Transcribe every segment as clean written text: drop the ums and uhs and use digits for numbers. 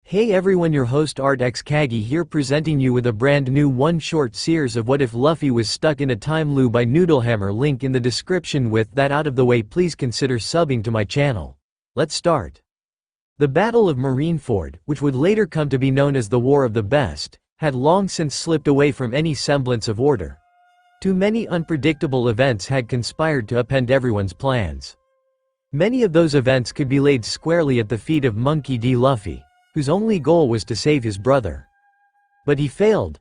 Hey everyone, your host Art X Kagi here, presenting you with a brand new one-short series of What If Luffy Was Stuck in a Time Loop by Noodlehammer. Link in the description. With that out of the way, please consider subbing to my channel. Let's start. The Battle of Marineford, which would later come to be known as the War of the Best, had long since slipped away from any semblance of order. Too many unpredictable events had conspired to upend everyone's plans. Many of those events could be laid squarely at the feet of Monkey D. Luffy, whose only goal was to save his brother. But he failed.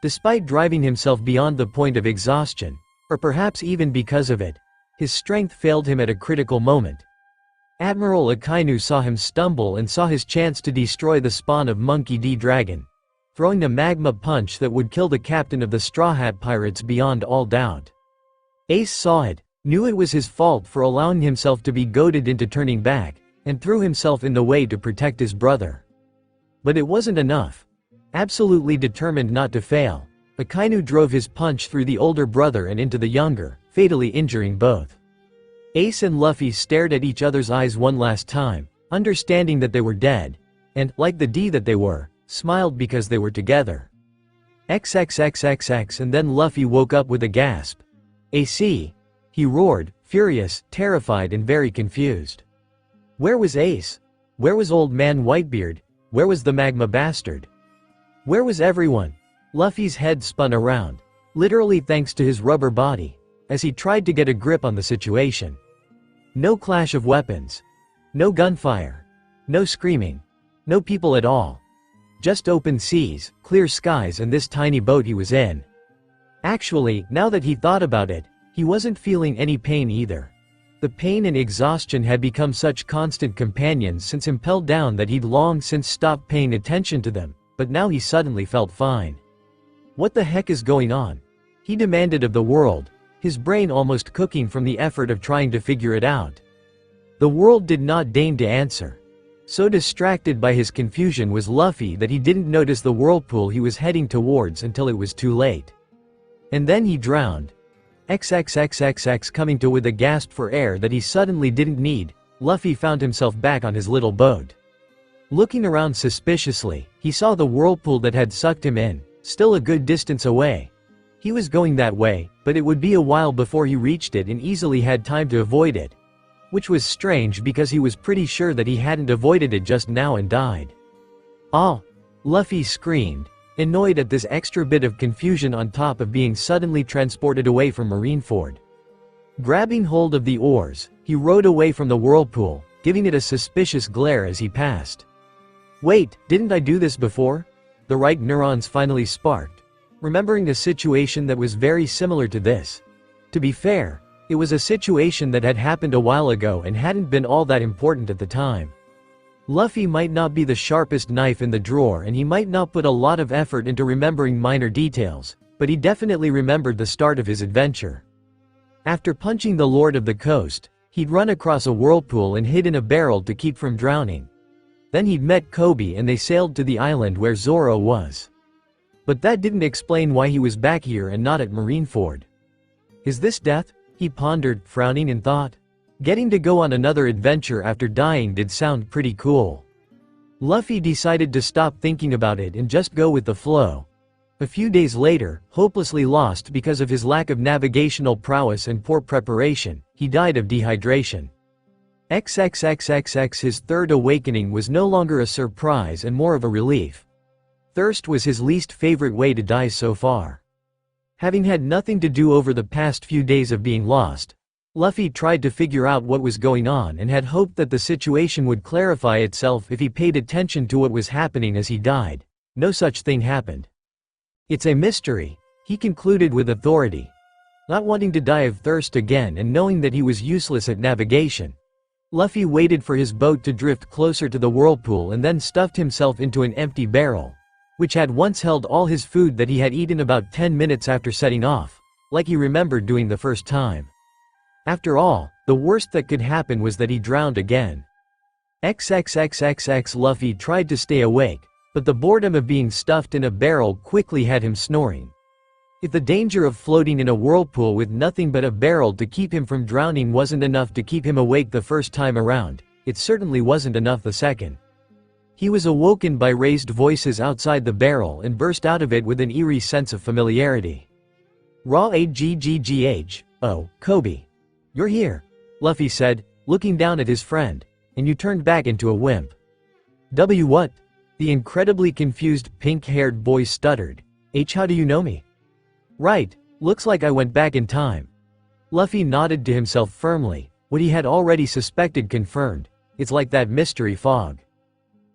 Despite driving himself beyond the point of exhaustion, or perhaps even because of it, his strength failed him at a critical moment. Admiral Akainu saw him stumble and saw his chance to destroy the spawn of Monkey D. Dragon, throwing a magma punch that would kill the captain of the Straw Hat Pirates beyond all doubt. Ace saw it, knew it was his fault for allowing himself to be goaded into turning back, and threw himself in the way to protect his brother. But it wasn't enough. Absolutely determined not to fail, Akainu drove his punch through the older brother and into the younger, fatally injuring both. Ace and Luffy stared at each other's eyes one last time, understanding that they were dead, and, like the D that they were, smiled because they were together. XXXXX, and then Luffy woke up with a gasp. AC! He roared, furious, terrified and very confused. Where was Ace? Where was Old Man Whitebeard? Where was the magma bastard? Where was everyone? Luffy's head spun around, literally thanks to his rubber body, as he tried to get a grip on the situation. No clash of weapons. No gunfire. No screaming. No people at all. Just open seas, clear skies and this tiny boat he was in. Actually, now that he thought about it, he wasn't feeling any pain either. The pain and exhaustion had become such constant companions since impelled down that he'd long since stopped paying attention to them, but now he suddenly felt fine. What the heck is going on? He demanded of the world, his brain almost cooking from the effort of trying to figure it out. The world did not deign to answer. So distracted by his confusion was Luffy that he didn't notice the whirlpool he was heading towards until it was too late. And then he drowned. XXXXX, coming to with a gasp for air that he suddenly didn't need, Luffy found himself back on his little boat. Looking around suspiciously, he saw the whirlpool that had sucked him in, still a good distance away. He was going that way, but it would be a while before he reached it and easily had time to avoid it. Which was strange because he was pretty sure that he hadn't avoided it just now and died. "Ah!" Luffy screamed, annoyed at this extra bit of confusion on top of being suddenly transported away from Marineford. Grabbing hold of the oars, he rowed away from the whirlpool, giving it a suspicious glare as he passed. Wait, didn't I do this before? The right neurons finally sparked, remembering a situation that was very similar to this. To be fair, it was a situation that had happened a while ago and hadn't been all that important at the time. Luffy might not be the sharpest knife in the drawer and he might not put a lot of effort into remembering minor details, but he definitely remembered the start of his adventure. After punching the Lord of the Coast, he'd run across a whirlpool and hid in a barrel to keep from drowning. Then he'd met Kobe and they sailed to the island where Zoro was. But that didn't explain why he was back here and not at Marineford. Is this death? He pondered, frowning in thought. Getting to go on another adventure after dying did sound pretty cool. Luffy decided to stop thinking about it and just go with the flow. A few days later, hopelessly lost because of his lack of navigational prowess and poor preparation, he died of dehydration. XXXXX, his third awakening was no longer a surprise and more of a relief. Thirst was his least favorite way to die so far. Having had nothing to do over the past few days of being lost, Luffy tried to figure out what was going on and had hoped that the situation would clarify itself if he paid attention to what was happening as he died. No such thing happened. It's a mystery, he concluded with authority. Not wanting to die of thirst again and knowing that he was useless at navigation, Luffy waited for his boat to drift closer to the whirlpool and then stuffed himself into an empty barrel, which had once held all his food that he had eaten about 10 minutes after setting off, like he remembered doing the first time. After all, the worst that could happen was that he drowned again. XXXXX, Luffy tried to stay awake, but the boredom of being stuffed in a barrel quickly had him snoring. If the danger of floating in a whirlpool with nothing but a barrel to keep him from drowning wasn't enough to keep him awake the first time around, it certainly wasn't enough the second. He was awoken by raised voices outside the barrel and burst out of it with an eerie sense of familiarity. Raw AGGGH, oh, Kobe. You're here, Luffy said, looking down at his friend, and you turned back into a wimp. What? The incredibly confused pink-haired boy stuttered. How do you know me? Right, looks like I went back in time. Luffy nodded to himself firmly, what he had already suspected confirmed. It's like that mystery fog.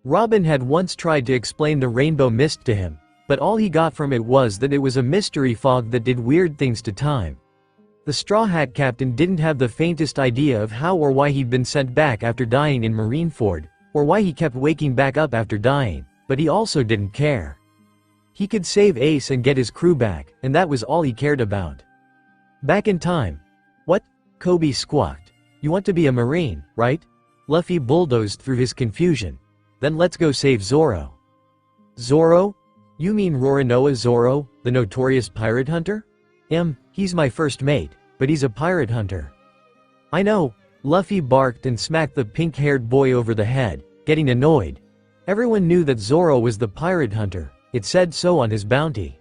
Robin had once tried to explain the rainbow mist to him, but all he got from it was that it was a mystery fog that did weird things to time. The Straw Hat Captain didn't have the faintest idea of how or why he'd been sent back after dying in Marineford, or why he kept waking back up after dying, but he also didn't care. He could save Ace and get his crew back, and that was all he cared about. Back in time. What? Kobe squawked. You want to be a Marine, right? Luffy bulldozed through his confusion. Then let's go save Zoro. Zoro? You mean Roronoa Zoro, the notorious pirate hunter? He's my first mate, but he's a pirate hunter. I know, Luffy barked and smacked the pink-haired boy over the head, getting annoyed. Everyone knew that Zoro was the pirate hunter, it said so on his bounty.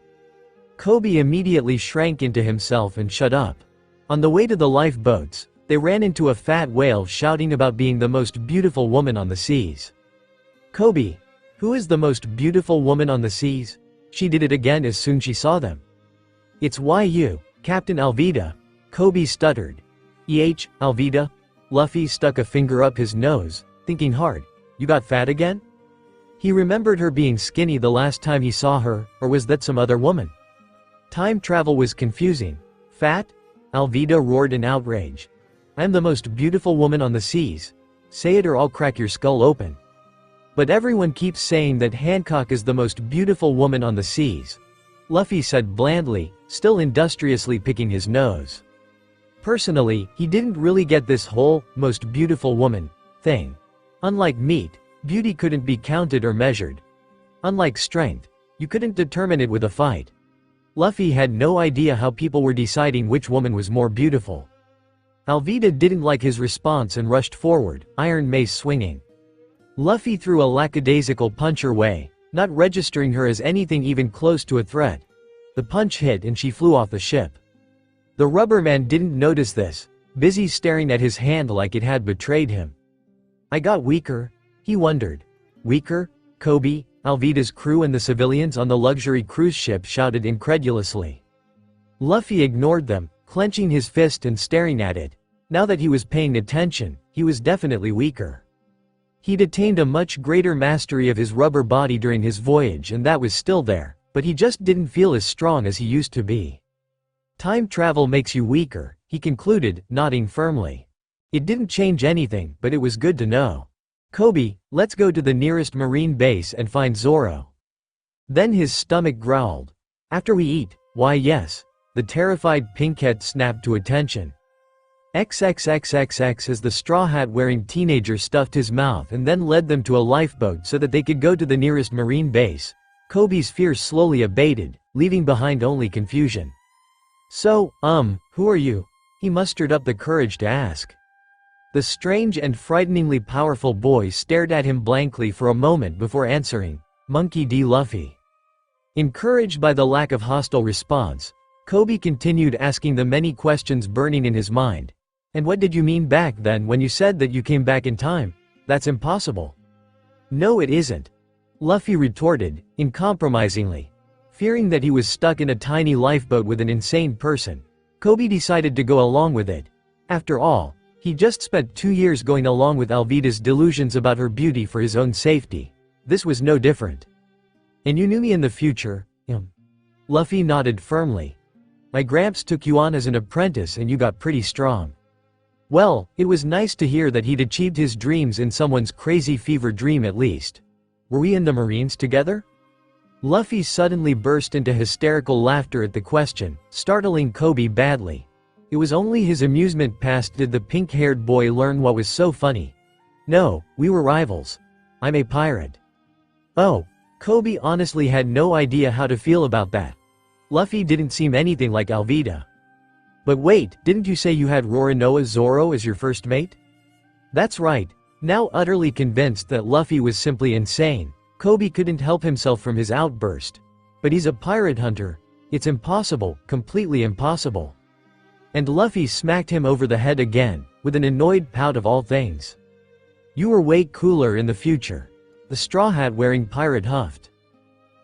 Kobe immediately shrank into himself and shut up. On the way to the lifeboats, they ran into a fat whale shouting about being the most beautiful woman on the seas. Kobe, who is the most beautiful woman on the seas? She did it again as soon as she saw them. It's you, Captain Alvida, Kobe stuttered. Alvida? Luffy stuck a finger up his nose, thinking hard. You got fat again? He remembered her being skinny the last time he saw her, or was that some other woman? Time travel was confusing. Fat? Alvida roared in outrage. I'm the most beautiful woman on the seas. Say it or I'll crack your skull open. But everyone keeps saying that Hancock is the most beautiful woman on the seas. Luffy said blandly, still industriously picking his nose. Personally, he didn't really get this whole, most beautiful woman, thing. Unlike meat, beauty couldn't be counted or measured. Unlike strength, you couldn't determine it with a fight. Luffy had no idea how people were deciding which woman was more beautiful. Alvida didn't like his response and rushed forward, iron mace swinging. Luffy threw a lackadaisical punch her way, not registering her as anything even close to a threat. The punch hit and she flew off the ship. The rubberman didn't notice this, busy staring at his hand like it had betrayed him. I got weaker, he wondered. Weaker? Kobe, Alvida's crew and the civilians on the luxury cruise ship shouted incredulously. Luffy ignored them, clenching his fist and staring at it. Now that he was paying attention, he was definitely weaker. He'd attained a much greater mastery of his rubber body during his voyage and that was still there, but he just didn't feel as strong as he used to be. Time travel makes you weaker, he concluded, nodding firmly. It didn't change anything, but it was good to know. Kobe, let's go to the nearest marine base and find Zoro. Then his stomach growled. After we eat, why yes. The terrified pinkhead snapped to attention. XXXXX as the straw hat-wearing teenager stuffed his mouth and then led them to a lifeboat so that they could go to the nearest marine base. Kobe's fears slowly abated, leaving behind only confusion. So, who are you? He mustered up the courage to ask. The strange and frighteningly powerful boy stared at him blankly for a moment before answering, Monkey D. Luffy. Encouraged by the lack of hostile response, Kobe continued asking the many questions burning in his mind. And what did you mean back then when you said that you came back in time? That's impossible. No it isn't. Luffy retorted, uncompromisingly. Fearing that he was stuck in a tiny lifeboat with an insane person, Kobe decided to go along with it. After all, he just spent 2 years going along with Alvida's delusions about her beauty for his own safety. This was no different. And you knew me in the future, Luffy nodded firmly. My gramps took you on as an apprentice and you got pretty strong. Well, it was nice to hear that he'd achieved his dreams in someone's crazy fever dream at least. Were we in the Marines together? Luffy suddenly burst into hysterical laughter at the question, startling Kobe badly. It was only his amusement past did the pink-haired boy learn what was so funny. No, we were rivals. I'm a pirate. Oh, Kobe honestly had no idea how to feel about that. Luffy didn't seem anything like Alvida. But wait, didn't you say you had Roronoa Zoro as your first mate? That's right. Now utterly convinced that Luffy was simply insane, Kobe couldn't help himself from his outburst. But he's a pirate hunter. It's impossible, completely impossible. And Luffy smacked him over the head again, with an annoyed pout of all things. You were way cooler in the future. The straw hat wearing pirate huffed.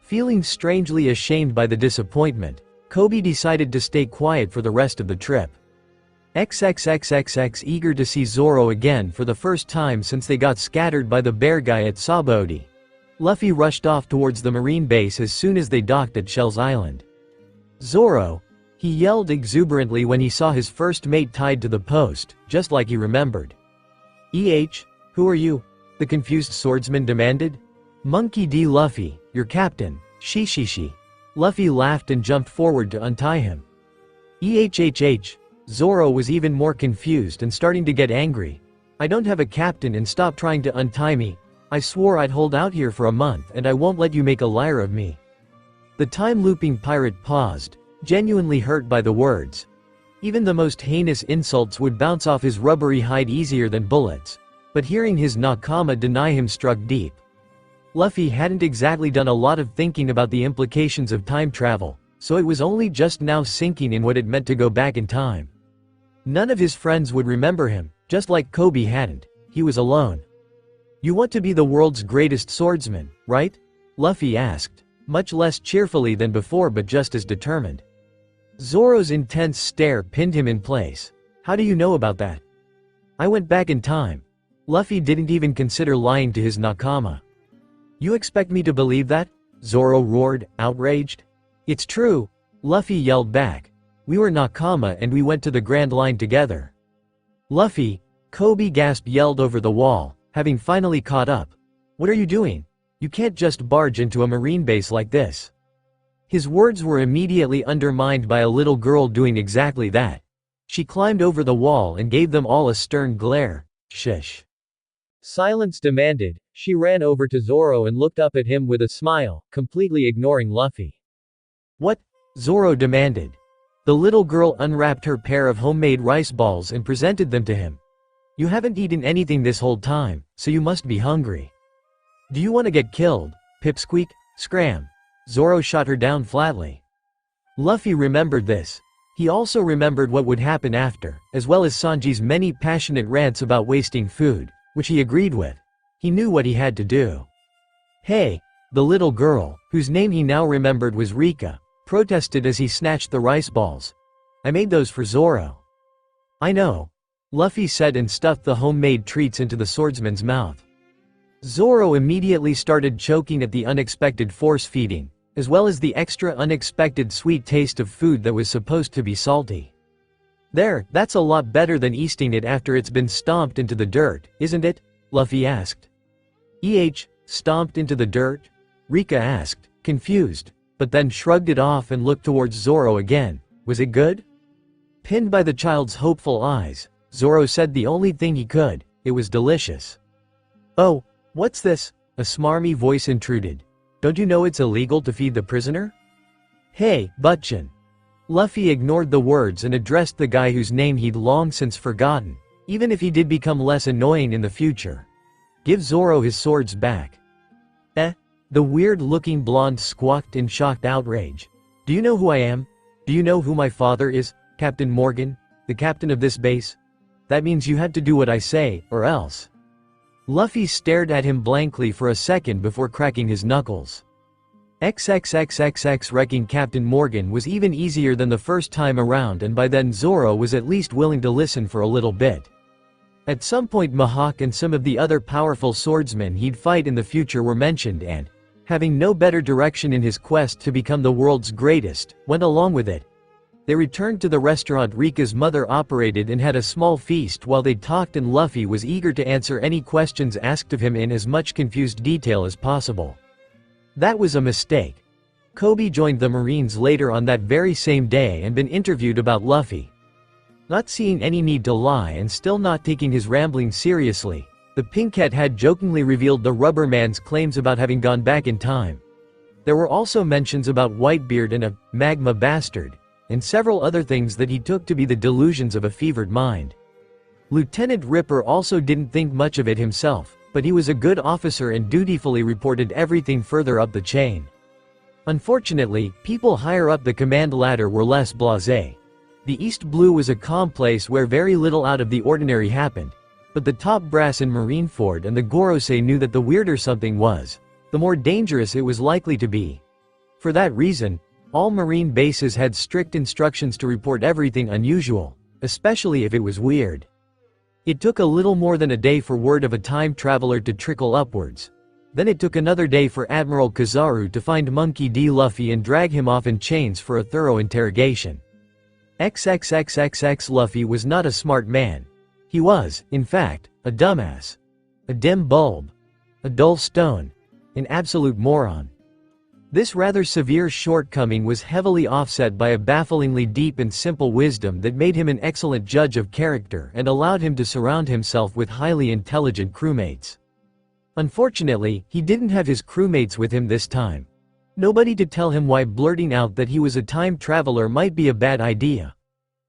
Feeling strangely ashamed by the disappointment, Kobe decided to stay quiet for the rest of the trip. XXXXX eager to see Zoro again for the first time since they got scattered by the bear guy at Sabaody. Luffy rushed off towards the marine base as soon as they docked at Shell's Island. Zoro! He yelled exuberantly when he saw his first mate tied to the post, just like he remembered. Who are you? The confused swordsman demanded. Monkey D. Luffy, your captain, Shishishi. Luffy laughed and jumped forward to untie him. Zoro was even more confused and starting to get angry. I don't have a captain and stop trying to untie me. I swore I'd hold out here for a month and I won't let you make a liar of me. The time-looping pirate paused, genuinely hurt by the words. Even the most heinous insults would bounce off his rubbery hide easier than bullets, but hearing his nakama deny him struck deep. Luffy hadn't exactly done a lot of thinking about the implications of time travel, so it was only just now sinking in what it meant to go back in time. None of his friends would remember him, just like Kobe hadn't. He was alone. You want to be the world's greatest swordsman, right? Luffy asked, much less cheerfully than before but just as determined. Zoro's intense stare pinned him in place. How do you know about that? I went back in time. Luffy didn't even consider lying to his nakama. You expect me to believe that? Zoro roared, outraged. It's true, Luffy yelled back. We were nakama and we went to the Grand Line together. Luffy, Kobe gasped yelled over the wall, having finally caught up. What are you doing? You can't just barge into a marine base like this. His words were immediately undermined by a little girl doing exactly that. She climbed over the wall and gave them all a stern glare. Shush. Silence demanded. She ran over to Zoro and looked up at him with a smile, completely ignoring Luffy. What? Zoro demanded. The little girl unwrapped her pair of homemade rice balls and presented them to him. You haven't eaten anything this whole time, so you must be hungry. Do you want to get killed? Pipsqueak, scram. Zoro shot her down flatly. Luffy remembered this. He also remembered what would happen after, as well as Sanji's many passionate rants about wasting food, which he agreed with. He knew what he had to do. Hey, the little girl, whose name he now remembered was Rika, protested as he snatched the rice balls. I made those for Zoro. I know. Luffy said and stuffed the homemade treats into the swordsman's mouth. Zoro immediately started choking at the unexpected force feeding, as well as the extra unexpected sweet taste of food that was supposed to be salty. There, that's a lot better than eating it after it's been stomped into the dirt, isn't it? Luffy asked. Stomped into the dirt? Rika asked, confused, but then shrugged it off and looked towards Zoro again. Was it good? Pinned by the child's hopeful eyes, Zoro said the only thing he could, it was delicious. Oh, what's this? A smarmy voice intruded. Don't you know it's illegal to feed the prisoner? Hey, buttchin. Luffy ignored the words and addressed the guy whose name he'd long since forgotten, even if he did become less annoying in the future. Give Zoro his swords back. The weird-looking blonde squawked in shocked outrage. Do you know who I am? Do you know who my father is, Captain Morgan, the captain of this base? That means you had to do what I say, or else. Luffy stared at him blankly for a second before cracking his knuckles. XXXXX wrecking Captain Morgan was even easier than the first time around, and by then Zoro was at least willing to listen for a little bit. At some point Mihawk and some of the other powerful swordsmen he'd fight in the future were mentioned and, having no better direction in his quest to become the world's greatest, went along with it. They returned to the restaurant Rika's mother operated and had a small feast while they talked, and Luffy was eager to answer any questions asked of him in as much confused detail as possible. That was a mistake. Kobe joined the Marines later on that very same day and been interviewed about Luffy. Not seeing any need to lie and still not taking his rambling seriously, the Pinkette had jokingly revealed the Rubber Man's claims about having gone back in time. There were also mentions about Whitebeard and a magma bastard, and several other things that he took to be the delusions of a fevered mind. Lieutenant Ripper also didn't think much of it himself, but he was a good officer and dutifully reported everything further up the chain. Unfortunately, people higher up the command ladder were less blasé. The East Blue was a calm place where very little out of the ordinary happened, but the top brass in Marineford and the Gorosei knew that the weirder something was, the more dangerous it was likely to be. For that reason, all Marine bases had strict instructions to report everything unusual, especially if it was weird. It took a little more than a day for word of a time traveler to trickle upwards. Then it took another day for Admiral Kizaru to find Monkey D. Luffy and drag him off in chains for a thorough interrogation. XXXXX Luffy was not a smart man. He was, in fact, a dumbass. A dim bulb. A dull stone. An absolute moron. This rather severe shortcoming was heavily offset by a bafflingly deep and simple wisdom that made him an excellent judge of character and allowed him to surround himself with highly intelligent crewmates. Unfortunately, he didn't have his crewmates with him this time. Nobody to tell him why blurting out that he was a time traveler might be a bad idea.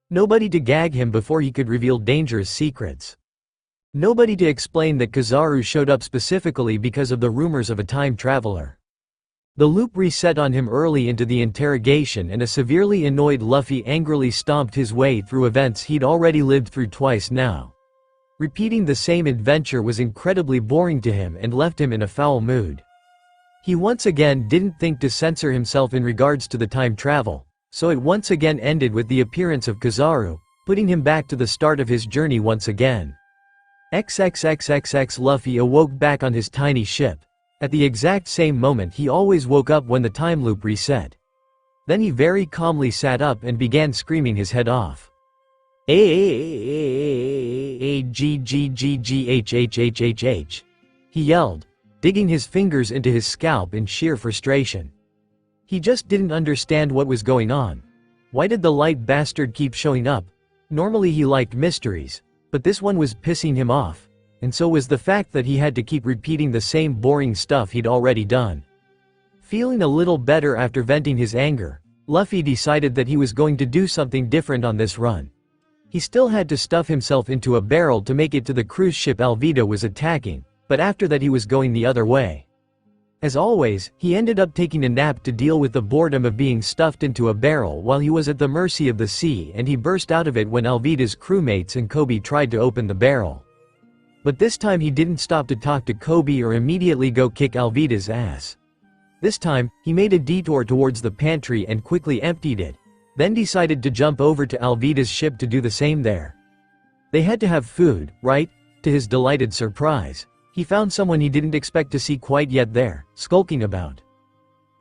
Nobody to gag him before he could reveal dangerous secrets. Nobody to explain that Kizaru showed up specifically because of the rumors of a time traveler. The loup reset on him early into the interrogation, and a severely annoyed Luffy angrily stomped his way through events he'd already lived through twice now. Repeating the same adventure was incredibly boring to him and left him in a foul mood. He once again didn't think to censor himself in regards to the time travel, so it once again ended with the appearance of Kizaru, putting him back to the start of his journey once again. XXXXX Luffy awoke back on his tiny ship. At the exact same moment he always woke up when the time loop reset. Then he very calmly sat up and began screaming his head off. A-G-G-G-G-H-H-H-H-H, he yelled, digging his fingers into his scalp in sheer frustration. He just didn't understand what was going on. Why did the light bastard keep showing up? Normally he liked mysteries, but this one was pissing him off. And so was the fact that he had to keep repeating the same boring stuff he'd already done. Feeling a little better after venting his anger, Luffy decided that he was going to do something different on this run. He still had to stuff himself into a barrel to make it to the cruise ship Alvida was attacking, but after that he was going the other way. As always, he ended up taking a nap to deal with the boredom of being stuffed into a barrel while he was at the mercy of the sea, and he burst out of it when Alvida's crewmates and Kobe tried to open the barrel. But this time he didn't stop to talk to Kobe or immediately go kick Alvida's ass. This time, he made a detour towards the pantry and quickly emptied it, then decided to jump over to Alvida's ship to do the same there. They had to have food, right? To his delighted surprise, he found someone he didn't expect to see quite yet there, skulking about.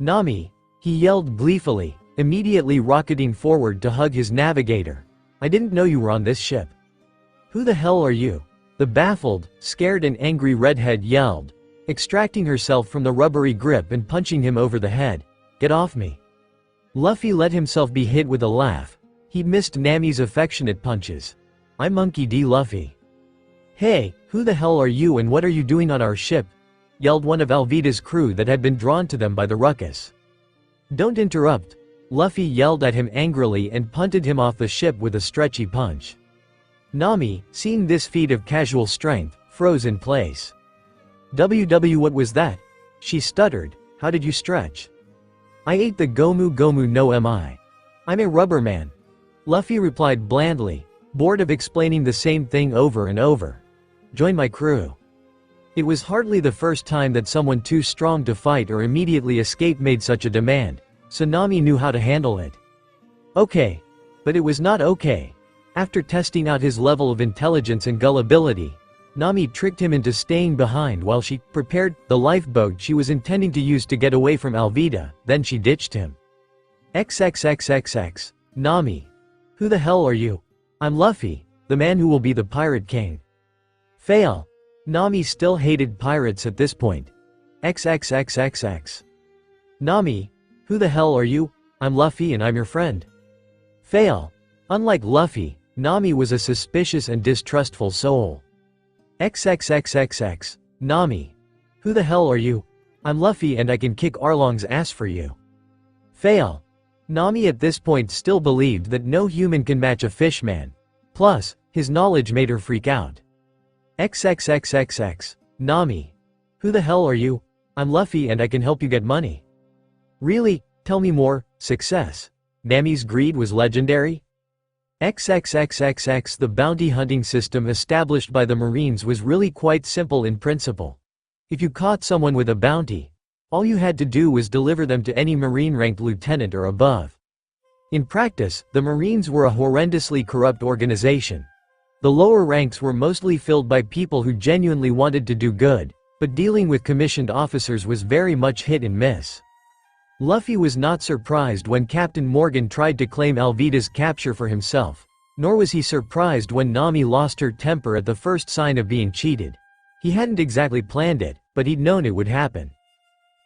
"Nami!" he yelled gleefully, immediately rocketing forward to hug his navigator. "I didn't know you were on this ship." "Who the hell are you?" the baffled, scared and angry redhead yelled, extracting herself from the rubbery grip and punching him over the head. "Get off me." Luffy let himself be hit with a laugh. He'd missed Nami's affectionate punches. "I'm Monkey D. Luffy." "Hey, who the hell are you and what are you doing on our ship?" yelled one of Alvida's crew that had been drawn to them by the ruckus. "Don't interrupt," Luffy yelled at him angrily and punted him off the ship with a stretchy punch. Nami, seeing this feat of casual strength, froze in place. What was that?" she stuttered. "How did you stretch?" "I ate the Gomu Gomu no Mi. I'm a rubber man," Luffy replied blandly, bored of explaining the same thing over and over. "Join my crew." It was hardly the first time that someone too strong to fight or immediately escape made such a demand, so Nami knew how to handle it. Okay. But it was not okay. After testing out his level of intelligence and gullibility, Nami tricked him into staying behind while she prepared the lifeboat she was intending to use to get away from Alvida, then she ditched him. XXXXX, Nami. Who the hell are you? I'm Luffy, the man who will be the Pirate King. Fail. Nami still hated pirates at this point. XXXXX. Nami. Who the hell are you? I'm Luffy and I'm your friend. Fail. Unlike Luffy, Nami was a suspicious and distrustful soul. XXXXX, Nami. Who the hell are you? I'm Luffy and I can kick Arlong's ass for you. Fail. Nami at this point still believed that no human can match a fishman. Plus, His knowledge made her freak out. XXXXX. Nami. Who the hell are you? I'm Luffy and I can help you get money. Really? Tell me more. Success. Nami's greed was legendary? XXXXX. The bounty hunting system established by the Marines was really quite simple in principle. If you caught someone with a bounty, all you had to do was deliver them to any Marine-ranked lieutenant or above. In practice, the Marines were a horrendously corrupt organization. The lower ranks were mostly filled by people who genuinely wanted to do good, but dealing with commissioned officers was very much hit and miss. Luffy was not surprised when Captain Morgan tried to claim Alvida's capture for himself, nor was he surprised when Nami lost her temper at the first sign of being cheated. He hadn't exactly planned it, but he'd known it would happen.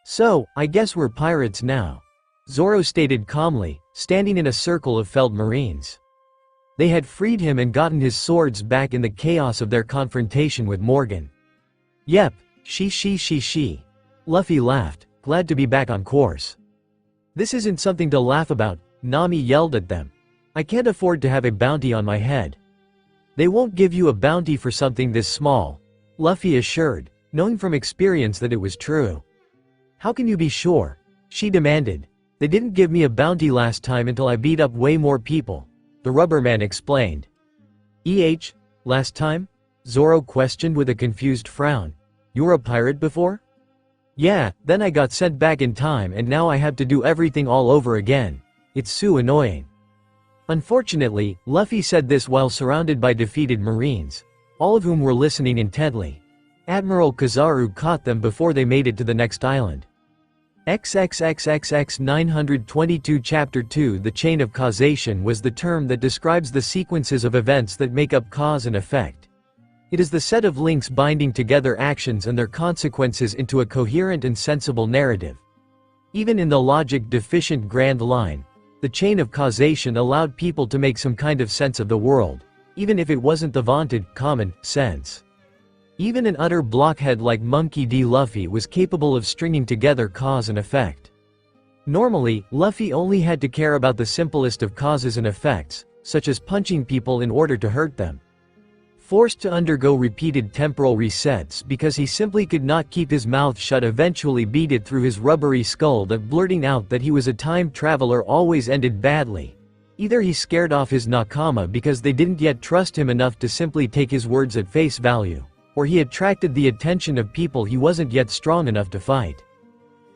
So, I guess we're pirates now, Zoro stated calmly, standing in a circle of felled Marines. They had freed him and gotten his swords back in the chaos of their confrontation with Morgan. Yep, she. Luffy laughed, glad to be back on course. This isn't something to laugh about, Nami yelled at them. I can't afford to have a bounty on my head. They won't give you a bounty for something this small, Luffy assured, knowing from experience that it was true. How can you be sure? She demanded. They didn't give me a bounty last time until I beat up way more people, the rubberman explained. Last time? Zoro questioned with a confused frown. You were a pirate before? Yeah, then I got sent back in time and now I have to do everything all over again. It's so annoying. Unfortunately, Luffy said this while surrounded by defeated Marines, all of whom were listening intently. Admiral Kizaru caught them before they made it to the next island. XXXXX 922 Chapter 2 The chain of causation was the term that describes the sequences of events that make up cause and effect. It is the set of links binding together actions and their consequences into a coherent and sensible narrative. Even in the logic-deficient Grand Line, the chain of causation allowed people to make some kind of sense of the world, even if it wasn't the vaunted, common, sense. Even an utter blockhead like Monkey D. Luffy was capable of stringing together cause and effect. Normally, Luffy only had to care about the simplest of causes and effects, such as punching people in order to hurt them. Forced to undergo repeated temporal resets because he simply could not keep his mouth shut, eventually beat it through his rubbery skull that blurting out that he was a time traveler always ended badly. Either he scared off his nakama because they didn't yet trust him enough to simply take his words at face value, or he attracted the attention of people he wasn't yet strong enough to fight.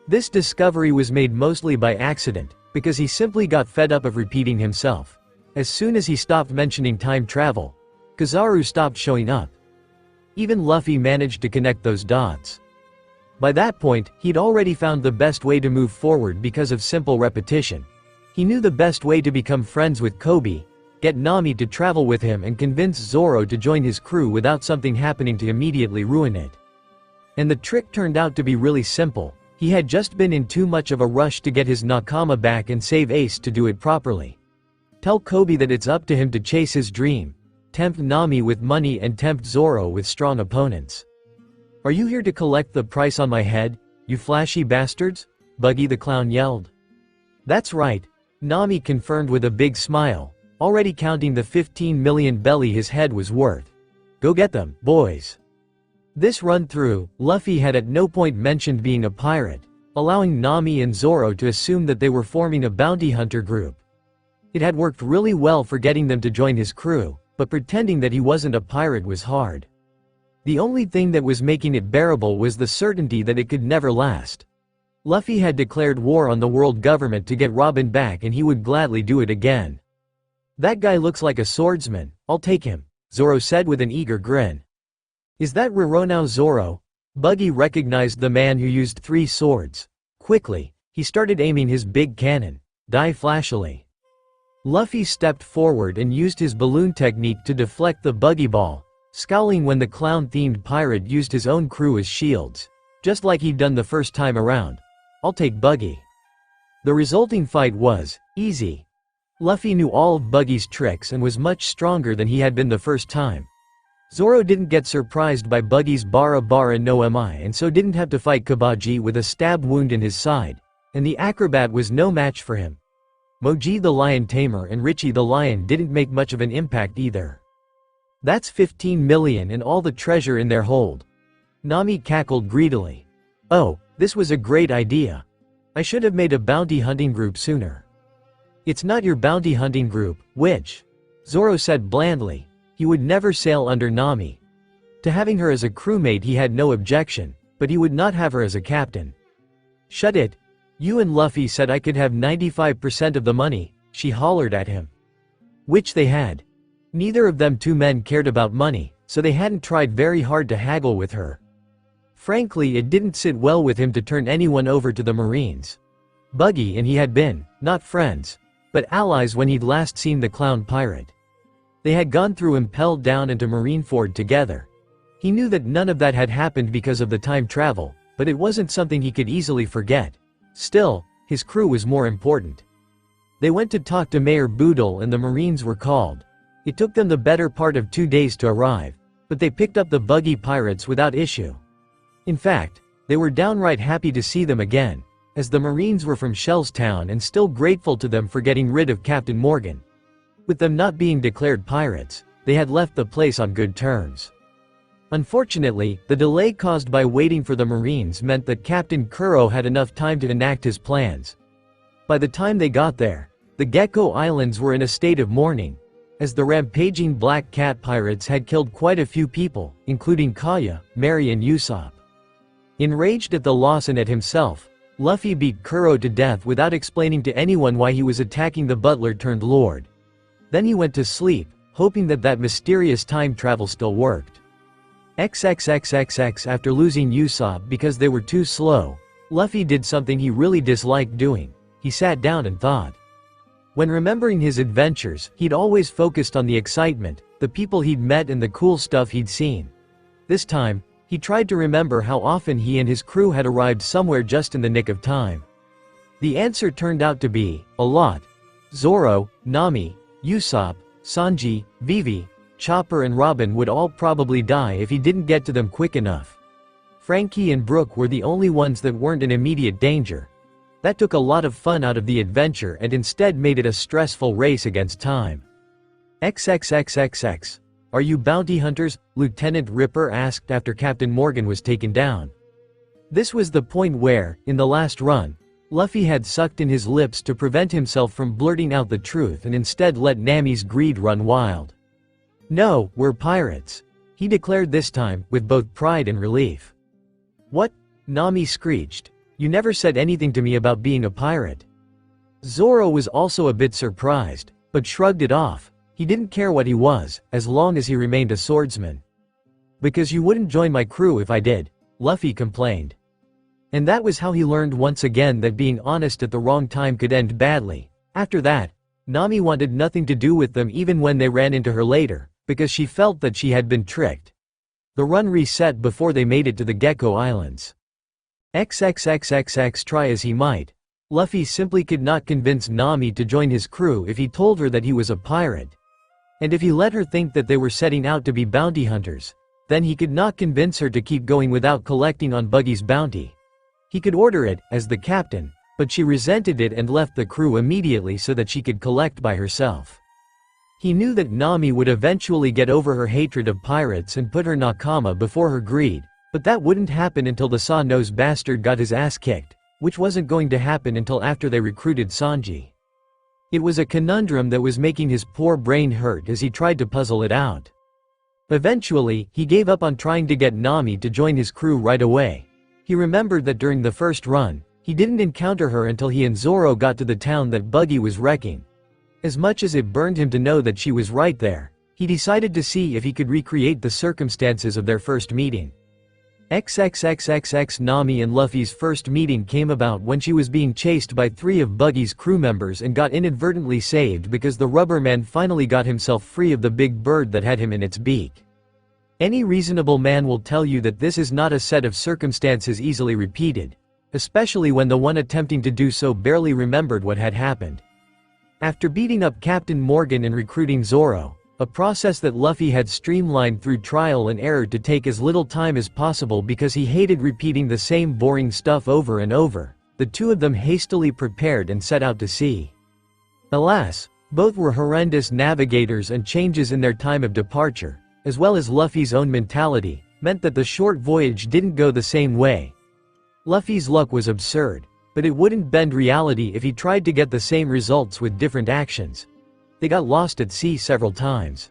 This discovery was made mostly by accident, because he simply got fed up of repeating himself. As soon as he stopped mentioning time travel, Kizaru stopped showing up. Even Luffy managed to connect those dots. By that point, he'd already found the best way to move forward because of simple repetition. He knew the best way to become friends with Kobe, get Nami to travel with him and convince Zoro to join his crew without something happening to immediately ruin it. And the trick turned out to be really simple. He had just been in too much of a rush to get his nakama back and save Ace to do it properly. Tell Kobe that it's up to him to chase his dream, tempt Nami with money and tempt Zoro with strong opponents. Are you here to collect the price on my head, you flashy bastards? Buggy the Clown yelled. That's right, Nami confirmed with a big smile, already counting the 15 million belly his head was worth. Go get them, boys. This run-through, Luffy had at no point mentioned being a pirate, allowing Nami and Zoro to assume that they were forming a bounty hunter group. It had worked really well for getting them to join his crew, but pretending that he wasn't a pirate was hard. The only thing that was making it bearable was the certainty that it could never last. Luffy had declared war on the world government to get Robin back and he would gladly do it again. That guy looks like a swordsman, I'll take him, Zoro said with an eager grin. Is that Rironao Zoro? Buggy recognized the man who used 3 swords. Quickly, he started aiming his big cannon, die flashily. Luffy stepped forward and used his balloon technique to deflect the buggy ball, scowling when the clown-themed pirate used his own crew as shields. Just like he'd done the first time around. I'll take Buggy. The resulting fight was easy. Luffy knew all of Buggy's tricks and was much stronger than he had been the first time. Zoro didn't get surprised by Buggy's bara bara no mi and so didn't have to fight Kabaji with a stab wound in his side, and the acrobat was no match for him. Moji the lion tamer and Richie the lion didn't make much of an impact either. That's 15 million and all the treasure in their hold. Nami cackled greedily. Oh, this was a great idea. I should have made a bounty hunting group sooner. It's not your bounty hunting group, which? Zoro said blandly. He would never sail under Nami. To having her as a crewmate he had no objection, but he would not have her as a captain. Shut it. You and Luffy said I could have 95% of the money, she hollered at him. Which they had. Neither of them two men cared about money, so they hadn't tried very hard to haggle with her. Frankly, it didn't sit well with him to turn anyone over to the Marines. Buggy and he had been, not friends, but allies when he'd last seen the clown pirate. They had gone through impelled down into Marineford together. He knew that none of that had happened because of the time travel, but it wasn't something he could easily forget. Still, his crew was more important. They went to talk to Mayor Boodle and the Marines were called. It took them the better part of 2 days to arrive, but they picked up the buggy pirates without issue. In fact, they were downright happy to see them again, as the Marines were from Shellstown and still grateful to them for getting rid of Captain Morgan. With them not being declared pirates, they had left the place on good terms. Unfortunately, the delay caused by waiting for the Marines meant that Captain Kuro had enough time to enact his plans. By the time they got there, the Gecko Islands were in a state of mourning, as the rampaging Black Cat pirates had killed quite a few people, including Kaya, Mary and Usopp. Enraged at the loss and at himself, Luffy beat Kuro to death without explaining to anyone why he was attacking the butler-turned-lord. Then he went to sleep, hoping that that mysterious time travel still worked. XXXXX After losing Usopp because they were too slow, Luffy did something he really disliked doing. He sat down and thought. When remembering his adventures, he'd always focused on the excitement, the people he'd met and the cool stuff he'd seen. This time, he tried to remember how often he and his crew had arrived somewhere just in the nick of time. The answer turned out to be, a lot. Zoro, Nami, Usopp, Sanji, Vivi, Chopper and Robin would all probably die if he didn't get to them quick enough. Frankie and Brook were the only ones that weren't in immediate danger. That took a lot of fun out of the adventure and instead made it a stressful race against time. XXXXX. Are you bounty hunters? Lieutenant Ripper asked after Captain Morgan was taken down. This was the point where, in the last run, Luffy had sucked in his lips to prevent himself from blurting out the truth and instead let Nami's greed run wild. No, we're pirates, he declared this time, with both pride and relief. What? Nami screeched. You never said anything to me about being a pirate. Zoro was also a bit surprised, but shrugged it off. He didn't care what he was, as long as he remained a swordsman. Because you wouldn't join my crew if I did, Luffy complained. And that was how he learned once again that being honest at the wrong time could end badly. After that, Nami wanted nothing to do with them even when they ran into her later, because she felt that she had been tricked. The run reset before they made it to the Gecko Islands. XXXXX Try as he might, Luffy simply could not convince Nami to join his crew if he told her that he was a pirate. And if he let her think that they were setting out to be bounty hunters, then he could not convince her to keep going without collecting on Buggy's bounty. He could order it, as the captain, but she resented it and left the crew immediately so that she could collect by herself. He knew that Nami would eventually get over her hatred of pirates and put her nakama before her greed, but that wouldn't happen until the saw-nosed bastard got his ass kicked, which wasn't going to happen until after they recruited Sanji. It was a conundrum that was making his poor brain hurt as he tried to puzzle it out. Eventually, he gave up on trying to get Nami to join his crew right away. He remembered that during the first run, he didn't encounter her until he and Zoro got to the town that Buggy was wrecking. As much as it burned him to know that she was right there, he decided to see if he could recreate the circumstances of their first meeting. XXXXX Nami and Luffy's first meeting came about when she was being chased by 3 of Buggy's crew members and got inadvertently saved because the rubber man finally got himself free of the big bird that had him in its beak. Any reasonable man will tell you that this is not a set of circumstances easily repeated, especially when the one attempting to do so barely remembered what had happened. After beating up Captain Morgan and recruiting Zoro, a process that Luffy had streamlined through trial and error to take as little time as possible because he hated repeating the same boring stuff over and over, the two of them hastily prepared and set out to sea. Alas, both were horrendous navigators and changes in their time of departure, as well as Luffy's own mentality, meant that the short voyage didn't go the same way. Luffy's luck was absurd, but it wouldn't bend reality if he tried to get the same results with different actions. They got lost at sea several times.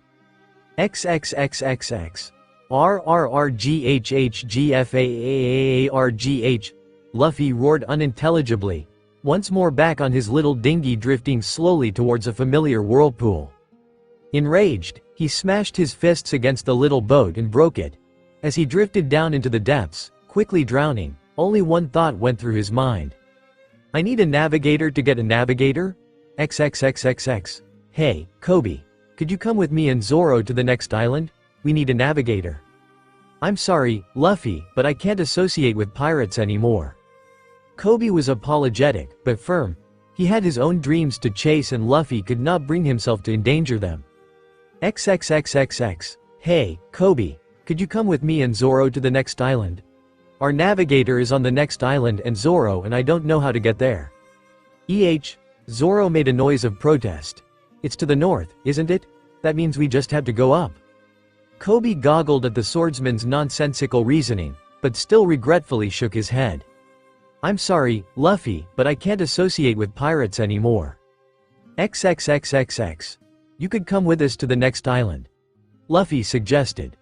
XXXXX. RRRGHHGFAAARGH. Luffy roared unintelligibly, once more back on his little dinghy drifting slowly towards a familiar whirlpool. Enraged, he smashed his fists against the little boat and broke it. As he drifted down into the depths, quickly drowning, only one thought went through his mind. I need a navigator to get a navigator? XXXXX. Hey, Kobe. Could you come with me and Zoro to the next island? We need a navigator. I'm sorry, Luffy, but I can't associate with pirates anymore. Kobe was apologetic, but firm. He had his own dreams to chase and Luffy could not bring himself to endanger them. XXXXX. Hey, Kobe. Could you come with me and Zoro to the next island? Our navigator is on the next island and Zoro and I don't know how to get there. Zoro made a noise of protest. It's to the north, isn't it? That means we just have to go up. Kobe goggled at the swordsman's nonsensical reasoning, but still regretfully shook his head. I'm sorry, Luffy, but I can't associate with pirates anymore. XXXXX. You could come with us to the next island. Luffy suggested.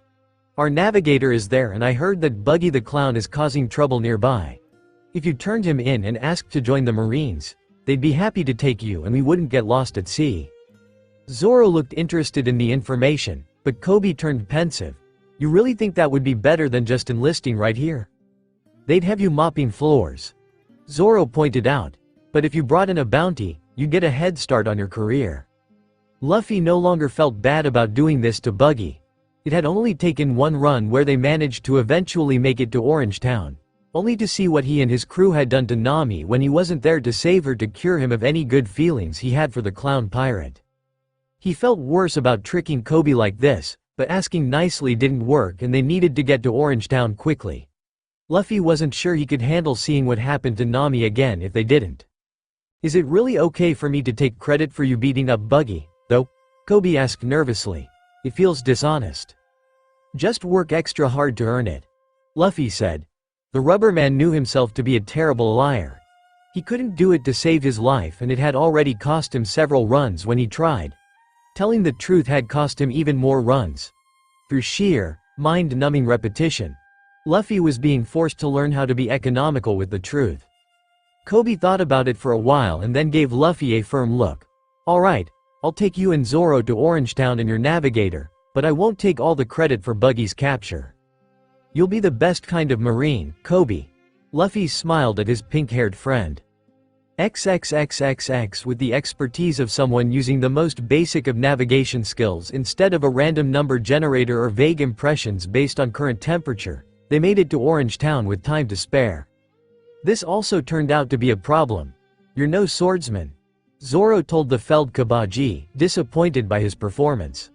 Our navigator is there and I heard that Buggy the Clown is causing trouble nearby. If you turned him in and asked to join the Marines, they'd be happy to take you and we wouldn't get lost at sea. Zoro looked interested in the information, but Kobe turned pensive. You really think that would be better than just enlisting right here? They'd have you mopping floors. Zoro pointed out. But if you brought in a bounty, you'd get a head start on your career. Luffy no longer felt bad about doing this to Buggy. It had only taken one run where they managed to eventually make it to Orange Town, only to see what he and his crew had done to Nami when he wasn't there to save her to cure him of any good feelings he had for the clown pirate. He felt worse about tricking Kobe like this, but asking nicely didn't work and they needed to get to Orange Town quickly. Luffy wasn't sure he could handle seeing what happened to Nami again if they didn't. Is it really okay for me to take credit for you beating up Buggy, though? Kobe asked nervously. It feels dishonest. Just work extra hard to earn it. Luffy said. The rubber man knew himself to be a terrible liar. He couldn't do it to save his life and it had already cost him several runs when he tried. Telling the truth had cost him even more runs. Through sheer, mind-numbing repetition, Luffy was being forced to learn how to be economical with the truth. Kobe thought about it for a while and then gave Luffy a firm look. Alright, I'll take you and Zoro to Orange Town and your navigator, but I won't take all the credit for Buggy's capture. You'll be the best kind of Marine, Kobe. Luffy smiled at his pink-haired friend. XXXXX. With the expertise of someone using the most basic of navigation skills instead of a random number generator or vague impressions based on current temperature, they made it to Orange Town with time to spare. This also turned out to be a problem. You're no swordsman. Zoro told the Feld Kabaji, disappointed by his performance.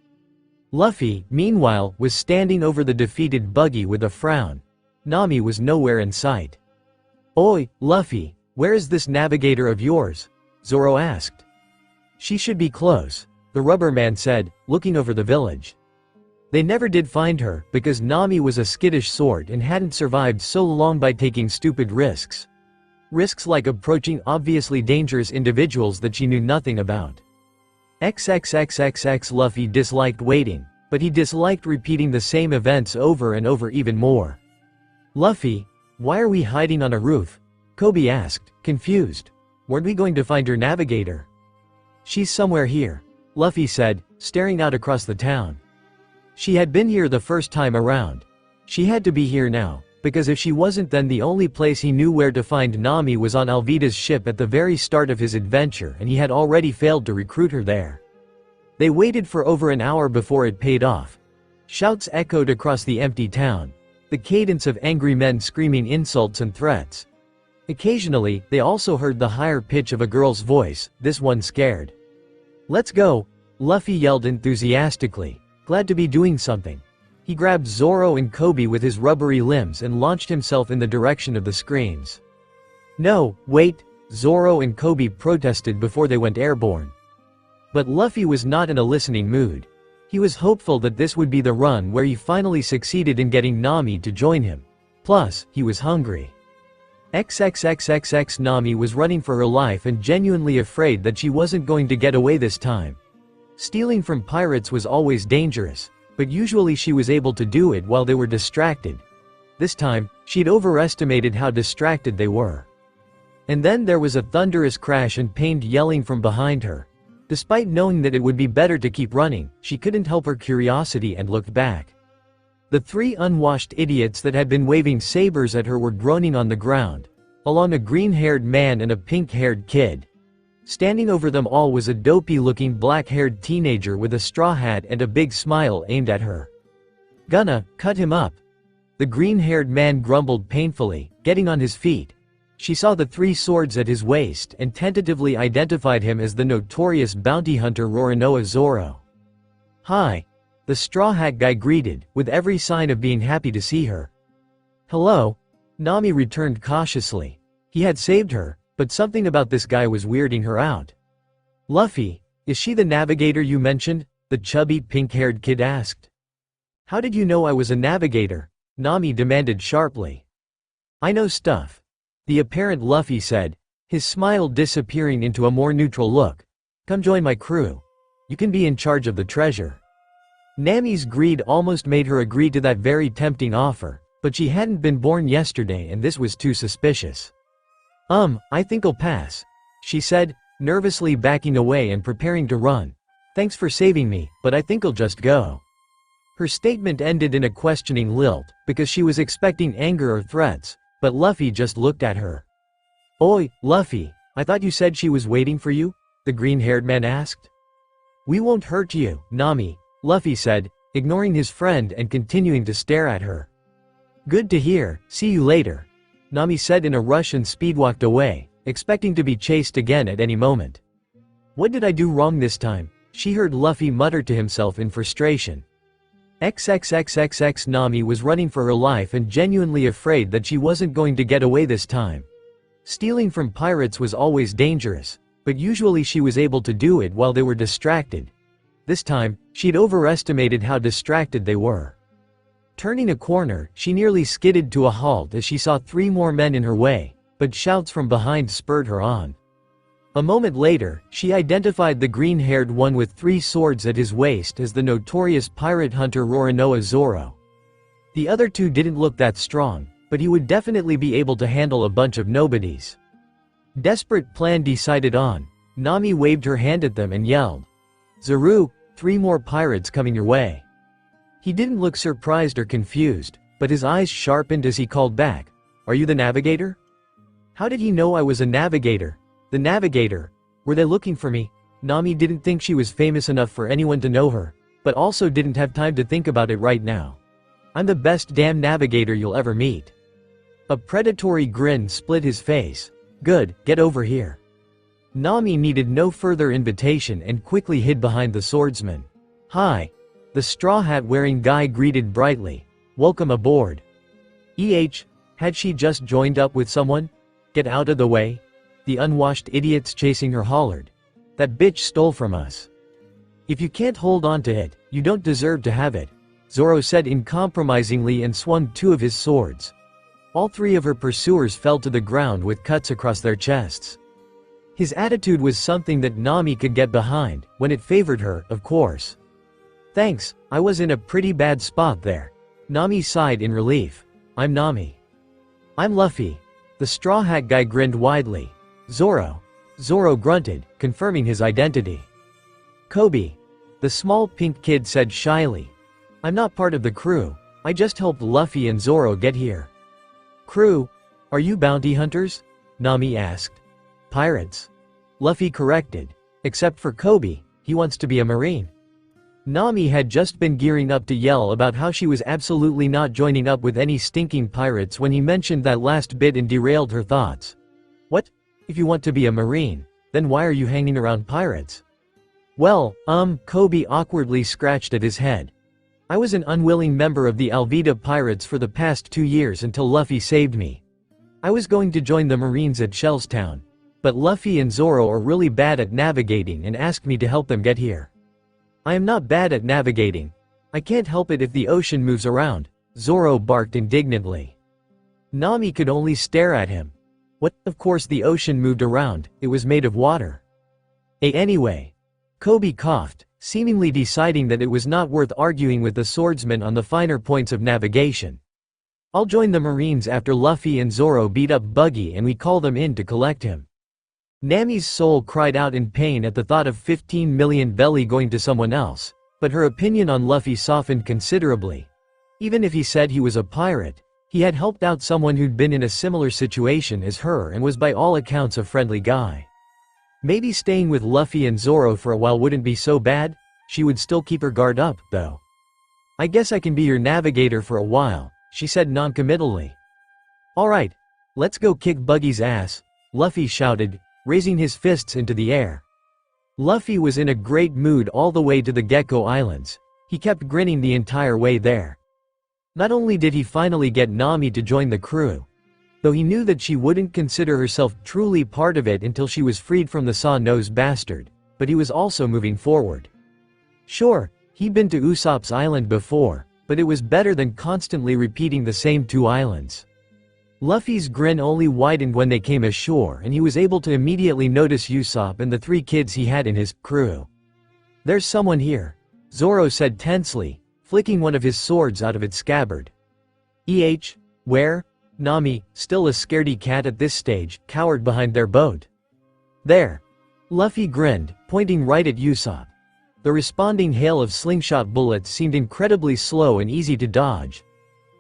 Luffy, meanwhile, was standing over the defeated Buggy with a frown. Nami was nowhere in sight. Oi, Luffy, where is this navigator of yours? Zoro asked. She should be close, the rubber man said, looking over the village. They never did find her, because Nami was a skittish sort and hadn't survived so long by taking stupid risks. Risks like approaching obviously dangerous individuals that she knew nothing about. XXXXX. Luffy disliked waiting, but he disliked repeating the same events over and over even more. Luffy, why are we hiding on a roof? Kobe asked, confused. Weren't we going to find her navigator? She's somewhere here, Luffy said, staring out across the town. She had been here the first time around. She had to be here now, because if she wasn't then the only place he knew where to find Nami was on Alvida's ship at the very start of his adventure and he had already failed to recruit her there. They waited for over an hour before it paid off. Shouts echoed across the empty town, the cadence of angry men screaming insults and threats. Occasionally, they also heard the higher pitch of a girl's voice, this one scared. Let's go, Luffy yelled enthusiastically, glad to be doing something. He grabbed Zoro and Kobe with his rubbery limbs and launched himself in the direction of the screams. No, wait, Zoro and Kobe protested before they went airborne. But Luffy was not in a listening mood. He was hopeful that this would be the run where he finally succeeded in getting Nami to join him. Plus, he was hungry. XXXXX Nami was running for her life and genuinely afraid that she wasn't going to get away this time. Stealing from pirates was always dangerous, but usually she was able to do it while they were distracted. This time, she'd overestimated how distracted they were. And then there was a thunderous crash and pained yelling from behind her. Despite knowing that it would be better to keep running, she couldn't help her curiosity and looked back. The three unwashed idiots that had been waving sabers at her were groaning on the ground, along a green-haired man and a pink-haired kid. Standing over them all was a dopey-looking black-haired teenager with a straw hat and a big smile aimed at her. "Gonna cut him up," the green-haired man grumbled painfully, getting on his feet. She saw the three swords at his waist and tentatively identified him as the notorious bounty hunter Roronoa Zoro. "Hi," the straw hat guy greeted, with every sign of being happy to see her. "Hello," Nami returned cautiously. He had saved her, but something about this guy was weirding her out. "Luffy, is she the navigator you mentioned?" the chubby pink-haired kid asked. "How did you know I was a navigator?" Nami demanded sharply. "I know stuff," the apparent Luffy said, his smile disappearing into a more neutral look. "Come join my crew. You can be in charge of the treasure." Nami's greed almost made her agree to that very tempting offer, but she hadn't been born yesterday and this was too suspicious. I think I'll pass," she said, nervously backing away and preparing to run. "Thanks for saving me, but I think I'll just go." Her statement ended in a questioning lilt, because she was expecting anger or threats, but Luffy just looked at her. "Oi, Luffy, I thought you said she was waiting for you?" the green-haired man asked. "We won't hurt you, Nami," Luffy said, ignoring his friend and continuing to stare at her. "Good to hear, see you later," Nami said in a rush and speedwalked away, expecting to be chased again at any moment. "What did I do wrong this time?" she heard Luffy mutter to himself in frustration. XXXXX Nami was running for her life and genuinely afraid that she wasn't going to get away this time. Stealing from pirates was always dangerous, but usually she was able to do it while they were distracted. This time, she'd overestimated how distracted they were. Turning a corner, she nearly skidded to a halt as she saw three more men in her way, but shouts from behind spurred her on. A moment later, she identified the green-haired one with three swords at his waist as the notorious pirate hunter Roronoa Zoro. The other two didn't look that strong, but he would definitely be able to handle a bunch of nobodies. Desperate plan decided on, Nami waved her hand at them and yelled, "Zoro, 3 more pirates coming your way." He didn't look surprised or confused, but his eyes sharpened as he called back, "Are you the navigator?" How did he know I was a navigator? The navigator? Were they looking for me? Nami didn't think she was famous enough for anyone to know her, but also didn't have time to think about it right now. "I'm the best damn navigator you'll ever meet." A predatory grin split his face. "Good, get over here." Nami needed no further invitation and quickly hid behind the swordsman. "Hi," the straw hat wearing guy greeted brightly. "Welcome aboard." Had she just joined up with someone? "Get out of the way," the unwashed idiots chasing her hollered. "That bitch stole from us. If you can't hold on to it, you don't deserve to have it," Zoro said uncompromisingly and swung 2 of his swords. All 3 of her pursuers fell to the ground with cuts across their chests. His attitude was something that Nami could get behind, when it favored her, of course. "Thanks, I was in a pretty bad spot there." Nami sighed in relief. "I'm Nami." "I'm Luffy." The straw hat guy grinned widely. "Zoro." Zoro grunted, confirming his identity. "Kobe." The small pink kid said shyly. "I'm not part of the crew, I just helped Luffy and Zoro get here." "Crew? Are you bounty hunters?" Nami asked. "Pirates," Luffy corrected. "Except for Kobe, he wants to be a marine." Nami had just been gearing up to yell about how she was absolutely not joining up with any stinking pirates when he mentioned that last bit and derailed her thoughts. "What? If you want to be a marine, then why are you hanging around pirates?" "Well, Kobe awkwardly scratched at his head. "I was an unwilling member of the Alvida pirates for the past 2 years until Luffy saved me. I was going to join the Marines at Shellstown, but Luffy and Zoro are really bad at navigating and asked me to help them get here." I am not bad at navigating. I can't help it if the ocean moves around, Zoro barked indignantly. Nami could only stare at him. What? Of course the ocean moved around, it was made of water. Anyway. Kobe coughed, seemingly deciding that it was not worth arguing with the swordsman on the finer points of navigation. I'll join the Marines after Luffy and Zoro beat up Buggy and we call them in to collect him. Nami's soul cried out in pain at the thought of 15 million belly going to someone else, but her opinion on Luffy softened considerably. Even if he said he was a pirate, he had helped out someone who'd been in a similar situation as her and was by all accounts a friendly guy. Maybe staying with Luffy and Zoro for a while wouldn't be so bad. She would still keep her guard up, though. I guess I can be your navigator for a while, she said noncommittally. Alright, let's go kick Buggy's ass, Luffy shouted, raising his fists into the air. Luffy was in a great mood all the way to the Gecko Islands. He kept grinning the entire way there. Not only did he finally get Nami to join the crew, though he knew that she wouldn't consider herself truly part of it until she was freed from the saw-nosed bastard, but he was also moving forward. Sure, he'd been to Usopp's island before, but it was better than constantly repeating the same two islands. Luffy's grin only widened when they came ashore and he was able to immediately notice Usopp and the 3 kids he had in his crew. There's someone here, Zoro said tensely, flicking one of his swords out of its scabbard. Where? Nami, still a scaredy cat at this stage, cowered behind their boat. There. Luffy grinned, pointing right at Usopp. The responding hail of slingshot bullets seemed incredibly slow and easy to dodge.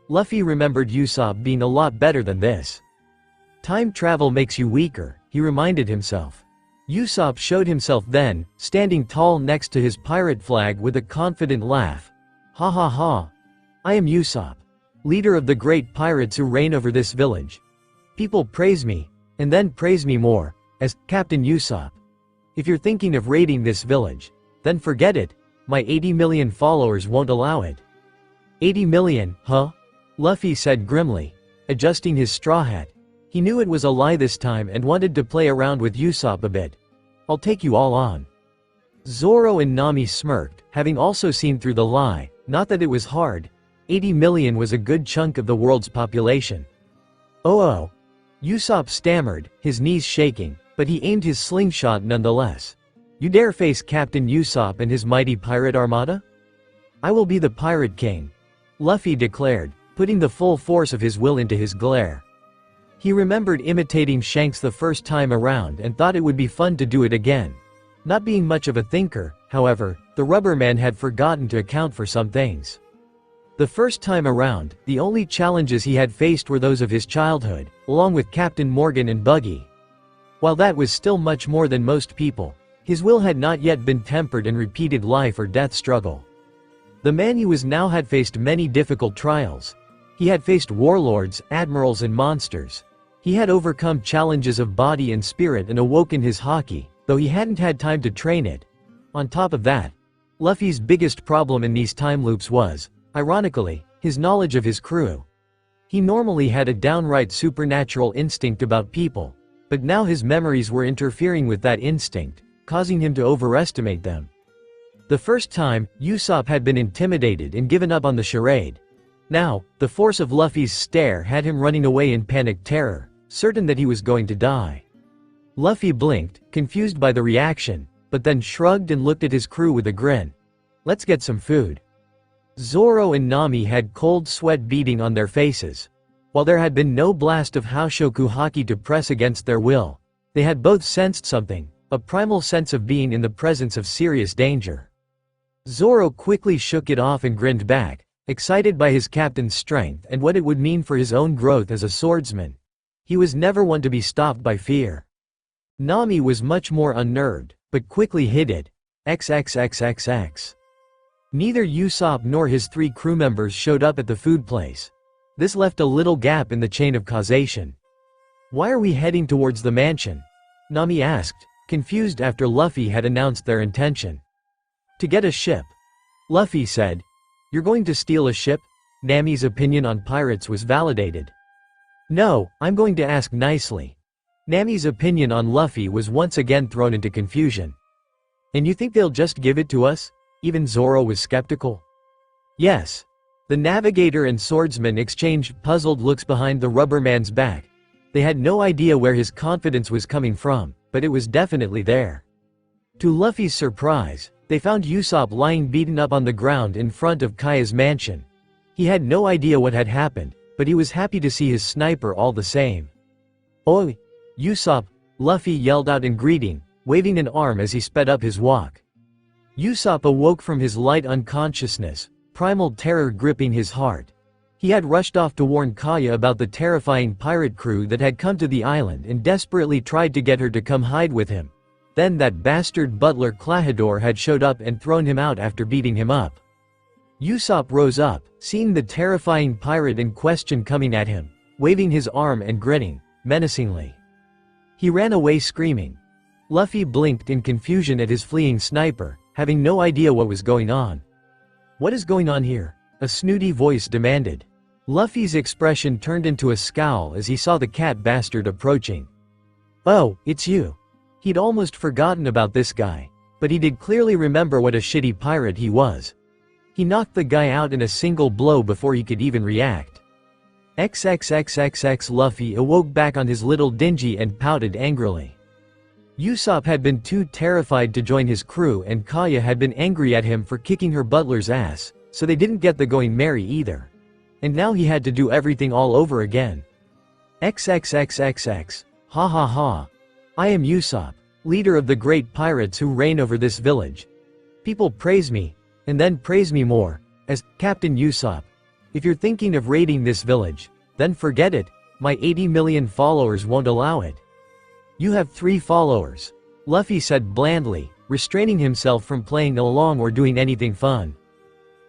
Luffy remembered Usopp being a lot better than this. Time travel makes you weaker, he reminded himself. Usopp showed himself then, standing tall next to his pirate flag with a confident laugh. Ha ha ha. I am Usopp, leader of the great pirates who reign over this village. People praise me, and then praise me more, as Captain Usopp. If you're thinking of raiding this village, then forget it, my 80 million followers won't allow it. 80 million, huh? Luffy said grimly, adjusting his straw hat. He knew it was a lie this time and wanted to play around with Usopp a bit. I'll take you all on. Zoro and Nami smirked, having also seen through the lie, not that it was hard. 80 million was a good chunk of the world's population. Oh. Usopp stammered, his knees shaking, but he aimed his slingshot nonetheless. You dare face Captain Usopp and his mighty pirate armada? I will be the Pirate King, Luffy declared, putting the full force of his will into his glare. He remembered imitating Shanks the first time around and thought it would be fun to do it again. Not being much of a thinker, however, the rubber man had forgotten to account for some things. The first time around, the only challenges he had faced were those of his childhood, along with Captain Morgan and Buggy. While that was still much more than most people, his will had not yet been tempered and repeated life or death struggle. The man he was now had faced many difficult trials. He had faced warlords, admirals and monsters. He had overcome challenges of body and spirit and awoken his haki, though he hadn't had time to train it. On top of that, Luffy's biggest problem in these time loops was, ironically, his knowledge of his crew. He normally had a downright supernatural instinct about people, but now his memories were interfering with that instinct, causing him to overestimate them. The first time, Usopp had been intimidated and given up on the charade. Now, the force of Luffy's stare had him running away in panicked terror, certain that he was going to die. Luffy blinked, confused by the reaction, but then shrugged and looked at his crew with a grin. Let's get some food. Zoro and Nami had cold sweat beading on their faces. While there had been no blast of Haoshoku haki to press against their will, they had both sensed something, a primal sense of being in the presence of serious danger. Zoro quickly shook it off and grinned back, excited by his captain's strength and what it would mean for his own growth as a swordsman. He was never one to be stopped by fear. Nami was much more unnerved, but quickly hid it. XXXXX. Neither Usopp nor his 3 crew members showed up at the food place. This left a little gap in the chain of causation. Why are we heading towards the mansion? Nami asked, confused after Luffy had announced their intention. To get a ship. Luffy said. You're going to steal a ship? Nami's opinion on pirates was validated. No, I'm going to ask nicely. Nami's opinion on Luffy was once again thrown into confusion. And you think they'll just give it to us? Even Zoro was skeptical. Yes. The navigator and swordsman exchanged puzzled looks behind the rubber man's back. They had no idea where his confidence was coming from, but it was definitely there. To Luffy's surprise, they found Usopp lying beaten up on the ground in front of Kaya's mansion. He had no idea what had happened, but he was happy to see his sniper all the same. "Oi! Usopp!" Luffy yelled out in greeting, waving an arm as he sped up his walk. Usopp awoke from his light unconsciousness, primal terror gripping his heart. He had rushed off to warn Kaya about the terrifying pirate crew that had come to the island and desperately tried to get her to come hide with him. Then that bastard butler Klahadore had showed up and thrown him out after beating him up. Usopp rose up, seeing the terrifying pirate in question coming at him, waving his arm and grinning menacingly. He ran away screaming. Luffy blinked in confusion at his fleeing sniper, having no idea what was going on. "What is going on here?" a snooty voice demanded. Luffy's expression turned into a scowl as he saw the cat bastard approaching. "Oh, it's you." He'd almost forgotten about this guy, but he did clearly remember what a shitty pirate he was. He knocked the guy out in a single blow before he could even react. XXXXX Luffy awoke back on his little dingy and pouted angrily. Usopp had been too terrified to join his crew and Kaya had been angry at him for kicking her butler's ass, so they didn't get the going merry either. And now he had to do everything all over again. XXXXX. Ha ha ha. I am Usopp, leader of the great pirates who reign over this village. People praise me, and then praise me more, as Captain Usopp. If you're thinking of raiding this village, then forget it, my 80 million followers won't allow it. You have 3 followers, Luffy said blandly, restraining himself from playing along or doing anything fun.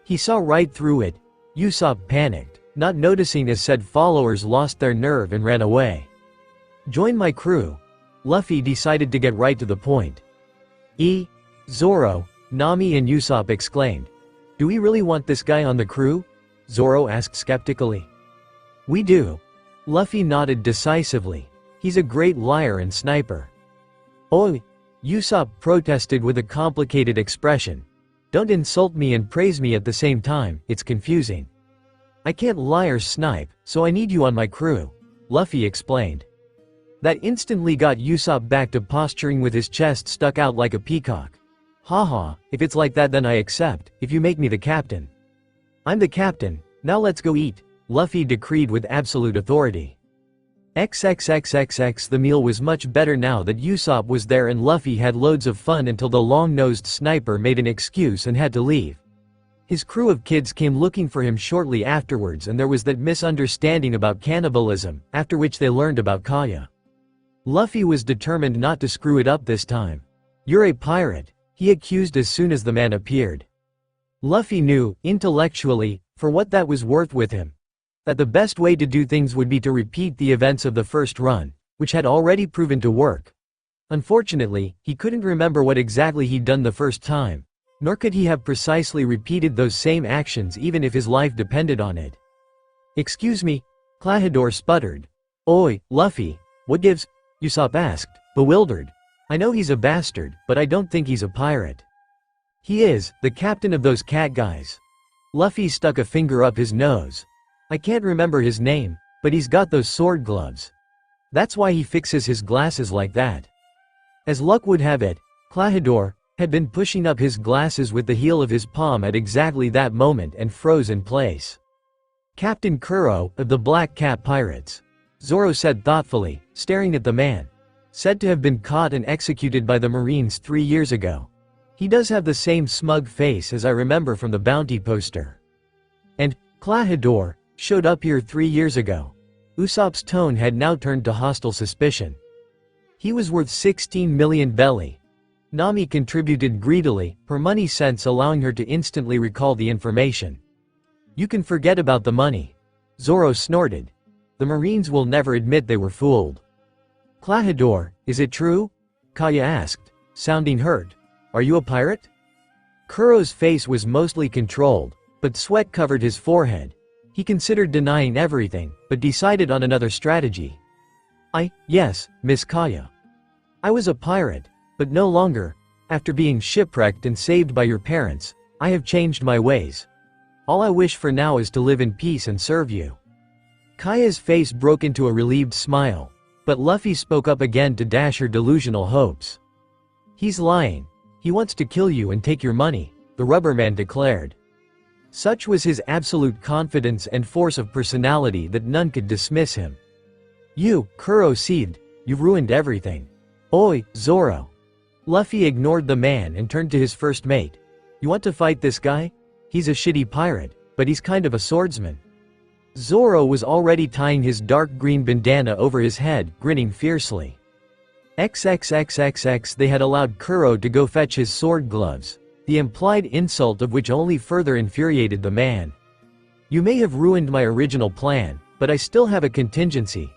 He saw right through it. Usopp panicked, not noticing as said followers lost their nerve and ran away. Join my crew. Luffy decided to get right to the point. Zoro, Nami and Usopp exclaimed. Do we really want this guy on the crew? Zoro asked skeptically. We do. Luffy nodded decisively. He's a great liar and sniper. Oi! Usopp protested with a complicated expression. Don't insult me and praise me at the same time, it's confusing. I can't lie or snipe, so I need you on my crew, Luffy explained. That instantly got Usopp back to posturing with his chest stuck out like a peacock. Haha, if it's like that then I accept, if you make me the captain. I'm the captain, now let's go eat, Luffy decreed with absolute authority. XXXXX The meal was much better now that Usopp was there and Luffy had loads of fun until the long-nosed sniper made an excuse and had to leave. His crew of kids came looking for him shortly afterwards and there was that misunderstanding about cannibalism, after which they learned about Kaya. Luffy was determined not to screw it up this time. You're a pirate, he accused as soon as the man appeared. Luffy knew, intellectually, for what that was worth with him, that the best way to do things would be to repeat the events of the first run, which had already proven to work. Unfortunately, he couldn't remember what exactly he'd done the first time, nor could he have precisely repeated those same actions even if his life depended on it. Excuse me, Klahadore sputtered. Oi, Luffy, what gives? Usopp asked, bewildered. I know he's a bastard, but I don't think he's a pirate. He is, the captain of those cat guys. Luffy stuck a finger up his nose. I can't remember his name, but he's got those sword gloves. That's why he fixes his glasses like that. As luck would have it, Klahadore had been pushing up his glasses with the heel of his palm at exactly that moment and froze in place. Captain Kuro, of the Black Cat Pirates, Zoro said thoughtfully, staring at the man. Said to have been caught and executed by the Marines 3 years ago. He does have the same smug face as I remember from the bounty poster. And Klahadore showed up here 3 years ago. Usopp's tone had now turned to hostile suspicion. He was worth 16 million belly. Nami contributed greedily, her money sense allowing her to instantly recall the information. You can forget about the money. Zoro snorted. The Marines will never admit they were fooled. Klahadore, is it true? Kaya asked, sounding hurt. Are you a pirate? Kuro's face was mostly controlled, but sweat covered his forehead. He considered denying everything, but decided on another strategy. Yes, Miss Kaya. I was a pirate, but no longer. After being shipwrecked and saved by your parents, I have changed my ways. All I wish for now is to live in peace and serve you." Kaya's face broke into a relieved smile, but Luffy spoke up again to dash her delusional hopes. "He's lying. He wants to kill you and take your money," the rubberman declared. Such was his absolute confidence and force of personality that none could dismiss him. "You," Kuro seethed, "you've ruined everything." "Oi, Zoro." Luffy ignored the man and turned to his first mate. "You want to fight this guy? He's a shitty pirate, but he's kind of a swordsman." Zoro was already tying his dark green bandana over his head, grinning fiercely. XXXXX they had allowed Kuro to go fetch his sword gloves, the implied insult of which only further infuriated the man. "You may have ruined my original plan, but I still have a contingency,"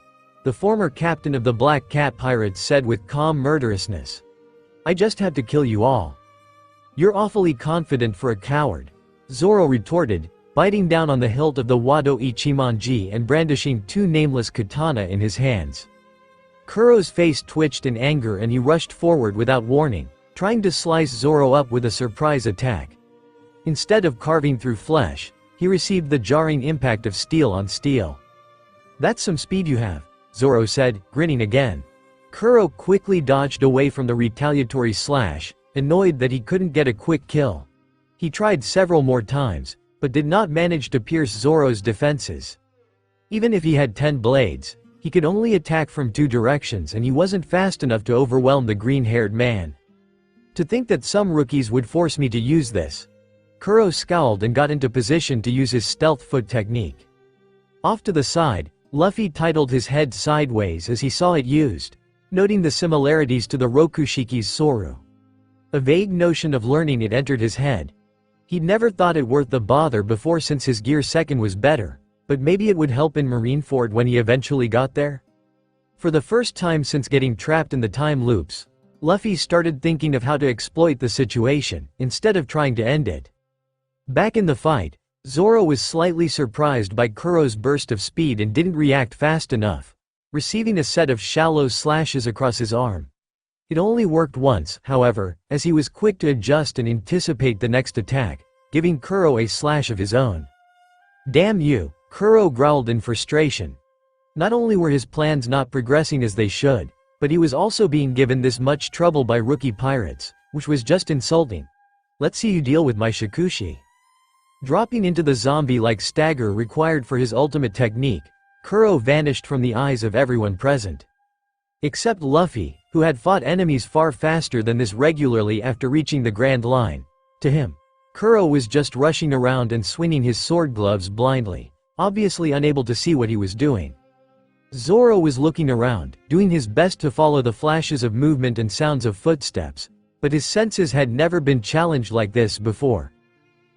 the former captain of the Black Cat Pirates said with calm murderousness. "I just have to kill you all." "You're awfully confident for a coward," Zoro retorted, biting down on the hilt of the Wado Ichimonji and brandishing two nameless katana in his hands. Kuro's face twitched in anger and he rushed forward without warning, trying to slice Zoro up with a surprise attack. Instead of carving through flesh, he received the jarring impact of steel on steel. "That's some speed you have," Zoro said, grinning again. Kuro quickly dodged away from the retaliatory slash, annoyed that he couldn't get a quick kill. He tried several more times, but did not manage to pierce Zoro's defenses. Even if he had 10 blades, he could only attack from 2 directions and he wasn't fast enough to overwhelm the green-haired man. "To think that some rookies would force me to use this." Kuro scowled and got into position to use his stealth foot technique. Off to the side, Luffy titled his head sideways as he saw it used, noting the similarities to the Rokushiki's Soru. A vague notion of learning it entered his head. He'd never thought it worth the bother before since his Gear 2 was better, but maybe it would help in Marineford when he eventually got there? For the first time since getting trapped in the time loops, Luffy started thinking of how to exploit the situation, instead of trying to end it. Back in the fight, Zoro was slightly surprised by Kuro's burst of speed and didn't react fast enough, receiving a set of shallow slashes across his arm. It only worked once, however, as he was quick to adjust and anticipate the next attack, giving Kuro a slash of his own. "Damn you," Kuro growled in frustration. Not only were his plans not progressing as they should, but he was also being given this much trouble by rookie pirates, which was just insulting. "Let's see you deal with my Shikushi." Dropping into the zombie-like stagger required for his ultimate technique, Kuro vanished from the eyes of everyone present. Except Luffy, who had fought enemies far faster than this regularly after reaching the Grand Line. To him, Kuro was just rushing around and swinging his sword gloves blindly, obviously unable to see what he was doing. Zoro was looking around, doing his best to follow the flashes of movement and sounds of footsteps, but his senses had never been challenged like this before.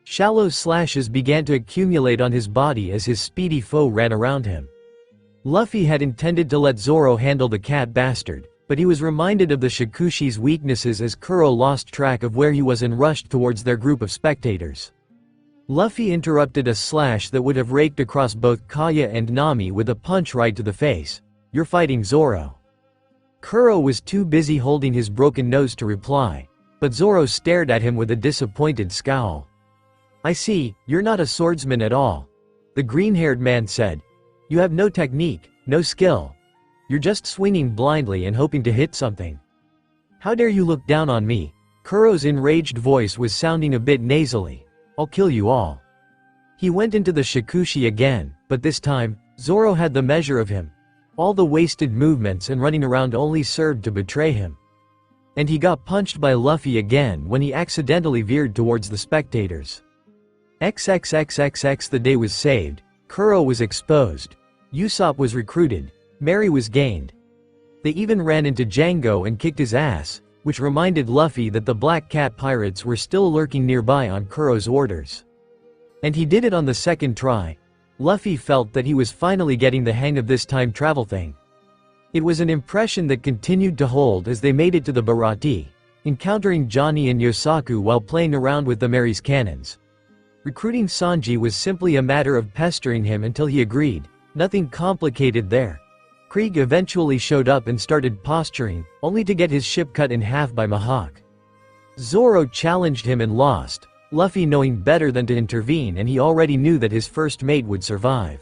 Shallow slashes began to accumulate on his body as his speedy foe ran around him. Luffy had intended to let Zoro handle the cat bastard, but he was reminded of the Shikushi's weaknesses as Kuro lost track of where he was and rushed towards their group of spectators. Luffy interrupted a slash that would have raked across both Kaya and Nami with a punch right to the face. "You're fighting Zoro." Kuro was too busy holding his broken nose to reply, but Zoro stared at him with a disappointed scowl. "I see, you're not a swordsman at all," the green-haired man said. "You have no technique, no skill. You're just swinging blindly and hoping to hit something. How dare you look down on me?" Kuro's enraged voice was sounding a bit nasally. "I'll kill you all." He went into the Shikushi again, but this time, Zoro had the measure of him. All the wasted movements and running around only served to betray him. And he got punched by Luffy again when he accidentally veered towards the spectators. XXXXX the day was saved, Kuro was exposed, Usopp was recruited, Mary was gained. They even ran into Django and kicked his ass, which reminded Luffy that the Black Cat Pirates were still lurking nearby on Kuro's orders. And he did it on the second try. Luffy felt that he was finally getting the hang of this time travel thing. It was an impression that continued to hold as they made it to the Baratie, encountering Johnny and Yosaku while playing around with the Mary's cannons. Recruiting Sanji was simply a matter of pestering him until he agreed, nothing complicated there. Krieg eventually showed up and started posturing, only to get his ship cut in half by Mihawk. Zoro challenged him and lost, Luffy knowing better than to intervene, and he already knew that his first mate would survive.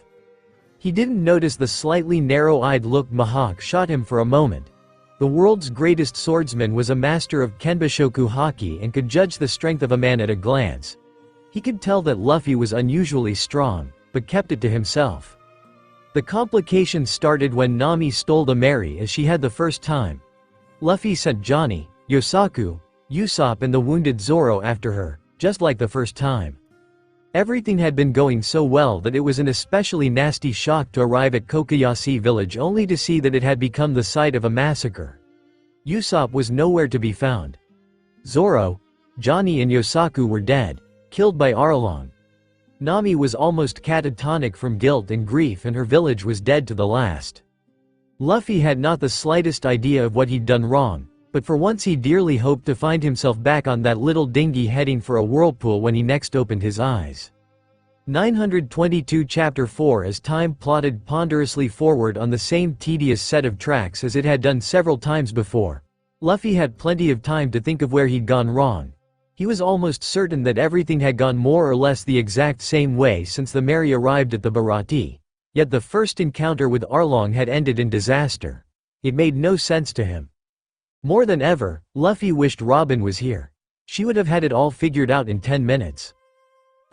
He didn't notice the slightly narrow-eyed look Mihawk shot him for a moment. The world's greatest swordsman was a master of Kenbushoku Haki and could judge the strength of a man at a glance. He could tell that Luffy was unusually strong, but kept it to himself. The complications started when Nami stole the Mary as she had the first time. Luffy sent Johnny, Yosaku, Usopp and the wounded Zoro after her, just like the first time. Everything had been going so well that it was an especially nasty shock to arrive at Kokoyashi village only to see that it had become the site of a massacre. Usopp was nowhere to be found. Zoro, Johnny and Yosaku were dead, killed by Arlong. Nami was almost catatonic from guilt and grief, and her village was dead to the last. Luffy had not the slightest idea of what he'd done wrong, but for once he dearly hoped to find himself back on that little dinghy heading for a whirlpool when he next opened his eyes. 922 Chapter 4 As time plodded ponderously forward on the same tedious set of tracks as it had done several times before, Luffy had plenty of time to think of where he'd gone wrong. He was almost certain that everything had gone more or less the exact same way since the Mary arrived at the Baratie, yet the first encounter with Arlong had ended in disaster. It made no sense to him. More than ever, Luffy wished Robin was here. She would have had it all figured out in 10 minutes.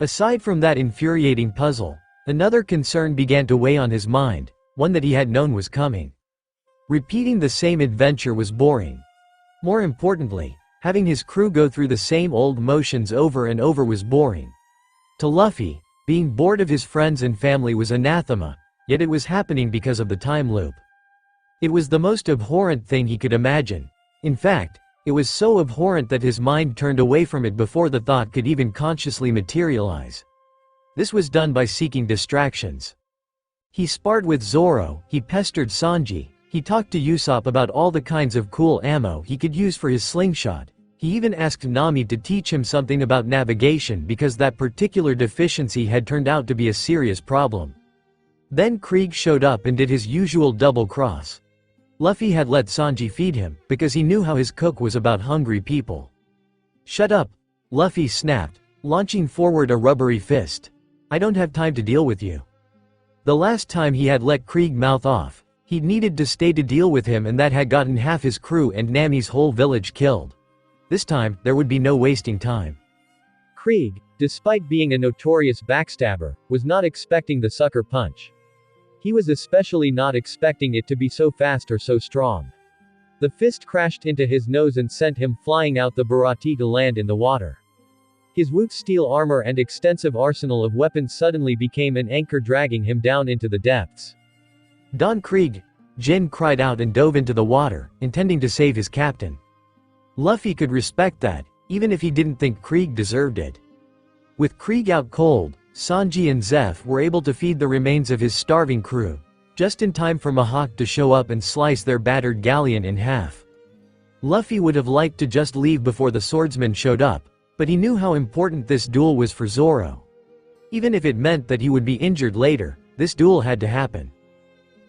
Aside from that infuriating puzzle, another concern began to weigh on his mind, one that he had known was coming. Repeating the same adventure was boring. More importantly, having his crew go through the same old motions over and over was boring. To Luffy, being bored of his friends and family was anathema, yet it was happening because of the time loop. It was the most abhorrent thing he could imagine. In fact, it was so abhorrent that his mind turned away from it before the thought could even consciously materialize. This was done by seeking distractions. He sparred with Zoro, he pestered Sanji, he talked to Usopp about all the kinds of cool ammo he could use for his slingshot. He even asked Nami to teach him something about navigation because that particular deficiency had turned out to be a serious problem. Then Krieg showed up and did his usual double cross. Luffy had let Sanji feed him, because he knew how his cook was about hungry people. "Shut up," Luffy snapped, launching forward a rubbery fist. "I don't have time to deal with you." The last time he had let Krieg mouth off, he'd needed to stay to deal with him, and that had gotten half his crew and Nami's whole village killed. This time, there would be no wasting time. Krieg, despite being a notorious backstabber, was not expecting the sucker punch. He was especially not expecting it to be so fast or so strong. The fist crashed into his nose and sent him flying out the Baratie to land in the water. His woot steel armor and extensive arsenal of weapons suddenly became an anchor dragging him down into the depths. "Don Krieg!" Jin cried out and dove into the water, intending to save his captain. Luffy could respect that, even if he didn't think Krieg deserved it. With Krieg out cold, Sanji and Zeph were able to feed the remains of his starving crew, just in time for Mihawk to show up and slice their battered galleon in half. Luffy would have liked to just leave before the swordsman showed up, but he knew how important this duel was for Zoro. Even if it meant that he would be injured later, this duel had to happen.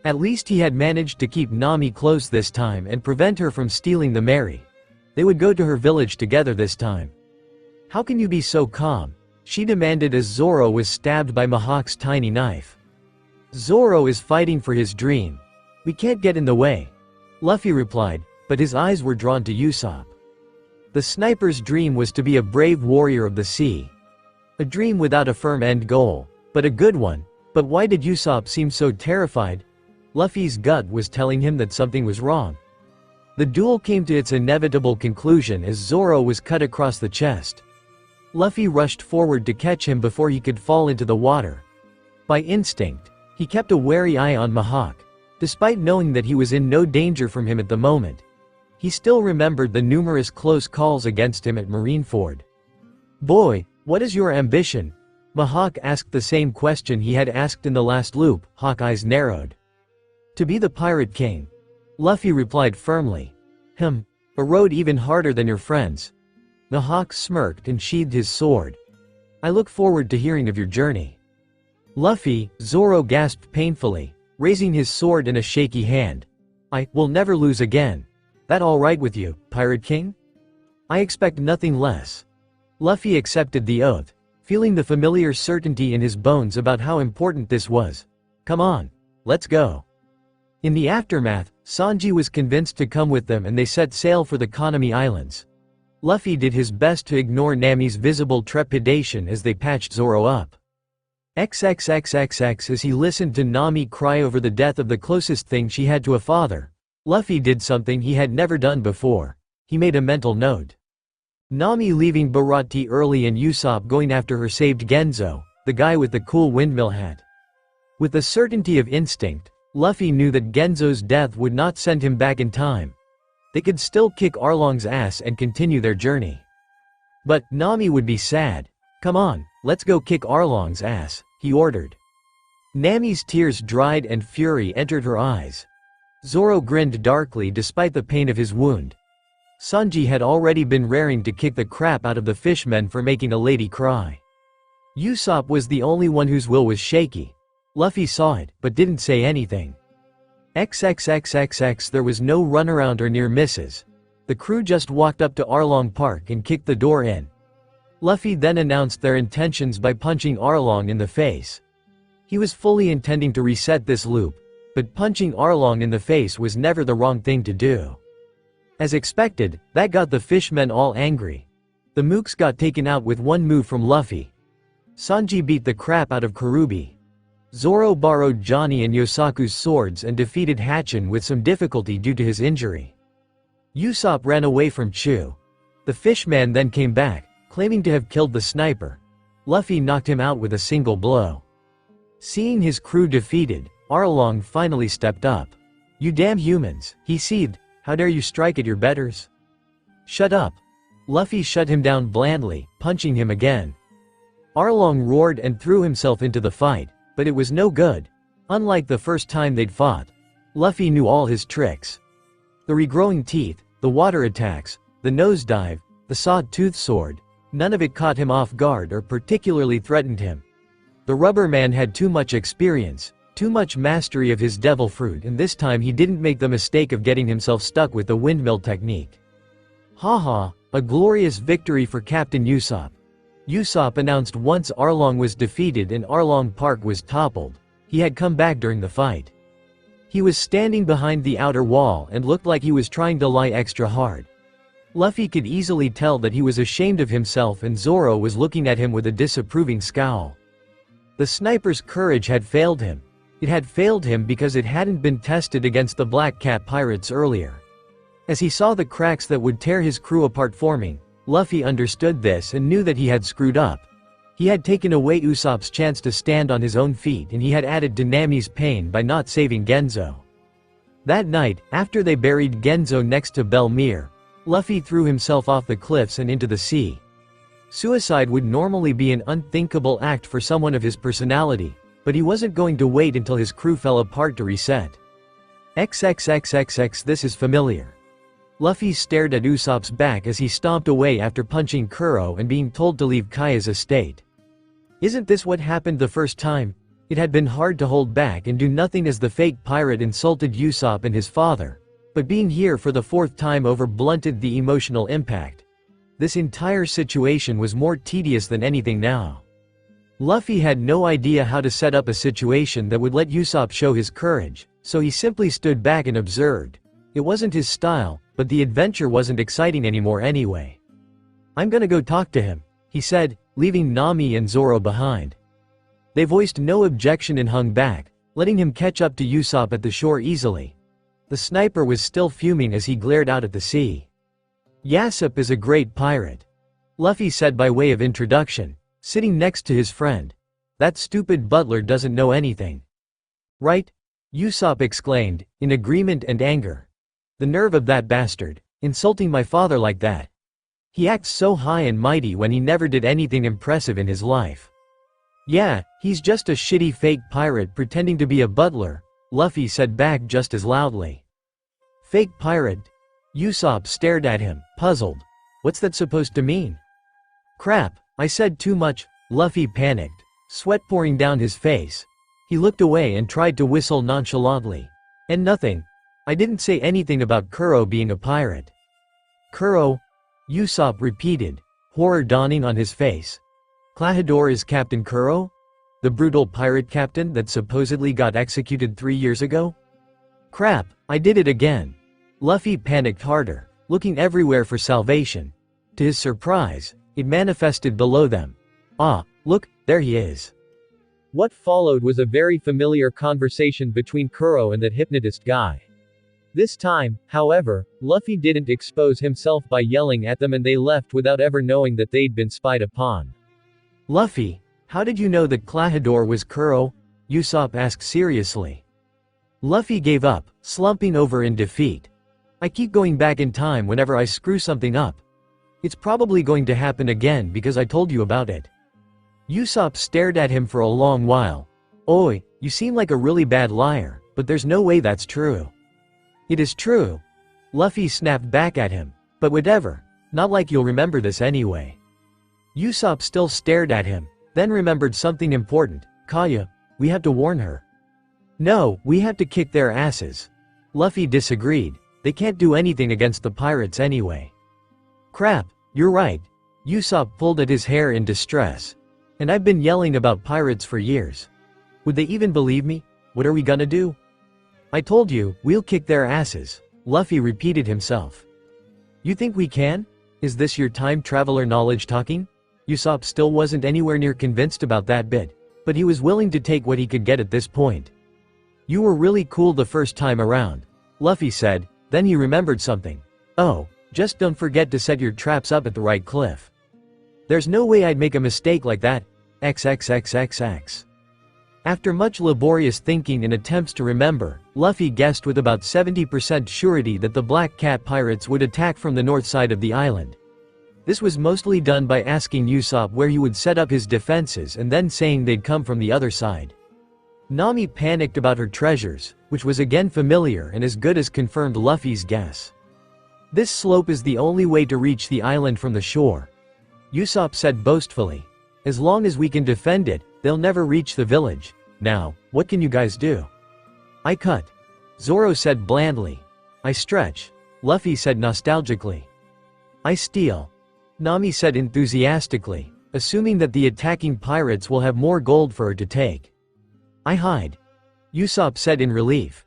At least he had managed to keep Nami close this time and prevent her from stealing the Mary. They would go to her village together this time. "How can you be so calm?" she demanded as Zoro was stabbed by Mihawk's tiny knife. "Zoro is fighting for his dream. We can't get in the way," Luffy replied, but his eyes were drawn to Usopp. The sniper's dream was to be a brave warrior of the sea. A dream without a firm end goal, but a good one. But why did Usopp seem so terrified? Luffy's gut was telling him that something was wrong. The duel came to its inevitable conclusion as Zoro was cut across the chest. Luffy rushed forward to catch him before he could fall into the water. By instinct, he kept a wary eye on Mihawk. Despite knowing that he was in no danger from him at the moment, he still remembered the numerous close calls against him at Marineford. "Boy, what is your ambition?" Mihawk asked the same question he had asked in the last loop. Hawkeye's narrowed. "To be the Pirate King," Luffy replied firmly. A road even harder than your friends." Mihawk smirked and sheathed his sword. "I look forward to hearing of your journey." "Luffy," Zoro gasped painfully, raising his sword in a shaky hand. "I will never lose again. That all right with you, Pirate King?" "I expect nothing less." Luffy accepted the oath, feeling the familiar certainty in his bones about how important this was. Come on, let's go. In the aftermath, Sanji was convinced to come with them and they set sail for the Konami Islands. Luffy did his best to ignore Nami's visible trepidation as they patched Zoro up. XXXXX as he listened to Nami cry over the death of the closest thing she had to a father. Luffy did something he had never done before. He made a mental note. Nami leaving Baratie early and Usopp going after her saved Genzo, the guy with the cool windmill hat. With the certainty of instinct, Luffy knew that Genzo's death would not send him back in time. They could still kick Arlong's ass and continue their journey. But Nami would be sad. Come on, let's go kick Arlong's ass, he ordered. Nami's tears dried and fury entered her eyes. Zoro grinned darkly despite the pain of his wound. Sanji had already been raring to kick the crap out of the fishmen for making a lady cry. Usopp was the only one whose will was shaky. Luffy saw it, but didn't say anything. XXXXX there was no runaround or near misses. The crew just walked up to Arlong Park and kicked the door in. Luffy then announced their intentions by punching Arlong in the face. He was fully intending to reset this loop, but punching Arlong in the face was never the wrong thing to do. As expected, that got the fishmen all angry. The mooks got taken out with one move from Luffy. Sanji beat the crap out of Karubi. Zoro borrowed Johnny and Yosaku's swords and defeated Hatchin with some difficulty due to his injury. Usopp ran away from Chu. The fishman then came back, claiming to have killed the sniper. Luffy knocked him out with a single blow. Seeing his crew defeated, Arlong finally stepped up. "You damn humans," he seethed. "How dare you strike at your betters?" "Shut up." Luffy shut him down blandly, punching him again. Arlong roared and threw himself into the fight, but it was no good. Unlike the first time they'd fought, Luffy knew all his tricks. The regrowing teeth, the water attacks, the nosedive, the saw-tooth sword, none of it caught him off guard or particularly threatened him. The rubber man had too much experience, too much mastery of his devil fruit, and this time he didn't make the mistake of getting himself stuck with the windmill technique. Haha, a glorious victory for Captain Usopp. Usopp announced once Arlong was defeated and Arlong Park was toppled. He had come back during the fight. He was standing behind the outer wall and looked like he was trying to lie extra hard. Luffy could easily tell that he was ashamed of himself and Zoro was looking at him with a disapproving scowl. The sniper's courage had failed him. It had failed him because it hadn't been tested against the Black Cat pirates earlier. As he saw the cracks that would tear his crew apart forming, Luffy understood this and knew that he had screwed up. He had taken away Usopp's chance to stand on his own feet and he had added to Nami's pain by not saving Genzo. That night, after they buried Genzo next to Belmere, Luffy threw himself off the cliffs and into the sea. Suicide would normally be an unthinkable act for someone of his personality, but he wasn't going to wait until his crew fell apart to reset. XXXXX this is familiar. Luffy stared at Usopp's back as he stomped away after punching Kuro and being told to leave Kaya's estate. Isn't this what happened the first time? It had been hard to hold back and do nothing as the fake pirate insulted Usopp and his father, but being here for the fourth time blunted the emotional impact. This entire situation was more tedious than anything now. Luffy had no idea how to set up a situation that would let Usopp show his courage, so he simply stood back and observed. It wasn't his style, but the adventure wasn't exciting anymore anyway. "I'm gonna go talk to him," he said, leaving Nami and Zoro behind. They voiced no objection and hung back, letting him catch up to Usopp at the shore easily. The sniper was still fuming as he glared out at the sea. "Yasopp is a great pirate," Luffy said by way of introduction, sitting next to his friend. "That stupid butler doesn't know anything." "Right?" Usopp exclaimed, in agreement and anger. "The nerve of that bastard, insulting my father like that. He acts so high and mighty when he never did anything impressive in his life." "Yeah, he's just a shitty fake pirate pretending to be a butler," Luffy said back just as loudly. "Fake pirate?" Usopp stared at him, puzzled. "What's that supposed to mean?" "Crap, I said too much," Luffy panicked, sweat pouring down his face. He looked away and tried to whistle nonchalantly. "And nothing. I didn't say anything about Kuro being a pirate." "Kuro?" Usopp repeated. horror dawning on his face. Klahadore is Captain Kuro? The brutal pirate captain that supposedly got executed 3 years ago? Crap, I did it again. Luffy panicked harder, looking everywhere for salvation. To his surprise, it manifested below them. Ah, look, there he is. What followed was a very familiar conversation between Kuro and that hypnotist guy. This time, however, Luffy didn't expose himself by yelling at them and they left without ever knowing that they'd been spied upon. Luffy, how did you know that Klahadore was Kuro? Usopp asked seriously. Luffy gave up, slumping over in defeat. I keep going back in time whenever I screw something up. It's probably going to happen again because I told you about it. Usopp stared at him for a long while. Oi, you seem like a really bad liar, but there's no way that's true. It is true. Luffy snapped back at him. But whatever, not like you'll remember this anyway. Usopp still stared at him, then remembered something important. Kaya, we have to warn her. No, we have to kick their asses. Luffy disagreed. They can't do anything against the pirates anyway. Crap, you're right. Usopp pulled at his hair in distress. And I've been yelling about pirates for years. Would they even believe me? What are we gonna do? I told you, we'll kick their asses. Luffy repeated himself. You think we can? Is this your time traveler knowledge talking? Usopp still wasn't anywhere near convinced about that bit, but he was willing to take what he could get at this point. You were really cool the first time around, Luffy said, then he remembered something. Oh, just don't forget to set your traps up at the right cliff. There's no way I'd make a mistake like that, XXXXX. After much laborious thinking and attempts to remember, Luffy guessed with about 70% surety that the Black Cat pirates would attack from the north side of the island. This was mostly done by asking Usopp where he would set up his defenses and then saying they'd come from the other side. Nami panicked about her treasures, which was again familiar and as good as confirmed Luffy's guess. This slope is the only way to reach the island from the shore. Usopp said boastfully. As long as we can defend it, they'll never reach the village. Now, what can you guys do? I cut. Zoro said blandly. I stretch. Luffy said nostalgically. I steal. Nami said enthusiastically, assuming that the attacking pirates will have more gold for her to take. I hide. Usopp said in relief.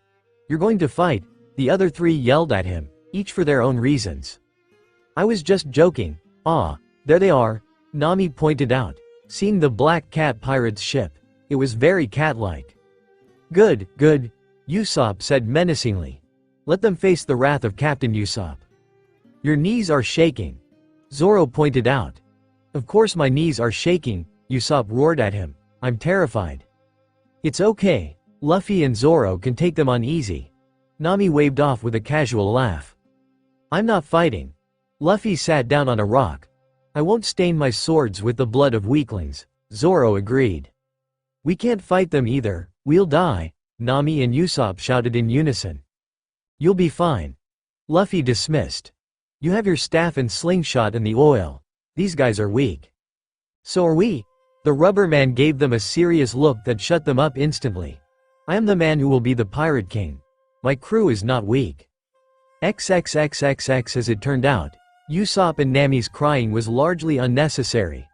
You're going to fight? The other three yelled at him, each for their own reasons. I was just joking. Ah, there they are, Nami pointed out, seeing the Black Cat pirate's ship. It was very cat-like. Good, good, Usopp said menacingly. Let them face the wrath of Captain Usopp. Your knees are shaking. Zoro pointed out. Of course my knees are shaking, Usopp roared at him. I'm terrified. It's okay, Luffy and Zoro can take them on easy. Nami waved off with a casual laugh. I'm not fighting. Luffy sat down on a rock. I won't stain my swords with the blood of weaklings, Zoro agreed. We can't fight them either, we'll die, Nami and Usopp shouted in unison. You'll be fine. Luffy dismissed. You have your staff and slingshot and the oil. These guys are weak. So are we. The rubber man gave them a serious look that shut them up instantly. I am the man who will be the pirate king. My crew is not weak. XXXXX as it turned out, Usopp and Nami's crying was largely unnecessary.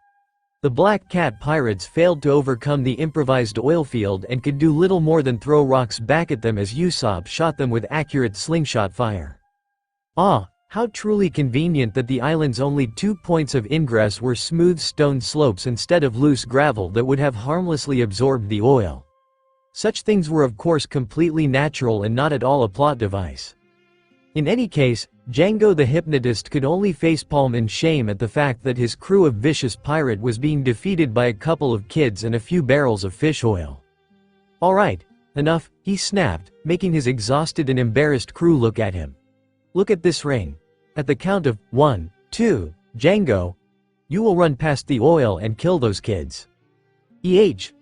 The Black Cat pirates failed to overcome the improvised oil field and could do little more than throw rocks back at them as Usopp shot them with accurate slingshot fire. Ah, how truly convenient that the island's only 2 points of ingress were smooth stone slopes instead of loose gravel that would have harmlessly absorbed the oil. Such things were of course completely natural and not at all a plot device. In any case, Django the hypnotist could only facepalm in shame at the fact that his crew of vicious pirate was being defeated by a couple of kids and a few barrels of fish oil. Alright, enough, he snapped, making his exhausted and embarrassed crew look at him. Look at this ring. At the count of 1, 2, Django, you will run past the oil and kill those kids.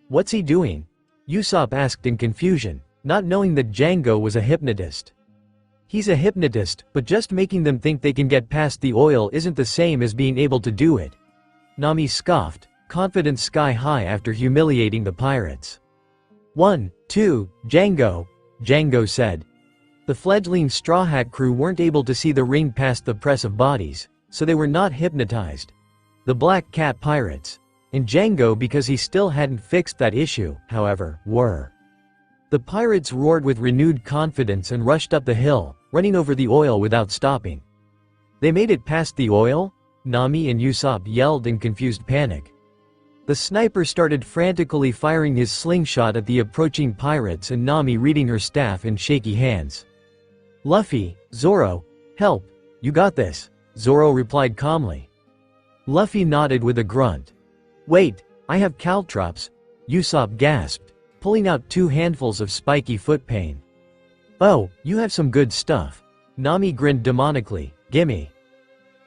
What's he doing? Usopp asked in confusion, not knowing that Django was a hypnotist. He's a hypnotist, but just making them think they can get past the oil isn't the same as being able to do it. Nami scoffed, confidence sky high after humiliating the pirates. 1, 2, Django, Django said. The fledgling Straw Hat crew weren't able to see the ring past the press of bodies, so they were not hypnotized. the Black Cat pirates, and Django because he still hadn't fixed that issue, however, were. The pirates roared with renewed confidence and rushed up the hill, running over the oil without stopping. They made it past the oil? Nami and Usopp yelled in confused panic. The sniper started frantically firing his slingshot at the approaching pirates and Nami reading her staff in shaky hands. "Luffy, Zoro, help, you got this," Zoro replied calmly. Luffy nodded with a grunt. "Wait, I have caltrops," Usopp gasped, pulling out 2 handfuls of spiky foot pain. "Oh, you have some good stuff." Nami grinned demonically. "Gimme."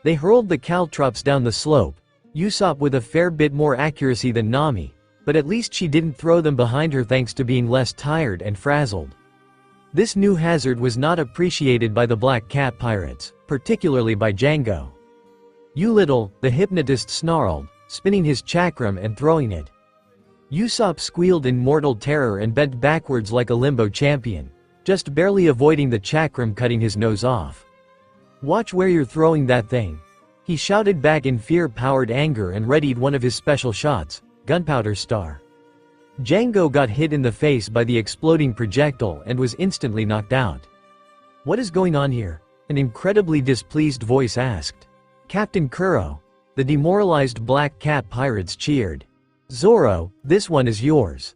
They hurled the caltrops down the slope, Usopp with a fair bit more accuracy than Nami, but at least she didn't throw them behind her thanks to being less tired and frazzled. This new hazard was not appreciated by the Black Cat pirates, particularly by Django. "You little," the hypnotist snarled, spinning his chakram and throwing it. Usopp squealed in mortal terror and bent backwards like a limbo champion, just barely avoiding the chakram cutting his nose off. "Watch where you're throwing that thing," he shouted back in fear-powered anger and readied one of his special shots, Gunpowder Star. Django got hit in the face by the exploding projectile and was instantly knocked out. "What is going on here?" an incredibly displeased voice asked. "Captain Kuro." The demoralized Black Cat pirates cheered. "Zoro, this one is yours,"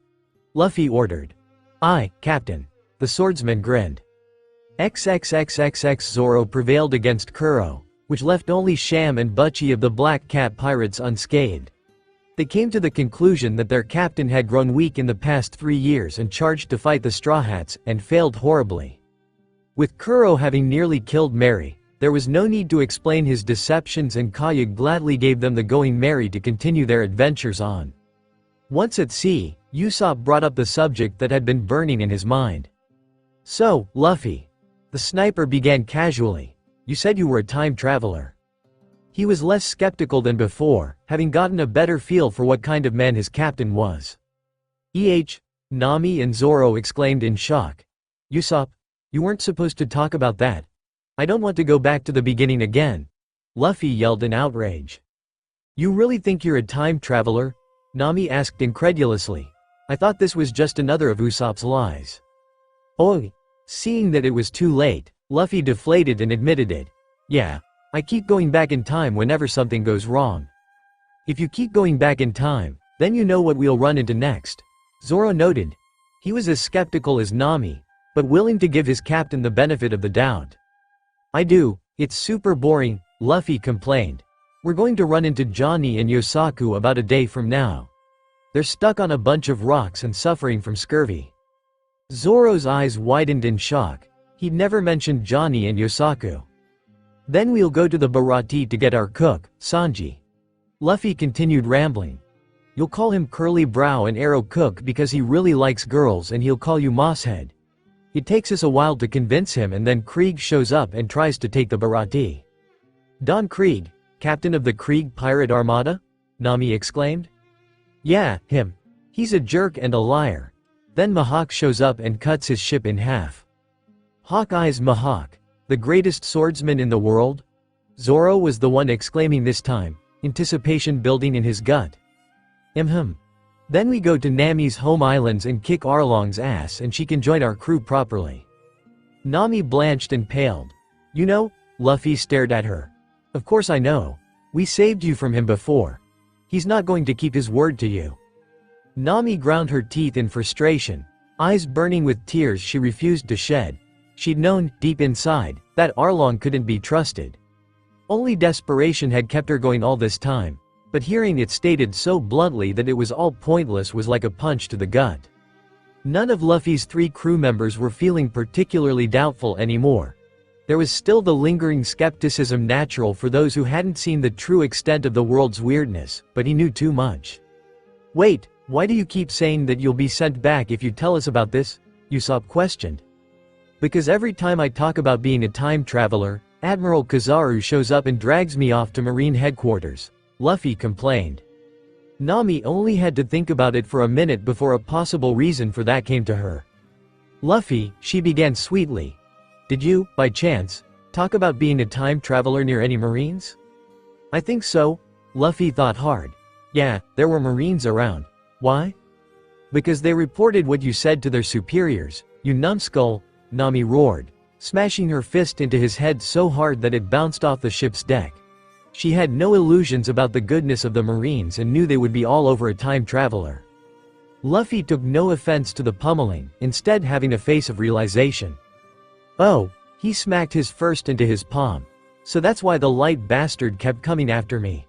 Luffy ordered. "Aye, Captain." The swordsman grinned. XXXXX Zoro prevailed against Kuro, which left only Sham and Butchie of the Black Cat pirates unscathed. They came to the conclusion that their captain had grown weak in the past 3 years and charged to fight the Straw Hats, and failed horribly. With Kuro having nearly killed Mary, there was no need to explain his deceptions and Kayug gladly gave them the going merry to continue their adventures on. Once at sea, Usopp brought up the subject that had been burning in his mind. "So, Luffy," the sniper began casually, "you said you were a time traveler." He was less skeptical than before, having gotten a better feel for what kind of man his captain was. Nami and Zoro exclaimed in shock. "Usopp, you weren't supposed to talk about that. I don't want to go back to the beginning again," Luffy yelled in outrage. "You really think you're a time traveler?" Nami asked incredulously. "I thought this was just another of Usopp's lies." "Oi." Seeing that it was too late, Luffy deflated and admitted it. "Yeah, I keep going back in time whenever something goes wrong." "If you keep going back in time, then you know what we'll run into next," Zoro noted. He was as skeptical as Nami, but willing to give his captain the benefit of the doubt. "I do, it's super boring," Luffy complained. "We're going to run into Johnny and Yosaku about a day from now. They're stuck on a bunch of rocks and suffering from scurvy." Zoro's eyes widened in shock. He'd never mentioned Johnny and Yosaku. "Then we'll go to the Baratie to get our cook, Sanji." Luffy continued rambling. "You'll call him Curly Brow and Arrow Cook because he really likes girls and he'll call you Mosshead. It takes us a while to convince him and then Krieg shows up and tries to take the Baratie." "Don Krieg, captain of the Krieg Pirate Armada?" Nami exclaimed. "Yeah, him. He's a jerk and a liar. Then Mihawk shows up and cuts his ship in half." "Hawkeye's Mihawk, the greatest swordsman in the world?" Zoro was the one exclaiming this time, anticipation building in his gut. Then we go to Nami's home islands and kick Arlong's ass and she can join our crew properly." Nami blanched and paled. "You know," Luffy stared at her. "Of course I know. We saved you from him before. He's not going to keep his word to you." Nami ground her teeth in frustration, eyes burning with tears she refused to shed. She'd known, deep inside, that Arlong couldn't be trusted. Only desperation had kept her going all this time, but hearing it stated so bluntly that it was all pointless was like a punch to the gut. None of Luffy's 3 crew members were feeling particularly doubtful anymore. There was still the lingering skepticism natural for those who hadn't seen the true extent of the world's weirdness, but he knew too much. "Wait, why do you keep saying that you'll be sent back if you tell us about this?" Usopp questioned. "Because every time I talk about being a time traveler, Admiral Kizaru shows up and drags me off to Marine headquarters," Luffy complained. Nami only had to think about it for a minute before a possible reason for that came to her. "Luffy," she began sweetly, "did you, by chance, talk about being a time traveler near any Marines?" "I think so," Luffy thought hard. Yeah, there were Marines around. Why? Because they reported what you said to their superiors, you numbskull, Nami roared, smashing her fist into his head so hard that it bounced off the ship's deck. She had no illusions about the goodness of the Marines and knew they would be all over a time traveler. Luffy took no offense to the pummeling, instead having a face of realization. Oh, he smacked his fist into his palm. So that's why the light bastard kept coming after me.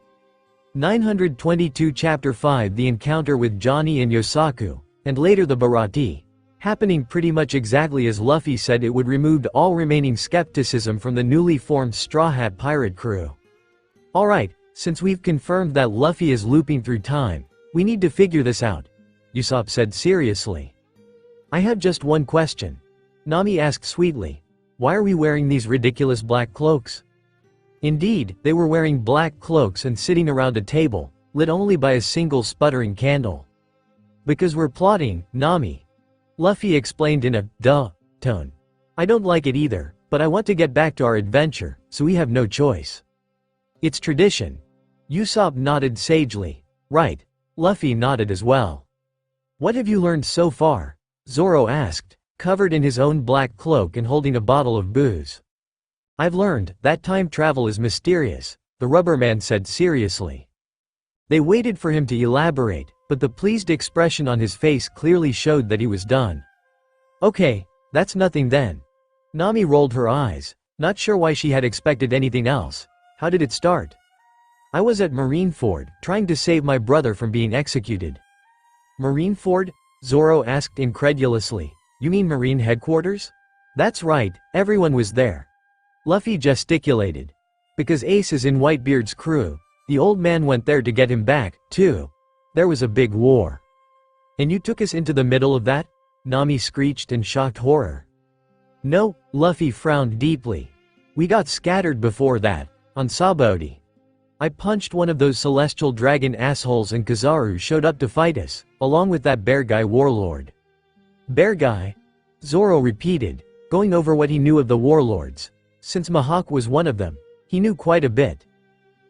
922 Chapter 5 The encounter with Johnny and Yosaku, and later the Baratie, happening pretty much exactly as Luffy said it would removed all remaining skepticism from the newly formed Straw Hat pirate crew. Alright, since we've confirmed that Luffy is looping through time, we need to figure this out, Usopp said seriously. I have just one question. Nami asked sweetly. Why are we wearing these ridiculous black cloaks? Indeed, they were wearing black cloaks and sitting around a table, lit only by a single sputtering candle. Because we're plotting, Nami. Luffy explained in a duh tone. I don't like it either, but I want to get back to our adventure, so we have no choice. It's tradition. Usopp nodded sagely. Right. Luffy nodded as well. What have you learned so far? Zoro asked, covered in his own black cloak and holding a bottle of booze. I've learned that time travel is mysterious, the rubber man said seriously. They waited for him to elaborate, but the pleased expression on his face clearly showed that he was done. Okay, that's nothing then. Nami rolled her eyes, not sure why she had expected anything else. How did it start? I was at Marineford, trying to save my brother from being executed. Marineford? Zoro asked incredulously. You mean Marine headquarters? That's right, everyone was there. Luffy gesticulated. Because Ace is in Whitebeard's crew, the old man went there to get him back, too. There was a big war. And you took us into the middle of that? Nami screeched in shocked horror. No, Luffy frowned deeply. We got scattered before that, on Sabaody. I punched one of those celestial dragon assholes and Kizaru showed up to fight us, along with that bear guy warlord. Bear guy? Zoro repeated, going over what he knew of the warlords. Since Mihawk was one of them, he knew quite a bit.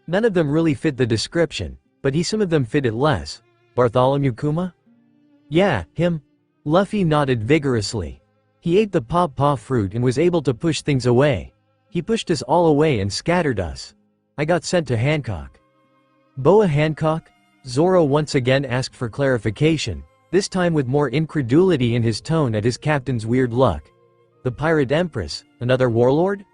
None of them really fit the description, but some of them fit it less. Bartholomew Kuma? Yeah, him. Luffy nodded vigorously. He ate the paw fruit and was able to push things away. He pushed us all away and scattered us. I got sent to Hancock. Boa Hancock? Zoro once again asked for clarification, this time with more incredulity in his tone at his captain's weird luck. The Pirate Empress, another warlord?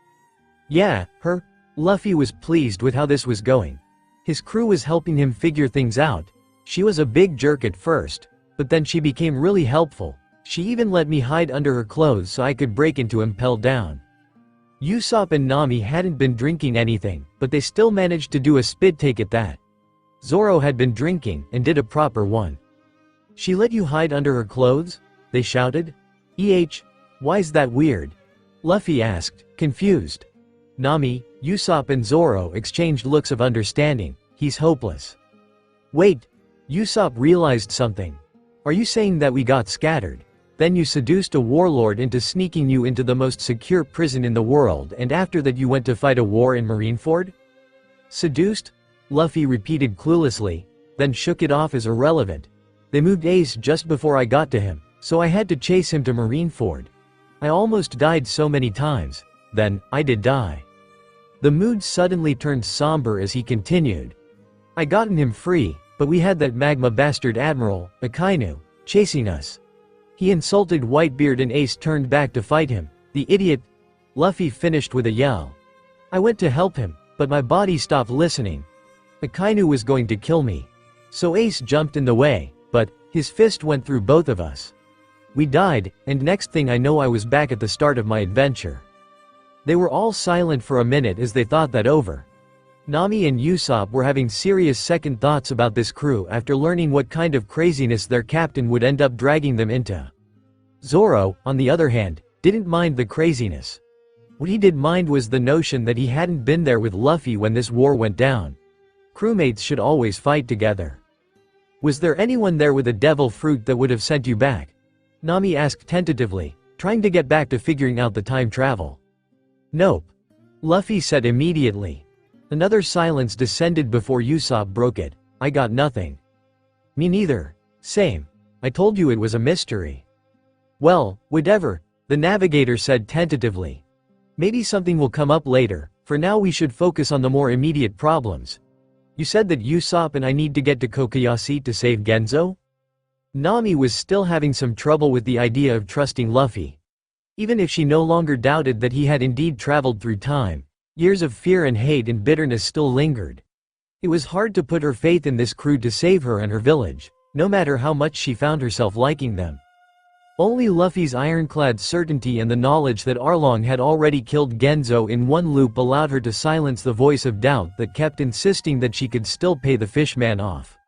Yeah, her. Luffy was pleased with how this was going. His crew was helping him figure things out. She was a big jerk at first, but then she became really helpful. She even let me hide under her clothes so I could break into Impel Down. Usopp and Nami hadn't been drinking anything, but they still managed to do a spit take at that. Zoro had been drinking, and did a proper one. She let you hide under her clothes? They shouted. Why's that weird? Luffy asked, confused. Nami, Usopp and Zoro exchanged looks of understanding. He's hopeless. Wait. Usopp realized something. Are you saying that we got scattered? Then you seduced a warlord into sneaking you into the most secure prison in the world and after that you went to fight a war in Marineford? Seduced? Luffy repeated cluelessly, then shook it off as irrelevant. They moved Ace just before I got to him, so I had to chase him to Marineford. I almost died so many times. Then, I did die. The mood suddenly turned somber as he continued. I gotten him free, but we had that magma bastard admiral, Akainu, chasing us. He insulted Whitebeard and Ace turned back to fight him. The idiot. Luffy finished with a yell. I went to help him, but my body stopped listening. Akainu was going to kill me. So Ace jumped in the way, but his fist went through both of us. We died, and next thing I know I was back at the start of my adventure. They were all silent for a minute as they thought that over. Nami and Usopp were having serious second thoughts about this crew after learning what kind of craziness their captain would end up dragging them into. Zoro, on the other hand, didn't mind the craziness. What he did mind was the notion that he hadn't been there with Luffy when this war went down. Crewmates should always fight together. Was there anyone there with a devil fruit that would have sent you back? Nami asked tentatively, trying to get back to figuring out the time travel. Nope. Luffy said immediately. Another silence descended before Usopp broke it. I got nothing. Me neither. Same. I told you it was a mystery. Well, whatever, the navigator said tentatively. Maybe something will come up later, for now we should focus on the more immediate problems. You said that Usopp and I need to get to Kokoyashi to save Genzo? Nami was still having some trouble with the idea of trusting Luffy. Even if she no longer doubted that he had indeed traveled through time, years of fear and hate and bitterness still lingered. It was hard to put her faith in this crew to save her and her village, no matter how much she found herself liking them. Only Luffy's ironclad certainty and the knowledge that Arlong had already killed Genzo in one loop allowed her to silence the voice of doubt that kept insisting that she could still pay the fishman off.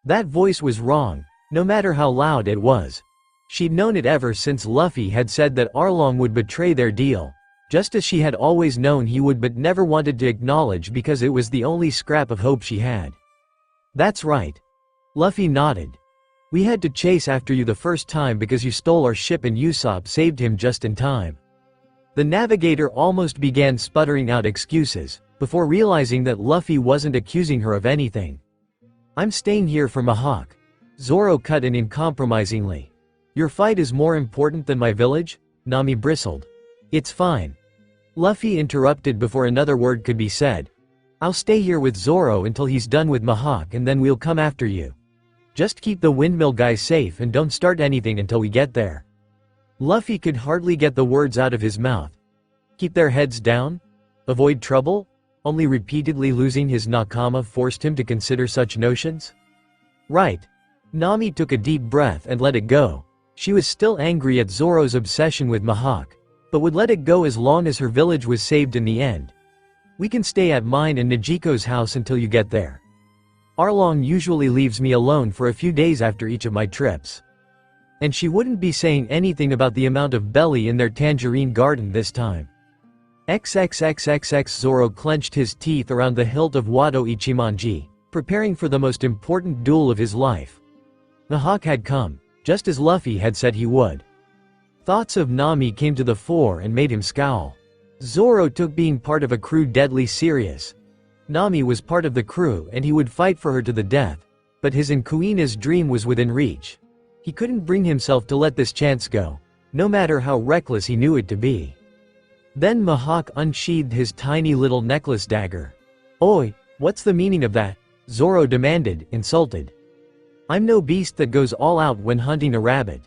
That voice was wrong, no matter how loud it was. She'd known it ever since Luffy had said that Arlong would betray their deal, just as she had always known he would but never wanted to acknowledge because it was the only scrap of hope she had. That's right. Luffy nodded. We had to chase after you the first time because you stole our ship and Usopp saved him just in time. The navigator almost began sputtering out excuses, before realizing that Luffy wasn't accusing her of anything. I'm staying here for Mihawk. Zoro cut in uncompromisingly. Your fight is more important than my village? Nami bristled. It's fine. Luffy interrupted before another word could be said. I'll stay here with Zoro until he's done with Mihawk and then we'll come after you. Just keep the windmill guys safe and don't start anything until we get there. Luffy could hardly get the words out of his mouth. Keep their heads down? Avoid trouble? Only repeatedly losing his nakama forced him to consider such notions? Right. Nami took a deep breath and let it go. She was still angry at Zoro's obsession with Mihawk, but would let it go as long as her village was saved in the end. We can stay at mine and Nijiko's house until you get there. Arlong usually leaves me alone for a few days after each of my trips. And she wouldn't be saying anything about the amount of belly in their tangerine garden this time. XXXXX Zoro clenched his teeth around the hilt of Wado Ichimonji, preparing for the most important duel of his life. Mihawk had come, just as Luffy had said he would. Thoughts of Nami came to the fore and made him scowl. Zoro took being part of a crew deadly serious. Nami was part of the crew and he would fight for her to the death, but his and Kuina's dream was within reach. He couldn't bring himself to let this chance go, no matter how reckless he knew it to be. Then Mihawk unsheathed his tiny little necklace dagger. Oi, what's the meaning of that? Zoro demanded, insulted. I'm no beast that goes all out when hunting a rabbit.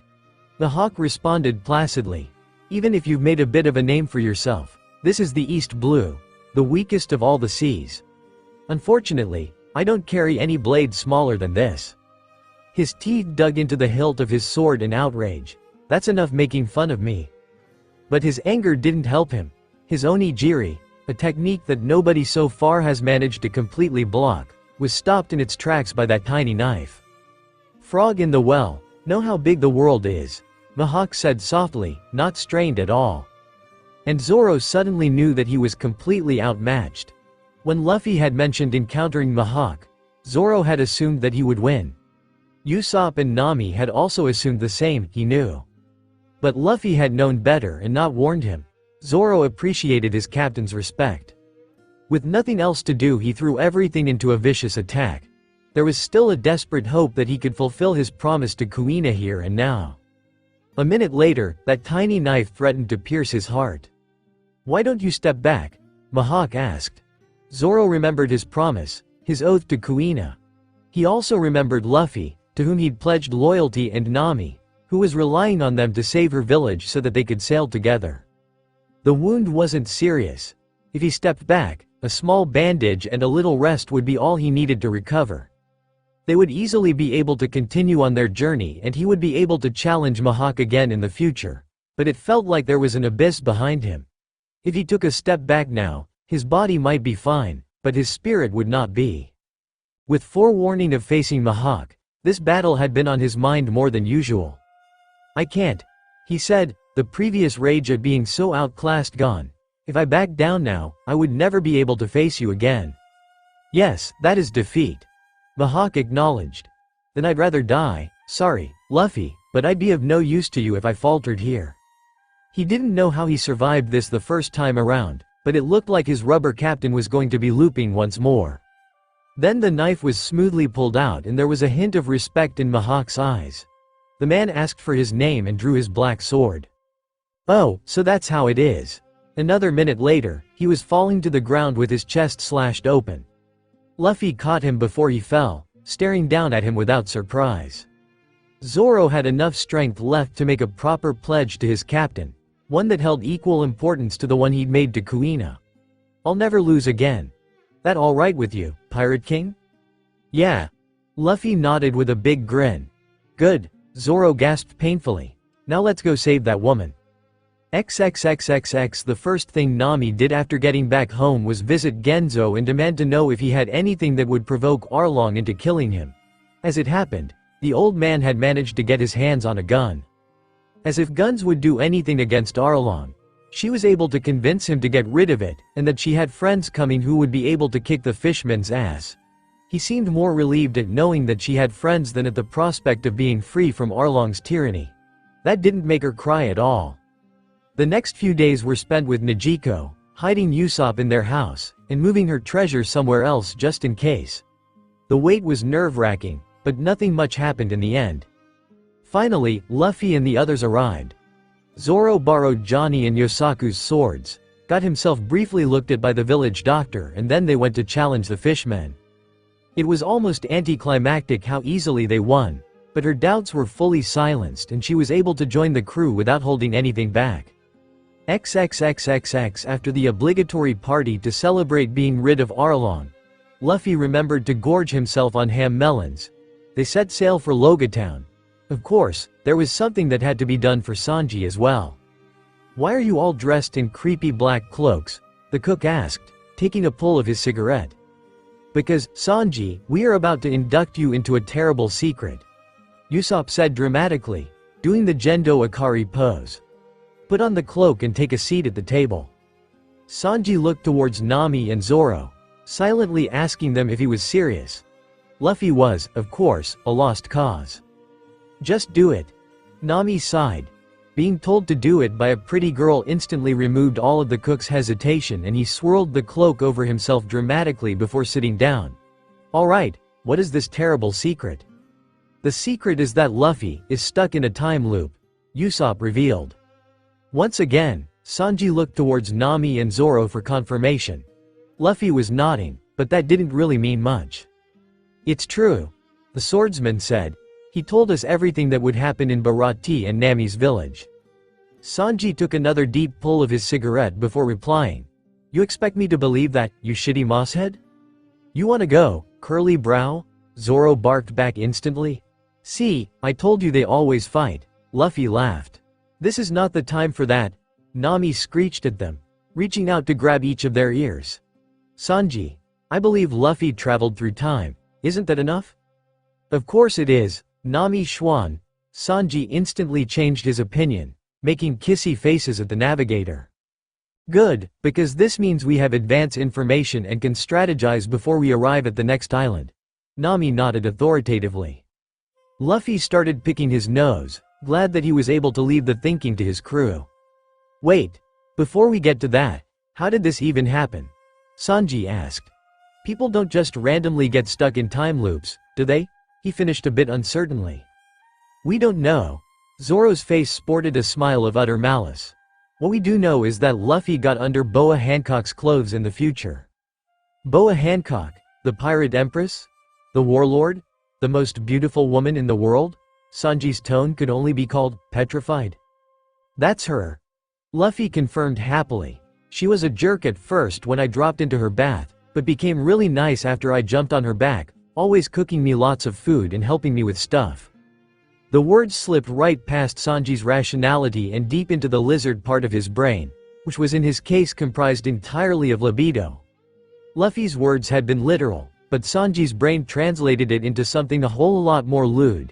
Mihawk responded placidly. Even if you've made a bit of a name for yourself, this is the East Blue, the weakest of all the seas. Unfortunately, I don't carry any blade smaller than this. His teeth dug into the hilt of his sword in outrage. That's enough making fun of me. But his anger didn't help him. His onigiri, a technique that nobody so far has managed to completely block, was stopped in its tracks by that tiny knife. Frog in the well, know how big the world is, Mihawk said softly, not strained at all. And Zoro suddenly knew that he was completely outmatched. When Luffy had mentioned encountering Mihawk, Zoro had assumed that he would win. Usopp and Nami had also assumed the same, he knew. But Luffy had known better and not warned him. Zoro appreciated his captain's respect. With nothing else to do, he threw everything into a vicious attack. There was still a desperate hope that he could fulfill his promise to Kuina here and now. A minute later, that tiny knife threatened to pierce his heart. Why don't you step back? Mihawk asked. Zoro remembered his promise, his oath to Kuina. He also remembered Luffy, to whom he'd pledged loyalty, and Nami, who was relying on them to save her village so that they could sail together. The wound wasn't serious. If he stepped back, a small bandage and a little rest would be all he needed to recover. They would easily be able to continue on their journey and he would be able to challenge Mihawk again in the future. But it felt like there was an abyss behind him. If he took a step back now, his body might be fine, but his spirit would not be. With forewarning of facing Mihawk, this battle had been on his mind more than usual. I can't, he said, the previous rage at being so outclassed gone. If I back down now, I would never be able to face you again. Yes, that is defeat. Mihawk acknowledged. Then I'd rather die, sorry, Luffy, but I'd be of no use to you if I faltered here. He didn't know how he survived this the first time around, but it looked like his rubber captain was going to be looping once more. Then the knife was smoothly pulled out and there was a hint of respect in Mihawk's eyes. The man asked for his name and drew his black sword. Oh, so that's how it is. Another minute later, he was falling to the ground with his chest slashed open. Luffy caught him before he fell, staring down at him without surprise. Zoro had enough strength left to make a proper pledge to his captain, one that held equal importance to the one he'd made to Kuina. I'll never lose again. That all right with you, Pirate King? Yeah. Luffy nodded with a big grin. Good, Zoro gasped painfully. Now let's go save that woman. XXXXX. The first thing Nami did after getting back home was visit Genzo and demand to know if he had anything that would provoke Arlong into killing him. As it happened, the old man had managed to get his hands on a gun. As if guns would do anything against Arlong, she was able to convince him to get rid of it, and that she had friends coming who would be able to kick the fishman's ass. He seemed more relieved at knowing that she had friends than at the prospect of being free from Arlong's tyranny. That didn't make her cry at all. The next few days were spent with Nijiko, hiding Usopp in their house, and moving her treasure somewhere else just in case. The wait was nerve-wracking, but nothing much happened in the end. Finally, Luffy and the others arrived. Zoro borrowed Johnny and Yosaku's swords, got himself briefly looked at by the village doctor, and then they went to challenge the fishmen. It was almost anticlimactic how easily they won, but her doubts were fully silenced and she was able to join the crew without holding anything back. XXXXX. After the obligatory party to celebrate being rid of Arlong, Luffy remembered to gorge himself on ham melons. They set sail for Logatown. Of course, there was something that had to be done for Sanji as well. Why are you all dressed in creepy black cloaks? The cook asked, taking a pull of his cigarette. Because, Sanji, we are about to induct you into a terrible secret. Usopp said dramatically, doing the Gendo Ikari pose. Put on the cloak and take a seat at the table. Sanji looked towards Nami and Zoro, silently asking them if he was serious. Luffy was, of course, a lost cause. Just do it. Nami sighed. Being told to do it by a pretty girl instantly removed all of the cook's hesitation and he swirled the cloak over himself dramatically before sitting down. Alright, what is this terrible secret? The secret is that Luffy is stuck in a time loop, Usopp revealed. Once again, Sanji looked towards Nami and Zoro for confirmation. Luffy was nodding, but that didn't really mean much. It's true, the swordsman said. He told us everything that would happen in Baratie and Nami's village. Sanji took another deep pull of his cigarette before replying. You expect me to believe that, you shitty mosshead? You wanna go, curly brow? Zoro barked back instantly. See, I told you they always fight. Luffy laughed. This is not the time for that. Nami screeched at them, reaching out to grab each of their ears. Sanji, I believe Luffy traveled through time. Isn't that enough? Of course it is. Nami Schwan. Sanji instantly changed his opinion, making kissy faces at the navigator. Good, because this means we have advance information and can strategize before we arrive at the next island. Nami nodded authoritatively. Luffy started picking his nose, glad that he was able to leave the thinking to his crew. Wait, before we get to that, how did this even happen? Sanji asked. People don't just randomly get stuck in time loops, do they? He finished a bit uncertainly. We don't know. Zoro's face sported a smile of utter malice. What we do know is that Luffy got under Boa Hancock's clothes in the future. Boa Hancock, the pirate empress? The warlord? The most beautiful woman in the world? Sanji's tone could only be called petrified. That's her. Luffy confirmed happily. She was a jerk at first when I dropped into her bath, but became really nice after I jumped on her back, always cooking me lots of food and helping me with stuff. The words slipped right past Sanji's rationality and deep into the lizard part of his brain, which was in his case comprised entirely of libido. Luffy's words had been literal, but Sanji's brain translated it into something a whole lot more lewd.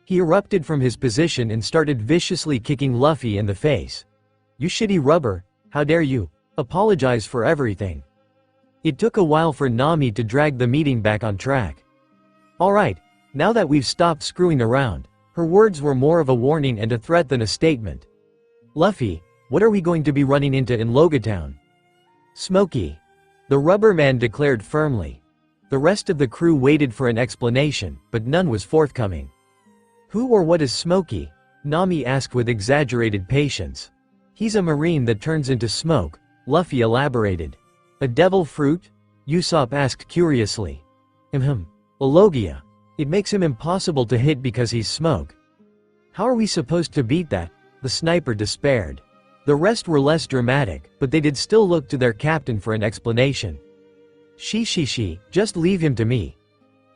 He erupted from his position and started viciously kicking Luffy in the face. You shitty rubber, how dare you apologize for everything. It took a while for Nami to drag the meeting back on track. Alright, now that we've stopped screwing around, her words were more of a warning and a threat than a statement. Luffy, what are we going to be running into in Logatown? Smokey. The rubber man declared firmly. The rest of the crew waited for an explanation, but none was forthcoming. Who or what is Smokey? Nami asked with exaggerated patience. He's a marine that turns into smoke, Luffy elaborated. A devil fruit? Usopp asked curiously. A logia. It makes him impossible to hit because he's smoke. How are we supposed to beat that? The sniper despaired. The rest were less dramatic, but they did still look to their captain for an explanation. She, just leave him to me.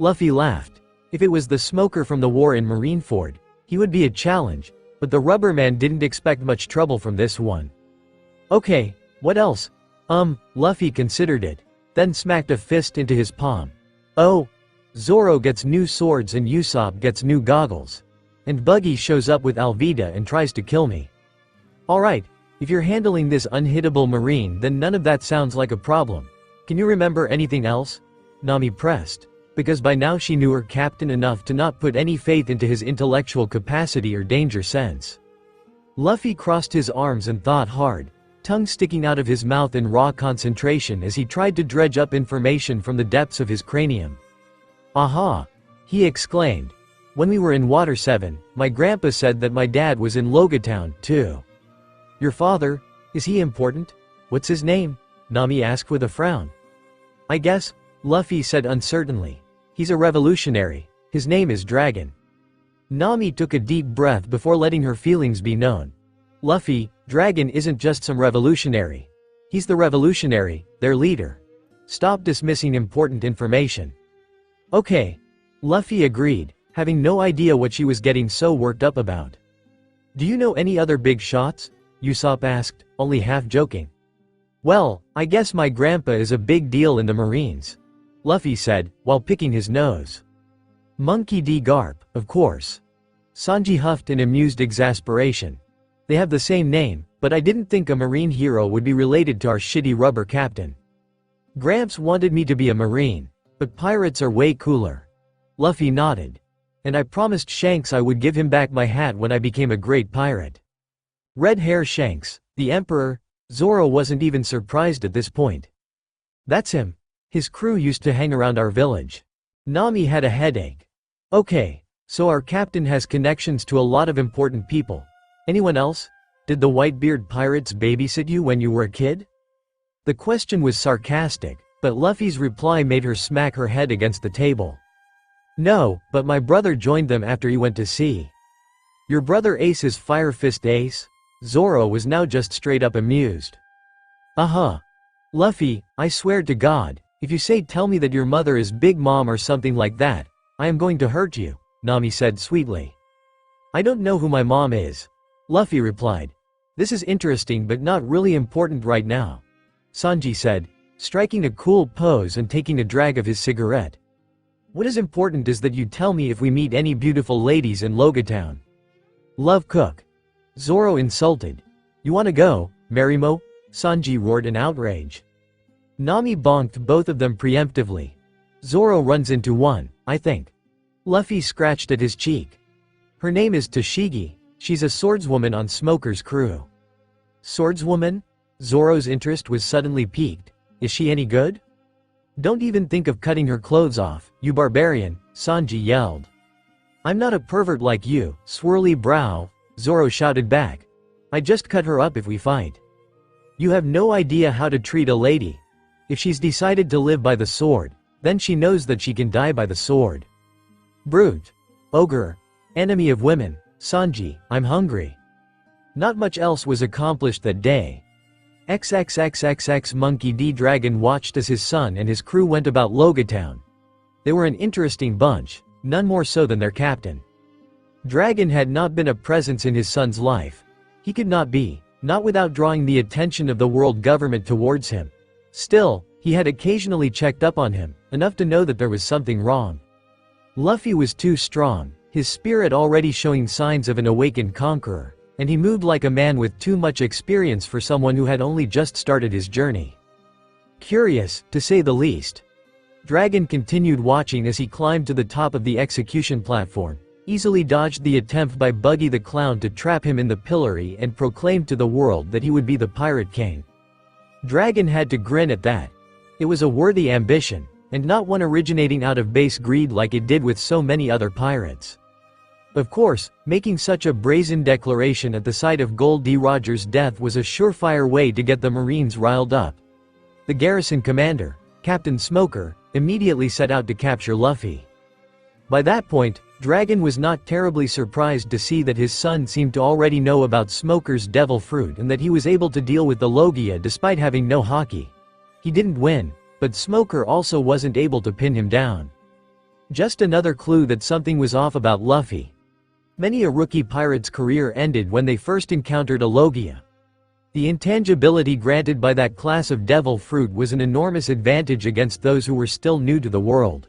Luffy laughed. If it was the smoker from the war in Marineford, he would be a challenge, but the rubber man didn't expect much trouble from this one. Okay, what else? Luffy considered it, then smacked a fist into his palm. Oh, Zoro gets new swords and Usopp gets new goggles. And Buggy shows up with Alvida and tries to kill me. Alright, if you're handling this unhittable marine, then none of that sounds like a problem. Can you remember anything else? Nami pressed, because by now she knew her captain enough to not put any faith into his intellectual capacity or danger sense. Luffy crossed his arms and thought hard, tongue sticking out of his mouth in raw concentration as he tried to dredge up information from the depths of his cranium. Aha! He exclaimed. When we were in Water 7, my grandpa said that my dad was in Logatown, too. Your father? Is he important? What's his name? Nami asked with a frown. I guess, Luffy said uncertainly. He's a revolutionary. His name is Dragon. Nami took a deep breath before letting her feelings be known. Luffy, Dragon isn't just some revolutionary. He's the revolutionary, their leader. Stop dismissing important information. Okay. Luffy agreed, having no idea what she was getting so worked up about. Do you know any other big shots? Usopp asked, only half joking. Well, I guess my grandpa is a big deal in the Marines. Luffy said, while picking his nose. Monkey D. Garp, of course. Sanji huffed in amused exasperation. They have the same name, but I didn't think a Marine hero would be related to our shitty rubber captain. Gramps wanted me to be a Marine, but pirates are way cooler. Luffy nodded. And I promised Shanks I would give him back my hat when I became a great pirate. Red Hair Shanks, the Emperor. Zoro wasn't even surprised at this point. That's him. His crew used to hang around our village. Nami had a headache. Okay, so our captain has connections to a lot of important people. Anyone else? Did the Whitebeard pirates babysit you when you were a kid? The question was sarcastic, but Luffy's reply made her smack her head against the table. No, but my brother joined them after he went to sea. Your brother Ace is Fire Fist Ace? Zoro was now just straight up amused. Luffy, I swear to God, if you say tell me that your mother is Big Mom or something like that, I am going to hurt you, Nami said sweetly. I don't know who my mom is. Luffy replied. This is interesting but not really important right now. Sanji said, striking a cool pose and taking a drag of his cigarette. What is important is that you tell me if we meet any beautiful ladies in Logatown. Love Cook. Zoro insulted. You wanna go, Marimo? Sanji roared in outrage. Nami bonked both of them preemptively. Zoro runs into one, I think. Luffy scratched at his cheek. Her name is Tashigi. She's a swordswoman on Smoker's crew. Swordswoman? Zoro's interest was suddenly piqued. Is she any good? Don't even think of cutting her clothes off, you barbarian, Sanji yelled. I'm not a pervert like you, swirly brow, Zoro shouted back. I just cut her up if we fight. You have no idea how to treat a lady. If she's decided to live by the sword, then she knows that she can die by the sword. Brute. Ogre. Enemy of women, Sanji, I'm hungry. Not much else was accomplished that day. XXXXX Monkey D. Dragon watched as his son and his crew went about Logatown. They were an interesting bunch, none more so than their captain. Dragon had not been a presence in his son's life. He could not be, not without drawing the attention of the world government towards him. Still, he had occasionally checked up on him, enough to know that there was something wrong. Luffy was too strong, his spirit already showing signs of an awakened conqueror, and he moved like a man with too much experience for someone who had only just started his journey. Curious, to say the least. Dragon continued watching as he climbed to the top of the execution platform, easily dodged the attempt by Buggy the Clown to trap him in the pillory and proclaimed to the world that he would be the Pirate King. Dragon had to grin at that. It was a worthy ambition, and not one originating out of base greed like it did with so many other pirates. Of course, making such a brazen declaration at the sight of Gold D. Rogers' death was a surefire way to get the Marines riled up. The garrison commander, Captain Smoker, immediately set out to capture Luffy. By that point, Dragon was not terribly surprised to see that his son seemed to already know about Smoker's devil fruit and that he was able to deal with the Logia despite having no haki. He didn't win, but Smoker also wasn't able to pin him down. Just another clue that something was off about Luffy. Many a rookie pirate's career ended when they first encountered a Logia. The intangibility granted by that class of devil fruit was an enormous advantage against those who were still new to the world.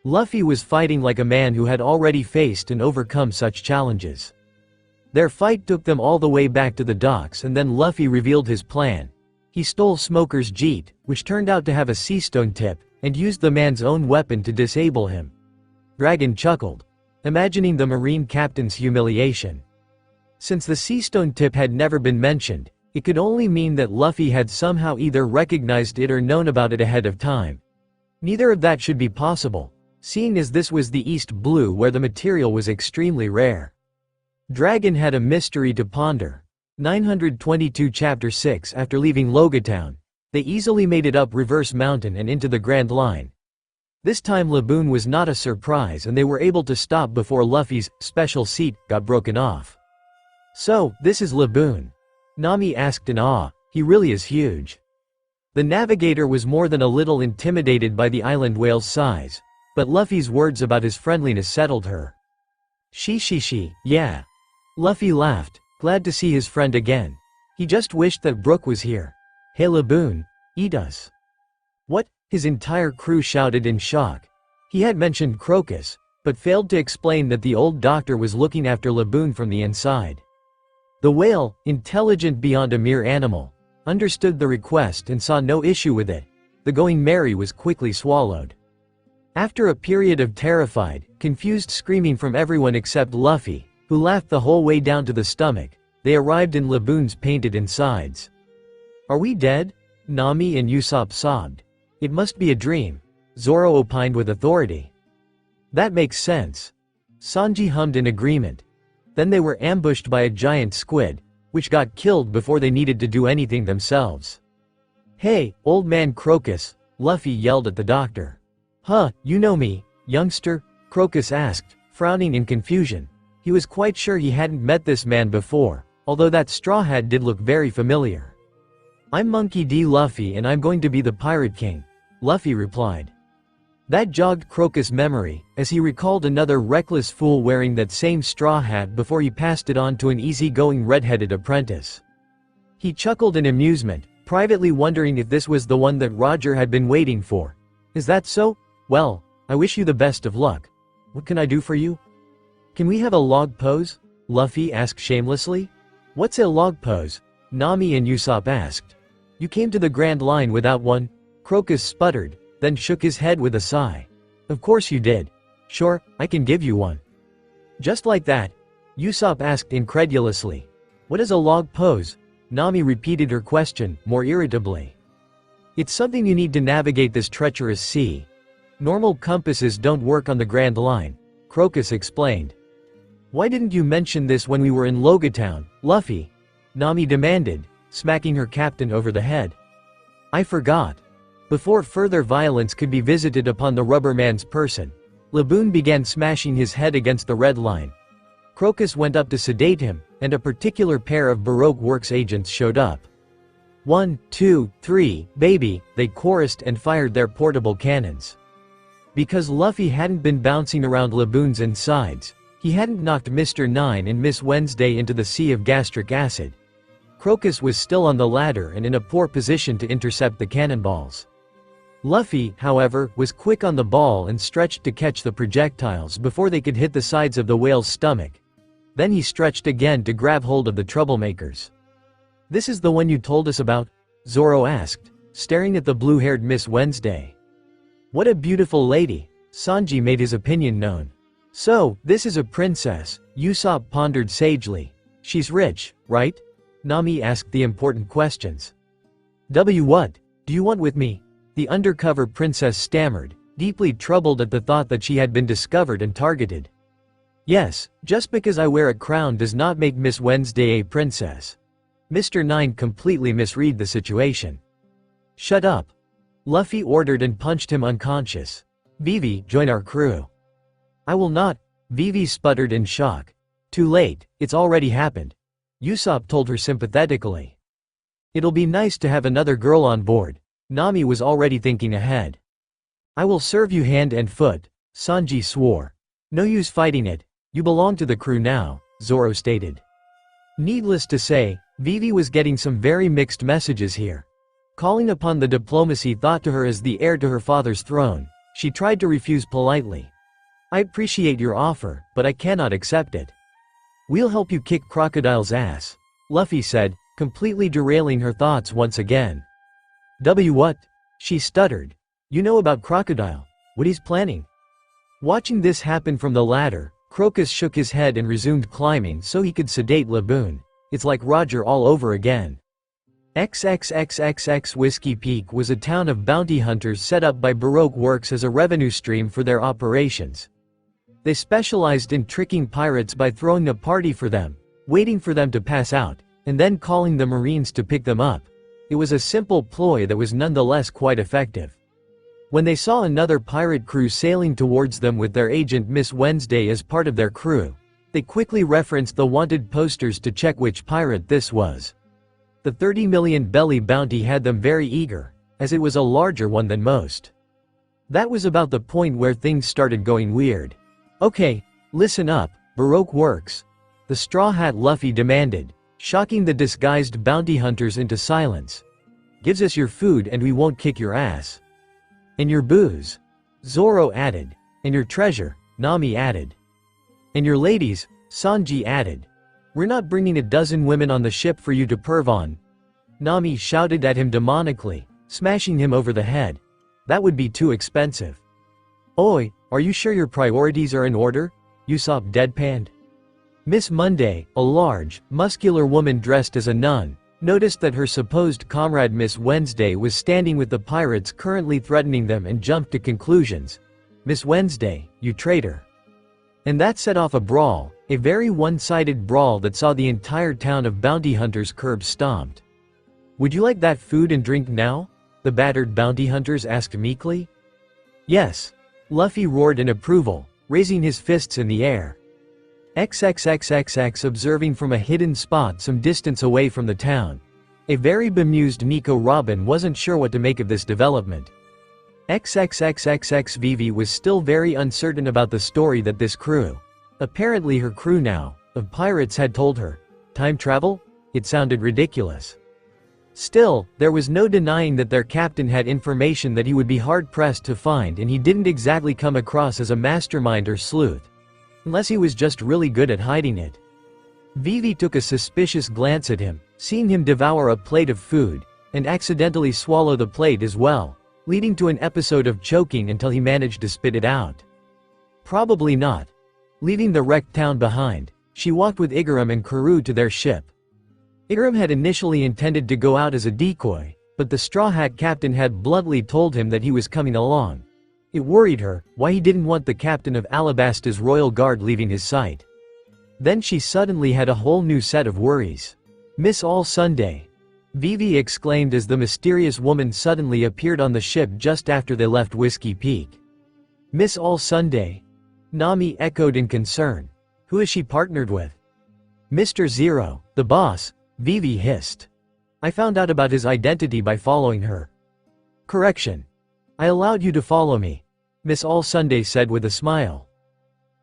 Luffy was fighting like a man who had already faced and overcome such challenges. Their fight took them all the way back to the docks, and then Luffy revealed his plan. He stole Smoker's jeet, which turned out to have a sea stone tip, and used the man's own weapon to disable him. Dragon chuckled, imagining the Marine captain's humiliation. Since the sea stone tip had never been mentioned, it could only mean that Luffy had somehow either recognized it or known about it ahead of time. Neither of that should be possible, seeing as this was the East Blue where the material was extremely rare. Dragon had a mystery to ponder. 922 Chapter 6. After leaving Logatown, they easily made it up Reverse Mountain and into the Grand Line. This time Laboon was not a surprise and they were able to stop before Luffy's special seat got broken off. "So, this is Laboon?" Nami asked in awe. "He really is huge." The navigator was more than a little intimidated by the island whale's size, but Luffy's words about his friendliness settled her. She, yeah. Luffy laughed, glad to see his friend again. He just wished that Brook was here. "Hey Laboon, eat us." "What?" his entire crew shouted in shock. He had mentioned Crocus, but failed to explain that the old doctor was looking after Laboon from the inside. The whale, intelligent beyond a mere animal, understood the request and saw no issue with it. The Going Merry was quickly swallowed. After a period of terrified, confused screaming from everyone except Luffy, who laughed the whole way down to the stomach, they arrived in Laboon's painted insides. "Are we dead?" Nami and Usopp sobbed. "It must be a dream," Zoro opined with authority. "That makes sense." Sanji hummed in agreement. Then they were ambushed by a giant squid, which got killed before they needed to do anything themselves. "Hey, old man Crocus," Luffy yelled at the doctor. "Huh, you know me, youngster?" Crocus asked, frowning in confusion. He was quite sure he hadn't met this man before, although that straw hat did look very familiar. "I'm Monkey D. Luffy and I'm going to be the Pirate King," Luffy replied. That jogged Crocus' memory, as he recalled another reckless fool wearing that same straw hat before he passed it on to an easy-going red-headed apprentice. He chuckled in amusement, privately wondering if this was the one that Roger had been waiting for. "Is that so? Well, I wish you the best of luck. What can I do for you?" "Can we have a log pose?" Luffy asked shamelessly. "What's a log pose?" Nami and Usopp asked. "You came to the Grand Line without one?" Crocus sputtered, then shook his head with a sigh. "Of course you did. Sure, I can give you one." "Just like that?" Usopp asked incredulously. "What is a log pose?" Nami repeated her question, more irritably. "It's something you need to navigate this treacherous sea. Normal compasses don't work on the Grand Line," Crocus explained. "Why didn't you mention this when we were in Logatown, Luffy?" Nami demanded, smacking her captain over the head. "I forgot." Before further violence could be visited upon the rubber man's person, Laboon began smashing his head against the red line. Crocus went up to sedate him, and a particular pair of Baroque Works agents showed up. "1, 2, 3, baby," they chorused and fired their portable cannons. Because Luffy hadn't been bouncing around Laboon's insides, he hadn't knocked Mr. 9 and Miss Wednesday into the sea of gastric acid. Crocus was still on the ladder and in a poor position to intercept the cannonballs. Luffy, however, was quick on the ball and stretched to catch the projectiles before they could hit the sides of the whale's stomach. Then he stretched again to grab hold of the troublemakers. "This is the one you told us about?" Zoro asked, staring at the blue-haired Miss Wednesday. "What a beautiful lady," Sanji made his opinion known. "So, this is a princess," Usopp pondered sagely. "She's rich, right?" Nami asked the important questions. What do you want with me? The undercover princess stammered, deeply troubled at the thought that she had been discovered and targeted. Yes, just because I wear a crown does not make Miss Wednesday a princess. Mr. Nine completely misread the situation. Shut up. Luffy ordered and punched him unconscious. Vivi, join our crew. I will not, Vivi sputtered in shock. Too late, it's already happened. Usopp told her sympathetically. It'll be nice to have another girl on board. Nami was already thinking ahead. I will serve you hand and foot, Sanji swore. No use fighting it, you belong to the crew now, Zoro stated. Needless to say, Vivi was getting some very mixed messages here. Calling upon the diplomacy thought to her as the heir to her father's throne, she tried to refuse politely. I appreciate your offer, but I cannot accept it. We'll help you kick Crocodile's ass, Luffy said, completely derailing her thoughts once again. What? She stuttered. You know about Crocodile, what he's planning? Watching this happen from the ladder, Crocus shook his head and resumed climbing so he could sedate Laboon. It's like Roger all over again. XXXXX Whiskey Peak was a town of bounty hunters set up by Baroque Works as a revenue stream for their operations. They specialized in tricking pirates by throwing a party for them, waiting for them to pass out, and then calling the Marines to pick them up. It was a simple ploy that was nonetheless quite effective. When they saw another pirate crew sailing towards them with their agent Miss Wednesday as part of their crew, they quickly referenced the wanted posters to check which pirate this was. The 30 million belly bounty had them very eager, as it was a larger one than most. That was about the point where things started going weird. Okay, listen up, Baroque Works. The Straw Hat Luffy demanded, shocking the disguised bounty hunters into silence. Gives us your food and we won't kick your ass. And your booze, Zoro added. And your treasure, Nami added. And your ladies, Sanji added. We're not bringing a dozen women on the ship for you to perv on. Nami shouted at him demonically, smashing him over the head. That would be too expensive. Oi, are you sure your priorities are in order? Usopp deadpanned. Miss Monday, a large, muscular woman dressed as a nun, noticed that her supposed comrade Miss Wednesday was standing with the pirates currently threatening them and jumped to conclusions. Miss Wednesday, you traitor. And that set off a brawl, a very one-sided brawl that saw the entire town of bounty hunters curb stomped. Would you like that food and drink now? The battered bounty hunters asked meekly. Yes. Luffy roared in approval, raising his fists in the air. XXXXX observing from a hidden spot some distance away from the town. A very bemused Nico Robin wasn't sure what to make of this development. XXXXX Vivi was still very uncertain about the story that this crew, apparently her crew now, of pirates had told her. Time travel? It sounded ridiculous. Still, there was no denying that their captain had information that he would be hard-pressed to find, and he didn't exactly come across as a mastermind or sleuth. Unless he was just really good at hiding it. Vivi took a suspicious glance at him, seeing him devour a plate of food, and accidentally swallow the plate as well, leading to an episode of choking until he managed to spit it out. Probably not. Leaving the wrecked town behind, she walked with Igaram and Karoo to their ship. Igaram had initially intended to go out as a decoy, but the Straw Hat captain had bluntly told him that he was coming along. It worried her, why he didn't want the captain of Alabasta's royal guard leaving his sight. Then she suddenly had a whole new set of worries. Miss All Sunday, Vivi exclaimed as the mysterious woman suddenly appeared on the ship just after they left Whiskey Peak. Miss All Sunday? Nami echoed in concern. Who is she partnered with? Mr. Zero, the boss, Vivi hissed. I found out about his identity by following her. Correction. I allowed you to follow me, Miss All Sunday said with a smile.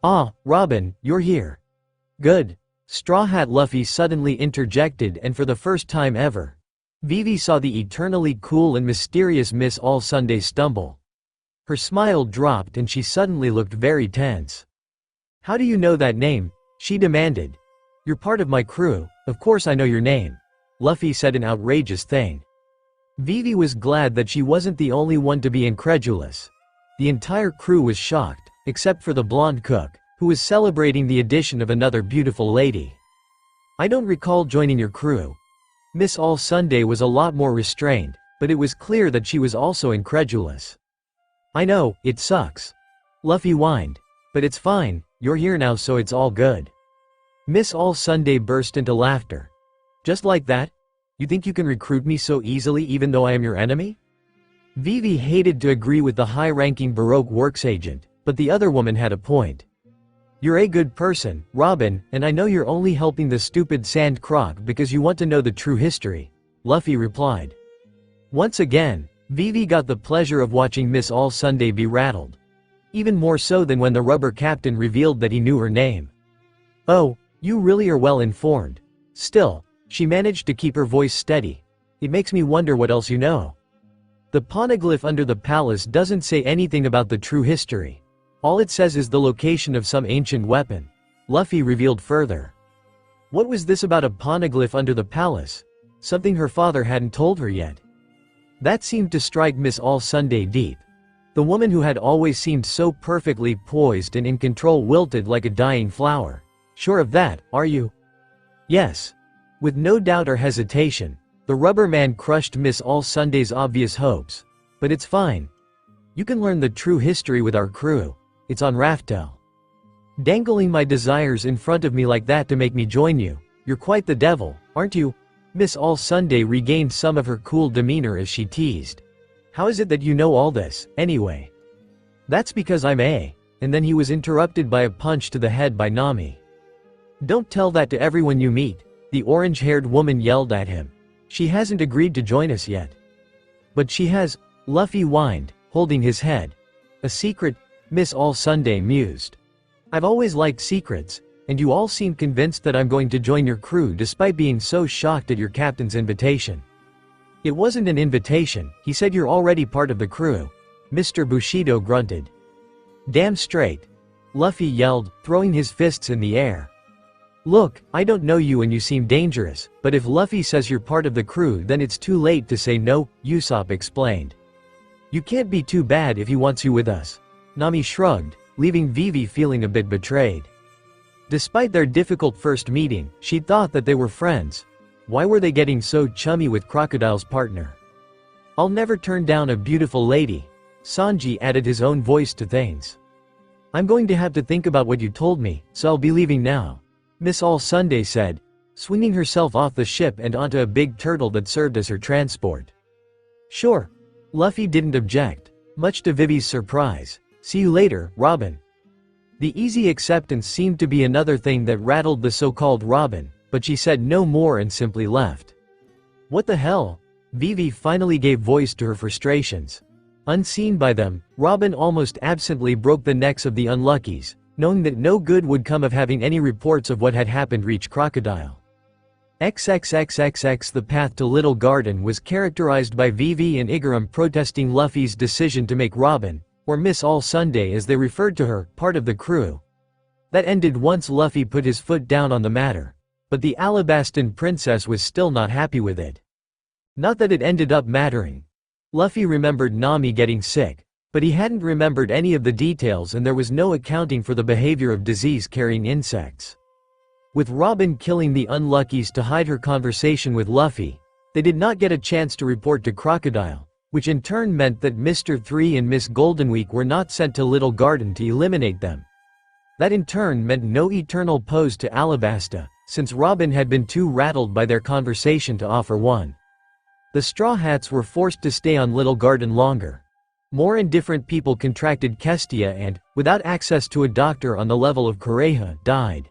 Ah, Robin, you're here. Good. Straw Hat Luffy suddenly interjected, and for the first time ever, Vivi saw the eternally cool and mysterious Miss All Sunday stumble. Her smile dropped and she suddenly looked very tense. How do you know that name? She demanded. You're part of my crew, of course I know your name. Luffy said an outrageous thing. Vivi was glad that she wasn't the only one to be incredulous. The entire crew was shocked, except for the blonde cook, who was celebrating the addition of another beautiful lady. I don't recall joining your crew. Miss All Sunday was a lot more restrained, but it was clear that she was also incredulous. I know, it sucks. Luffy whined. But it's fine, you're here now so it's all good. Miss All Sunday burst into laughter. Just like that? You think you can recruit me so easily even though I am your enemy? Vivi hated to agree with the high-ranking Baroque works agent, but the other woman had a point. You're a good person, Robin, and I know you're only helping the stupid sand croc because you want to know the true history, Luffy replied. Once again, Vivi got the pleasure of watching Miss All Sunday be rattled. Even more so than when the rubber captain revealed that he knew her name. Oh, you really are well informed. Still, she managed to keep her voice steady. It makes me wonder what else you know. The poneglyph under the palace doesn't say anything about the true history. All it says is the location of some ancient weapon. Luffy revealed further. What was this about a poneglyph under the palace? Something her father hadn't told her yet. That seemed to strike Miss All Sunday deep. The woman who had always seemed so perfectly poised and in control wilted like a dying flower. Sure of that, are you? Yes. With no doubt or hesitation, the rubber man crushed Miss All Sunday's obvious hopes. But it's fine. You can learn the true history with our crew. It's on Raftel. Dangling my desires in front of me like that to make me join you. You're quite the devil, aren't you? Miss All Sunday regained some of her cool demeanor as she teased. How is it that you know all this, anyway? That's because I'm A. And then he was interrupted by a punch to the head by Nami. Don't tell that to everyone you meet, the orange-haired woman yelled at him. She hasn't agreed to join us yet. But she has, Luffy whined, holding his head. A secret, Miss All Sunday mused. I've always liked secrets, and you all seem convinced that I'm going to join your crew despite being so shocked at your captain's invitation. It wasn't an invitation, he said you're already part of the crew. Mr. Bushido grunted. Damn straight. Luffy yelled, throwing his fists in the air. Look, I don't know you and you seem dangerous, but if Luffy says you're part of the crew then it's too late to say no, Usopp explained. You can't be too bad if he wants you with us. Nami shrugged, leaving Vivi feeling a bit betrayed. Despite their difficult first meeting, she thought that they were friends. Why were they getting so chummy with Crocodile's partner? I'll never turn down a beautiful lady. Sanji added his own voice to things. I'm going to have to think about what you told me, so I'll be leaving now. Miss All Sunday said, swinging herself off the ship and onto a big turtle that served as her transport. Sure. Luffy didn't object, much to Vivi's surprise. See you later, Robin. The easy acceptance seemed to be another thing that rattled the so-called Robin, but she said no more and simply left. What the hell? Vivi finally gave voice to her frustrations. Unseen by them, Robin almost absently broke the necks of the unluckies, knowing that no good would come of having any reports of what had happened reach Crocodile. XXXXX The path to Little Garden was characterized by Vivi and Igaram protesting Luffy's decision to make Robin, or Miss All Sunday as they referred to her, part of the crew. That ended once Luffy put his foot down on the matter. But the Alabastan princess was still not happy with it. Not that it ended up mattering. Luffy remembered Nami getting sick, but he hadn't remembered any of the details and there was no accounting for the behavior of disease-carrying insects. With Robin killing the unluckies to hide her conversation with Luffy, they did not get a chance to report to Crocodile, which in turn meant that Mr. 3 and Miss Goldenweek were not sent to Little Garden to eliminate them. That in turn meant no eternal pose to Alabasta, since Robin had been too rattled by their conversation to offer one. The Straw Hats were forced to stay on Little Garden longer. More indifferent people contracted Kestia and, without access to a doctor on the level of Kureha, died.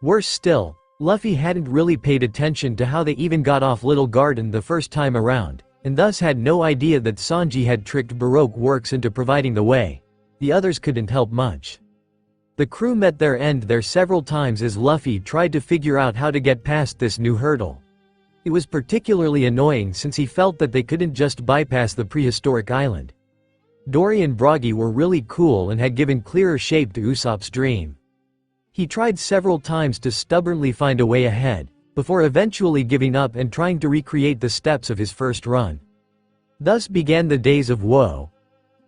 Worse still, Luffy hadn't really paid attention to how they even got off Little Garden the first time around, and thus had no idea that Sanji had tricked Baroque Works into providing the way. The others couldn't help much. The crew met their end there several times as Luffy tried to figure out how to get past this new hurdle. It was particularly annoying since he felt that they couldn't just bypass the prehistoric island. Dory and Broggy were really cool and had given clearer shape to Usopp's dream. He tried several times to stubbornly find a way ahead, before eventually giving up and trying to recreate the steps of his first run. Thus began the days of woe.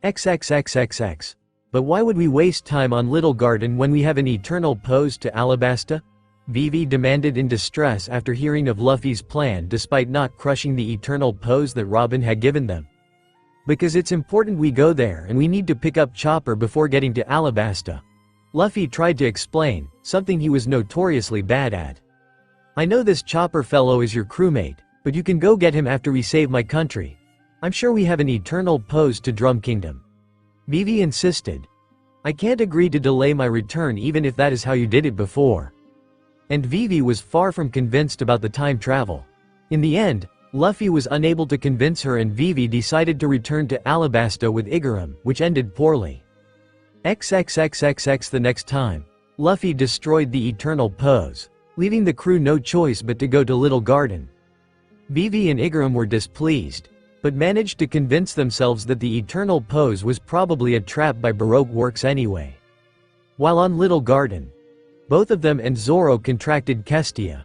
XXXXX. But why would we waste time on Little Garden when we have an eternal pose to Alabasta? Vivi demanded in distress after hearing of Luffy's plan despite not crushing the eternal pose that Robin had given them. Because it's important we go there and we need to pick up Chopper before getting to Alabasta. Luffy tried to explain, something he was notoriously bad at. I know this Chopper fellow is your crewmate, but you can go get him after we save my country. I'm sure we have an eternal pose to Drum Kingdom. Vivi insisted. I can't agree to delay my return even if that is how you did it before. And Vivi was far from convinced about the time travel. In the end, Luffy was unable to convince her and Vivi decided to return to Alabasta with Igaram, which ended poorly. XXXXX the next time, Luffy destroyed the eternal pose, leaving the crew no choice but to go to Little Garden. Vivi and Igaram were displeased, but managed to convince themselves that the eternal pose was probably a trap by Baroque works anyway. While on Little Garden, both of them and Zoro contracted Kestia.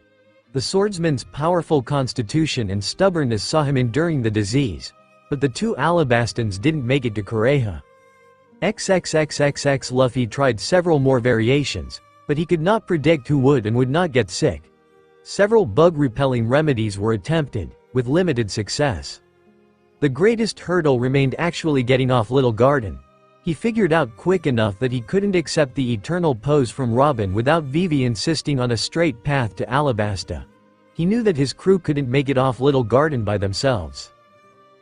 The swordsman's powerful constitution and stubbornness saw him enduring the disease, but the two Alabastans didn't make it to Kureha. XXXXX Luffy tried several more variations, but he could not predict who would and would not get sick. Several bug-repelling remedies were attempted, with limited success. The greatest hurdle remained actually getting off Little Garden. He figured out quick enough that he couldn't accept the eternal pose from Robin without Vivi insisting on a straight path to Alabasta. He knew that his crew couldn't make it off Little Garden by themselves.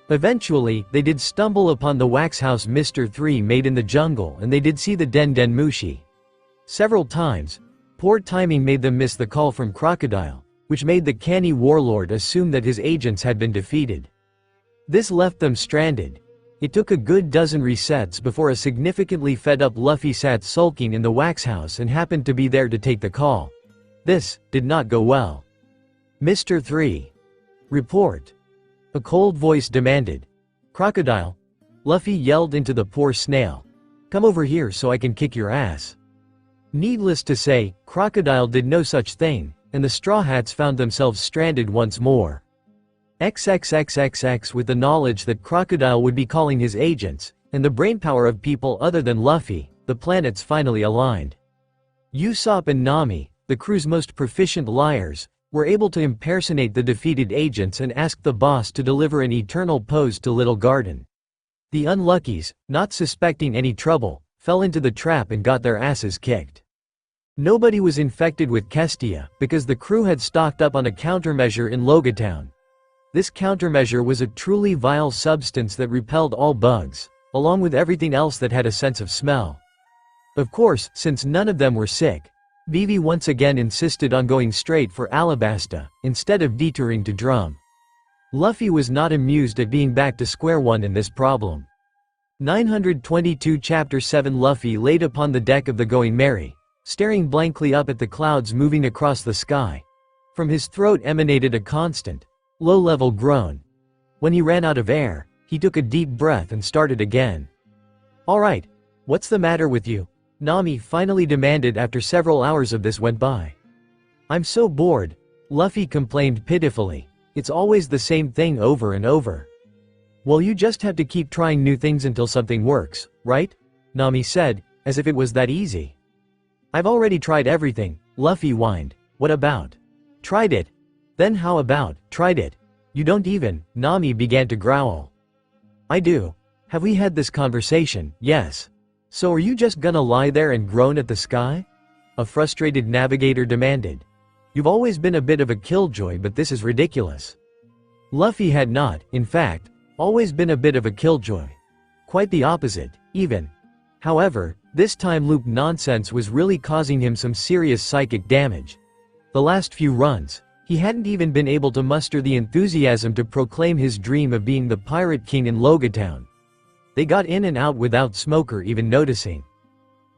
Eventually, they did stumble upon the wax house Mr. 3 made in the jungle and they did see the Den Den Mushi. Several times, poor timing made them miss the call from Crocodile, which made the canny warlord assume that his agents had been defeated. This left them stranded. It took a good dozen resets before a significantly fed-up Luffy sat sulking in the wax house and happened to be there to take the call. This did not go well. Mr. 3. Report. A cold voice demanded. Crocodile. Luffy yelled into the poor snail. Come over here so I can kick your ass. Needless to say, Crocodile did no such thing, and the Straw Hats found themselves stranded once more. XXXXX with the knowledge that Crocodile would be calling his agents, and the brainpower of people other than Luffy, the planets finally aligned. Usopp and Nami, the crew's most proficient liars, were able to impersonate the defeated agents and ask the boss to deliver an eternal pose to Little Garden. The unluckies, not suspecting any trouble, fell into the trap and got their asses kicked. Nobody was infected with Kestia, because the crew had stocked up on a countermeasure in Logatown. This countermeasure was a truly vile substance that repelled all bugs, along with everything else that had a sense of smell. Of course, since none of them were sick, Vivi once again insisted on going straight for Alabasta, instead of detouring to Drum. Luffy was not amused at being back to square one in this problem. 922 Chapter 7 Luffy laid upon the deck of the Going Merry, staring blankly up at the clouds moving across the sky. From his throat emanated a constant, low-level groan. When he ran out of air, he took a deep breath and started again. Alright, what's the matter with you? Nami finally demanded after several hours of this went by. I'm so bored, Luffy complained pitifully. It's always the same thing over and over. Well, you just have to keep trying new things until something works, right? Nami said, as if it was that easy. I've already tried everything, Luffy whined. What about? Tried it. Then how about, tried it? You don't even, Nami began to growl. I do. Have we had this conversation? Yes. So are you just gonna lie there and groan at the sky? A frustrated navigator demanded. You've always been a bit of a killjoy, but this is ridiculous. Luffy had not, in fact, always been a bit of a killjoy. Quite the opposite, even. However, this time loup nonsense was really causing him some serious psychic damage. The last few runs, he hadn't even been able to muster the enthusiasm to proclaim his dream of being the Pirate King in Logatown. They got in and out without Smoker even noticing.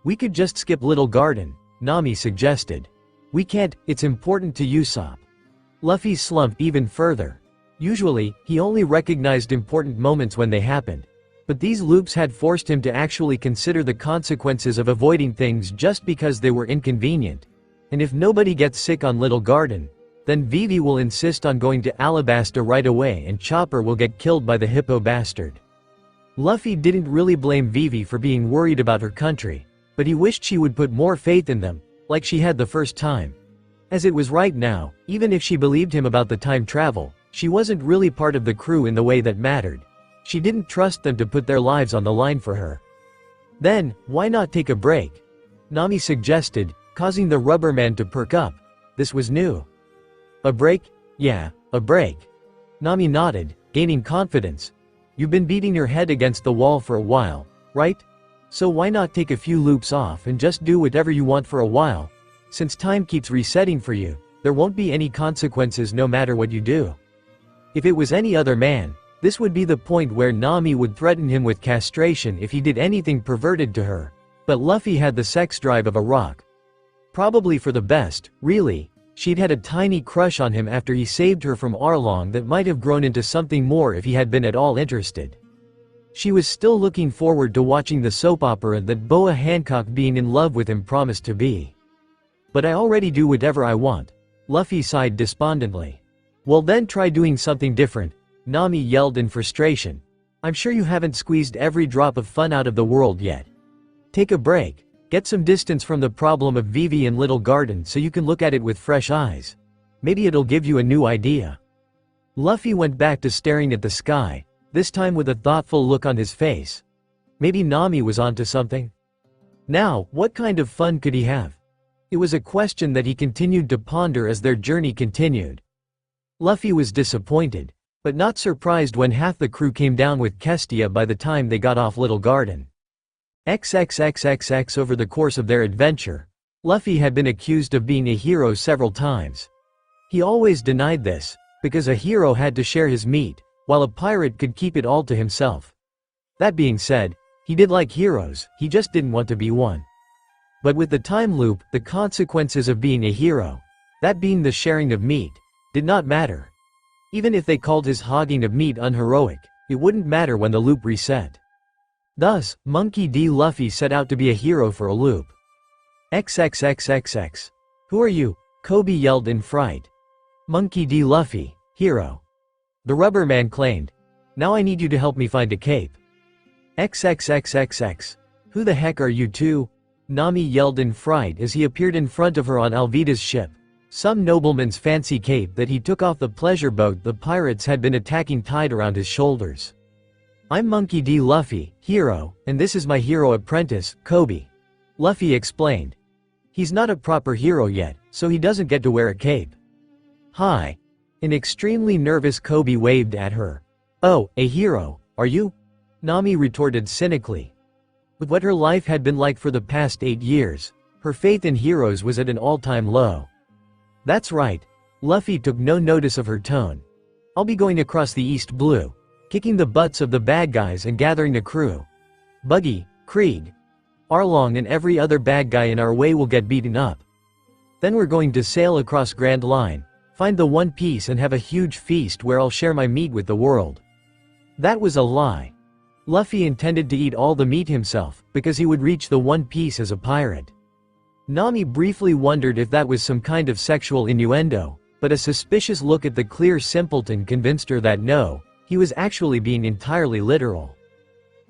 We could just skip Little Garden, Nami suggested. We can't, it's important to Usopp. Luffy slumped even further. Usually, he only recognized important moments when they happened. But these loops had forced him to actually consider the consequences of avoiding things just because they were inconvenient. And if nobody gets sick on Little Garden, then Vivi will insist on going to Alabasta right away and Chopper will get killed by the hippo bastard. Luffy didn't really blame Vivi for being worried about her country, but he wished she would put more faith in them, like she had the first time. As it was right now, even if she believed him about the time travel, she wasn't really part of the crew in the way that mattered. She didn't trust them to put their lives on the line for her. Then, why not take a break? Nami suggested, causing the rubber man to perk up. This was new. A break? Yeah, a break. Nami nodded, gaining confidence. You've been beating your head against the wall for a while, right? So why not take a few loops off and just do whatever you want for a while? Since time keeps resetting for you, there won't be any consequences no matter what you do. If it was any other man, this would be the point where Nami would threaten him with castration if he did anything perverted to her. But Luffy had the sex drive of a rock. Probably for the best, really. She'd had a tiny crush on him after he saved her from Arlong that might have grown into something more if he had been at all interested. She was still looking forward to watching the soap opera that Boa Hancock being in love with him promised to be. But I already do whatever I want. Luffy sighed despondently. Well then try doing something different, Nami yelled in frustration. I'm sure you haven't squeezed every drop of fun out of the world yet. Take a break. Get some distance from the problem of Vivi and Little Garden so you can look at it with fresh eyes. Maybe it'll give you a new idea. Luffy went back to staring at the sky, this time with a thoughtful look on his face. Maybe Nami was onto something. Now, what kind of fun could he have? It was a question that he continued to ponder as their journey continued. Luffy was disappointed, but not surprised when half the crew came down with Kestia by the time they got off Little Garden. XXXXX over the course of their adventure, Luffy had been accused of being a hero several times. He always denied this, because a hero had to share his meat, while a pirate could keep it all to himself. That being said, he did like heroes, he just didn't want to be one. But with the time loop, the consequences of being a hero, that being the sharing of meat, did not matter. Even if they called his hogging of meat unheroic, it wouldn't matter when the loop reset. Thus, Monkey D. Luffy set out to be a hero for a loop. XXXXX. Who are you? Kobe yelled in fright. Monkey D. Luffy, hero. The rubber man claimed. Now I need you to help me find a cape. XXXXX. Who the heck are you two? Nami yelled in fright as he appeared in front of her on Alvida's ship. Some nobleman's fancy cape that he took off the pleasure boat the pirates had been attacking tied around his shoulders. I'm Monkey D. Luffy, hero, and this is my hero apprentice, Kobe. Luffy explained. He's not a proper hero yet, so he doesn't get to wear a cape. Hi. An extremely nervous Kobe waved at her. Oh, a hero, are you? Nami retorted cynically. With what her life had been like for the past 8 years, her faith in heroes was at an all-time low. That's right. Luffy took no notice of her tone. I'll be going across the East Blue, kicking the butts of the bad guys and gathering a crew. Buggy, Krieg, Arlong and every other bad guy in our way will get beaten up. Then we're going to sail across Grand Line, find the One Piece and have a huge feast where I'll share my meat with the world. That was a lie. Luffy intended to eat all the meat himself, because he would reach the One Piece as a pirate. Nami briefly wondered if that was some kind of sexual innuendo, but a suspicious look at the clear simpleton convinced her that no, he was actually being entirely literal.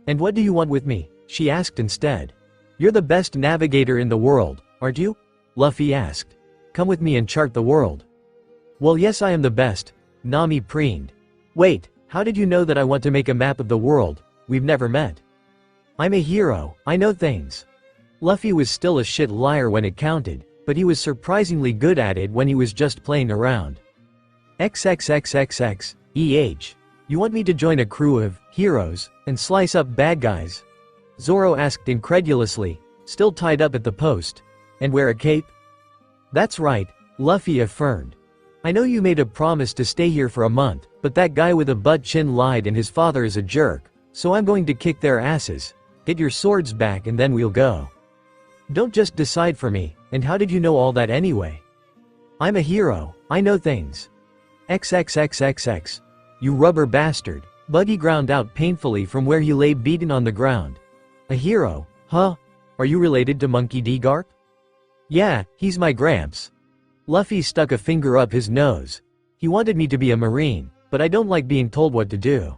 And what do you want with me? She asked instead. You're the best navigator in the world, aren't you? Luffy asked. Come with me and chart the world. Well yes I am the best, Nami preened. Wait, how did you know that I want to make a map of the world? We've never met. I'm a hero, I know things. Luffy was still a shit liar when it counted, but he was surprisingly good at it when he was just playing around. XXXXX, You want me to join a crew of heroes and slice up bad guys? Zoro asked incredulously, still tied up at the post. And wear a cape? That's right, Luffy affirmed. I know you made a promise to stay here for a month, but that guy with a butt chin lied and his father is a jerk, so I'm going to kick their asses. Get your swords back and then we'll go. Don't just decide for me, and how did you know all that anyway? I'm a hero, I know things. XXXXX. You rubber bastard. Buggy ground out painfully from where he lay beaten on the ground. A hero, huh? Are you related to Monkey D. Garp? Yeah, he's my gramps. Luffy stuck a finger up his nose. He wanted me to be a marine, but I don't like being told what to do.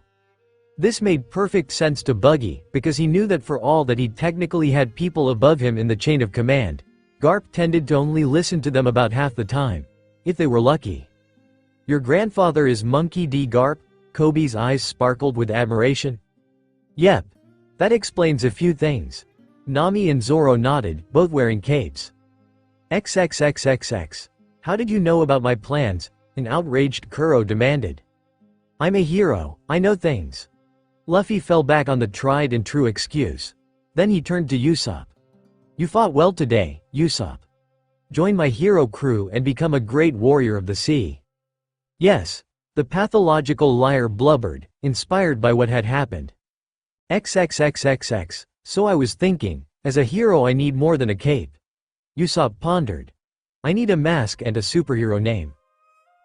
This made perfect sense to Buggy, because he knew that for all that he technically had people above him in the chain of command, Garp tended to only listen to them about half the time, if they were lucky. Your grandfather is Monkey D. Garp? Kobe's eyes sparkled with admiration. Yep. That explains a few things. Nami and Zoro nodded, both wearing capes. XXXXX. How did you know about my plans? An outraged Kuro demanded. I'm a hero, I know things. Luffy fell back on the tried and true excuse. Then he turned to Usopp. You fought well today, Usopp. Join my hero crew and become a great warrior of the sea. Yes. The pathological liar blubbered, inspired by what had happened. XXXXX. So I was thinking, as a hero I need more than a cape. Usopp pondered. I need a mask and a superhero name.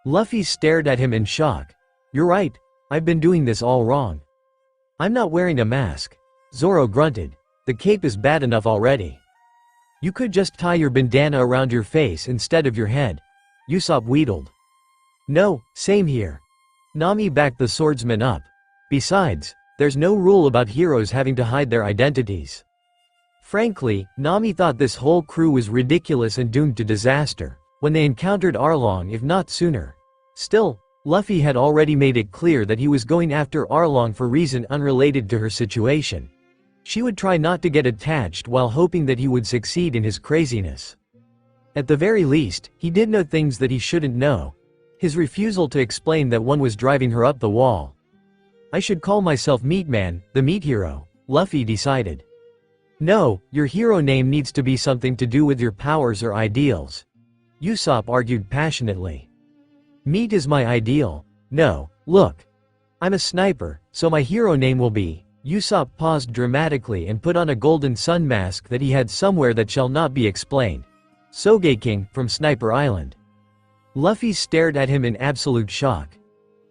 Luffy stared at him in shock. You're right, I've been doing this all wrong. I'm not wearing a mask. Zoro grunted. The cape is bad enough already. You could just tie your bandana around your face instead of your head. Usopp wheedled. No, same here. Nami backed the swordsman up. Besides, there's no rule about heroes having to hide their identities. Frankly, Nami thought this whole crew was ridiculous and doomed to disaster, when they encountered Arlong if not sooner. Still, Luffy had already made it clear that he was going after Arlong for reason unrelated to her situation. She would try not to get attached while hoping that he would succeed in his craziness. At the very least, he did know things that he shouldn't know. His refusal to explain that one was driving her up the wall. I should call myself Meatman, the meat hero, Luffy decided. No, your hero name needs to be something to do with your powers or ideals. Usopp argued passionately. Meat is my ideal. No, look. I'm a sniper, so my hero name will be. Usopp paused dramatically and put on a golden sun mask that he had somewhere that shall not be explained. Sogeking, from Sniper Island. Luffy stared at him in absolute shock.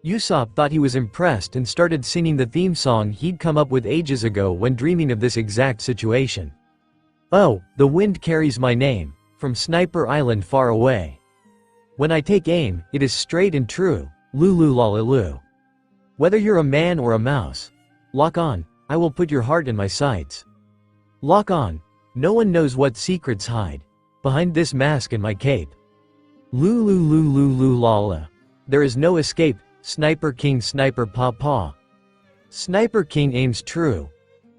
Usopp thought he was impressed and started singing the theme song he'd come up with ages ago when dreaming of this exact situation. Oh, the wind carries my name, from Sniper Island far away. When I take aim, it is straight and true, lulu. Whether you're a man or a mouse. Lock on, I will put your heart in my sights. Lock on, no one knows what secrets hide behind this mask and my cape. Lula. There is no escape, Sniper King Sniper Paw. Sniper King aims true.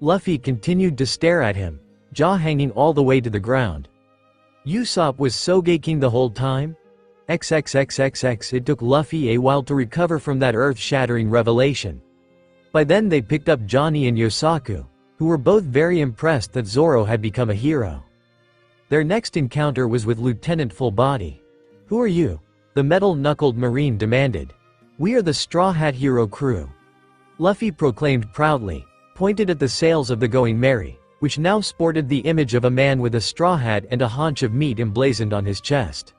Luffy continued to stare at him, jaw hanging all the way to the ground. Usopp was Sogeking the whole time? XXXXX. It took Luffy a while to recover from that earth-shattering revelation. By then they picked up Johnny and Yosaku, who were both very impressed that Zoro had become a hero. Their next encounter was with Lieutenant Fullbody. Who are you? The metal-knuckled Marine demanded. We are the Straw Hat Hero crew. Luffy proclaimed proudly, pointed at the sails of the Going Merry, which now sported the image of a man with a straw hat and a haunch of meat emblazoned on his chest.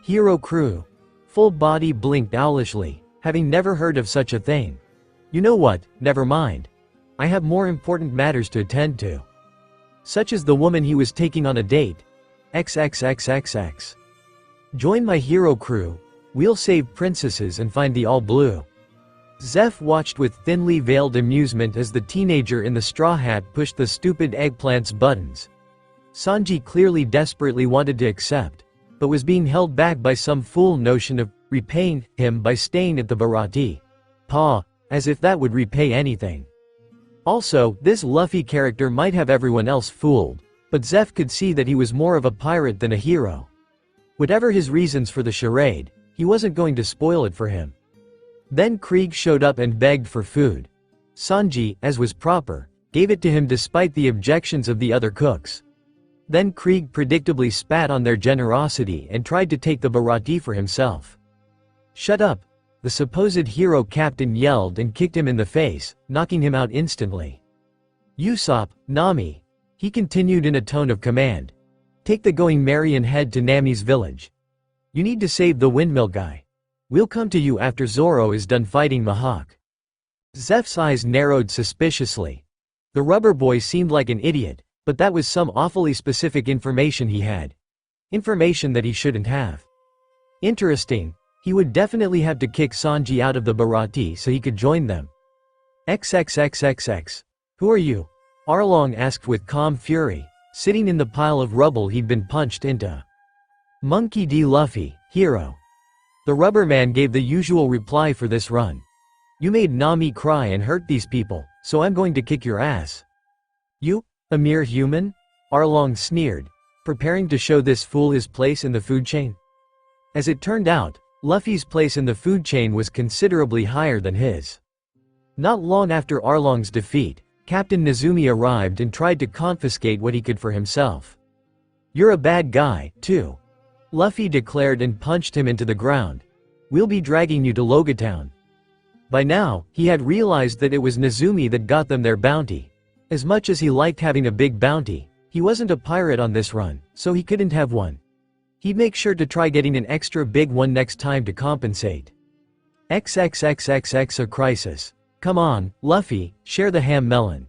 Hero crew. Fullbody blinked owlishly, having never heard of such a thing. You know what, never mind. I have more important matters to attend to. Such as the woman he was taking on a date. XXXXX. Join my hero crew. We'll save princesses and find the all blue. Zeph watched with thinly veiled amusement as the teenager in the straw hat pushed the stupid eggplant's buttons. Sanji clearly desperately wanted to accept, but was being held back by some fool notion of repaying him by staying at the Bharati. As if that would repay anything. Also, this Luffy character might have everyone else fooled, but Zeph could see that he was more of a pirate than a hero. Whatever his reasons for the charade, he wasn't going to spoil it for him. Then Krieg showed up and begged for food. Sanji, as was proper, gave it to him despite the objections of the other cooks. Then Krieg predictably spat on their generosity and tried to take the Bharati for himself. Shut up, the supposed hero captain yelled and kicked him in the face, knocking him out instantly. Usopp, Nami, he continued in a tone of command. Take the Going Merry and head to Nami's village. You need to save the windmill guy. We'll come to you after Zoro is done fighting Mihawk. Zeph's eyes narrowed suspiciously. The rubber boy seemed like an idiot, but that was some awfully specific information he had. Information that he shouldn't have. Interesting, he would definitely have to kick Sanji out of the Bharati so he could join them. XXXXX. Who are you? Arlong asked with calm fury, sitting in the pile of rubble he'd been punched into. Monkey D. Luffy, hero. The rubber man gave the usual reply for this run. You made Nami cry and hurt these people, so I'm going to kick your ass. You? A mere human? Arlong sneered, preparing to show this fool his place in the food chain. As it turned out, Luffy's place in the food chain was considerably higher than his. Not long after Arlong's defeat, Captain Nezumi arrived and tried to confiscate what he could for himself. You're a bad guy, too. Luffy declared and punched him into the ground. We'll be dragging you to Logatown. By now, he had realized that it was Nezumi that got them their bounty. As much as he liked having a big bounty, he wasn't a pirate on this run, so he couldn't have one. He'd make sure to try getting an extra big one next time to compensate. XXXXX a crisis. Come on, Luffy, share the ham melon.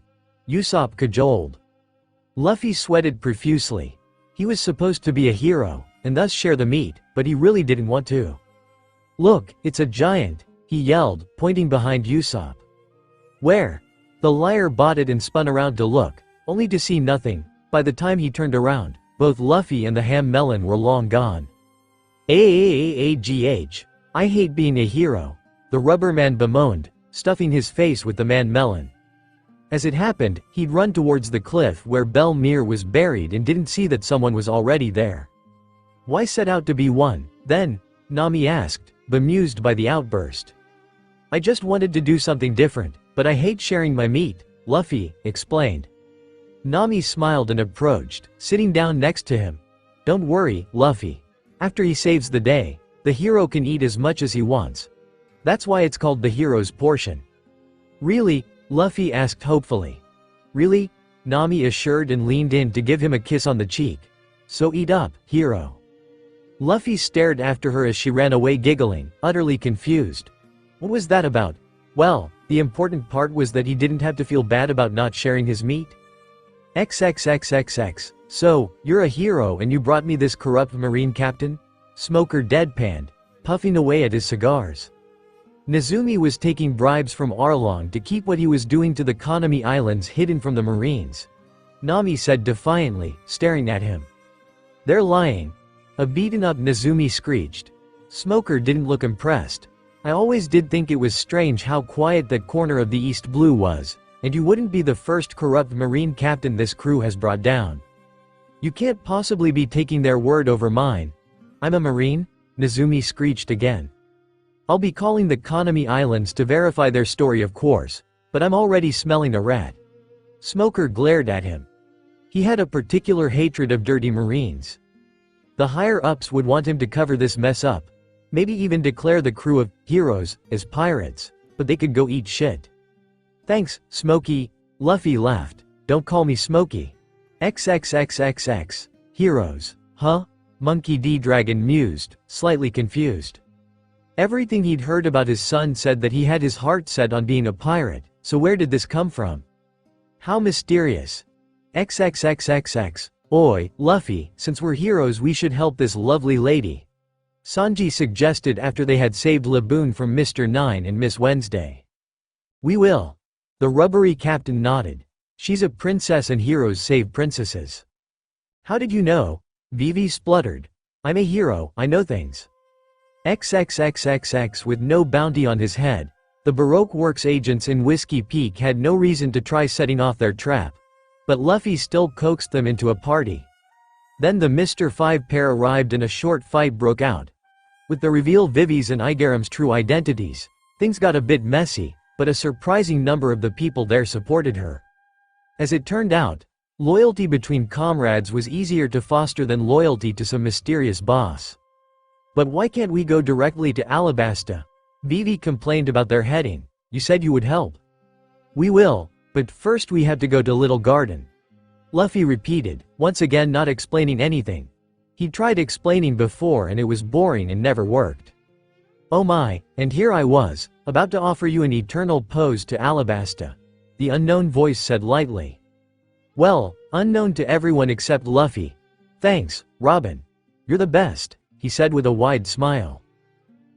Usopp cajoled. Luffy sweated profusely. He was supposed to be a hero, and thus share the meat, but he really didn't want to. Look, it's a giant, he yelled, pointing behind Usopp. Where? The liar bought it and spun around to look, only to see nothing. By the time he turned around, both Luffy and the ham melon were long gone. AAAAGH. I hate being a hero, the rubber man bemoaned, stuffing his face with the man melon. As it happened, he'd run towards the cliff where Belle Mere was buried and didn't see that someone was already there. Why set out to be one, then? Nami asked, bemused by the outburst. I just wanted to do something different, but I hate sharing my meat, Luffy explained. Nami smiled and approached, sitting down next to him. Don't worry, Luffy. After he saves the day, the hero can eat as much as he wants. That's why it's called the hero's portion. Really? Luffy asked hopefully. Really? Nami assured and leaned in to give him a kiss on the cheek. So eat up, hero. Luffy stared after her as she ran away giggling, utterly confused. What was that about? Well, the important part was that he didn't have to feel bad about not sharing his meat. XXXXX. So, you're a hero and you brought me this corrupt marine captain? Smoker deadpanned, puffing away at his cigars. Nezumi was taking bribes from Arlong to keep what he was doing to the Konami Islands hidden from the Marines. Nami said defiantly, staring at him. They're lying. A beaten-up Nezumi screeched. Smoker didn't look impressed. I always did think it was strange how quiet that corner of the East Blue was, and you wouldn't be the first corrupt marine captain this crew has brought down. You can't possibly be taking their word over mine. I'm a marine? Nezumi screeched again. I'll be calling the Konami Islands to verify their story of course, but I'm already smelling a rat. Smoker glared at him. He had a particular hatred of dirty marines. The higher-ups would want him to cover this mess up, maybe even declare the crew of heroes as pirates, but they could go eat shit. Thanks, Smokey, Luffy laughed. Don't call me Smokey. XXXXX. Heroes, huh? Monkey D. Dragon mused, slightly confused. Everything he'd heard about his son said that he had his heart set on being a pirate, so where did this come from? How mysterious. XXXXX. Oi, Luffy, since we're heroes we should help this lovely lady. Sanji suggested after they had saved Laboon from Mr. Nine and Miss Wednesday. We will. The rubbery captain nodded. She's a princess and heroes save princesses. How did you know? Vivi spluttered. I'm a hero, I know things. XXXXX. With no bounty on his head, the Baroque Works agents in Whiskey Peak had no reason to try setting off their trap. But Luffy still coaxed them into a party. Then the Mr. 5 pair arrived and a short fight broke out. With the reveal of Vivi's and Igaram's true identities, things got a bit messy, but a surprising number of the people there supported her. As it turned out, loyalty between comrades was easier to foster than loyalty to some mysterious boss. But why can't we go directly to Alabasta? Vivi complained about their heading. You said you would help. We will, but first we have to go to Little Garden. Luffy repeated, once again not explaining anything. He'd tried explaining before and it was boring and never worked. Oh my, and here I was, about to offer you an eternal pose to Alabasta. The unknown voice said lightly. Well, unknown to everyone except Luffy. Thanks, Robin. You're the best, he said with a wide smile.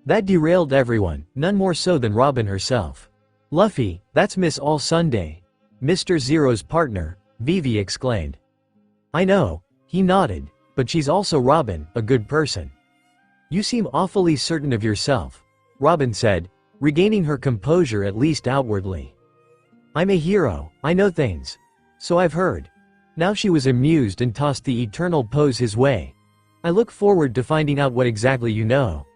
That derailed everyone, none more so than Robin herself. Luffy, that's Miss All Sunday. Mr. Zero's partner, Vivi exclaimed. I know, he nodded, but she's also Robin, a good person. You seem awfully certain of yourself, Robin said, regaining her composure at least outwardly. I'm a hero, I know things. So I've heard. Now she was amused and tossed the eternal pose his way. I look forward to finding out what exactly you know.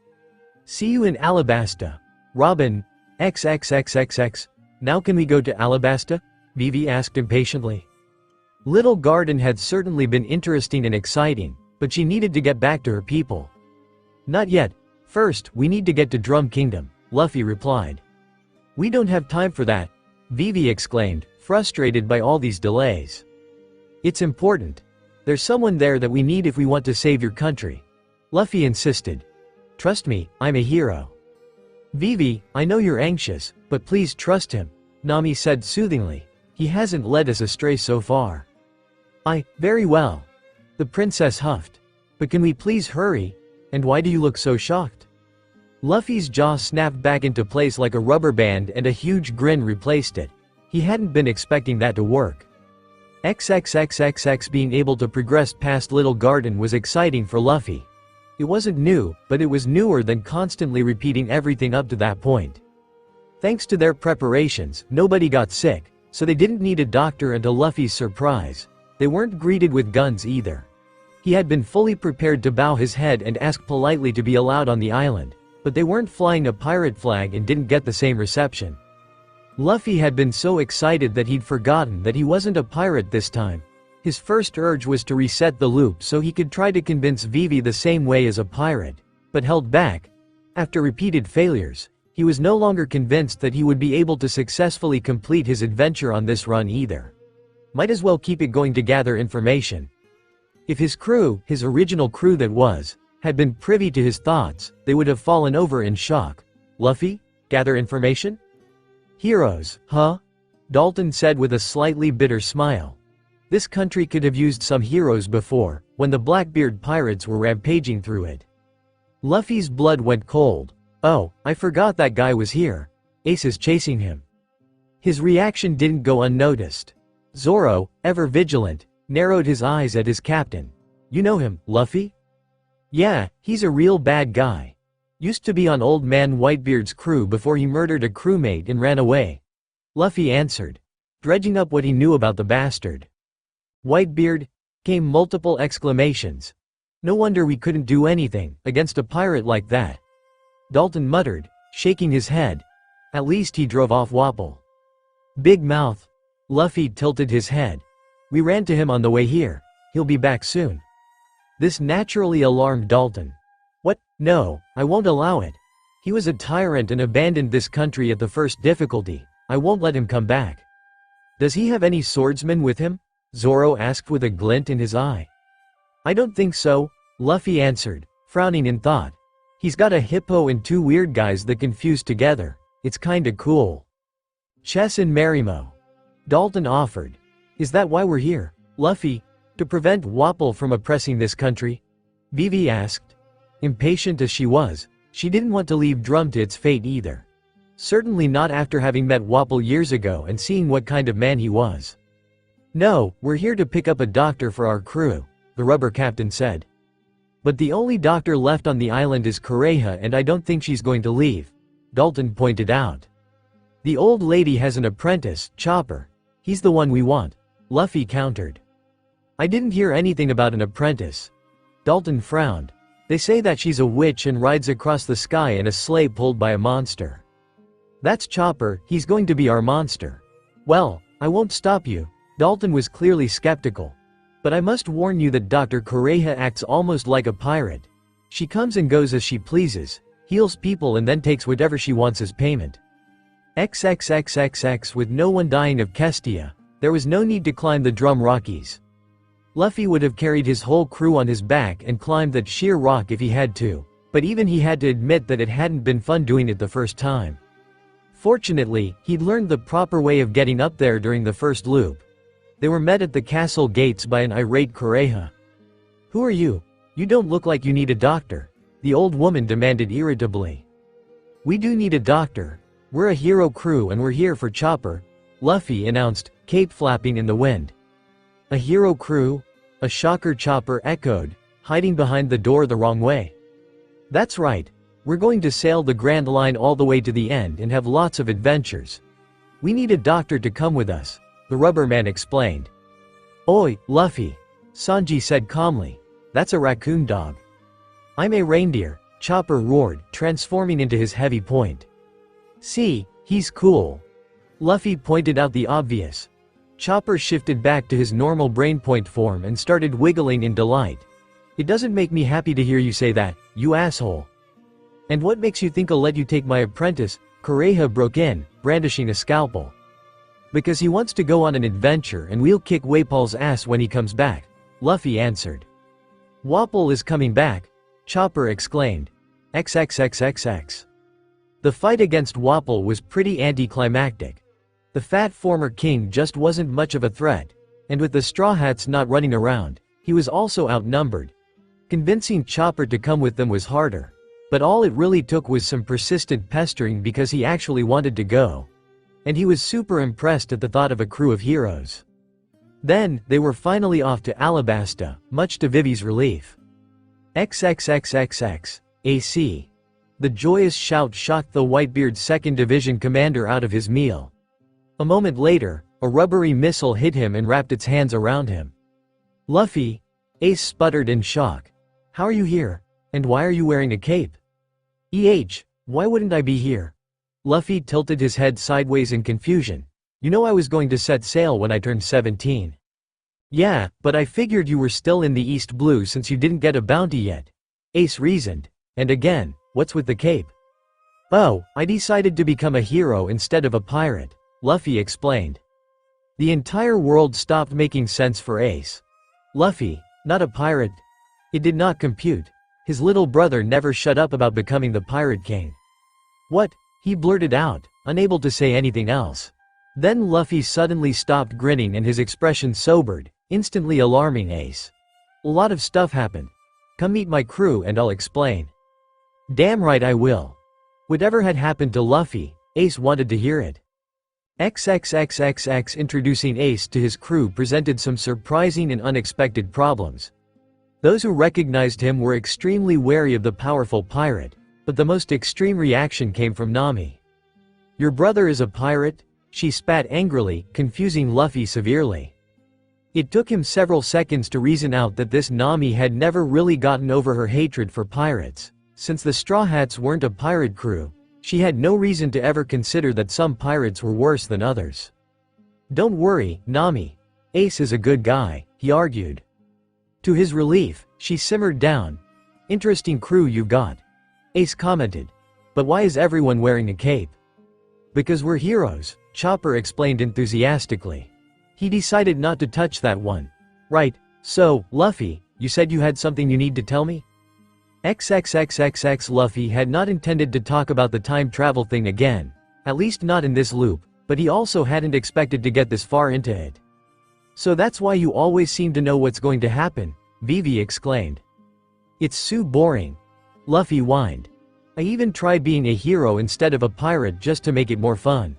See you in Alabasta. Robin, XXXXX. Now can we go to Alabasta? Vivi asked impatiently. Little Garden had certainly been interesting and exciting, but she needed to get back to her people. Not yet. First, we need to get to Drum Kingdom, Luffy replied. We don't have time for that, Vivi exclaimed, frustrated by all these delays. It's important. There's someone there that we need if we want to save your country. Luffy insisted. Trust me, I'm a hero. Vivi, I know you're anxious, but please trust him, Nami said soothingly. He hasn't led us astray so far. Very well. The princess huffed. But can we please hurry? And why do you look so shocked? Luffy's jaw snapped back into place like a rubber band and a huge grin replaced it. He hadn't been expecting that to work. XXXXX being able to progress past Little Garden was exciting for Luffy. It wasn't new, but it was newer than constantly repeating everything up to that point. Thanks to their preparations, nobody got sick, so they didn't need a doctor, and to Luffy's surprise, they weren't greeted with guns either. He had been fully prepared to bow his head and ask politely to be allowed on the island, but they weren't flying a pirate flag and didn't get the same reception. Luffy had been so excited that he'd forgotten that he wasn't a pirate this time. His first urge was to reset the loop so he could try to convince Vivi the same way as a pirate, but held back. After repeated failures, he was no longer convinced that he would be able to successfully complete his adventure on this run either. Might as well keep it going to gather information. If his crew, his original crew that was, had been privy to his thoughts, they would have fallen over in shock. Luffy? Gather information? Heroes, huh? Dalton said with a slightly bitter smile. This country could have used some heroes before, when the Blackbeard pirates were rampaging through it. Luffy's blood went cold. Oh, I forgot that guy was here. Ace is chasing him. His reaction didn't go unnoticed. Zoro, ever vigilant, narrowed his eyes at his captain. You know him, Luffy? Yeah, he's a real bad guy. Used to be on Old Man Whitebeard's crew before he murdered a crewmate and ran away. Luffy answered, dredging up what he knew about the bastard. Whitebeard? Came multiple exclamations. No wonder we couldn't do anything against a pirate like that. Dalton muttered, shaking his head. At least he drove off Wapol. Big mouth. Luffy tilted his head. We ran to him on the way here. He'll be back soon. This naturally alarmed Dalton. What? No, I won't allow it. He was a tyrant and abandoned this country at the first difficulty. I won't let him come back. Does he have any swordsmen with him? Zoro asked with a glint in his eye. I don't think so, Luffy answered, frowning in thought. He's got a hippo and two weird guys that can fuse together. It's kinda cool. Chess and Marimo. Dalton offered. Is that why we're here, Luffy? To prevent Wapol from oppressing this country? Vivi asked. Impatient as she was, she didn't want to leave Drum to its fate either. Certainly not after having met Wapol years ago and seeing what kind of man he was. No, we're here to pick up a doctor for our crew, the rubber captain said. But the only doctor left on the island is Kureha, and I don't think she's going to leave, Dalton pointed out. The old lady has an apprentice, Chopper. He's the one we want, Luffy countered. I didn't hear anything about an apprentice. Dalton frowned. They say that she's a witch and rides across the sky in a sleigh pulled by a monster. That's Chopper, he's going to be our monster. Well, I won't stop you. Dalton was clearly skeptical. But I must warn you that Dr. Kureha acts almost like a pirate. She comes and goes as she pleases, heals people and then takes whatever she wants as payment. XXXXX. With no one dying of Kestia, there was no need to climb the Drum Rockies. Luffy would have carried his whole crew on his back and climbed that sheer rock if he had to, but even he had to admit that it hadn't been fun doing it the first time. Fortunately, he'd learned the proper way of getting up there during the first loop. They were met at the castle gates by an irate Kureha. Who are you? You don't look like you need a doctor, the old woman demanded irritably. We do need a doctor. We're a hero crew and we're here for Chopper, Luffy announced, cape flapping in the wind. A hero crew? A shocker, Chopper echoed, hiding behind the door the wrong way. That's right. We're going to sail the Grand Line all the way to the end and have lots of adventures. We need a doctor to come with us, the rubber man explained. Oi, Luffy, Sanji said calmly. That's a raccoon dog. I'm a reindeer, Chopper roared, transforming into his heavy point. See, he's cool. Luffy pointed out the obvious. Chopper shifted back to his normal brain point form and started wiggling in delight. It doesn't make me happy to hear you say that, you asshole. And what makes you think I'll let you take my apprentice? Kureha broke in, brandishing a scalpel. Because he wants to go on an adventure and we'll kick Wapol's ass when he comes back, Luffy answered. Wapol is coming back, Chopper exclaimed. XXXXX. The fight against Wapol was pretty anticlimactic. The fat former king just wasn't much of a threat, and with the Straw Hats not running around, he was also outnumbered. Convincing Chopper to come with them was harder, but all it really took was some persistent pestering because he actually wanted to go. And he was super impressed at the thought of a crew of heroes. Then, they were finally off to Alabasta, much to Vivi's relief. XXXXX, AC. The joyous shout shocked the Whitebeard's 2nd Division commander out of his meal. A moment later, a rubbery missile hit him and wrapped its hands around him. Luffy, Ace sputtered in shock. How are you here? And why are you wearing a cape? Why wouldn't I be here? Luffy tilted his head sideways in confusion. You know I was going to set sail when I turned 17. Yeah, but I figured you were still in the East Blue since you didn't get a bounty yet. Ace reasoned. And again, what's with the cape? Oh, I decided to become a hero instead of a pirate, Luffy explained. The entire world stopped making sense for Ace. Luffy, not a pirate? It did not compute. His little brother never shut up about becoming the Pirate King. What? He blurted out, unable to say anything else. Then Luffy suddenly stopped grinning and his expression sobered, instantly alarming Ace. A lot of stuff happened. Come meet my crew and I'll explain. Damn right I will. Whatever had happened to Luffy, Ace wanted to hear it. XXXXX introducing Ace to his crew presented some surprising and unexpected problems. Those who recognized him were extremely wary of the powerful pirate, but the most extreme reaction came from Nami. Your brother is a pirate? She spat angrily, confusing Luffy severely. It took him several seconds to reason out that this Nami had never really gotten over her hatred for pirates. Since the Straw Hats weren't a pirate crew, she had no reason to ever consider that some pirates were worse than others. Don't worry, Nami. Ace is a good guy, he argued. To his relief, she simmered down. Interesting crew you've got. Ace commented. But why is everyone wearing a cape? Because we're heroes, Chopper explained enthusiastically. He decided not to touch that one. Right, so, Luffy, you said you had something you need to tell me? XXXXX Luffy had not intended to talk about the time travel thing again, at least not in this loop, but he also hadn't expected to get this far into it. So that's why you always seem to know what's going to happen, Vivi exclaimed. It's so boring. Luffy whined. I even tried being a hero instead of a pirate just to make it more fun.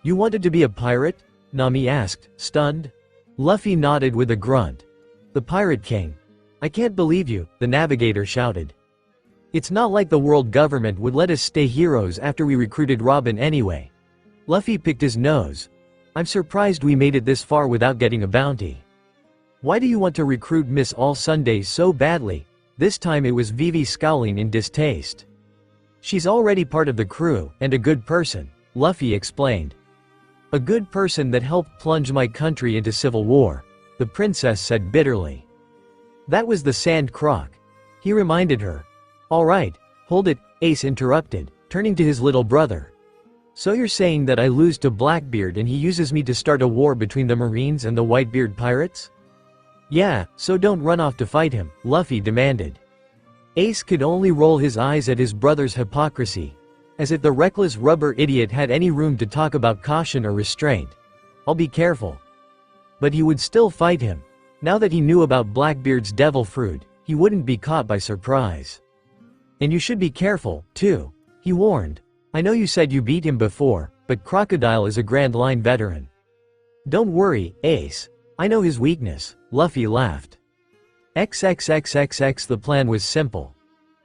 You wanted to be a pirate? Nami asked, stunned. Luffy nodded with a grunt. The Pirate King. I can't believe you, the navigator shouted. It's not like the world government would let us stay heroes after we recruited Robin anyway. Luffy picked his nose. I'm surprised we made it this far without getting a bounty. Why do you want to recruit Miss All Sundays so badly? This time it was Vivi scowling in distaste. She's already part of the crew, and a good person, Luffy explained. A good person that helped plunge my country into civil war, the princess said bitterly. That was the Sand Croc. He reminded her. Alright, hold it, Ace interrupted, turning to his little brother. So you're saying that I lose to Blackbeard and he uses me to start a war between the Marines and the Whitebeard pirates? Yeah, so don't run off to fight him, Luffy demanded. Ace could only roll his eyes at his brother's hypocrisy. As if the reckless rubber idiot had any room to talk about caution or restraint. I'll be careful. But he would still fight him. Now that he knew about Blackbeard's devil fruit, he wouldn't be caught by surprise. And you should be careful, too, he warned. I know you said you beat him before, but Crocodile is a Grand Line veteran. Don't worry, Ace. I know his weakness, Luffy laughed. XXXXX. The plan was simple.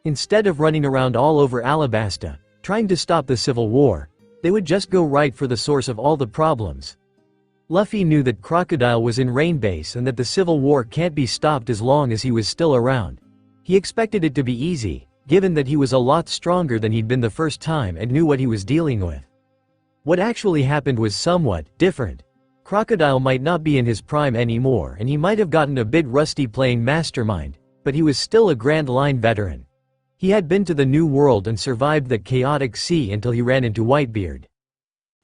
Instead of running around all over Alabasta, trying to stop the Civil War, they would just go right for the source of all the problems. Luffy knew that Crocodile was in Rainbase and that the Civil War can't be stopped as long as he was still around. He expected it to be easy, given that he was a lot stronger than he'd been the first time and knew what he was dealing with. What actually happened was somewhat different. Crocodile might not be in his prime anymore and he might have gotten a bit rusty playing Mastermind, but he was still a Grand Line veteran. He had been to the New World and survived the chaotic sea until he ran into Whitebeard.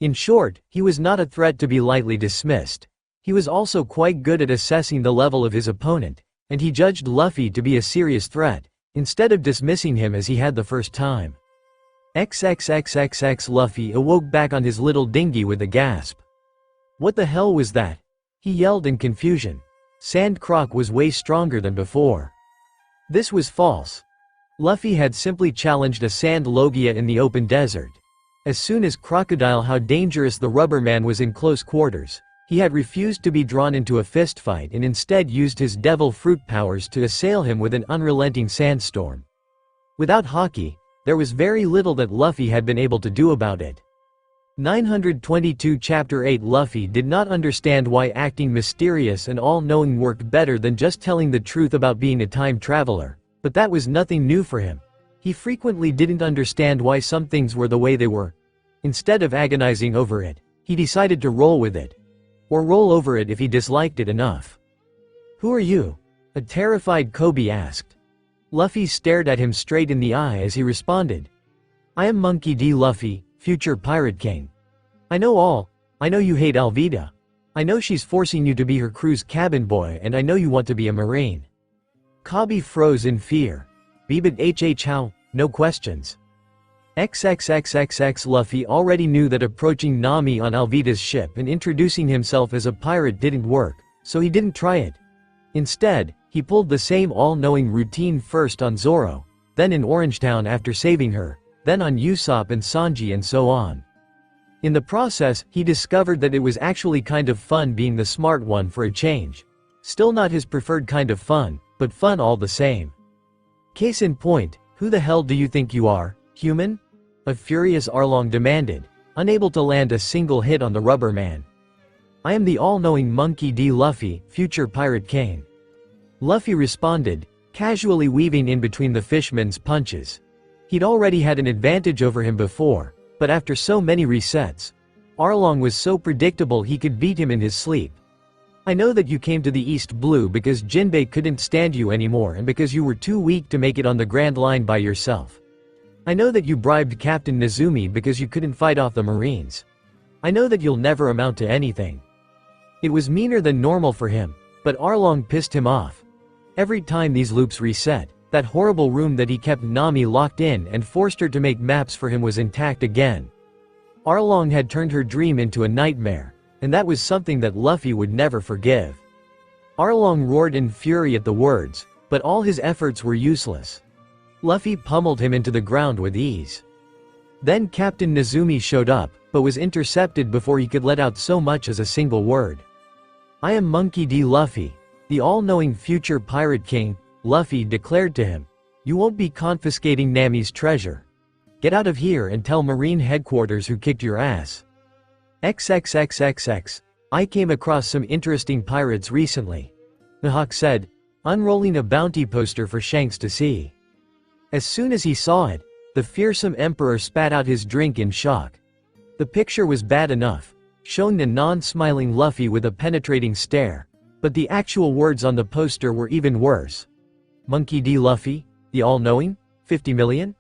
In short, he was not a threat to be lightly dismissed. He was also quite good at assessing the level of his opponent, and he judged Luffy to be a serious threat, instead of dismissing him as he had the first time. XXXXX. Luffy awoke back on his little dinghy with a gasp. What the hell was that? He yelled in confusion. Sand Croc was way stronger than before. This was false. Luffy had simply challenged a Sand Logia in the open desert. As soon as Crocodile how dangerous the rubber man was in close quarters, he had refused to be drawn into a fistfight and instead used his devil fruit powers to assail him with an unrelenting sandstorm. Without Haki, there was very little that Luffy had been able to do about it. 922 Chapter 8 Luffy did not understand why acting mysterious and all-knowing worked better than just telling the truth about being a time traveler, but that was nothing new for him. He frequently didn't understand why some things were the way they were. Instead of agonizing over it, he decided to roll with it. Or roll over it if he disliked it enough. Who are you? A terrified Kobe asked. Luffy stared at him straight in the eye as he responded. I am Monkey D. Luffy, future Pirate King. I know all. I know you hate Alvida. I know she's forcing you to be her crew's cabin boy and I know you want to be a Marine. Kobe froze in fear. Bebit how? No questions. XXXXX. Luffy already knew that approaching Nami on Alvida's ship and introducing himself as a pirate didn't work, so he didn't try it. Instead, he pulled the same all-knowing routine first on Zoro, then in Orangetown after saving her, then on Usopp and Sanji and so on. In the process, he discovered that it was actually kind of fun being the smart one for a change. Still not his preferred kind of fun, but fun all the same. Case in point, who the hell do you think you are, human? A furious Arlong demanded, unable to land a single hit on the rubber man. I am the all-knowing Monkey D. Luffy, future Pirate King. Luffy responded, casually weaving in between the fishman's punches. He'd already had an advantage over him before, but after so many resets, Arlong was so predictable he could beat him in his sleep. I know that you came to the East Blue because Jinbei couldn't stand you anymore and because you were too weak to make it on the Grand Line by yourself. I know that you bribed Captain Nezumi because you couldn't fight off the Marines. I know that you'll never amount to anything. It was meaner than normal for him, but Arlong pissed him off. Every time these loops reset, that horrible room that he kept Nami locked in and forced her to make maps for him was intact again. Arlong had turned her dream into a nightmare, and that was something that Luffy would never forgive. Arlong roared in fury at the words, but all his efforts were useless. Luffy pummeled him into the ground with ease. Then Captain Nezumi showed up, but was intercepted before he could let out so much as a single word. I am Monkey D. Luffy, the all-knowing future Pirate King, Luffy declared to him. You won't be confiscating Nami's treasure. Get out of here and tell Marine Headquarters who kicked your ass. XXXXX. I came across some interesting pirates recently. Mihawk said, unrolling a bounty poster for Shanks to see. As soon as he saw it, the fearsome emperor spat out his drink in shock. The picture was bad enough, showing the non-smiling Luffy with a penetrating stare, but the actual words on the poster were even worse. Monkey D. Luffy, the all-knowing, 50 million?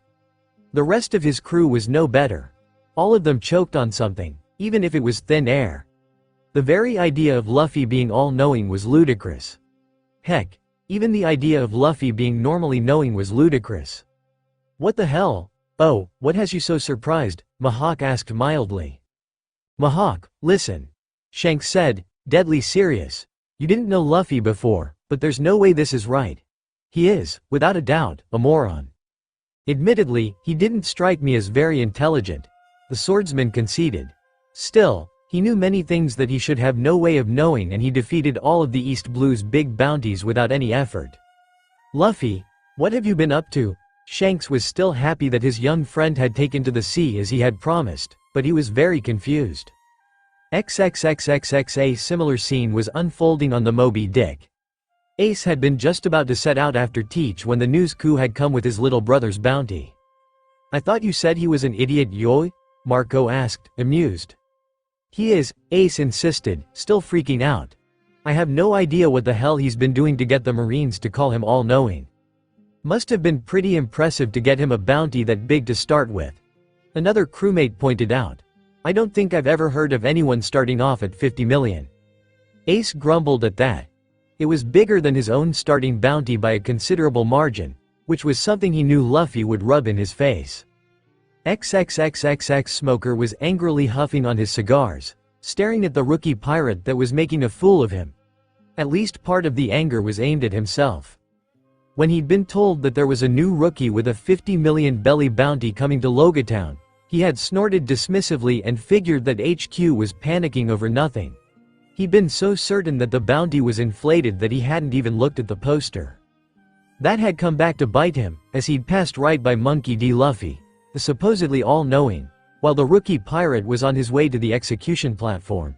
The rest of his crew was no better. All of them choked on something, even if it was thin air. The very idea of Luffy being all-knowing was ludicrous. Heck, even the idea of Luffy being normally knowing was ludicrous. What the hell? Oh, what has you so surprised? Mihawk asked mildly. Mihawk, listen. Shanks said, deadly serious. You didn't know Luffy before, but there's no way this is right. He is, without a doubt, a moron. Admittedly, he didn't strike me as very intelligent. The swordsman conceded. Still, he He knew many things that he should have no way of knowing, and he defeated all of the East Blue's big bounties without any effort. Luffy, what have you been up to? Shanks was still happy that his young friend had taken to the sea as he had promised, but he was very confused. XXXXX. A similar scene was unfolding on the Moby Dick. Ace had been just about to set out after Teach when the news coup had come with his little brother's bounty. I thought you said he was an idiot, Yoi? Marco asked, amused. He is, Ace insisted, still freaking out. I have no idea what the hell he's been doing to get the Marines to call him all-knowing. Must have been pretty impressive to get him a bounty that big to start with. Another crewmate pointed out. I don't think I've ever heard of anyone starting off at 50 million. Ace grumbled at that. It was bigger than his own starting bounty by a considerable margin, which was something he knew Luffy would rub in his face. XXXXX. Smoker was angrily huffing on his cigars, staring at the rookie pirate that was making a fool of him. At least part of the anger was aimed at himself. When he'd been told that there was a new rookie with a 50 million belly bounty coming to Logatown, he had snorted dismissively and figured that HQ was panicking over nothing. He'd been so certain that the bounty was inflated that he hadn't even looked at the poster. That had come back to bite him, as he'd passed right by Monkey D. Luffy, the supposedly all-knowing, while the rookie pirate was on his way to the execution platform,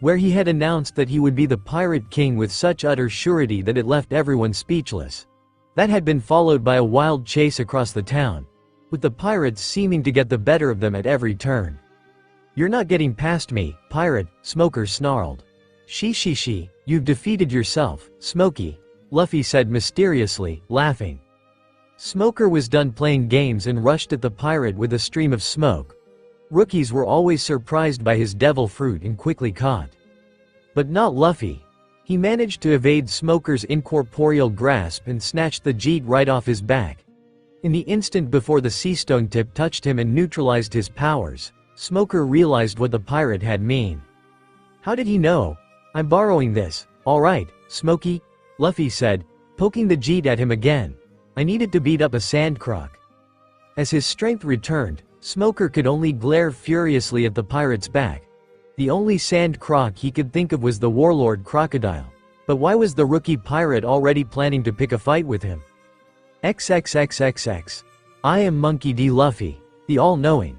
where he had announced that he would be the Pirate King with such utter surety that it left everyone speechless. That had been followed by a wild chase across the town, with the pirates seeming to get the better of them at every turn. You're not getting past me, pirate, Smoker snarled. She, you've defeated yourself, Smokey, Luffy said mysteriously, laughing. Smoker was done playing games and rushed at the pirate with a stream of smoke. Rookies were always surprised by his devil fruit and quickly caught. But not Luffy. He managed to evade Smoker's incorporeal grasp and snatched the jeet right off his back. In the instant before the sea stone tip touched him and neutralized his powers, Smoker realized what the pirate had mean. How did he know? I'm borrowing this, alright, Smokey, Luffy said, poking the jeet at him again. I needed to beat up a sand croc. As his strength returned, Smoker could only glare furiously at the pirate's back. The only sand croc he could think of was the warlord crocodile. But why was the rookie pirate already planning to pick a fight with him? XXXXX. I am Monkey D. Luffy, the all-knowing.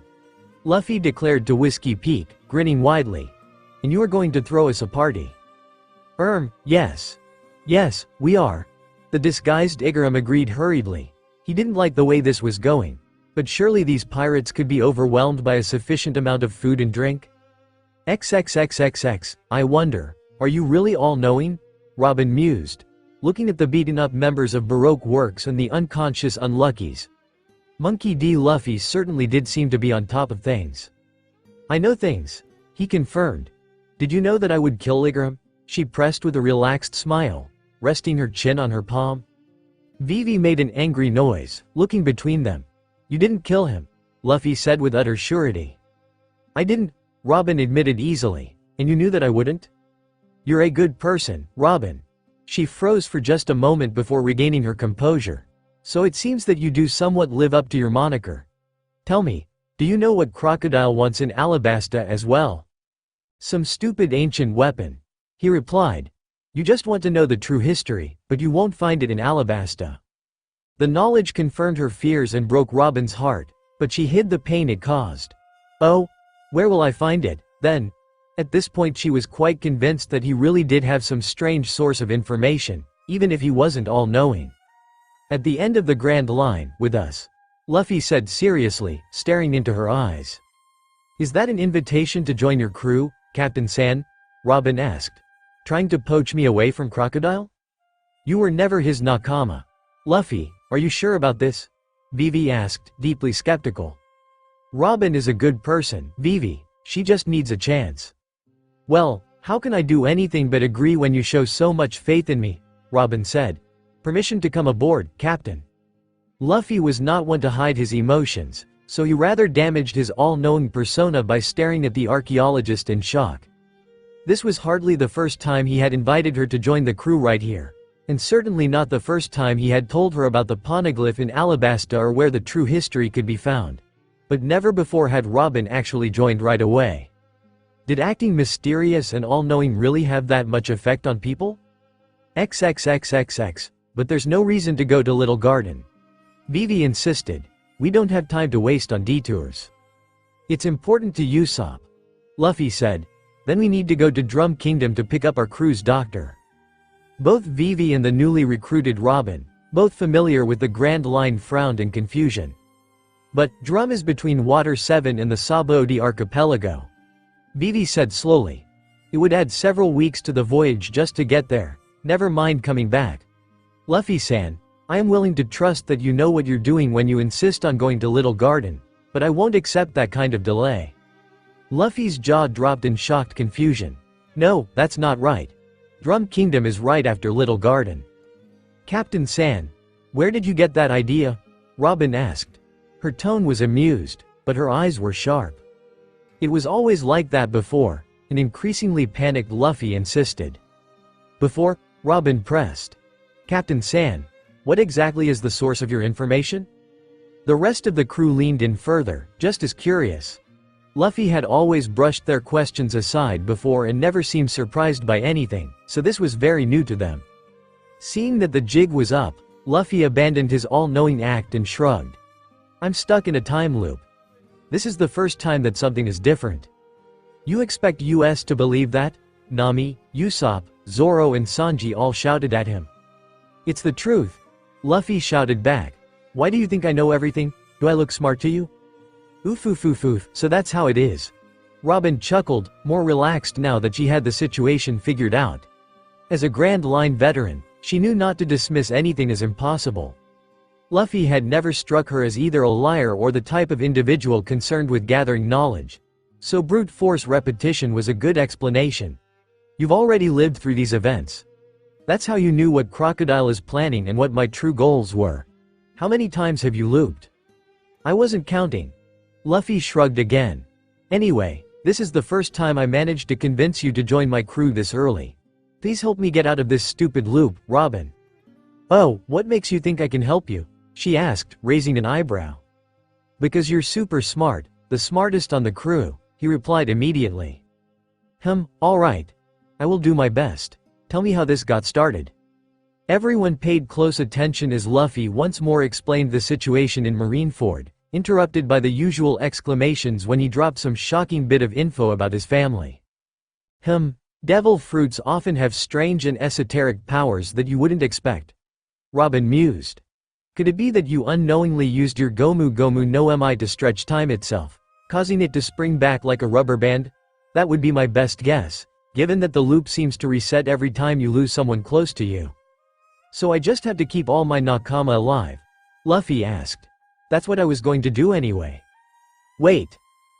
Luffy declared to Whiskey Peak, grinning widely. And you are going to throw us a party? Yes. Yes, we are. The disguised Igaram agreed hurriedly. He didn't like the way this was going. But surely these pirates could be overwhelmed by a sufficient amount of food and drink? XXXXX. I wonder, are you really all-knowing? Robin mused, looking at the beaten-up members of Baroque Works and the unconscious Unluckies. Monkey D. Luffy certainly did seem to be on top of things. I know things, he confirmed. Did you know that I would kill Igaram? She pressed with a relaxed smile, resting her chin on her palm. Vivi made an angry noise, looking between them. You didn't kill him, Luffy said with utter surety. I didn't, Robin admitted easily. And you knew that I wouldn't? You're a good person, Robin. She froze for just a moment before regaining her composure. So it seems that you do somewhat live up to your moniker. Tell me, do you know what Crocodile wants in Alabasta as well? Some stupid ancient weapon. He replied. You just want to know the true history, but you won't find it in Alabasta. The knowledge confirmed her fears and broke Robin's heart, but she hid the pain it caused. Oh, where will I find it, then? At this point she was quite convinced that he really did have some strange source of information, even if he wasn't all-knowing. At the end of the Grand Line, with us, Luffy said seriously, staring into her eyes. Is that an invitation to join your crew, Captain San? Robin asked. Trying to poach me away from Crocodile? You were never his nakama. Luffy, are you sure about this? Vivi asked, deeply skeptical. Robin is a good person, Vivi, she just needs a chance. Well, how can I do anything but agree when you show so much faith in me? Robin said. Permission to come aboard, Captain. Luffy was not one to hide his emotions, so he rather damaged his all-knowing persona by staring at the archaeologist in shock. This was hardly the first time he had invited her to join the crew right here, and certainly not the first time he had told her about the poneglyph in Alabasta or where the true history could be found. But never before had Robin actually joined right away. Did acting mysterious and all-knowing really have that much effect on people? XXXXX, but there's no reason to go to Little Garden. Vivi insisted. We don't have time to waste on detours. It's important to Usopp. Luffy said. Then we need to go to Drum Kingdom to pick up our crew's doctor. Both Vivi and the newly recruited Robin, both familiar with the Grand Line, frowned in confusion. But, Drum is between Water 7 and the Sabaody archipelago. Vivi said slowly. It would add several weeks to the voyage just to get there, never mind coming back. Luffy-san, I am willing to trust that you know what you're doing when you insist on going to Little Garden, but I won't accept that kind of delay. Luffy's jaw dropped in shocked confusion. No, that's not right. Drum Kingdom is right after Little Garden. Captain San, where did you get that idea? Robin asked. Her tone was amused, but her eyes were sharp. It was always like that before, an increasingly panicked Luffy insisted. Before, Robin pressed. Captain San, what exactly is the source of your information? The rest of the crew leaned in further, just as curious. Luffy had always brushed their questions aside before and never seemed surprised by anything, so this was very new to them. Seeing that the jig was up, Luffy abandoned his all-knowing act and shrugged. I'm stuck in a time loop. This is the first time that something is different. You expect us to believe that? Nami, Usopp, Zoro and Sanji all shouted at him. It's the truth. Luffy shouted back. Why do you think I know everything? Do I look smart to you? Oof, so that's how it is. Robin chuckled, more relaxed now that she had the situation figured out. As a Grand Line veteran, she knew not to dismiss anything as impossible. Luffy had never struck her as either a liar or the type of individual concerned with gathering knowledge. So brute force repetition was a good explanation. You've already lived through these events. That's how you knew what Crocodile is planning and what my true goals were. How many times have you looped? I wasn't counting. Luffy shrugged again. Anyway, this is the first time I managed to convince you to join my crew this early. Please help me get out of this stupid loop, Robin. Oh, what makes you think I can help you? She asked, raising an eyebrow. Because you're super smart, the smartest on the crew, he replied immediately. Alright. I will do my best. Tell me how this got started. Everyone paid close attention as Luffy once more explained the situation in Marineford, interrupted by the usual exclamations when he dropped some shocking bit of info about his family. Devil fruits often have strange and esoteric powers that you wouldn't expect. Robin mused. Could it be that you unknowingly used your Gomu Gomu no Mi to stretch time itself, causing it to spring back like a rubber band? That would be my best guess, given that the loop seems to reset every time you lose someone close to you. So I just have to keep all my Nakama alive? Luffy asked. That's what I was going to do anyway. Wait.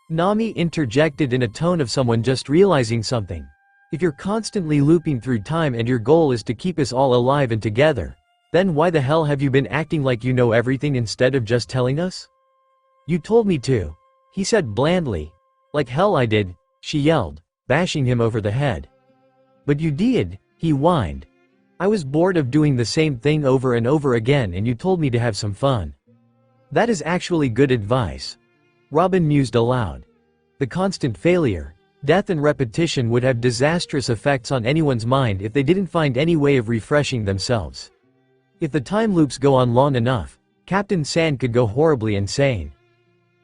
Nami interjected in a tone of someone just realizing something. If you're constantly looping through time and your goal is to keep us all alive and together, then why the hell have you been acting like you know everything instead of just telling us? You told me to, he said blandly. Like hell I did, she yelled, bashing him over the head. But you did, he whined. I was bored of doing the same thing over and over again and you told me to have some fun. That is actually good advice. Robin mused aloud. The constant failure, death and repetition would have disastrous effects on anyone's mind if they didn't find any way of refreshing themselves. If the time loops go on long enough, Captain Sand could go horribly insane.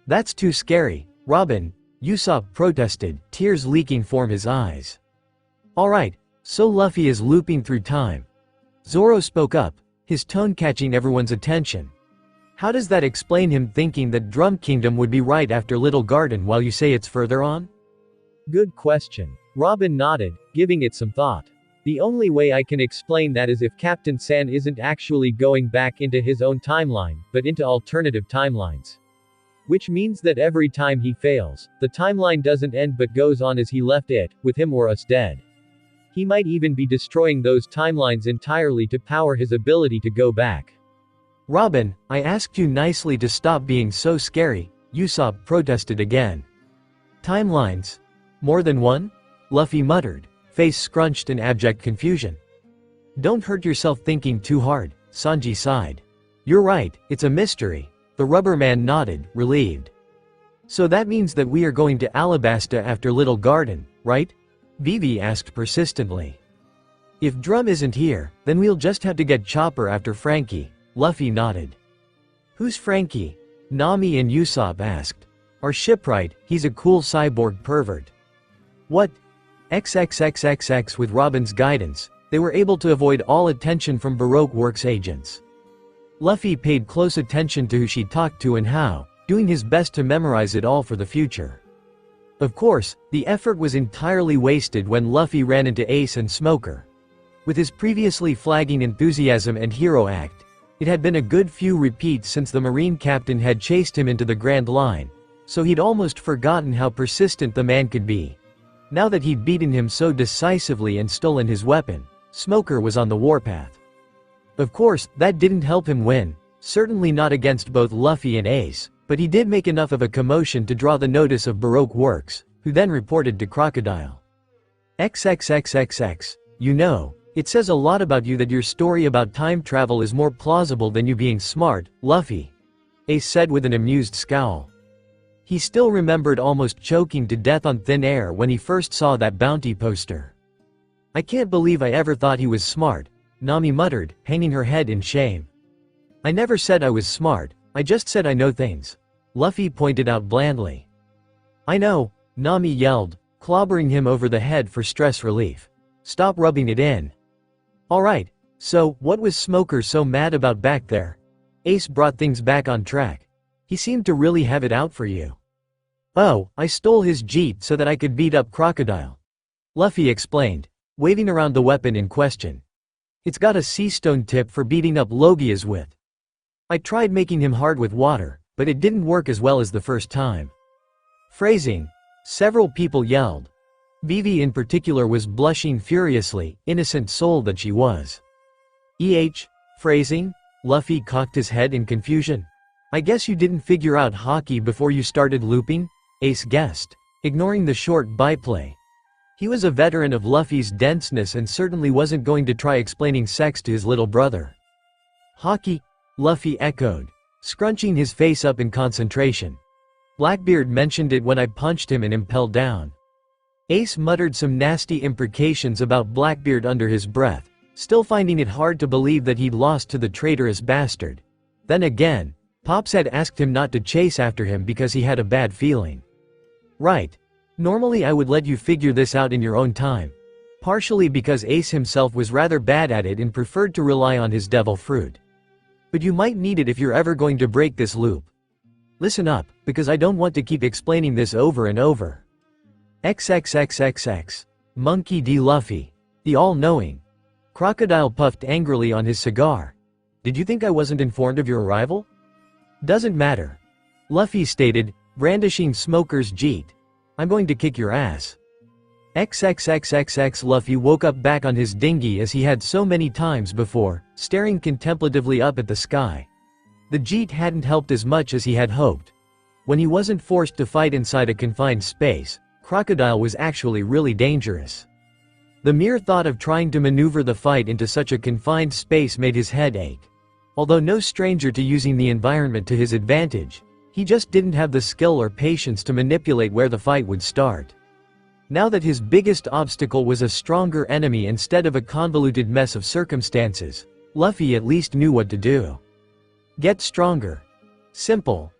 That's too scary, Robin, Usopp protested, tears leaking from his eyes. Alright, so Luffy is looping through time. Zoro spoke up, his tone catching everyone's attention. How does that explain him thinking that Drum Kingdom would be right after Little Garden while you say it's further on? Good question. Robin nodded, giving it some thought. The only way I can explain that is if Captain San isn't actually going back into his own timeline, but into alternative timelines. Which means that every time he fails, the timeline doesn't end but goes on as he left it, with him or us dead. He might even be destroying those timelines entirely to power his ability to go back. Robin, I asked you nicely to stop being so scary, Usopp protested again. Timelines? More than one? Luffy muttered, face scrunched in abject confusion. Don't hurt yourself thinking too hard, Sanji sighed. You're right, it's a mystery. The rubber man nodded, relieved. So that means that we are going to Alabasta after Little Garden, right? Vivi asked persistently. If Drum isn't here, then we'll just have to get Chopper after Frankie, Luffy nodded. Who's Frankie? Nami and Usopp asked. Our shipwright, he's a cool cyborg pervert. What? XXXXX. With Robin's guidance, they were able to avoid all attention from Baroque Works agents. Luffy paid close attention to who she talked to and how, doing his best to memorize it all for the future. Of course, the effort was entirely wasted when Luffy ran into Ace and Smoker. With his previously flagging enthusiasm and hero act, it had been a good few repeats since the Marine captain had chased him into the Grand Line, so he'd almost forgotten how persistent the man could be. Now that he'd beaten him so decisively and stolen his weapon, Smoker was on the warpath. Of course, that didn't help him win, certainly not against both Luffy and Ace, but he did make enough of a commotion to draw the notice of Baroque Works, who then reported to Crocodile. XXXXX. You know, it says a lot about you that your story about time travel is more plausible than you being smart, Luffy. Ace said with an amused scowl. He still remembered almost choking to death on thin air when he first saw that bounty poster. I can't believe I ever thought he was smart, Nami muttered, hanging her head in shame. I never said I was smart, I just said I know things. Luffy pointed out blandly. I know, Nami yelled, clobbering him over the head for stress relief. Stop rubbing it in. Alright, so, what was Smoker so mad about back there? Ace brought things back on track. He seemed to really have it out for you. Oh, I stole his jeep so that I could beat up Crocodile. Luffy explained, waving around the weapon in question. It's got a sea stone tip for beating up Logias with. I tried making him hard with water, but it didn't work as well as the first time. Phrasing. Several people yelled. Vivi in particular was blushing furiously, innocent soul that she was. Phrasing? Luffy cocked his head in confusion. I guess you didn't figure out hockey before you started looping? Ace guessed, ignoring the short byplay. He was a veteran of Luffy's denseness and certainly wasn't going to try explaining sex to his little brother. Hockey? Luffy echoed, scrunching his face up in concentration. Blackbeard mentioned it when I punched him and impelled down. Ace muttered some nasty imprecations about Blackbeard under his breath, still finding it hard to believe that he'd lost to the traitorous bastard. Then again, Pops had asked him not to chase after him because he had a bad feeling. Right. Normally I would let you figure this out in your own time. Partially because Ace himself was rather bad at it and preferred to rely on his devil fruit. But you might need it if you're ever going to break this loop. Listen up, because I don't want to keep explaining this over and over. XXXXX. Monkey D. Luffy. The all-knowing. Crocodile puffed angrily on his cigar. Did you think I wasn't informed of your arrival? Doesn't matter. Luffy stated, brandishing Smoker's jeet. I'm going to kick your ass. XXXXX. Luffy woke up back on his dinghy as he had so many times before, staring contemplatively up at the sky. The jeet hadn't helped as much as he had hoped. When he wasn't forced to fight inside a confined space, Crocodile was actually really dangerous. The mere thought of trying to maneuver the fight into such a confined space made his head ache. Although no stranger to using the environment to his advantage, he just didn't have the skill or patience to manipulate where the fight would start. Now that his biggest obstacle was a stronger enemy instead of a convoluted mess of circumstances, Luffy at least knew what to do. Get stronger. Simple.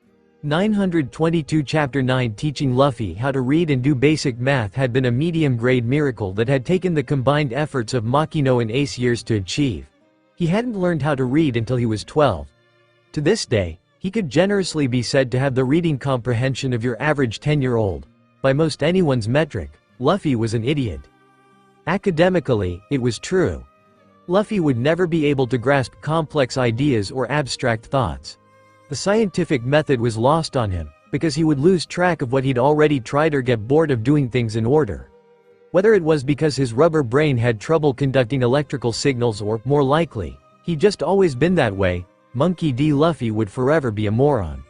922 Chapter 9 Teaching Luffy how to read and do basic math had been a medium-grade miracle that had taken the combined efforts of Makino and Ace years to achieve. He hadn't learned how to read until he was 12. To this day, he could generously be said to have the reading comprehension of your average 10-year-old. By most anyone's metric, Luffy was an idiot. Academically, it was true. Luffy would never be able to grasp complex ideas or abstract thoughts. The scientific method was lost on him, because he would lose track of what he'd already tried or get bored of doing things in order. Whether it was because his rubber brain had trouble conducting electrical signals or, more likely, he'd just always been that way, Monkey D. Luffy would forever be a moron.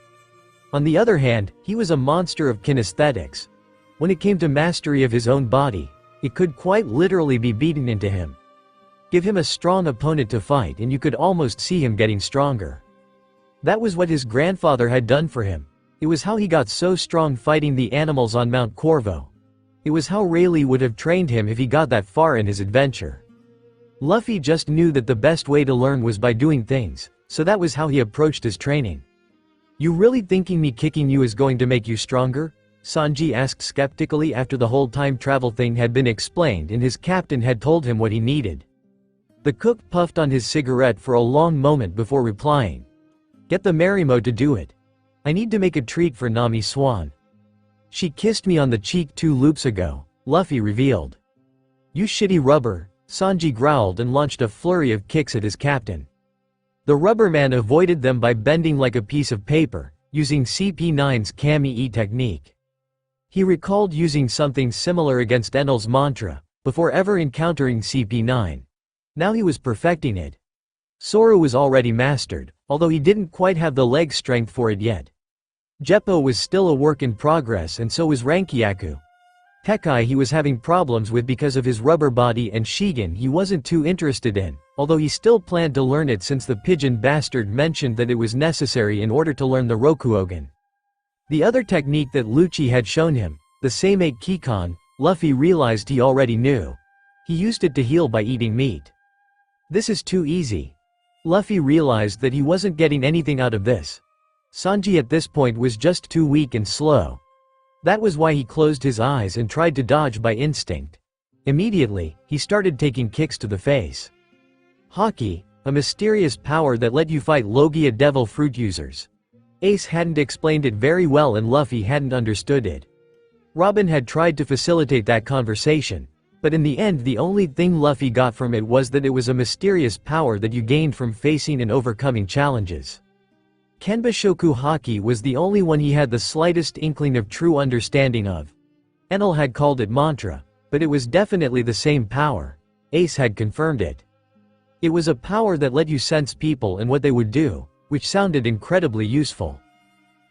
On the other hand, he was a monster of kinesthetics. When it came to mastery of his own body, it could quite literally be beaten into him. Give him a strong opponent to fight and you could almost see him getting stronger. That was what his grandfather had done for him. It was how he got so strong fighting the animals on Mount Corvo. It was how Rayleigh would have trained him if he got that far in his adventure. Luffy just knew that the best way to learn was by doing things, so that was how he approached his training. "You really thinking me kicking you is going to make you stronger?" Sanji asked skeptically after the whole time travel thing had been explained and his captain had told him what he needed. The cook puffed on his cigarette for a long moment before replying. "Get the Marimo to do it. I need to make a treat for Nami Swan. She kissed me on the cheek 2 loops ago," Luffy revealed. "You shitty rubber," Sanji growled and launched a flurry of kicks at his captain. The rubberman avoided them by bending like a piece of paper, using CP9's Kami-E technique. He recalled using something similar against Enel's mantra, before ever encountering CP9. Now he was perfecting it. Soru was already mastered, although he didn't quite have the leg strength for it yet. Jeppo was still a work in progress and so was Rankiaku. Tekai he was having problems with because of his rubber body and Shigen he wasn't too interested in, although he still planned to learn it since the pigeon bastard mentioned that it was necessary in order to learn the Rokuogen. The other technique that Lucci had shown him, the Seimei Kikon, Luffy realized he already knew. He used it to heal by eating meat. This is too easy. Luffy realized that he wasn't getting anything out of this. Sanji at this point was just too weak and slow. That was why he closed his eyes and tried to dodge by instinct. Immediately, he started taking kicks to the face. Haki, a mysterious power that let you fight Logia devil fruit users. Ace hadn't explained it very well and Luffy hadn't understood it. Robin had tried to facilitate that conversation, but in the end the only thing Luffy got from it was that it was a mysterious power that you gained from facing and overcoming challenges. Kenbushoku Haki was the only one he had the slightest inkling of true understanding of. Enel had called it mantra, but it was definitely the same power. Ace had confirmed it. It was a power that let you sense people and what they would do, which sounded incredibly useful.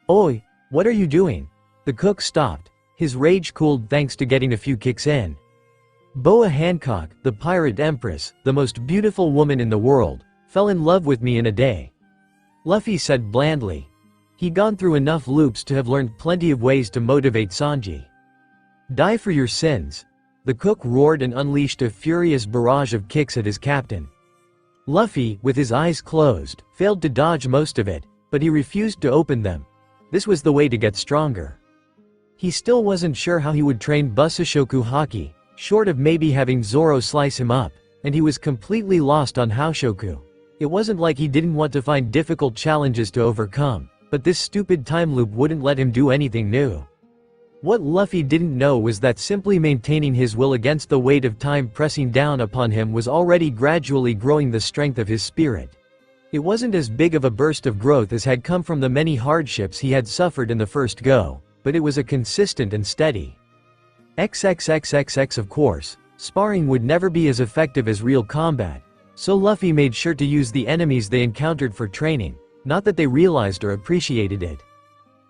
"Oi, what are you doing?" The cook stopped. His rage cooled thanks to getting a few kicks in. "Boa Hancock, the pirate empress, the most beautiful woman in the world, fell in love with me in a day," Luffy said blandly. He'd gone through enough loops to have learned plenty of ways to motivate Sanji. "Die for your sins," the cook roared and unleashed a furious barrage of kicks at his captain. Luffy, with his eyes closed, failed to dodge most of it, but he refused to open them. This was the way to get stronger. He still wasn't sure how he would train Busashoku Haki, short of maybe having Zoro slice him up, and he was completely lost on Haoshoku. It wasn't like he didn't want to find difficult challenges to overcome, but this stupid time loop wouldn't let him do anything new. What Luffy didn't know was that simply maintaining his will against the weight of time pressing down upon him was already gradually growing the strength of his spirit. It wasn't as big of a burst of growth as had come from the many hardships he had suffered in the first go, but it was a consistent and steady. XXXXX Of course, sparring would never be as effective as real combat, so Luffy made sure to use the enemies they encountered for training, not that they realized or appreciated it.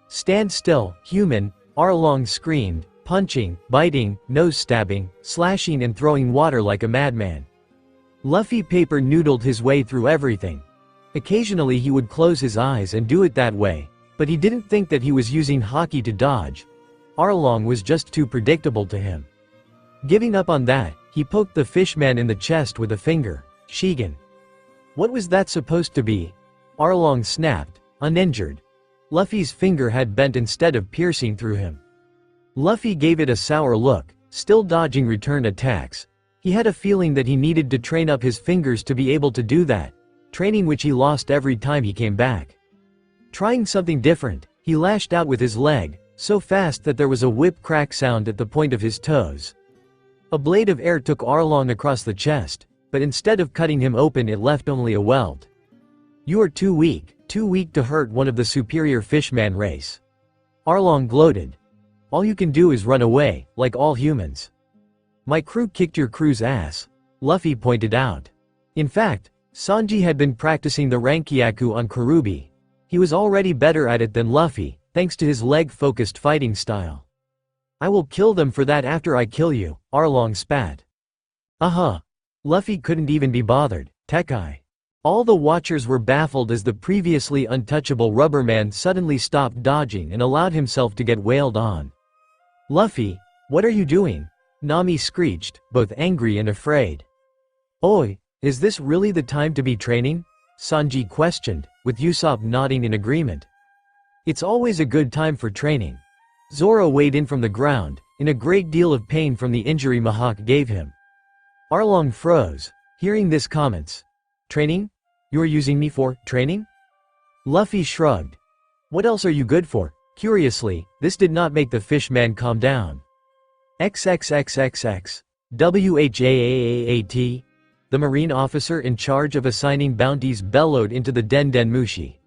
"Stand still, human," Arlong screamed, punching, biting, nose-stabbing, slashing and throwing water like a madman. Luffy paper noodled his way through everything. Occasionally he would close his eyes and do it that way, but he didn't think that he was using Haki to dodge. Arlong was just too predictable to him. Giving up on that, he poked the fishman in the chest with a finger. "Shigen." "What was that supposed to be?" Arlong snapped, uninjured. Luffy's finger had bent instead of piercing through him. Luffy gave it a sour look, still dodging return attacks. He had a feeling that he needed to train up his fingers to be able to do that, training which he lost every time he came back. Trying something different, he lashed out with his leg, so fast that there was a whip-crack sound at the point of his toes. A blade of air took Arlong across the chest, but instead of cutting him open it left only a welt. "You are too weak to hurt one of the superior fishman race," Arlong gloated. "All you can do is run away, like all humans." "My crew kicked your crew's ass," Luffy pointed out. In fact, Sanji had been practicing the Rankiaku on Karubi. He was already better at it than Luffy, thanks to his leg-focused fighting style. "I will kill them for that after I kill you," Arlong spat. Luffy couldn't even be bothered. Tekai. All the watchers were baffled as the previously untouchable rubberman suddenly stopped dodging and allowed himself to get wailed on. "Luffy, What are you doing? Nami screeched, both angry and afraid. Oi, is this really the time to be training? Sanji questioned, with Usopp nodding in agreement. It's always a good time for training. Zoro weighed in from the ground, in a great deal of pain from the injury Mihawk gave him. Arlong froze, hearing this comments. Training? You're using me for training? Luffy shrugged. What else are you good for? Curiously, this did not make the fish man calm down. XXXXX. WHAAAAT. The marine officer in charge of assigning bounties bellowed into the Den Den Mushi.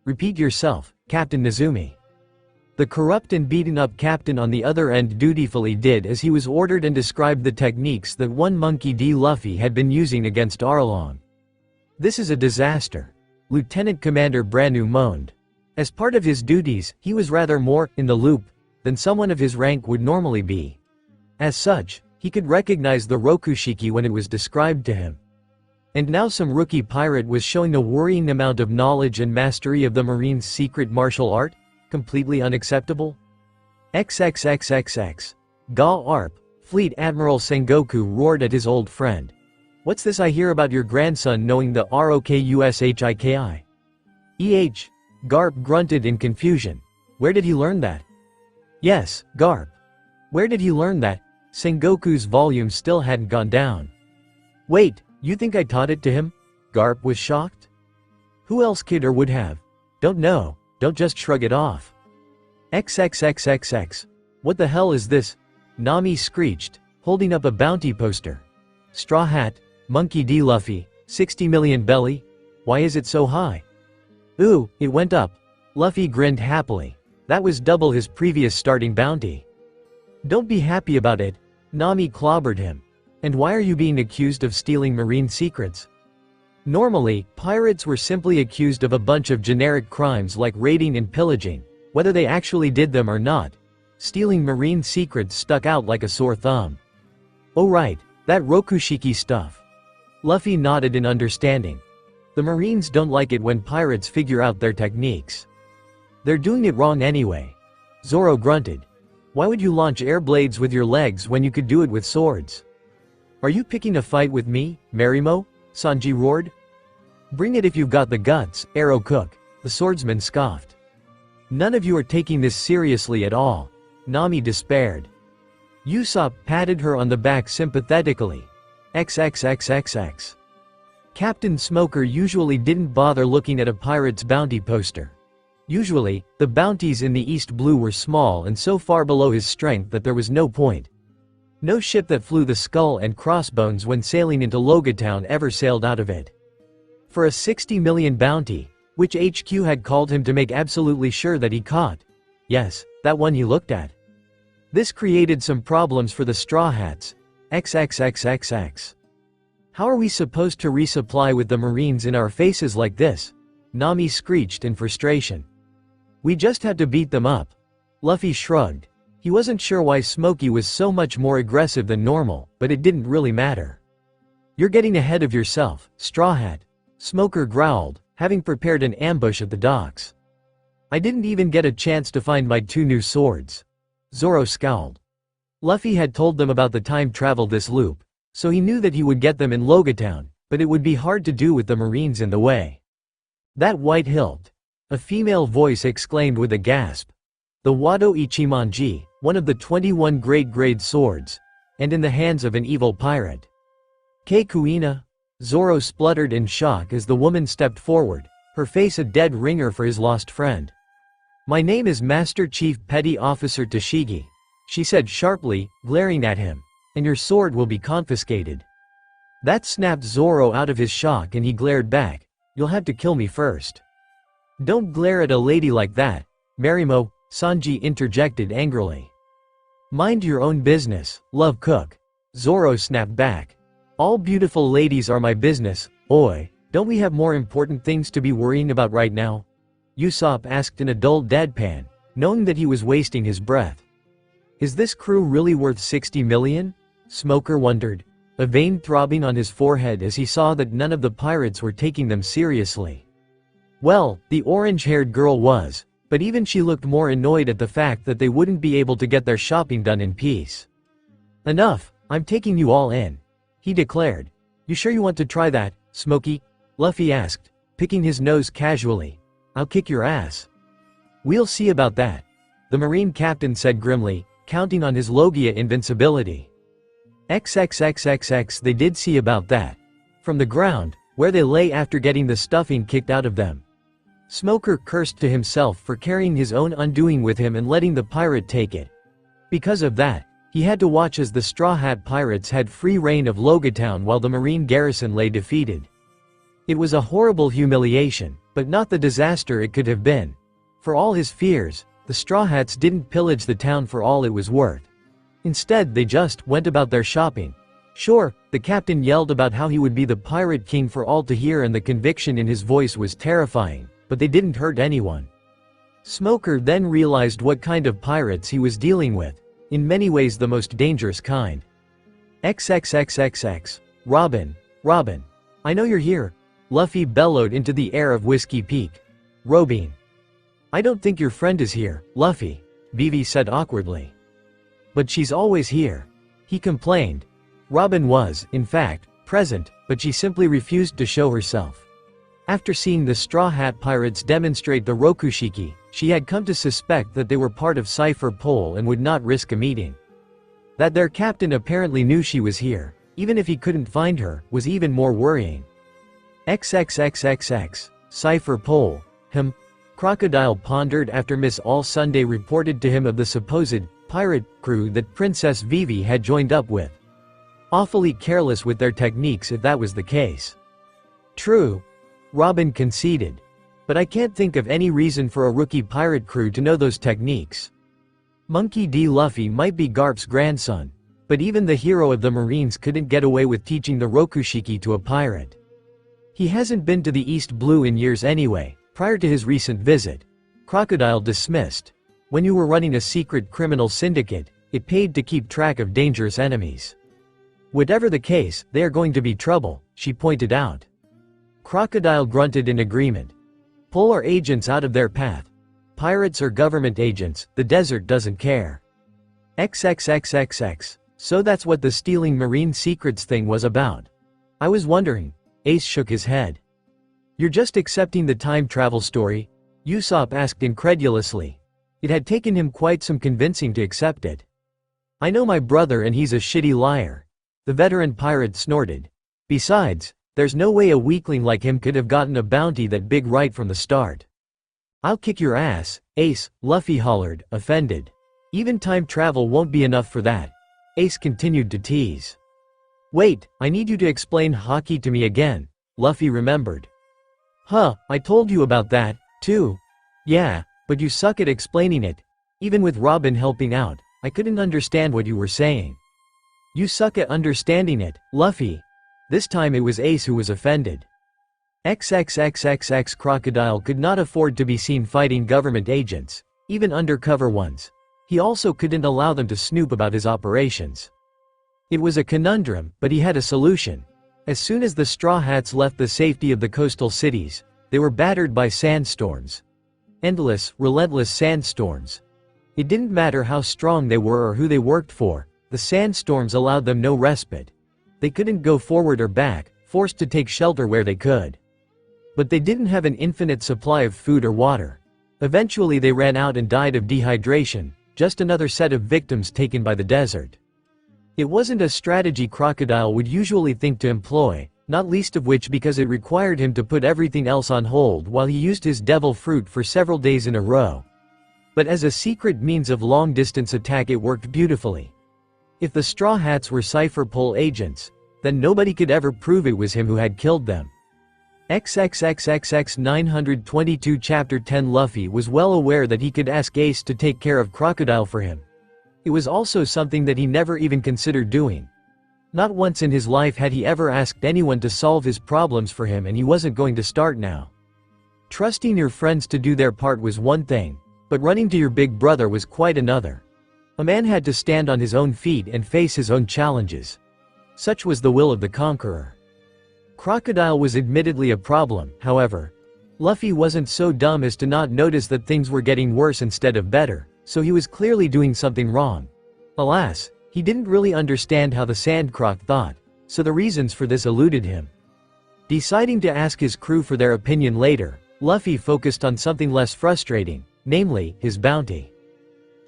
Repeat yourself, Captain Nezumi. The corrupt and beaten up captain on the other end dutifully did as he was ordered and described the techniques that one Monkey D. Luffy had been using against Arlong. This is a disaster. Lieutenant Commander Branu moaned. As part of his duties, he was rather more in the loop than someone of his rank would normally be. As such, he could recognize the Rokushiki when it was described to him. And now some rookie pirate was showing a worrying amount of knowledge and mastery of the Marine's secret martial art? Completely unacceptable? XXXXX. Ga Arp, Fleet Admiral Sengoku roared at his old friend. What's this I hear about your grandson knowing the Rokushiki? Garp grunted in confusion. Where did he learn that? Yes, Garp. Where did he learn that? Sengoku's volume still hadn't gone down. Wait, you think I taught it to him? Garp was shocked. Who else could or would have? Don't know, don't just shrug it off. XXXXX. What the hell is this? Nami screeched, holding up a bounty poster. Straw Hat, Monkey D. Luffy, 60 million belly? Why is it so high? Ooh, it went up. Luffy grinned happily. That was double his previous starting bounty. Don't be happy about it. Nami clobbered him. And why are you being accused of stealing marine secrets? Normally, pirates were simply accused of a bunch of generic crimes like raiding and pillaging, whether they actually did them or not. Stealing marine secrets stuck out like a sore thumb. Oh right, that Rokushiki stuff. Luffy nodded in understanding. The Marines don't like it when pirates figure out their techniques. They're doing it wrong anyway. Zoro grunted. Why would you launch air blades with your legs when you could do it with swords? Are you picking a fight with me, Marimo? Sanji roared. Bring it if you've got the guts, Arrow Cook, the swordsman scoffed. None of you are taking this seriously at all. Nami despaired. Usopp patted her on the back sympathetically. XXXXX. Captain Smoker usually didn't bother looking at a pirate's bounty poster. Usually, the bounties in the East Blue were small and so far below his strength that there was no point. No ship that flew the skull and crossbones when sailing into Logatown ever sailed out of it. For a 60 million bounty, which HQ had called him to make absolutely sure that he caught. Yes, that one you looked at. This created some problems for the Straw Hats. XXXXX. How are we supposed to resupply with the Marines in our faces like this? Nami screeched in frustration. We just had to beat them up. Luffy shrugged. He wasn't sure why Smokey was so much more aggressive than normal, but it didn't really matter. You're getting ahead of yourself, Straw Hat. Smoker growled, having prepared an ambush at the docks. I didn't even get a chance to find my 2 new swords. Zoro scowled. Luffy had told them about the time travel this loop, so he knew that he would get them in Logatown, but it would be hard to do with the Marines in the way. That white hilt! A female voice exclaimed with a gasp. The Wado Ichimonji, one of the 21 great grade swords, and in the hands of an evil pirate. Kei Kuina? Zoro spluttered in shock as the woman stepped forward, her face a dead ringer for his lost friend. My name is Master Chief Petty Officer Tashigi, she said sharply, glaring at him. And your sword will be confiscated. That snapped Zoro out of his shock and he glared back. You'll have to kill me first. Don't glare at a lady like that, Marimo, Sanji interjected angrily. Mind your own business, Love Cook. Zoro snapped back. All beautiful ladies are my business, oi, don't we have more important things to be worrying about right now? Usopp asked in a dull deadpan, knowing that he was wasting his breath. Is this crew really worth 60 million? Smoker wondered, a vein throbbing on his forehead as he saw that none of the pirates were taking them seriously. Well, the orange-haired girl was, but even she looked more annoyed at the fact that they wouldn't be able to get their shopping done in peace. Enough, I'm taking you all in, he declared. You sure you want to try that, Smokey? Luffy asked, picking his nose casually. I'll kick your ass. We'll see about that, the Marine captain said grimly, counting on his Logia invincibility. XXXXX, they did see about that. From the ground, where they lay after getting the stuffing kicked out of them. Smoker cursed to himself for carrying his own undoing with him and letting the pirate take it. Because of that, he had to watch as the Straw Hat Pirates had free reign of Logatown while the Marine garrison lay defeated. It was a horrible humiliation, but not the disaster it could have been. For all his fears, the Straw Hats didn't pillage the town for all it was worth. Instead, they just went about their shopping. Sure, the captain yelled about how he would be the Pirate King for all to hear, and the conviction in his voice was terrifying, but they didn't hurt anyone. Smoker then realized what kind of pirates he was dealing with, in many ways the most dangerous kind. XXXXX, Robin, Robin. I know you're here, Luffy bellowed into the air of Whiskey Peak. Robin. I don't think your friend is here, Luffy, Vivi said awkwardly. But she's always here, he complained. Robin was, in fact, present, but she simply refused to show herself. After seeing the Straw Hat Pirates demonstrate the Rokushiki, she had come to suspect that they were part of Cypher Pole and would not risk a meeting. That their captain apparently knew she was here, even if he couldn't find her, was even more worrying. XXXXX, Cypher Pole, Crocodile pondered after Miss All Sunday reported to him of the supposed pirate crew that Princess Vivi had joined up with. Awfully careless with their techniques if that was the case. True, Robin conceded. But I can't think of any reason for a rookie pirate crew to know those techniques. Monkey D. Luffy might be Garp's grandson, but even the hero of the Marines couldn't get away with teaching the Rokushiki to a pirate. He hasn't been to the East Blue in years anyway, prior to his recent visit. Crocodile dismissed. When you were running a secret criminal syndicate, it paid to keep track of dangerous enemies. Whatever the case, they are going to be trouble, she pointed out. Crocodile grunted in agreement. Pull our agents out of their path. Pirates or government agents, the desert doesn't care. XXXXX, so that's what the stealing marine secrets thing was about. I was wondering. Ace shook his head. You're just accepting the time travel story? Usopp asked incredulously. It had taken him quite some convincing to accept it. I know my brother and he's a shitty liar. The veteran pirate snorted. Besides, there's no way a weakling like him could have gotten a bounty that big right from the start. I'll kick your ass, Ace, Luffy hollered, offended. Even time travel won't be enough for that. Ace continued to tease. Wait, I need you to explain hockey to me again, Luffy remembered. I told you about that, too. Yeah, but you suck at explaining it. Even with Robin helping out, I couldn't understand what you were saying. You suck at understanding it, Luffy. This time it was Ace who was offended. XXXXX Crocodile could not afford to be seen fighting government agents, even undercover ones. He also couldn't allow them to snoop about his operations. It was a conundrum, but he had a solution. As soon as the Straw Hats left the safety of the coastal cities, they were battered by sandstorms. Endless, relentless sandstorms. It didn't matter how strong they were or who they worked for, the sandstorms allowed them no respite. They couldn't go forward or back, forced to take shelter where they could. But they didn't have an infinite supply of food or water. Eventually they ran out and died of dehydration, just another set of victims taken by the desert. It wasn't a strategy Crocodile would usually think to employ, not least of which because it required him to put everything else on hold while he used his devil fruit for several days in a row. But as a secret means of long-distance attack it worked beautifully. If the Straw Hats were Cypher Pole agents, then nobody could ever prove it was him who had killed them. XXXXX 922 Chapter 10 Luffy was well aware that he could ask Ace to take care of Crocodile for him. It was also something that he never even considered doing. Not once in his life had he ever asked anyone to solve his problems for him, and he wasn't going to start now. Trusting your friends to do their part was one thing, but running to your big brother was quite another. A man had to stand on his own feet and face his own challenges. Such was the will of the conqueror. Crocodile was admittedly a problem, however. Luffy wasn't so dumb as to not notice that things were getting worse instead of better, so he was clearly doing something wrong. Alas, He didn't really understand how the Sandcroc thought, so the reasons for this eluded him. Deciding to ask his crew for their opinion later, Luffy focused on something less frustrating, namely, his bounty.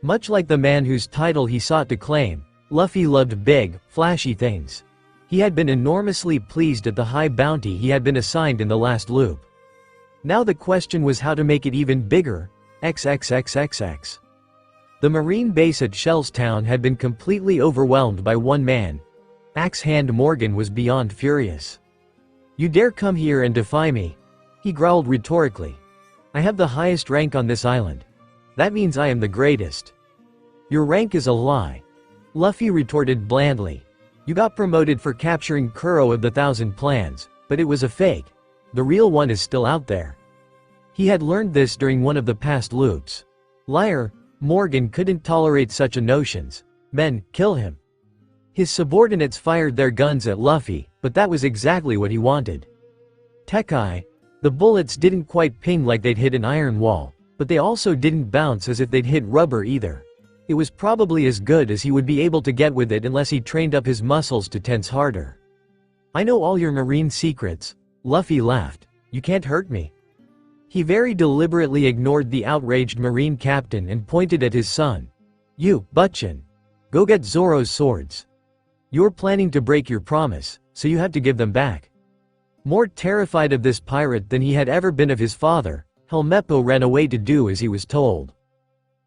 Much like the man whose title he sought to claim, Luffy loved big, flashy things. He had been enormously pleased at the high bounty he had been assigned in the last loop. Now the question was how to make it even bigger. XXXXX. The marine base at Shellstown had been completely overwhelmed by one man. Axe Hand Morgan was beyond furious. "You dare come here and defy me?" he growled rhetorically. "I have the highest rank on this island. That means I am the greatest." "Your rank is a lie," Luffy retorted blandly. "You got promoted for capturing Kuro of the Thousand Plans, but it was a fake. The real one is still out there." He had learned this during one of the past loops. Liar, Morgan couldn't tolerate such notions. Men, kill him. His subordinates fired their guns at Luffy, but that was exactly what he wanted. Tekai. The bullets didn't quite ping like they'd hit an iron wall, but they also didn't bounce as if they'd hit rubber either. It was probably as good as he would be able to get with it unless he trained up his muscles to tense harder. "I know all your marine secrets," Luffy laughed. "You can't hurt me." He very deliberately ignored the outraged marine captain and pointed at his son. "You, Butchin. Go get Zoro's swords. You're planning to break your promise, so you have to give them back." More terrified of this pirate than he had ever been of his father, Helmeppo ran away to do as he was told.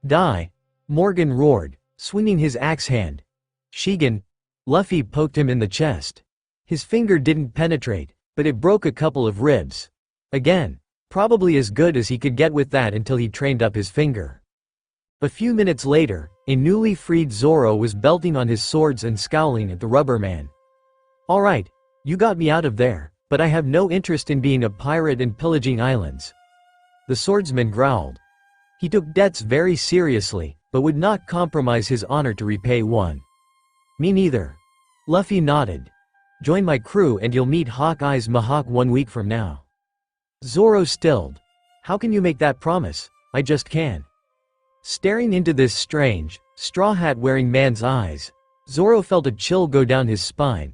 "Die!" Morgan roared, swinging his axe hand. "Shigen!" Luffy poked him in the chest. His finger didn't penetrate, but it broke a couple of ribs. Again. Probably as good as he could get with that until he trained up his finger. A few minutes later, a newly freed Zoro was belting on his swords and scowling at the rubber man. "All right, you got me out of there, but I have no interest in being a pirate and pillaging islands." The swordsman growled. He took debts very seriously, but would not compromise his honor to repay one. "Me neither." Luffy nodded. "Join my crew and you'll meet Hawkeye's Mihawk 1 week from now." Zoro stilled. "How can you make that promise?" "I just can." Staring into this strange, straw hat wearing man's eyes, Zoro felt a chill go down his spine.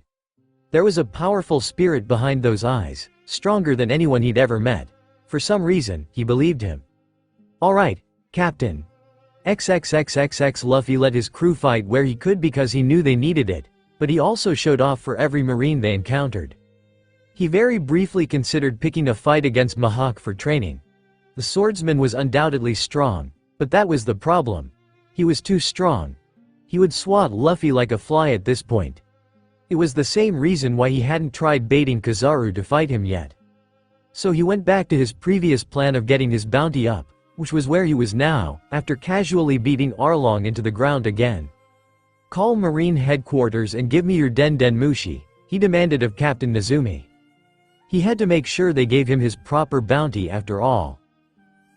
There was a powerful spirit behind those eyes, stronger than anyone he'd ever met. For some reason, he believed him. "All right, Captain." XXXXX Luffy let his crew fight where he could because he knew they needed it, but he also showed off for every marine they encountered. He very briefly considered picking a fight against Mihawk for training. The swordsman was undoubtedly strong, but that was the problem. He was too strong. He would swat Luffy like a fly at this point. It was the same reason why he hadn't tried baiting Kizaru to fight him yet. So he went back to his previous plan of getting his bounty up, which was where he was now, after casually beating Arlong into the ground again. "Call Marine Headquarters and give me your Den Den Mushi," he demanded of Captain Nezumi. He had to make sure they gave him his proper bounty after all.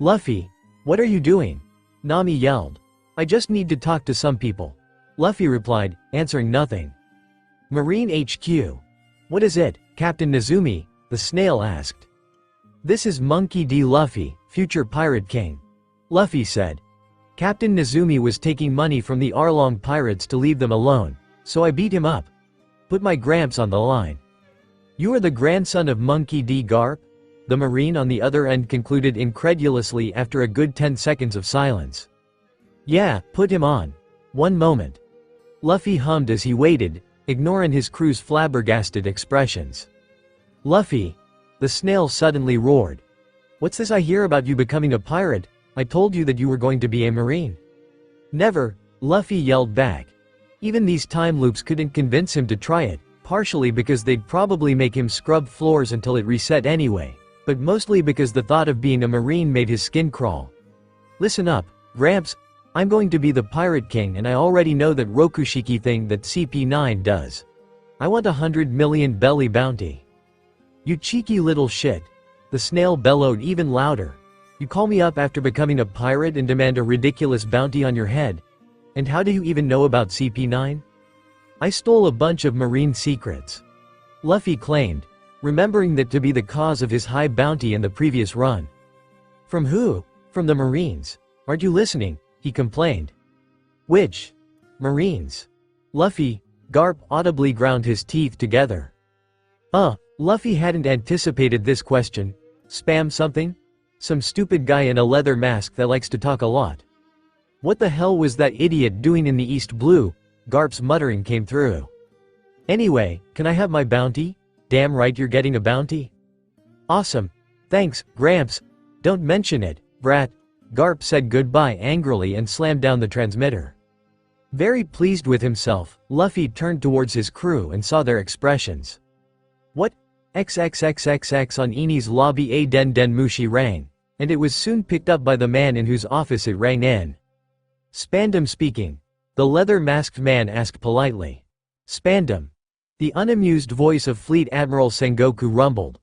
"Luffy, what are you doing?" Nami yelled. "I just need to talk to some people," Luffy replied, answering nothing. "Marine HQ. What is it, Captain Nezumi?" the snail asked. "This is Monkey D. Luffy, future Pirate King," Luffy said. "Captain Nezumi was taking money from the Arlong pirates to leave them alone, so I beat him up. Put my Gramps on the line." "You are the grandson of Monkey D. Garp?" the marine on the other end concluded incredulously after a good 10 seconds of silence. "Yeah, put him on. One moment." Luffy hummed as he waited, ignoring his crew's flabbergasted expressions. "Luffy!" the snail suddenly roared. "What's this I hear about you becoming a pirate? I told you that you were going to be a marine." "Never," Luffy yelled back. Even these time loops couldn't convince him to try it, partially because they'd probably make him scrub floors until it reset anyway, but mostly because the thought of being a marine made his skin crawl. "Listen up, Gramps. I'm going to be the Pirate King and I already know that Rokushiki thing that CP9 does. I want 100 million belly bounty." "You cheeky little shit," the snail bellowed even louder. "You call me up after becoming a pirate and demand a ridiculous bounty on your head? And how do you even know about CP9? "I stole a bunch of marine secrets," Luffy claimed, remembering that to be the cause of his high bounty in the previous run. "From who?" "From the Marines. Aren't you listening?" he complained. "Which Marines?" Luffy, Garp audibly ground his teeth together. Luffy hadn't anticipated this question. Spam something? Some stupid guy in a leather mask that likes to talk a lot. What the hell was that idiot doing in the East Blue? Garp's muttering came through. Anyway, can I have my bounty? Damn right you're getting a bounty. Awesome. Thanks, Gramps. Don't mention it, brat. Garp said goodbye angrily and slammed down the transmitter. Very pleased with himself, Luffy turned towards his crew and saw their expressions. What? XXXXX on Eni's lobby a den mushi rang, and it was soon picked up by the man in whose office it rang in. Spandam speaking. The leather-masked man asked politely. Spandam. The unamused voice of Fleet Admiral Sengoku rumbled.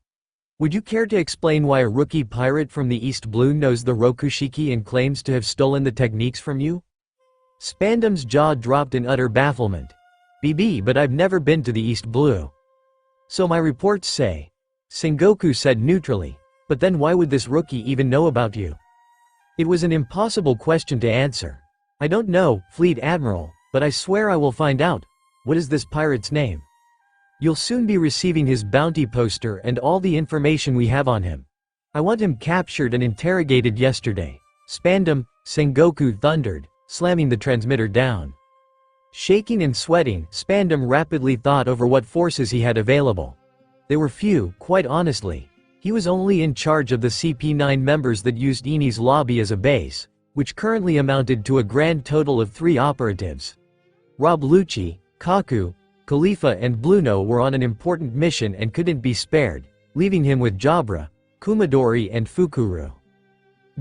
Would you care to explain why a rookie pirate from the East Blue knows the Rokushiki and claims to have stolen the techniques from you? Spandam's jaw dropped in utter bafflement. But I've never been to the East Blue. So my reports say. Sengoku said neutrally. But then why would this rookie even know about you? It was an impossible question to answer. I don't know, Fleet Admiral, but I swear I will find out. What is this pirate's name? You'll soon be receiving his bounty poster and all the information we have on him. I want him captured and interrogated yesterday. Spandam, Sengoku thundered, slamming the transmitter down. Shaking and sweating, Spandam rapidly thought over what forces he had available. They were few, quite honestly. He was only in charge of the CP9 members that used Eni's lobby as a base, which currently amounted to a grand total of 3 operatives. Rob Lucci, Kaku, Khalifa and Bluno were on an important mission and couldn't be spared, leaving him with Jabra, Kumadori and Fukuru.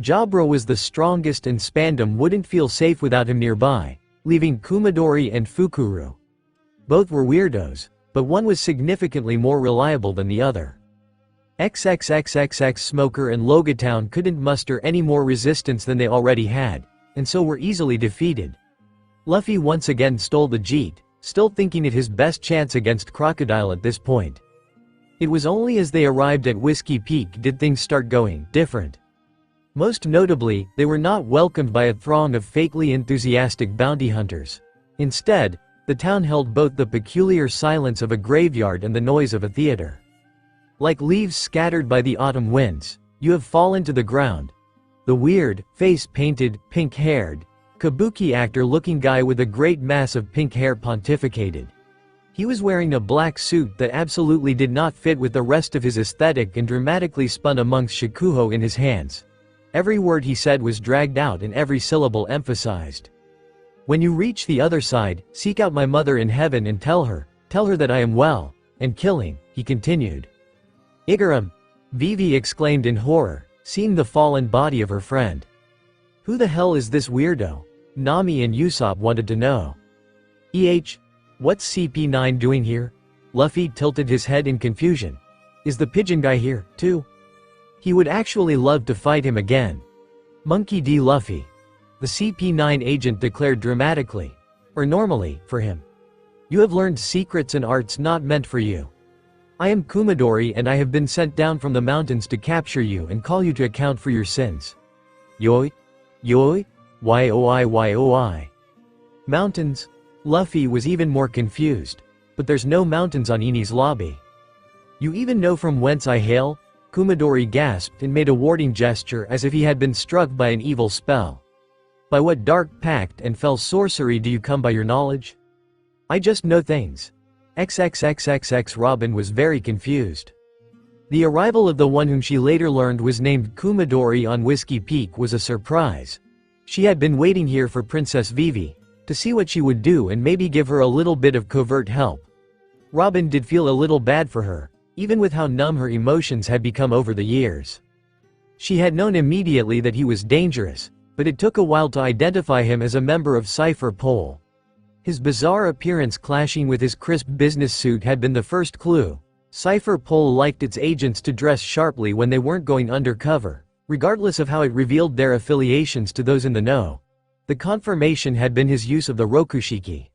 Jabra was the strongest and Spandam wouldn't feel safe without him nearby, leaving Kumadori and Fukuru. Both were weirdos, but one was significantly more reliable than the other. XXXXX Smoker and Logatown couldn't muster any more resistance than they already had, and so were easily defeated. Luffy once again stole the jeet, still thinking it his best chance against Crocodile at this point. It was only as they arrived at Whiskey Peak did things start going different. Most notably, they were not welcomed by a throng of fakely enthusiastic bounty hunters. Instead, the town held both the peculiar silence of a graveyard and the noise of a theater. Like leaves scattered by the autumn winds, you have fallen to the ground. The weird, face-painted, pink-haired, kabuki actor-looking guy with a great mass of pink hair pontificated. He was wearing a black suit that absolutely did not fit with the rest of his aesthetic and dramatically spun amongst shakuho in his hands. Every word he said was dragged out and every syllable emphasized. When you reach the other side, seek out my mother in heaven and tell her that I am well, and killing, he continued. Igaram! Vivi exclaimed in horror, seeing the fallen body of her friend. Who the hell is this weirdo? Nami and Usopp wanted to know. What's CP9 doing here? Luffy tilted his head in confusion. Is the pigeon guy here, too? He would actually love to fight him again. Monkey D. Luffy. The CP9 agent declared dramatically. Or normally, for him. You have learned secrets and arts not meant for you. I am Kumadori and I have been sent down from the mountains to capture you and call you to account for your sins. Yoi? Yoi? Mountains? Luffy was even more confused. But there's no mountains on Eni's lobby. You even know from whence I hail? Kumadori gasped and made a warding gesture as if he had been struck by an evil spell. By what dark pact and fell sorcery do you come by your knowledge? I just know things. XXXXX Robin was very confused. The arrival of the one whom she later learned was named Kumadori on Whiskey Peak was a surprise. She had been waiting here for Princess Vivi, to see what she would do and maybe give her a little bit of covert help. Robin did feel a little bad for her, even with how numb her emotions had become over the years. She had known immediately that he was dangerous, but it took a while to identify him as a member of Cypher Pole. His bizarre appearance clashing with his crisp business suit had been the first clue. Cypher Pole liked its agents to dress sharply when they weren't going undercover, regardless of how it revealed their affiliations to those in the know. The confirmation had been his use of the Rokushiki.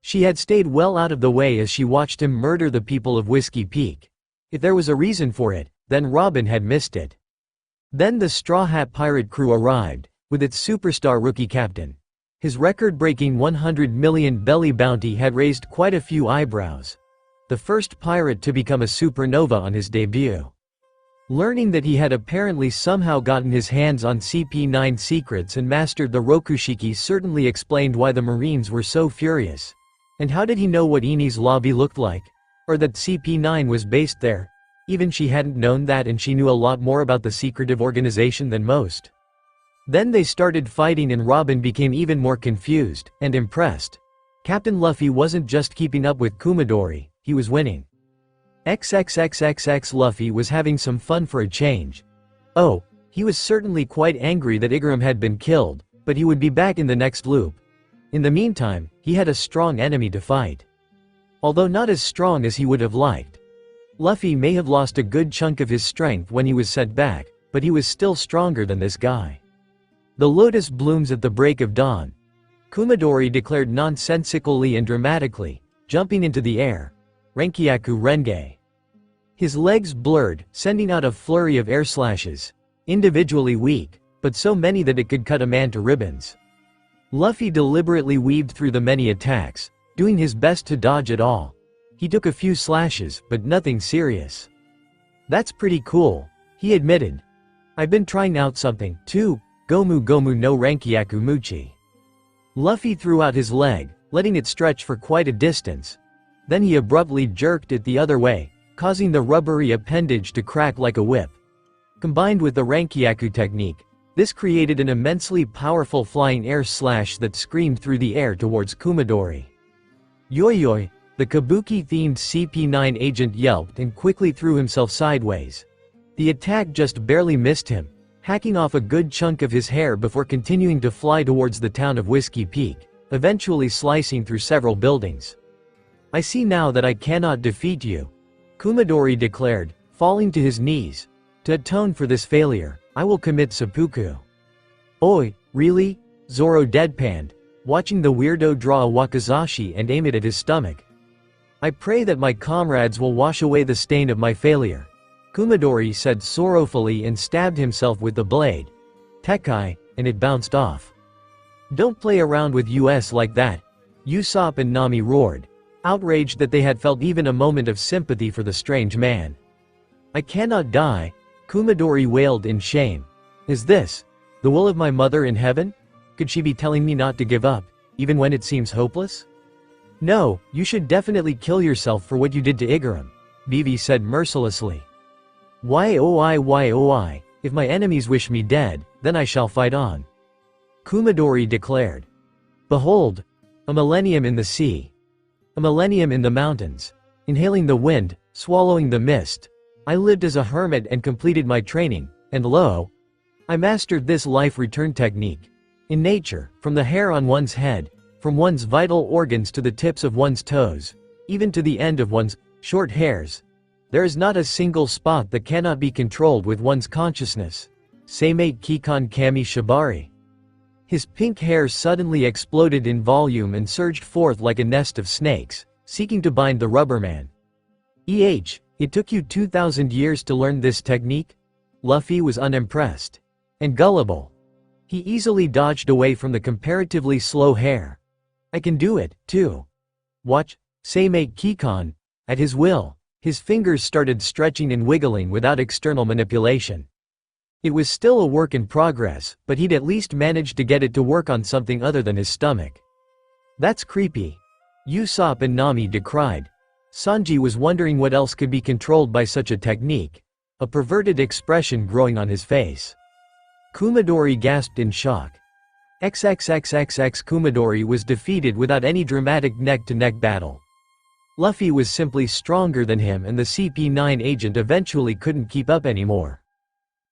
She had stayed well out of the way as she watched him murder the people of Whiskey Peak. If there was a reason for it, then Robin had missed it. Then the Straw Hat pirate crew arrived, with its superstar rookie captain. His record-breaking 100 million belly bounty had raised quite a few eyebrows. The first pirate to become a supernova on his debut. Learning that he had apparently somehow gotten his hands on CP9 secrets and mastered the Rokushiki certainly explained why the Marines were so furious. And how did he know what Eni's lobby looked like? Or that CP9 was based there? Even she hadn't known that, and she knew a lot more about the secretive organization than most. Then they started fighting and Robin became even more confused and impressed. Captain Luffy wasn't just keeping up with Kumadori, he was winning. XXXXX Luffy was having some fun for a change. Oh, he was certainly quite angry that Igaram had been killed, but he would be back in the next loop. In the meantime, he had a strong enemy to fight. Although not as strong as he would have liked. Luffy may have lost a good chunk of his strength when he was sent back, but he was still stronger than this guy. The lotus blooms at the break of dawn. Kumadori declared nonsensically and dramatically, jumping into the air. Renkyaku Renge. His legs blurred, sending out a flurry of air slashes. Individually weak, but so many that it could cut a man to ribbons. Luffy deliberately weaved through the many attacks, doing his best to dodge it all. He took a few slashes, but nothing serious. That's pretty cool, he admitted. I've been trying out something, too. Gomu Gomu no Renkyaku Muchi. Luffy threw out his leg, letting it stretch for quite a distance. Then he abruptly jerked it the other way, causing the rubbery appendage to crack like a whip. Combined with the Renkyaku technique, this created an immensely powerful flying air slash that screamed through the air towards Kumadori. Yoyoi, the Kabuki-themed CP9 agent yelped and quickly threw himself sideways. The attack just barely missed him, hacking off a good chunk of his hair before continuing to fly towards the town of Whiskey Peak, eventually slicing through several buildings. I see now that I cannot defeat you, Kumadori declared, falling to his knees. To atone for this failure, I will commit seppuku. Oi, really? Zoro deadpanned, watching the weirdo draw a wakizashi and aim it at his stomach. I pray that my comrades will wash away the stain of my failure, Kumadori said sorrowfully and stabbed himself with the blade. Tekai, and it bounced off. Don't play around with us like that, Usopp and Nami roared, outraged that they had felt even a moment of sympathy for the strange man. I cannot die, Kumadori wailed in shame. Is this the will of my mother in heaven? Could she be telling me not to give up, even when it seems hopeless? No, you should definitely kill yourself for what you did to Igaram, Vivi said mercilessly. Why, if my enemies wish me dead, then I shall fight on, Kumadori declared. Behold, a millennium in the sea. A millennium in the mountains. Inhaling the wind, swallowing the mist. I lived as a hermit and completed my training, and lo, I mastered this life return technique. In nature, from the hair on one's head, from one's vital organs to the tips of one's toes, even to the end of one's short hairs, there is not a single spot that cannot be controlled with one's consciousness. Seimate Kikon Kami Shibari. His pink hair suddenly exploded in volume and surged forth like a nest of snakes, seeking to bind the rubberman. It took you 2,000 years to learn this technique? Luffy was unimpressed. And gullible. He easily dodged away from the comparatively slow hair. I can do it, too. Watch, Seimate Kikon. At his will, his fingers started stretching and wiggling without external manipulation. It was still a work in progress, but he'd at least managed to get it to work on something other than his stomach. That's creepy, Usopp and Nami decried. Sanji was wondering what else could be controlled by such a technique, a perverted expression growing on his face. Kumadori gasped in shock. XXXXX Kumadori was defeated without any dramatic neck-to-neck battle. Luffy was simply stronger than him and the CP9 agent eventually couldn't keep up anymore.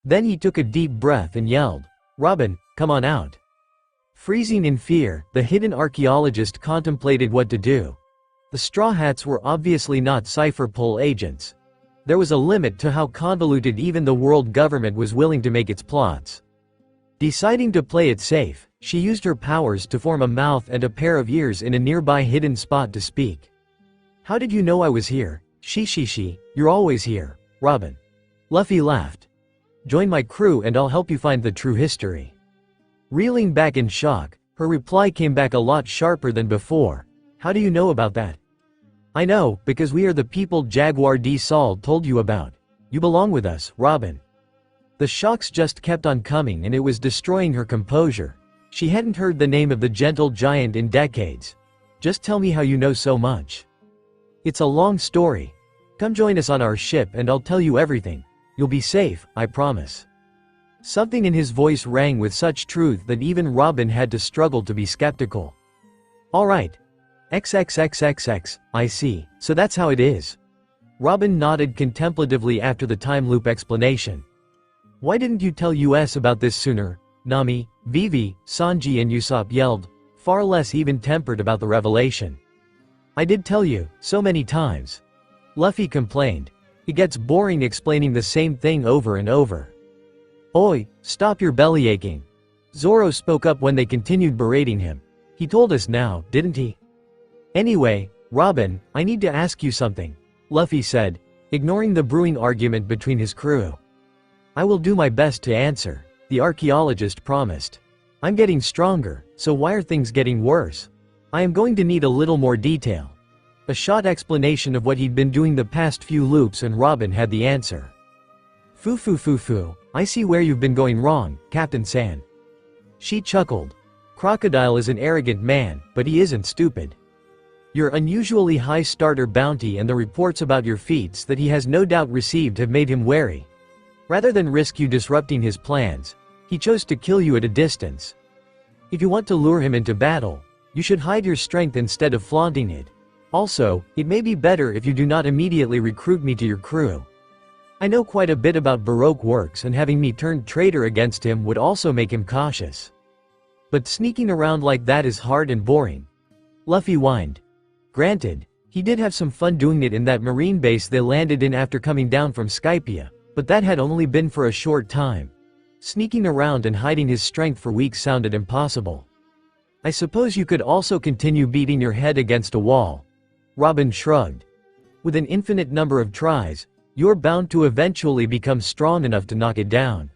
Then he took a deep breath and yelled, Robin, come on out. Freezing in fear, the hidden archaeologist contemplated what to do. The Straw Hats were obviously not Cypher Pole agents. There was a limit to how convoluted even the world government was willing to make its plots. Deciding to play it safe, she used her powers to form a mouth and a pair of ears in a nearby hidden spot to speak. How did you know I was here? She, you're always here, Robin. Luffy laughed. Join my crew and I'll help you find the true history. Reeling back in shock, Her reply came back a lot sharper than before. How do you know about that? I know, because we are the people Jaguar D. Saul told you about. You belong with us, Robin. The shocks just kept on coming and it was destroying her composure. She hadn't heard the name of the gentle giant in decades. Just tell me how you know so much. It's a long story. Come join us on our ship and I'll tell you everything. You'll be safe, I promise. Something in his voice rang with such truth that even Robin had to struggle to be skeptical. All right. XXXXX, I see, so that's how it is. Robin nodded contemplatively after the time loop explanation. Why didn't you tell us about this sooner? Nami, Vivi, Sanji and Usopp yelled, far less even-tempered about the revelation. I did tell you, so many times. Luffy complained. It gets boring explaining the same thing over and over. Oi, stop your belly aching. Zoro spoke up when they continued berating him. He told us now, didn't he? Anyway, Robin, I need to ask you something, Luffy said, ignoring the brewing argument between his crew. I will do my best to answer, the archaeologist promised. I'm getting stronger, so why are things getting worse? I am going to need a little more detail. A short explanation of what he'd been doing the past few loops and Robin had the answer. Foo, I see where you've been going wrong, Captain San. She chuckled. Crocodile is an arrogant man, but he isn't stupid. Your unusually high starter bounty and the reports about your feats that he has no doubt received have made him wary. Rather than risk you disrupting his plans, he chose to kill you at a distance. If you want to lure him into battle, you should hide your strength instead of flaunting it. Also, it may be better if you do not immediately recruit me to your crew. I know quite a bit about Baroque works and having me turned traitor against him would also make him cautious. But sneaking around like that is hard and boring. Luffy whined. Granted, he did have some fun doing it in that marine base they landed in after coming down from Skypia, but that had only been for a short time. Sneaking around and hiding his strength for weeks sounded impossible. I suppose you could also continue beating your head against a wall. Robin shrugged. With an infinite number of tries, you're bound to eventually become strong enough to knock it down.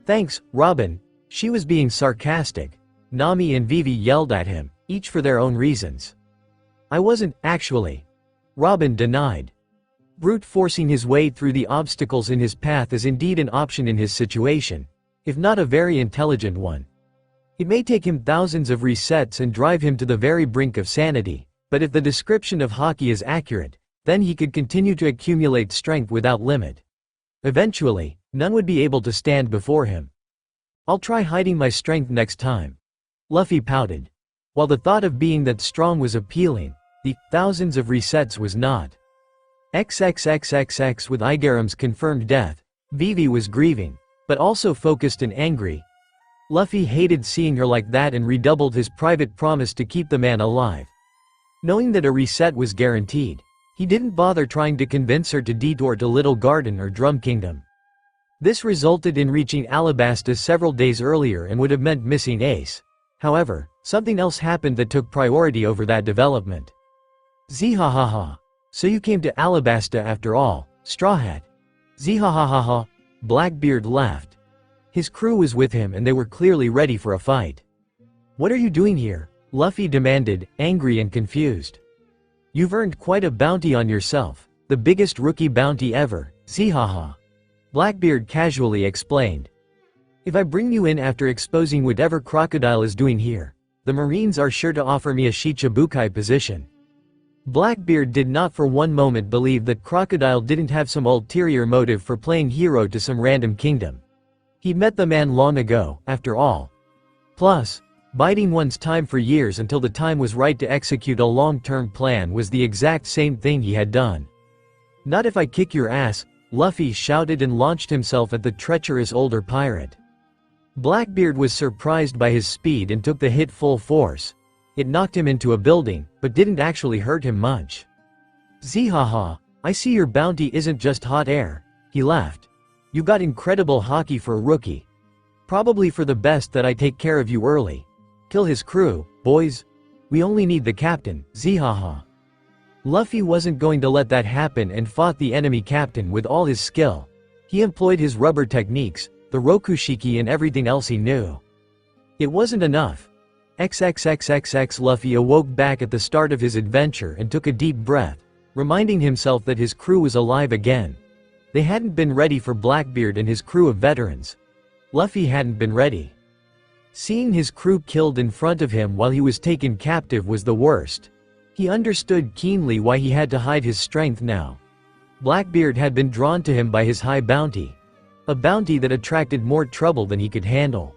Thanks, Robin. She was being sarcastic. Nami and Vivi yelled at him, each for their own reasons. I wasn't, actually. Robin denied. Brute forcing his way through the obstacles in his path is indeed an option in his situation, if not a very intelligent one. It may take him thousands of resets and drive him to the very brink of sanity, but if the description of Haki is accurate, then he could continue to accumulate strength without limit. Eventually, none would be able to stand before him. I'll try hiding my strength next time. Luffy pouted. While the thought of being that strong was appealing, the thousands of resets was not. XXXXX with Igaram's confirmed death, Vivi was grieving, but also focused and angry. Luffy hated seeing her like that and redoubled his private promise to keep the man alive. Knowing that a reset was guaranteed, he didn't bother trying to convince her to detour to Little Garden or Drum Kingdom. This resulted in reaching Alabasta several days earlier and would have meant missing Ace. However, something else happened that took priority over that development. Zihahaha. So you came to Alabasta after all, Straw Hat. Zihahaha. Blackbeard laughed. His crew was with him and they were clearly ready for a fight. What are you doing here? Luffy demanded, angry and confused. You've earned quite a bounty on yourself, the biggest rookie bounty ever, Zihaha. Blackbeard casually explained. If I bring you in after exposing whatever Crocodile is doing here, the Marines are sure to offer me a Shichibukai position. Blackbeard did not for one moment believe that Crocodile didn't have some ulterior motive for playing hero to some random kingdom. He'd met the man long ago, after all. Plus, biding one's time for years until the time was right to execute a long-term plan was the exact same thing he had done. Not if I kick your ass, Luffy shouted and launched himself at the treacherous older pirate. Blackbeard was surprised by his speed and took the hit full force. It knocked him into a building, but didn't actually hurt him much. Zihaha, I see your bounty isn't just hot air, he laughed. You got incredible hockey for a rookie. Probably for the best that I take care of you early. Kill his crew, boys. We only need the captain, Zihaha. Luffy wasn't going to let that happen and fought the enemy captain with all his skill. He employed his rubber techniques, the Rokushiki and everything else he knew. It wasn't enough. XXXXX. Luffy awoke back at the start of his adventure and took a deep breath, reminding himself that his crew was alive again. They hadn't been ready for Blackbeard and his crew of veterans. Luffy hadn't been ready. Seeing his crew killed in front of him while he was taken captive was the worst. He understood keenly why he had to hide his strength now. Blackbeard had been drawn to him by his high bounty. A bounty that attracted more trouble than he could handle.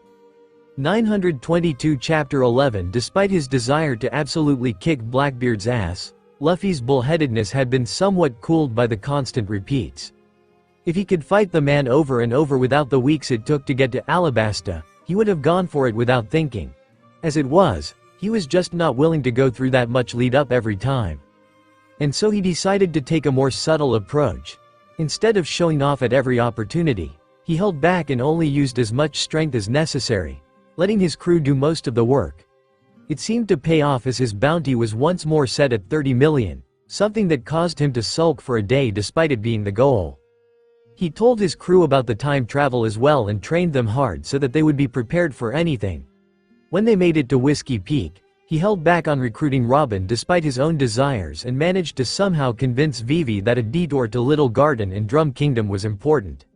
922 Chapter 11. Despite his desire to absolutely kick Blackbeard's ass, Luffy's bullheadedness had been somewhat cooled by the constant repeats. If he could fight the man over and over without the weeks it took to get to Alabasta, he would have gone for it without thinking. As it was, he was just not willing to go through that much lead up every time. And so he decided to take a more subtle approach. Instead of showing off at every opportunity, he held back and only used as much strength as necessary, letting his crew do most of the work. It seemed to pay off as his bounty was once more set at 30 million, something that caused him to sulk for a day despite it being the goal. He told his crew about the time travel as well and trained them hard so that they would be prepared for anything. When they made it to Whiskey Peak, he held back on recruiting Robin despite his own desires and managed to somehow convince Vivi that a detour to Little Garden in Drum Kingdom was important.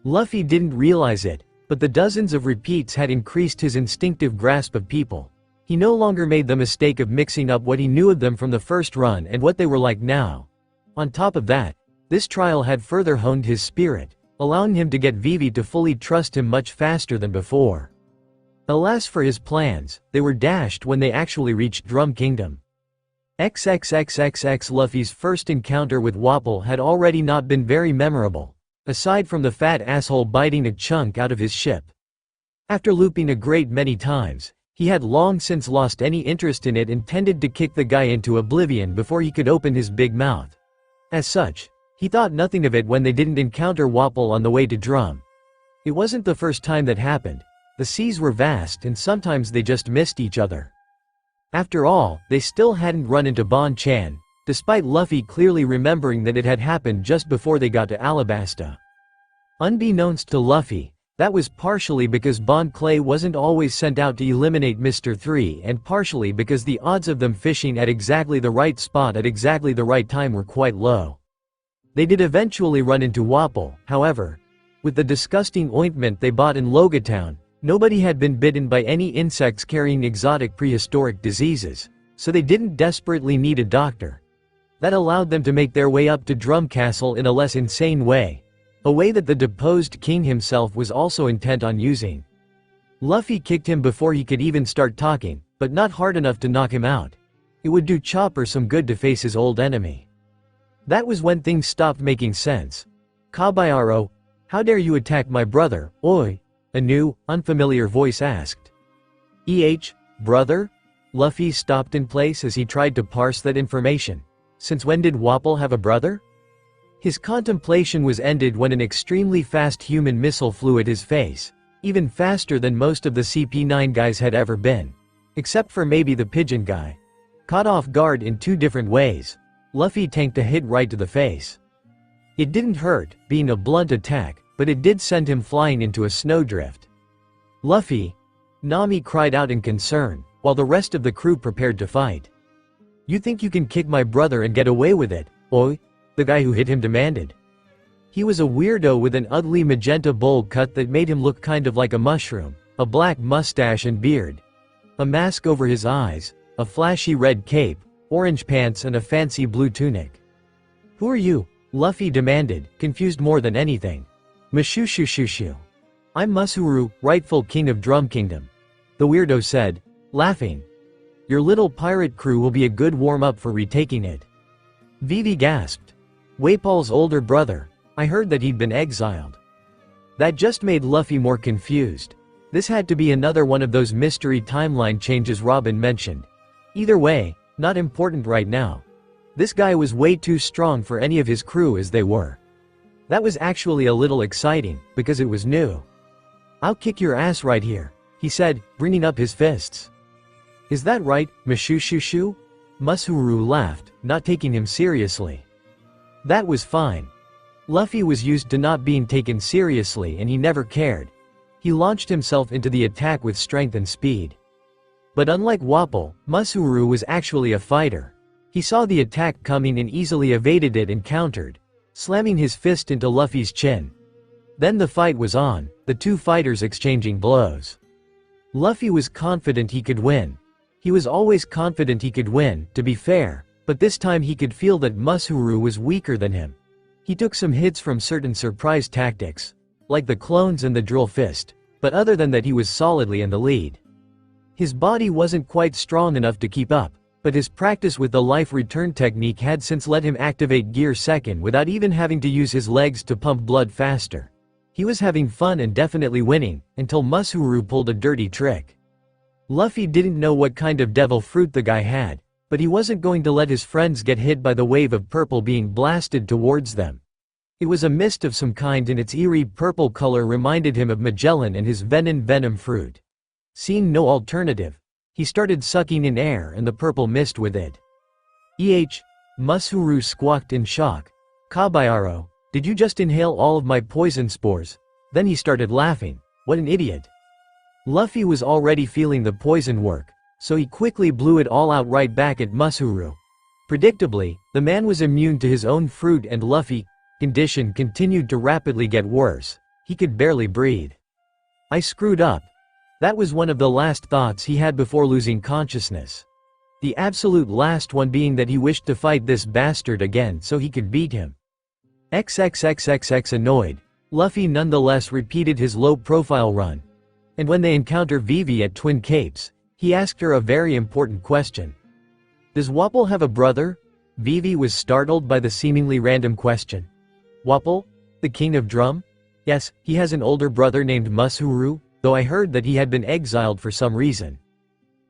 Luffy didn't realize it, but the dozens of repeats had increased his instinctive grasp of people. He no longer made the mistake of mixing up what he knew of them from the first run and what they were like now. On top of that, this trial had further honed his spirit, allowing him to get Vivi to fully trust him much faster than before. Alas for his plans, they were dashed when they actually reached Drum Kingdom. XXXXX. Luffy's first encounter with Wapol had already not been very memorable, aside from the fat asshole biting a chunk out of his ship. After looping a great many times, he had long since lost any interest in it and tended to kick the guy into oblivion before he could open his big mouth. As such, he thought nothing of it when they didn't encounter Wapol on the way to Drum. It wasn't the first time that happened. The seas were vast and sometimes they just missed each other. After all, they still hadn't run into Bon Chan, despite Luffy clearly remembering that it had happened just before they got to Alabasta. Unbeknownst to Luffy, that was partially because Bon Clay wasn't always sent out to eliminate Mr. 3 and partially because the odds of them fishing at exactly the right spot at exactly the right time were quite low. They did eventually run into Wapol, however. With the disgusting ointment they bought in Logatown, nobody had been bitten by any insects carrying exotic prehistoric diseases, so they didn't desperately need a doctor. That allowed them to make their way up to Drum Castle in a less insane way. A way that the deposed king himself was also intent on using. Luffy kicked him before he could even start talking, but not hard enough to knock him out. It would do Chopper some good to face his old enemy. That was when things stopped making sense. "Caballero, how dare you attack my brother, oi?" a new, unfamiliar voice asked. Brother? Luffy stopped in place as he tried to parse that information. Since when did Wapol have a brother? His contemplation was ended when an extremely fast human missile flew at his face, even faster than most of the CP9 guys had ever been. Except for maybe the pigeon guy. Caught off guard in two different ways, Luffy tanked a hit right to the face. It didn't hurt, being a blunt attack, but it did send him flying into a snowdrift. "Luffy!" Nami cried out in concern, while the rest of the crew prepared to fight. "You think you can kick my brother and get away with it, oi?" the guy who hit him demanded. He was a weirdo with an ugly magenta bowl cut that made him look kind of like a mushroom, a black mustache and beard, a mask over his eyes, a flashy red cape, orange pants and a fancy blue tunic. "Who are you?" Luffy demanded, confused more than anything. "Mashushushushu. I'm Masuru, rightful king of Drum Kingdom," the weirdo said, laughing. "Your little pirate crew will be a good warm-up for retaking it." Vivi gasped. Wapol's older brother. I heard that he'd been exiled. That just made Luffy more confused. This had to be another one of those mystery timeline changes Robin mentioned. Either way, not important right now. This guy was way too strong for any of his crew as they were. That was actually a little exciting, because it was new. "I'll kick your ass right here," he said, bringing up his fists. "Is that right, Mashushu?" Masuru laughed, not taking him seriously. That was fine. Luffy was used to not being taken seriously and he never cared. He launched himself into the attack with strength and speed. But unlike Wapol, Masuru was actually a fighter. He saw the attack coming and easily evaded it and countered, slamming his fist into Luffy's chin. Then the fight was on, the two fighters exchanging blows. Luffy was confident he could win. He was always confident he could win, to be fair, but this time he could feel that Masuru was weaker than him. He took some hits from certain surprise tactics, like the clones and the drill fist, but other than that he was solidly in the lead. His body wasn't quite strong enough to keep up, but his practice with the life return technique had since let him activate Gear Second without even having to use his legs to pump blood faster. He was having fun and definitely winning, until Masuru pulled a dirty trick. Luffy didn't know what kind of devil fruit the guy had, but he wasn't going to let his friends get hit by the wave of purple being blasted towards them. It was a mist of some kind and its eerie purple color reminded him of Magellan and his venom fruit. Seeing no alternative, he started sucking in air and the purple mist with it. Masuru squawked in shock. Kabayaro, did you just inhale all of my poison spores? Then he started laughing. What an idiot. Luffy was already feeling the poison work, so he quickly blew it all out right back at Masuru. Predictably, the man was immune to his own fruit and Luffy's condition continued to rapidly get worse. He could barely breathe. I screwed up. That was one of the last thoughts he had before losing consciousness. The absolute last one being that he wished to fight this bastard again so he could beat him. XXXXX annoyed, Luffy nonetheless repeated his low-profile run. And when they encounter Vivi at Twin Capes, he asked her a very important question. Does Wapol have a brother? Vivi was startled by the seemingly random question. Wapol? The king of drum? Yes, he has an older brother named Masuru, though I heard that he had been exiled for some reason.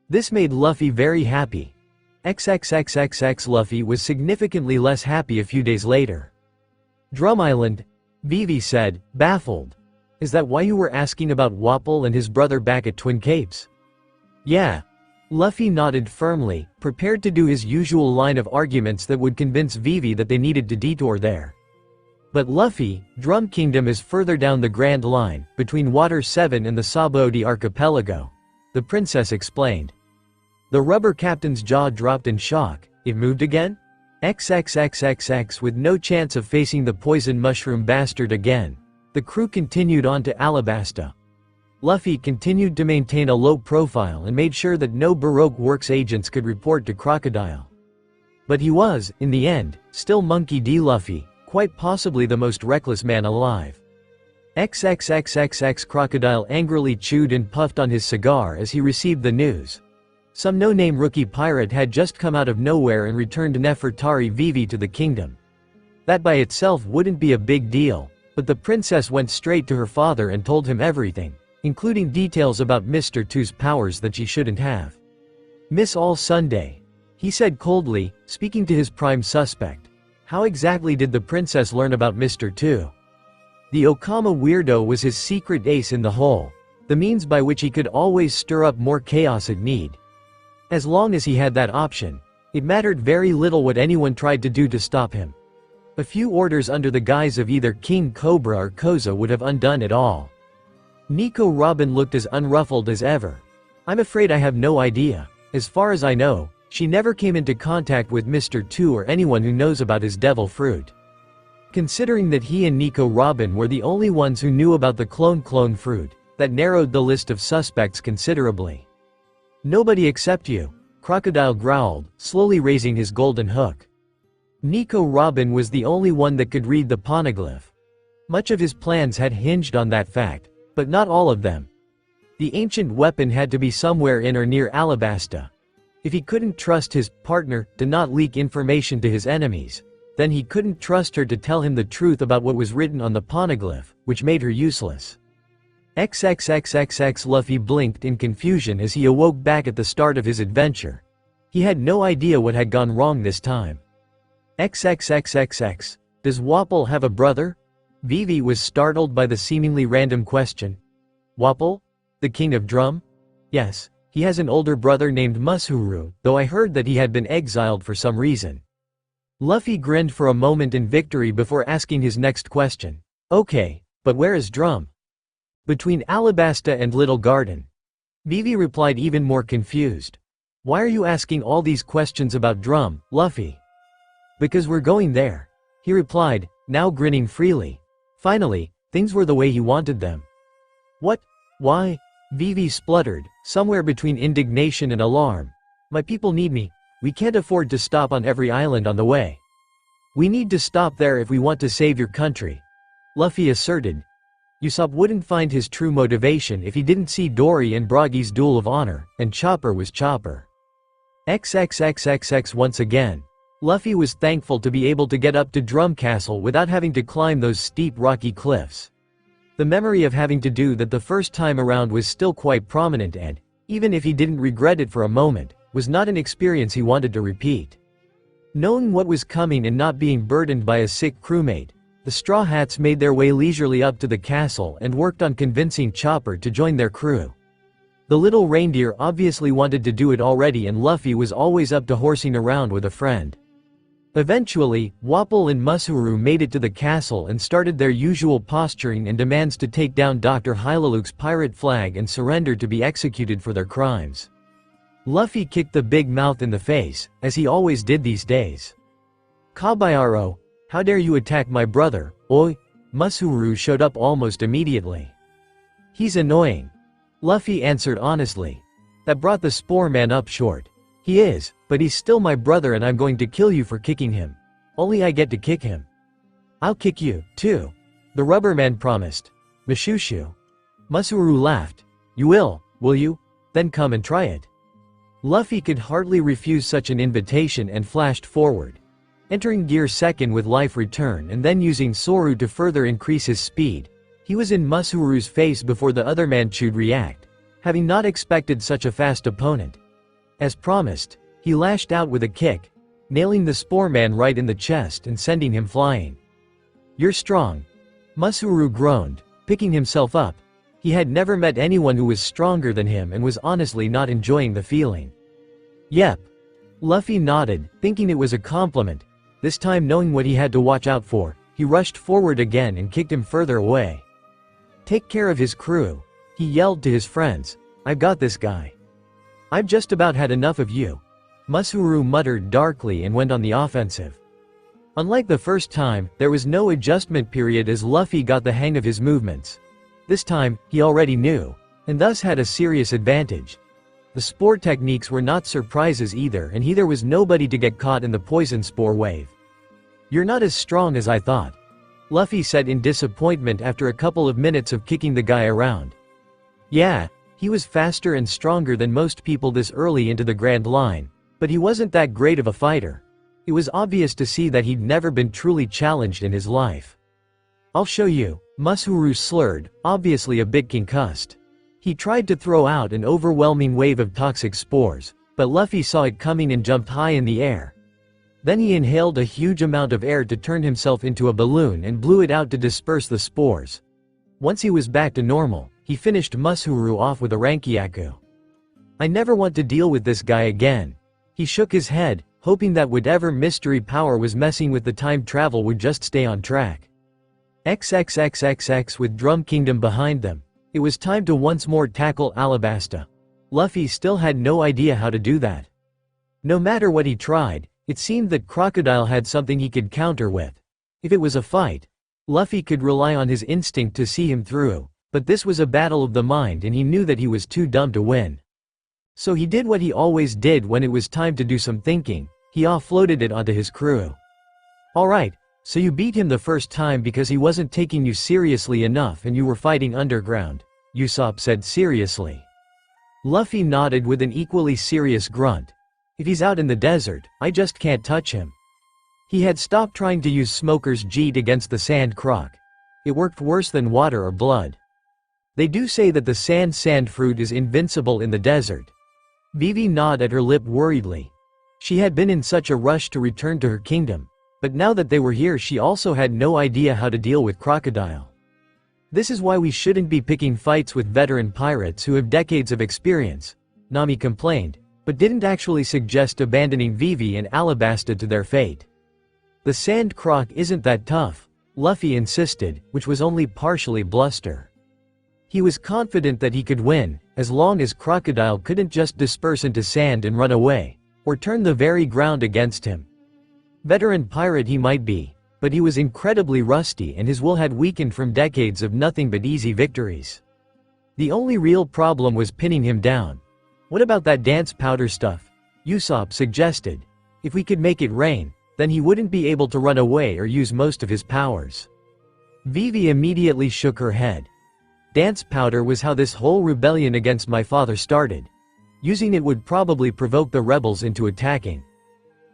This made Luffy very happy. XXXXX Luffy was significantly less happy a few days later. Drum Island, Vivi said, baffled. Is that why you were asking about Wapol and his brother back at Twin Capes? Yeah. Luffy nodded firmly, prepared to do his usual line of arguments that would convince Vivi that they needed to detour there. But Luffy, Drum Kingdom is further down the Grand Line, between Water 7 and the Sabaody Archipelago. The princess explained. The rubber captain's jaw dropped in shock. It moved again? XXXXX with no chance of facing the poison mushroom bastard again. The crew continued on to Alabasta. Luffy continued to maintain a low profile and made sure that no Baroque Works agents could report to Crocodile. But he was, in the end, still Monkey D. Luffy, quite possibly the most reckless man alive. XXXXX Crocodile angrily chewed and puffed on his cigar as he received the news. Some no-name rookie pirate had just come out of nowhere and returned Nefertari Vivi to the kingdom. That by itself wouldn't be a big deal, but the princess went straight to her father and told him everything, including details about Mr. Two's powers that she shouldn't have. Miss All Sunday, he said coldly, speaking to his prime suspect. How exactly did the princess learn about Mr. Two? The Okama weirdo was his secret ace in the hole, the means by which he could always stir up more chaos at need. As long as he had that option, it mattered very little what anyone tried to do to stop him. A few orders under the guise of either King Cobra or Koza would have undone it all. Nico Robin looked as unruffled as ever. I'm afraid I have no idea. As far as I know, she never came into contact with Mr. Two or anyone who knows about his devil fruit. Considering that he and Nico Robin were the only ones who knew about the clone fruit, that narrowed the list of suspects considerably. Nobody except you, Crocodile growled, slowly raising his golden hook. Nico Robin was the only one that could read the poneglyph. Much of his plans had hinged on that fact, but not all of them. The ancient weapon had to be somewhere in or near Alabasta. If he couldn't trust his partner to not leak information to his enemies, then he couldn't trust her to tell him the truth about what was written on the poneglyph, which made her useless. XXXXX Luffy blinked in confusion as he awoke back at the start of his adventure. He had no idea what had gone wrong this time. XXXXX. Does Wapol have a brother? Vivi was startled by the seemingly random question. Wapol? The king of drum? Yes, he has an older brother named Masuru, though I heard that he had been exiled for some reason. Luffy grinned for a moment in victory before asking his next question. Okay, but where is Drum? Between Alabasta and Little Garden. Vivi replied even more confused. Why are you asking all these questions about Drum, Luffy? Because we're going there, he replied, now grinning freely. Finally, things were the way he wanted them. What? Why? Vivi spluttered, somewhere between indignation and alarm. My people need me. We can't afford to stop on every island on the way. We need to stop there if we want to save your country, Luffy asserted. Usopp wouldn't find his true motivation if he didn't see Dory and Broggy's duel of honor, and Chopper was Chopper. XXXXX once again. Luffy was thankful to be able to get up to Drum Castle without having to climb those steep rocky cliffs. The memory of having to do that the first time around was still quite prominent and, even if he didn't regret it for a moment, was not an experience he wanted to repeat. Knowing what was coming and not being burdened by a sick crewmate, the Straw Hats made their way leisurely up to the castle and worked on convincing Chopper to join their crew. The little reindeer obviously wanted to do it already, and Luffy was always up to horsing around with a friend. Eventually, Wapol and Musuru made it to the castle and started their usual posturing and demands to take down Dr. Hylaluk's pirate flag and surrender to be executed for their crimes. Luffy kicked the big mouth in the face, as he always did these days. Kabayaro, how dare you attack my brother, oi? Musuru showed up almost immediately. He's annoying, Luffy answered honestly. That brought the Spore Man up short. He is, but he's still my brother and I'm going to kill you for kicking him. Only I get to kick him. I'll kick you, too, the Rubber Man promised. Mashushu. Musuru laughed. You will you? Then come and try it. Luffy could hardly refuse such an invitation and flashed forward, entering gear second with life return and then using Soru to further increase his speed. He was in Musuru's face before the other man could react, having not expected such a fast opponent. As promised, he lashed out with a kick, nailing the Spore Man right in the chest and sending him flying. You're strong, Musuru groaned, picking himself up. He had never met anyone who was stronger than him and was honestly not enjoying the feeling. Yep. Luffy nodded, thinking it was a compliment. This time, knowing what he had to watch out for, he rushed forward again and kicked him further away. Take care of his crew, he yelled to his friends. I've got this guy. I've just about had enough of you. Musuru muttered darkly and went on the offensive. Unlike the first time, there was no adjustment period as Luffy got the hang of his movements. This time, he already knew, and thus had a serious advantage. The spore techniques were not surprises either, and there was nobody to get caught in the poison spore wave. You're not as strong as I thought, Luffy said in disappointment after a couple of minutes of kicking the guy around. Yeah, he was faster and stronger than most people this early into the Grand Line, but he wasn't that great of a fighter. It was obvious to see that he'd never been truly challenged in his life. I'll show you, Musuru slurred, obviously a bit concussed. He tried to throw out an overwhelming wave of toxic spores, but Luffy saw it coming and jumped high in the air. Then he inhaled a huge amount of air to turn himself into a balloon and blew it out to disperse the spores. Once he was back to normal, he finished Musuru off with a Rankyaku. I never want to deal with this guy again. He shook his head, hoping that whatever mystery power was messing with the time travel would just stay on track. XXXXX with Drum Kingdom behind them, it was time to once more tackle Alabasta. Luffy still had no idea how to do that. No matter what he tried, it seemed that Crocodile had something he could counter with. If it was a fight, Luffy could rely on his instinct to see him through, but this was a battle of the mind and he knew that he was too dumb to win. So he did what he always did when it was time to do some thinking, he offloaded it onto his crew. Alright, so you beat him the first time because he wasn't taking you seriously enough and you were fighting underground, Usopp said seriously. Luffy nodded with an equally serious grunt. If he's out in the desert, I just can't touch him. He had stopped trying to use Smoker's Jeet against the Sand Croc. It worked worse than water or blood. They do say that the sand fruit is invincible in the desert. Vivi gnawed at her lip worriedly. She had been in such a rush to return to her kingdom, but now that they were here she also had no idea how to deal with Crocodile. This is why we shouldn't be picking fights with veteran pirates who have decades of experience, Nami complained, but didn't actually suggest abandoning Vivi and Alabasta to their fate. The Sand Croc isn't that tough, Luffy insisted, which was only partially bluster. He was confident that he could win, as long as Crocodile couldn't just disperse into sand and run away, or turn the very ground against him. Veteran pirate he might be, but he was incredibly rusty and his will had weakened from decades of nothing but easy victories. The only real problem was pinning him down. What about that dance powder stuff? Usopp suggested. If we could make it rain, then he wouldn't be able to run away or use most of his powers. Vivi immediately shook her head. Dance powder was how this whole rebellion against my father started. Using it would probably provoke the rebels into attacking.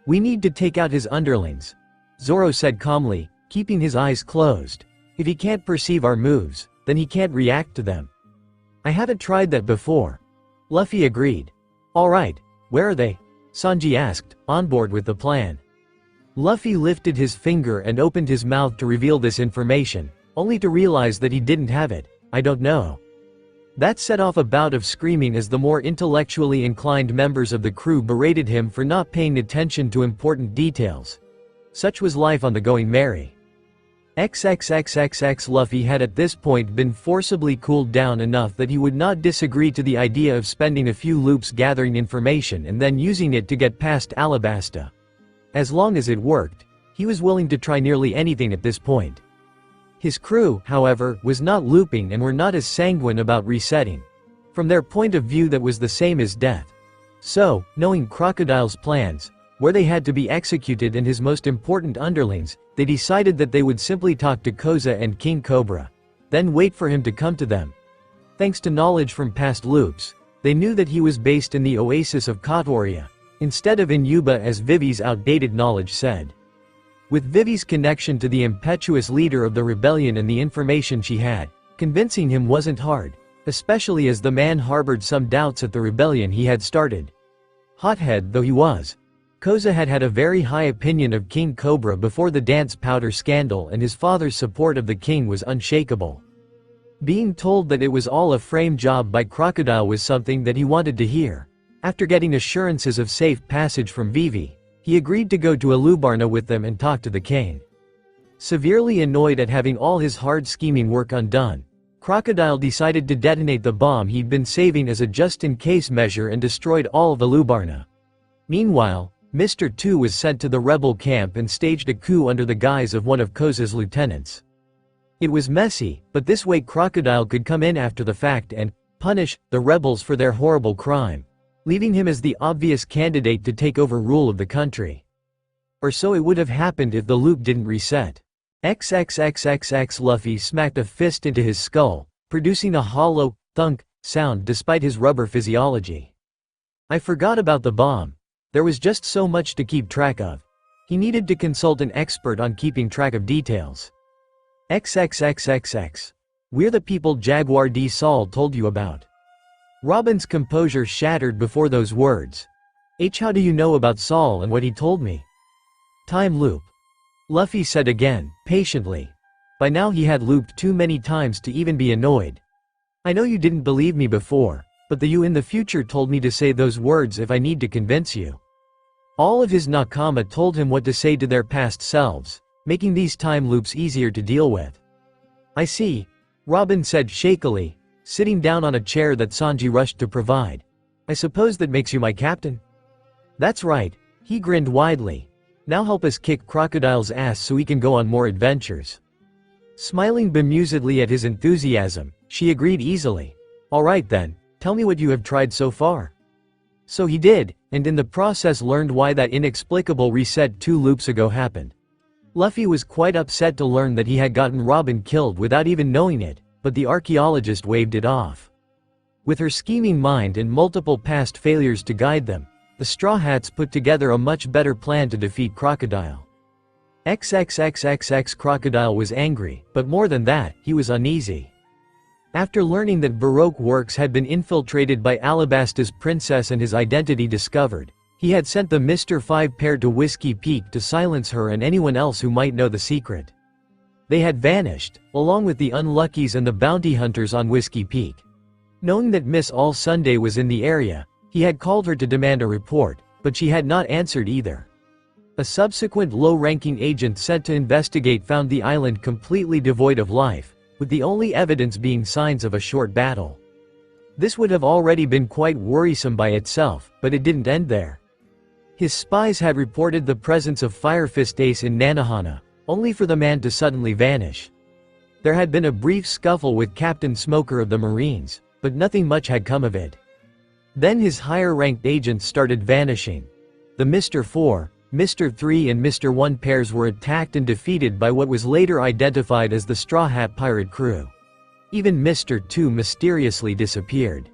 We need to take out his underlings, Zoro said calmly, keeping his eyes closed. If he can't perceive our moves, then he can't react to them. I haven't tried that before. Luffy agreed. Alright, where are they? Sanji asked, on board with the plan. Luffy lifted his finger and opened his mouth to reveal this information, only to realize that he didn't have it. I don't know. That set off a bout of screaming as the more intellectually inclined members of the crew berated him for not paying attention to important details. Such was life on the Going Merry. XXXXX Luffy had at this point been forcibly cooled down enough that he would not disagree to the idea of spending a few loops gathering information and then using it to get past Alabasta. As long as it worked, he was willing to try nearly anything at this point. His crew, however, was not looping and were not as sanguine about resetting. From their point of view that was the same as death. So, knowing Crocodile's plans, where they had to be executed and his most important underlings, they decided that they would simply talk to Koza and King Cobra. Then wait for him to come to them. Thanks to knowledge from past loops, they knew that he was based in the oasis of Kotoria, instead of in Yuba as Vivi's outdated knowledge said. With Vivi's connection to the impetuous leader of the rebellion and the information she had, convincing him wasn't hard, especially as the man harbored some doubts at the rebellion he had started. Hothead though he was, Koza had had a very high opinion of King Cobra before the dance powder scandal and his father's support of the king was unshakable. Being told that it was all a frame job by Crocodile was something that he wanted to hear. After getting assurances of safe passage from Vivi, he agreed to go to Alubarna with them and talk to the king. Severely annoyed at having all his hard scheming work undone, Crocodile decided to detonate the bomb he'd been saving as a just-in-case measure and destroyed all of Alubarna. Meanwhile, Mr. 2 was sent to the rebel camp and staged a coup under the guise of one of Koza's lieutenants. It was messy, but this way Crocodile could come in after the fact and punish the rebels for their horrible crime, leaving him as the obvious candidate to take over rule of the country. Or so it would have happened if the loop didn't reset. XXXXX Luffy smacked a fist into his skull, producing a hollow, thunk, sound despite his rubber physiology. I forgot about the bomb. There was just so much to keep track of. He needed to consult an expert on keeping track of details. XXXXX. We're the people Jaguar D. Saul told you about. Robin's composure shattered before those words. How do you know about Saul and what he told me? Time loop. Luffy said again, patiently. By now he had looped too many times to even be annoyed. I know you didn't believe me before, but the you in the future told me to say those words if I need to convince you. All of his Nakama told him what to say to their past selves, making these time loops easier to deal with. I see, Robin said shakily, sitting down on a chair that Sanji rushed to provide. I suppose that makes you my captain? That's right, he grinned widely. Now help us kick Crocodile's ass so he can go on more adventures. Smiling bemusedly at his enthusiasm, she agreed easily. Alright then, tell me what you have tried so far. So he did, and in the process learned why that inexplicable reset 2 loops ago happened. Luffy was quite upset to learn that he had gotten Robin killed without even knowing it, but the archaeologist waved it off. With her scheming mind and multiple past failures to guide them, the Straw Hats put together a much better plan to defeat Crocodile. XXXXX Crocodile was angry, but more than that, he was uneasy. After learning that Baroque Works had been infiltrated by Alabasta's princess and his identity discovered, he had sent the Mr. 5 pair to Whiskey Peak to silence her and anyone else who might know the secret. They had vanished, along with the Unluckies and the bounty hunters on Whiskey Peak. Knowing that Miss All Sunday was in the area, he had called her to demand a report, but she had not answered either. A subsequent low-ranking agent sent to investigate found the island completely devoid of life, with the only evidence being signs of a short battle. This would have already been quite worrisome by itself, but it didn't end there. His spies had reported the presence of Fire Fist Ace in Nanohana, only for the man to suddenly vanish. There had been a brief scuffle with Captain Smoker of the Marines, but nothing much had come of it. Then his higher-ranked agents started vanishing. The Mr. 4, Mr. 3 and Mr. 1 pairs were attacked and defeated by what was later identified as the Straw Hat pirate crew. Even Mr. 2 mysteriously disappeared.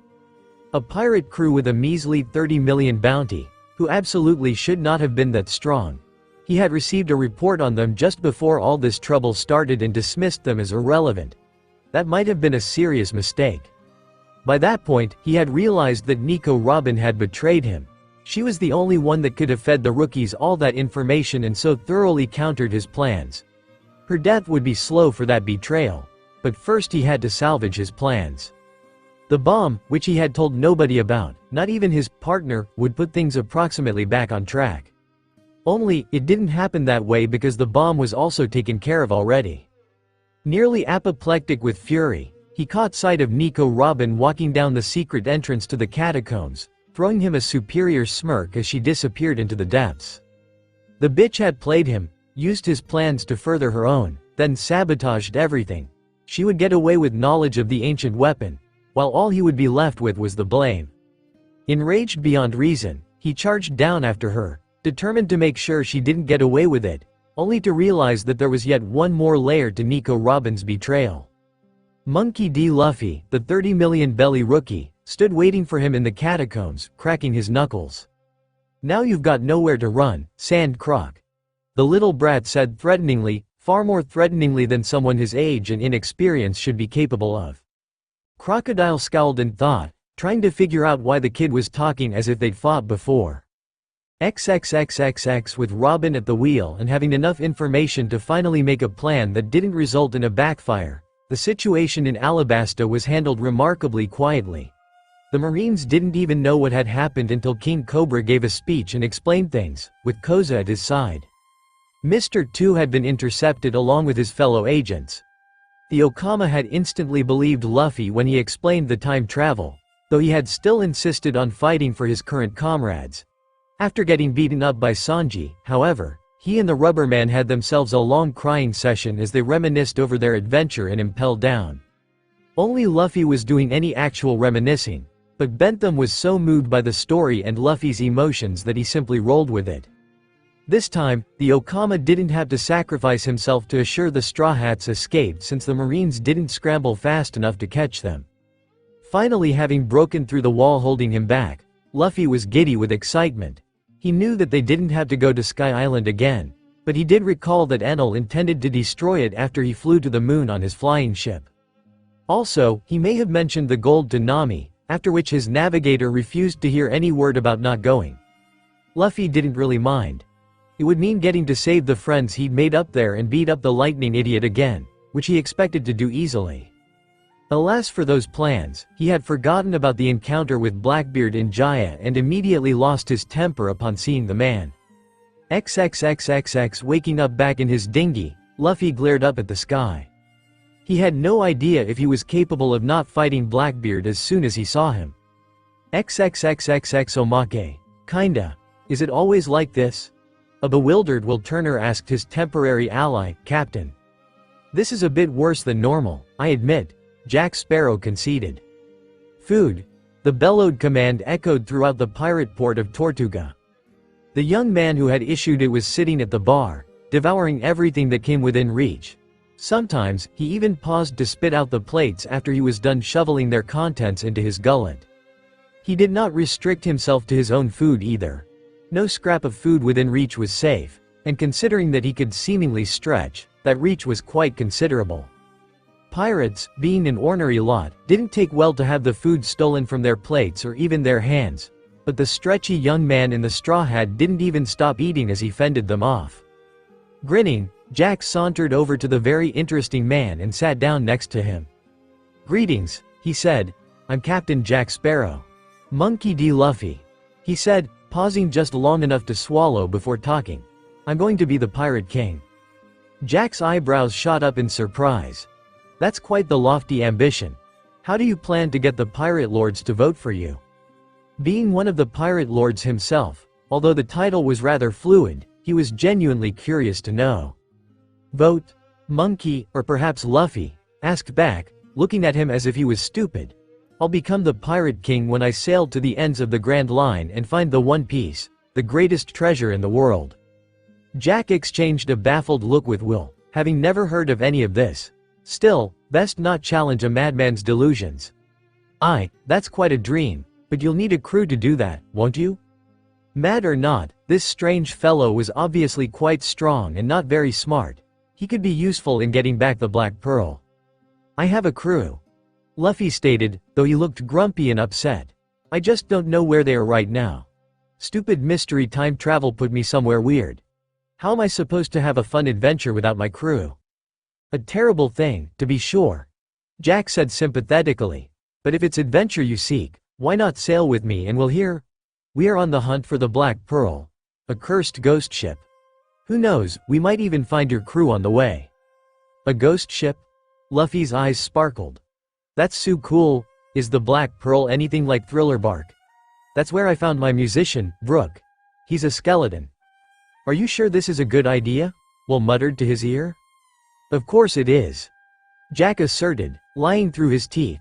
A pirate crew with a measly 30 million bounty, who absolutely should not have been that strong. He had received a report on them just before all this trouble started and dismissed them as irrelevant. That might have been a serious mistake. By that point, he had realized that Nico Robin had betrayed him. She was the only one that could have fed the rookies all that information and so thoroughly countered his plans. Her death would be slow for that betrayal, but first he had to salvage his plans. The bomb, which he had told nobody about, not even his partner, would put things approximately back on track. Only, it didn't happen that way because the bomb was also taken care of already. Nearly apoplectic with fury, he caught sight of Nico Robin walking down the secret entrance to the catacombs, throwing him a superior smirk as she disappeared into the depths. The bitch had played him, used his plans to further her own, then sabotaged everything. She would get away with knowledge of the ancient weapon, while all he would be left with was the blame. Enraged beyond reason, he charged down after her, determined to make sure she didn't get away with it, only to realize that there was yet one more layer to Nico Robin's betrayal. Monkey D. Luffy, the 30 million belly rookie, stood waiting for him in the catacombs, cracking his knuckles. "Now you've got nowhere to run, Sand Croc," the little brat said threateningly, far more threateningly than someone his age and inexperience should be capable of. Crocodile scowled and thought, trying to figure out why the kid was talking as if they'd fought before. XXXXX with Robin at the wheel and having enough information to finally make a plan that didn't result in a backfire, the situation in Alabasta was handled remarkably quietly. The Marines didn't even know what had happened until King Cobra gave a speech and explained things, with Koza at his side. Mr. 2 had been intercepted along with his fellow agents. The Okama had instantly believed Luffy when he explained the time travel, though he had still insisted on fighting for his current comrades. After getting beaten up by Sanji, however, he and the Rubber Man had themselves a long crying session as they reminisced over their adventure and impelled down. Only Luffy was doing any actual reminiscing, but Bentham was so moved by the story and Luffy's emotions that he simply rolled with it. This time, the Okama didn't have to sacrifice himself to assure the Straw Hats escaped since the Marines didn't scramble fast enough to catch them. Finally having broken through the wall holding him back, Luffy was giddy with excitement. He knew that they didn't have to go to Sky Island again, but he did recall that Enel intended to destroy it after he flew to the moon on his flying ship. Also, he may have mentioned the gold to Nami, after which his navigator refused to hear any word about not going. Luffy didn't really mind. It would mean getting to save the friends he'd made up there and beat up the lightning idiot again, which he expected to do easily. Alas for those plans, he had forgotten about the encounter with Blackbeard in Jaya and immediately lost his temper upon seeing the man. XXXXX waking up back in his dinghy, Luffy glared up at the sky. He had no idea if he was capable of not fighting Blackbeard as soon as he saw him. XXXXX Omake, kinda. Is it always like this? A bewildered Will Turner asked his temporary ally, Captain. This is a bit worse than normal, I admit, Jack Sparrow conceded. Food. The bellowed command echoed throughout the pirate port of Tortuga. The young man who had issued it was sitting at the bar, devouring everything that came within reach. Sometimes, he even paused to spit out the plates after he was done shoveling their contents into his gullet. He did not restrict himself to his own food either. No scrap of food within reach was safe, and considering that he could seemingly stretch, that reach was quite considerable. Pirates, being an ornery lot, didn't take well to have the food stolen from their plates or even their hands, but the stretchy young man in the straw hat didn't even stop eating as he fended them off. Grinning, Jack sauntered over to the very interesting man and sat down next to him. Greetings, he said. I'm Captain Jack Sparrow. Monkey D. Luffy. He said, pausing just long enough to swallow before talking. I'm going to be the Pirate King. Jack's eyebrows shot up in surprise. That's quite the lofty ambition. How do you plan to get the pirate lords to vote for you? Being one of the pirate lords himself, although the title was rather fluid, he was genuinely curious to know. Vote? Monkey, or perhaps Luffy, asked back, looking at him as if he was stupid. I'll become the Pirate King when I sail to the ends of the Grand Line and find the One Piece, the greatest treasure in the world. Jack exchanged a baffled look with Will, having never heard of any of this. Still, best not challenge a madman's delusions. That's quite a dream, but you'll need a crew to do that, won't you? Mad or not, this strange fellow was obviously quite strong and not very smart. He could be useful in getting back the Black Pearl. I have a crew, Luffy stated, though he looked grumpy and upset. I just don't know where they are right now. Stupid mystery time travel put me somewhere weird. How am I supposed to have a fun adventure without my crew? A terrible thing, to be sure. Jack said sympathetically. But if it's adventure you seek, why not sail with me and we'll hear? We are on the hunt for the Black Pearl. A cursed ghost ship. Who knows, we might even find your crew on the way. A ghost ship? Luffy's eyes sparkled. That's so cool. Is the Black Pearl anything like Thriller Bark? That's where I found my musician, Brook. He's a skeleton. Are you sure this is a good idea? Will muttered to his ear. Of course it is, Jack asserted, lying through his teeth.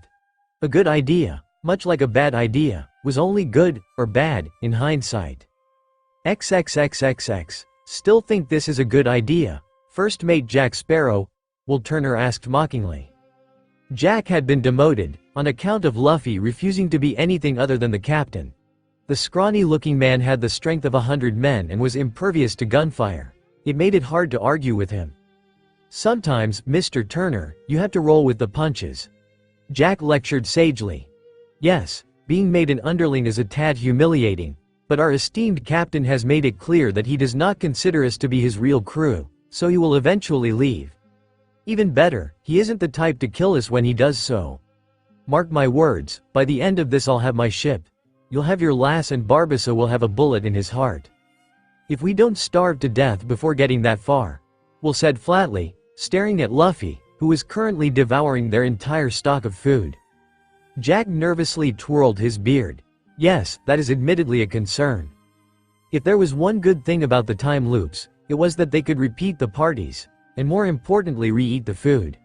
A good idea, much like a bad idea, was only good, or bad, in hindsight. XXXXX, still think this is a good idea, First Mate Jack Sparrow, Will Turner asked mockingly. Jack had been demoted, on account of Luffy refusing to be anything other than the captain. The scrawny-looking man had the strength of 100 men and was impervious to gunfire. It made it hard to argue with him. Sometimes, Mr. Turner, you have to roll with the punches. Jack lectured sagely. Yes, being made an underling is a tad humiliating, but our esteemed captain has made it clear that he does not consider us to be his real crew, so he will eventually leave. Even better, he isn't the type to kill us when he does so. Mark my words, by the end of this I'll have my ship. You'll have your lass and Barbassa will have a bullet in his heart. If we don't starve to death before getting that far, Will said flatly, staring at Luffy, who was currently devouring their entire stock of food. Jack nervously twirled his beard. Yes, that is admittedly a concern. If there was one good thing about the time loops, it was that they could repeat the parties, and more importantly re-eat the food.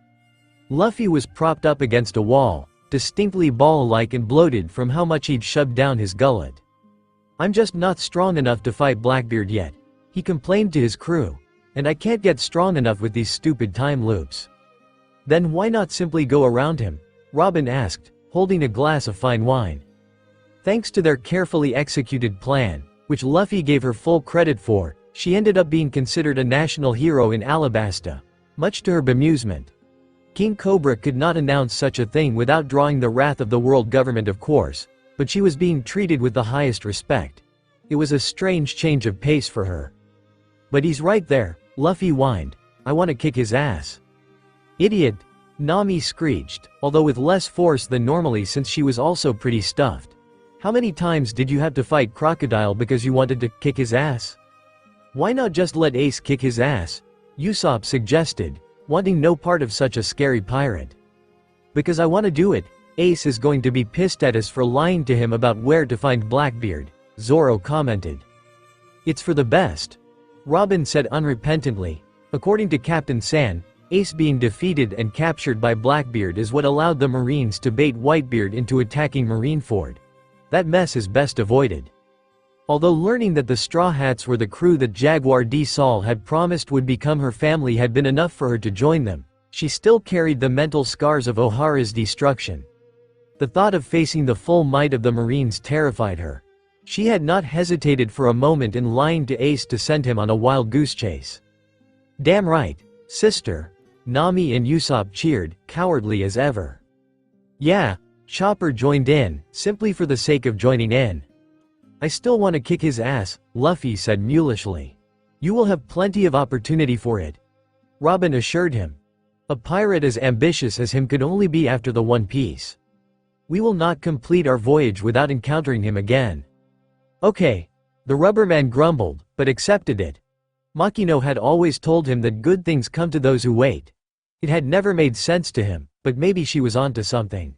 Luffy was propped up against a wall, distinctly ball-like and bloated from how much he'd shoved down his gullet. I'm just not strong enough to fight Blackbeard yet, he complained to his crew, and I can't get strong enough with these stupid time loops. Then why not simply go around him? Robin asked, holding a glass of fine wine. Thanks to their carefully executed plan, which Luffy gave her full credit for, she ended up being considered a national hero in Alabasta, much to her bemusement. King Cobra could not announce such a thing without drawing the wrath of the world government, of course, but she was being treated with the highest respect. It was a strange change of pace for her. But he's right there, Luffy whined. I want to kick his ass. Idiot, Nami screeched, although with less force than normally since she was also pretty stuffed. How many times did you have to fight Crocodile because you wanted to kick his ass? Why not just let Ace kick his ass? Usopp suggested, wanting no part of such a scary pirate. Because I want to do it, Ace is going to be pissed at us for lying to him about where to find Blackbeard, Zoro commented. It's for the best, Robin said unrepentantly. According to Captain Sand, Ace being defeated and captured by Blackbeard is what allowed the Marines to bait Whitebeard into attacking Marineford. That mess is best avoided. Although learning that the Straw Hats were the crew that Jaguar D. Saul had promised would become her family had been enough for her to join them, she still carried the mental scars of O'Hara's destruction. The thought of facing the full might of the Marines terrified her. She had not hesitated for a moment in lying to Ace to send him on a wild goose chase. Damn right, sister, Nami and Usopp cheered, cowardly as ever. Yeah, Chopper joined in, simply for the sake of joining in. I still want to kick his ass, Luffy said mulishly. You will have plenty of opportunity for it, Robin assured him. A pirate as ambitious as him could only be after the One Piece. We will not complete our voyage without encountering him again. Okay. The Rubberman grumbled, but accepted it. Makino had always told him that good things come to those who wait. It had never made sense to him, but maybe she was onto something.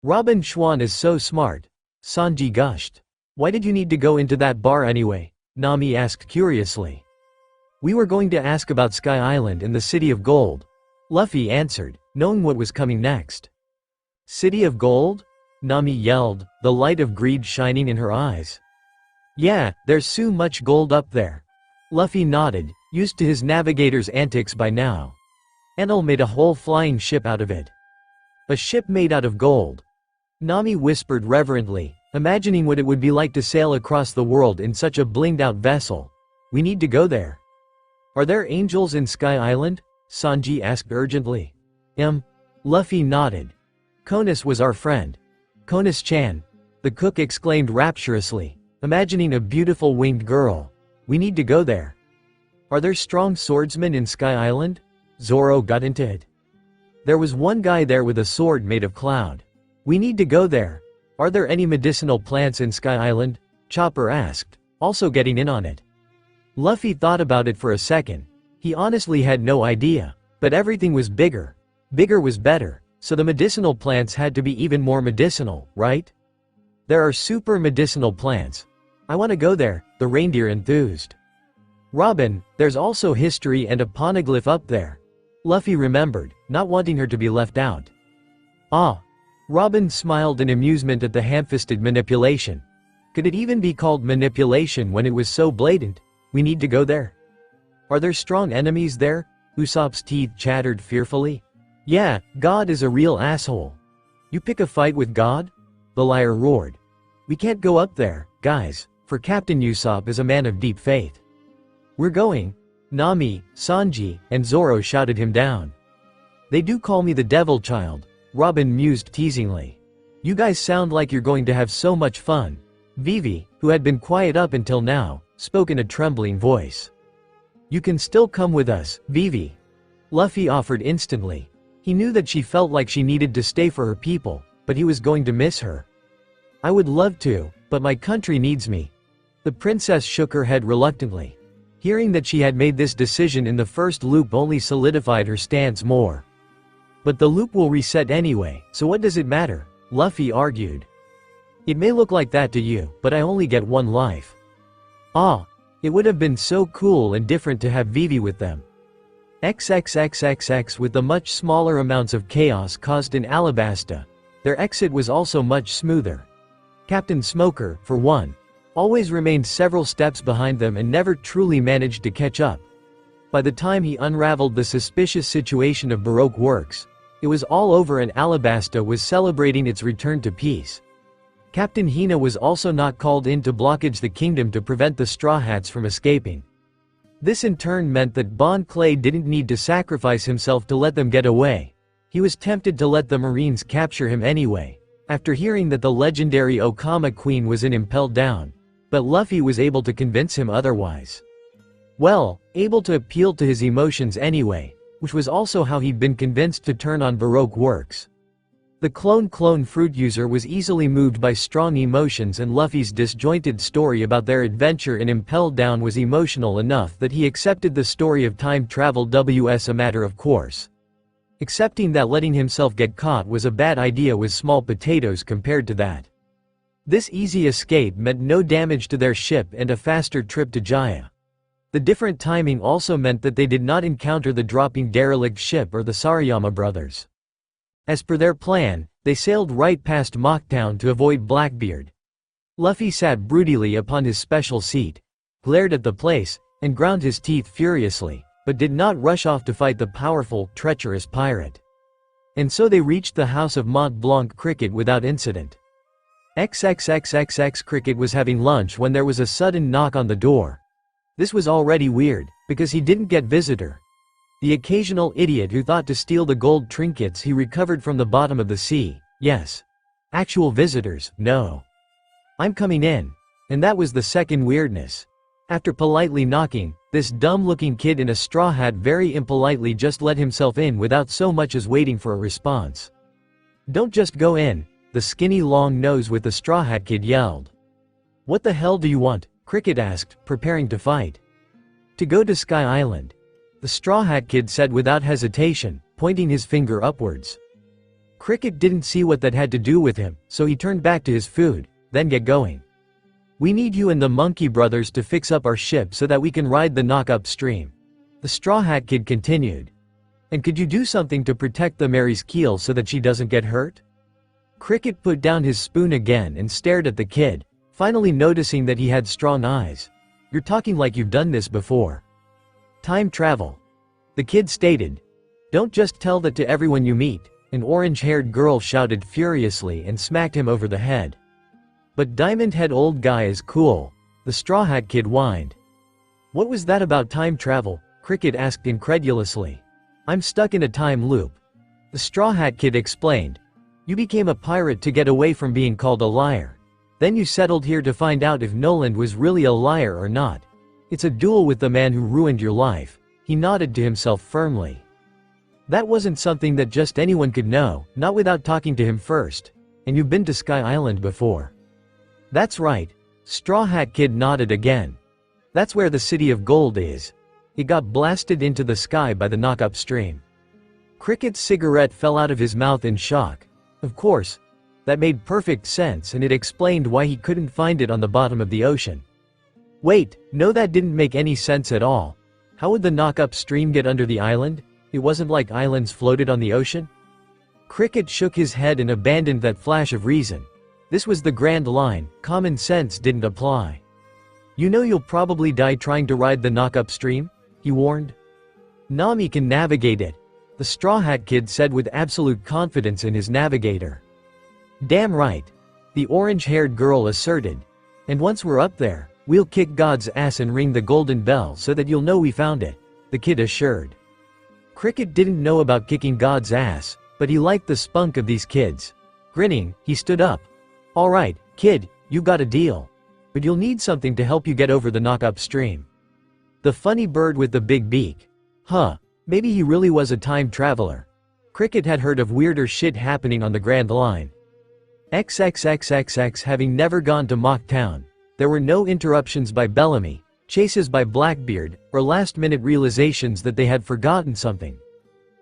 Robin Schwan is so smart, Sanji gushed. Why did you need to go into that bar anyway? Nami asked curiously. We were going to ask about Sky Island and the City of Gold, Luffy answered, knowing what was coming next. City of Gold? Nami yelled, the light of greed shining in her eyes. Yeah, there's so much gold up there. Luffy nodded, used to his navigator's antics by now. Enel made a whole flying ship out of it. A ship made out of gold. Nami whispered reverently, imagining what it would be like to sail across the world in such a blinged-out vessel. We need to go there. Are there angels in Sky Island? Sanji asked urgently. Luffy nodded. Konis was our friend. Konis-chan. The cook exclaimed rapturously, imagining a beautiful winged girl. We need to go there. Are there strong swordsmen in Sky Island? Zoro got into it. There was one guy there with a sword made of cloud. We need to go there. Are there any medicinal plants in Sky Island? Chopper asked, also getting in on it. Luffy thought about it for a second. He honestly had no idea, but everything was bigger. Bigger was better, so the medicinal plants had to be even more medicinal, right? There are super medicinal plants. I want to go there, the reindeer enthused. Robin, there's also history and a poneglyph up there. Luffy remembered, not wanting her to be left out. Ah. Robin smiled in amusement at the ham-fisted manipulation. Could it even be called manipulation when it was so blatant? We need to go there. Are there strong enemies there? Usopp's teeth chattered fearfully. Yeah, God is a real asshole. You pick a fight with God? The liar roared. We can't go up there, guys, for Captain Usopp is a man of deep faith. We're going. Nami, Sanji, and Zoro shouted him down. They do call me the devil child, Robin mused teasingly. You guys sound like you're going to have so much fun. Vivi, who had been quiet up until now, spoke in a trembling voice. You can still come with us, Vivi. Luffy offered instantly. He knew that she felt like she needed to stay for her people, but he was going to miss her. I would love to, but my country needs me. The princess shook her head reluctantly. Hearing that she had made this decision in the first loop only solidified her stance more. But the loop will reset anyway, so what does it matter? Luffy argued. It may look like that to you, but I only get one life. Ah. It would have been so cool and different to have Vivi with them. XXXXX with the much smaller amounts of chaos caused in Alabasta. Their exit was also much smoother. Captain Smoker, for one, always remained several steps behind them and never truly managed to catch up. By the time he unraveled the suspicious situation of Baroque works, it was all over and Alabasta was celebrating its return to peace. Captain Hina was also not called in to blockage the kingdom to prevent the Straw Hats from escaping. This in turn meant that Bon Clay didn't need to sacrifice himself to let them get away. He was tempted to let the Marines capture him anyway, after hearing that the legendary Okama Queen was in Impelled Down, but Luffy was able to convince him otherwise. Well, able to appeal to his emotions anyway, which was also how he'd been convinced to turn on Baroque works. The clone fruit user was easily moved by strong emotions, and Luffy's disjointed story about their adventure in Impelled Down was emotional enough that he accepted the story of time travel was a matter of course. Accepting that letting himself get caught was a bad idea was small potatoes compared to that. This easy escape meant no damage to their ship and a faster trip to Jaya. The different timing also meant that they did not encounter the dropping derelict ship or the Sarayama brothers. As per their plan, they sailed right past Mocktown to avoid Blackbeard. Luffy sat broodily upon his special seat, glared at the place, and ground his teeth furiously, but did not rush off to fight the powerful, treacherous pirate. And so they reached the house of Mont Blanc Cricket without incident. XXXXX Cricket was having lunch when there was a sudden knock on the door. This was already weird, because he didn't get visitor. The occasional idiot who thought to steal the gold trinkets he recovered from the bottom of the sea, yes. Actual visitors, no. I'm coming in. And that was the second weirdness. After politely knocking, this dumb-looking kid in a straw hat very impolitely just let himself in without so much as waiting for a response. Don't just go in, the skinny long nose with the straw hat kid yelled. What the hell do you want? Cricket asked, preparing to fight. To go to Sky Island. The Straw Hat Kid said without hesitation, pointing his finger upwards. Cricket didn't see what that had to do with him, so he turned back to his food, then get going. We need you and the Monkey Brothers to fix up our ship so that we can ride the knock-up stream. The Straw Hat Kid continued. And could you do something to protect the Mary's keel so that she doesn't get hurt? Cricket put down his spoon again and stared at the kid, finally noticing that he had strong eyes. You're talking like you've done this before. Time travel. The kid stated. Don't just tell that to everyone you meet, an orange-haired girl shouted furiously and smacked him over the head. But diamond-head old guy is cool, the Straw Hat Kid whined. What was that about time travel? Cricket asked incredulously. I'm stuck in a time loop. The Straw Hat Kid explained. You became a pirate to get away from being called a liar. Then you settled here to find out if Noland was really a liar or not. It's a duel with the man who ruined your life. He nodded to himself firmly. That wasn't something that just anyone could know, not without talking to him first. And you've been to Sky Island before. That's right. Straw Hat Kid nodded again. That's where the City of Gold is. It got blasted into the sky by the knock-up stream. Cricket's cigarette fell out of his mouth in shock. Of course. That made perfect sense, and it explained why he couldn't find it on the bottom of the ocean. Wait, no, that didn't make any sense at all. How would the knock-up stream get under the island? It wasn't like islands floated on the ocean? Cricket shook his head and abandoned that flash of reason. This was the grand line, common sense didn't apply. You know you'll probably die trying to ride the knock-up stream? He warned. Nami can navigate it, the Straw Hat Kid said with absolute confidence in his navigator. Damn right, the orange-haired girl asserted. And once we're up there, we'll kick God's ass and ring the golden bell so that you'll know we found it, the kid assured. Cricket didn't know about kicking God's ass, but he liked the spunk of these kids. Grinning, he stood up. All right, kid, you got a deal. But you'll need something to help you get over the knock-up stream. The funny bird with the big beak. Huh, maybe he really was a time traveler. Cricket had heard of weirder shit happening on the Grand Line. XXXXX having never gone to Mock Town, there were no interruptions by Bellamy, chases by Blackbeard, or last-minute realizations that they had forgotten something.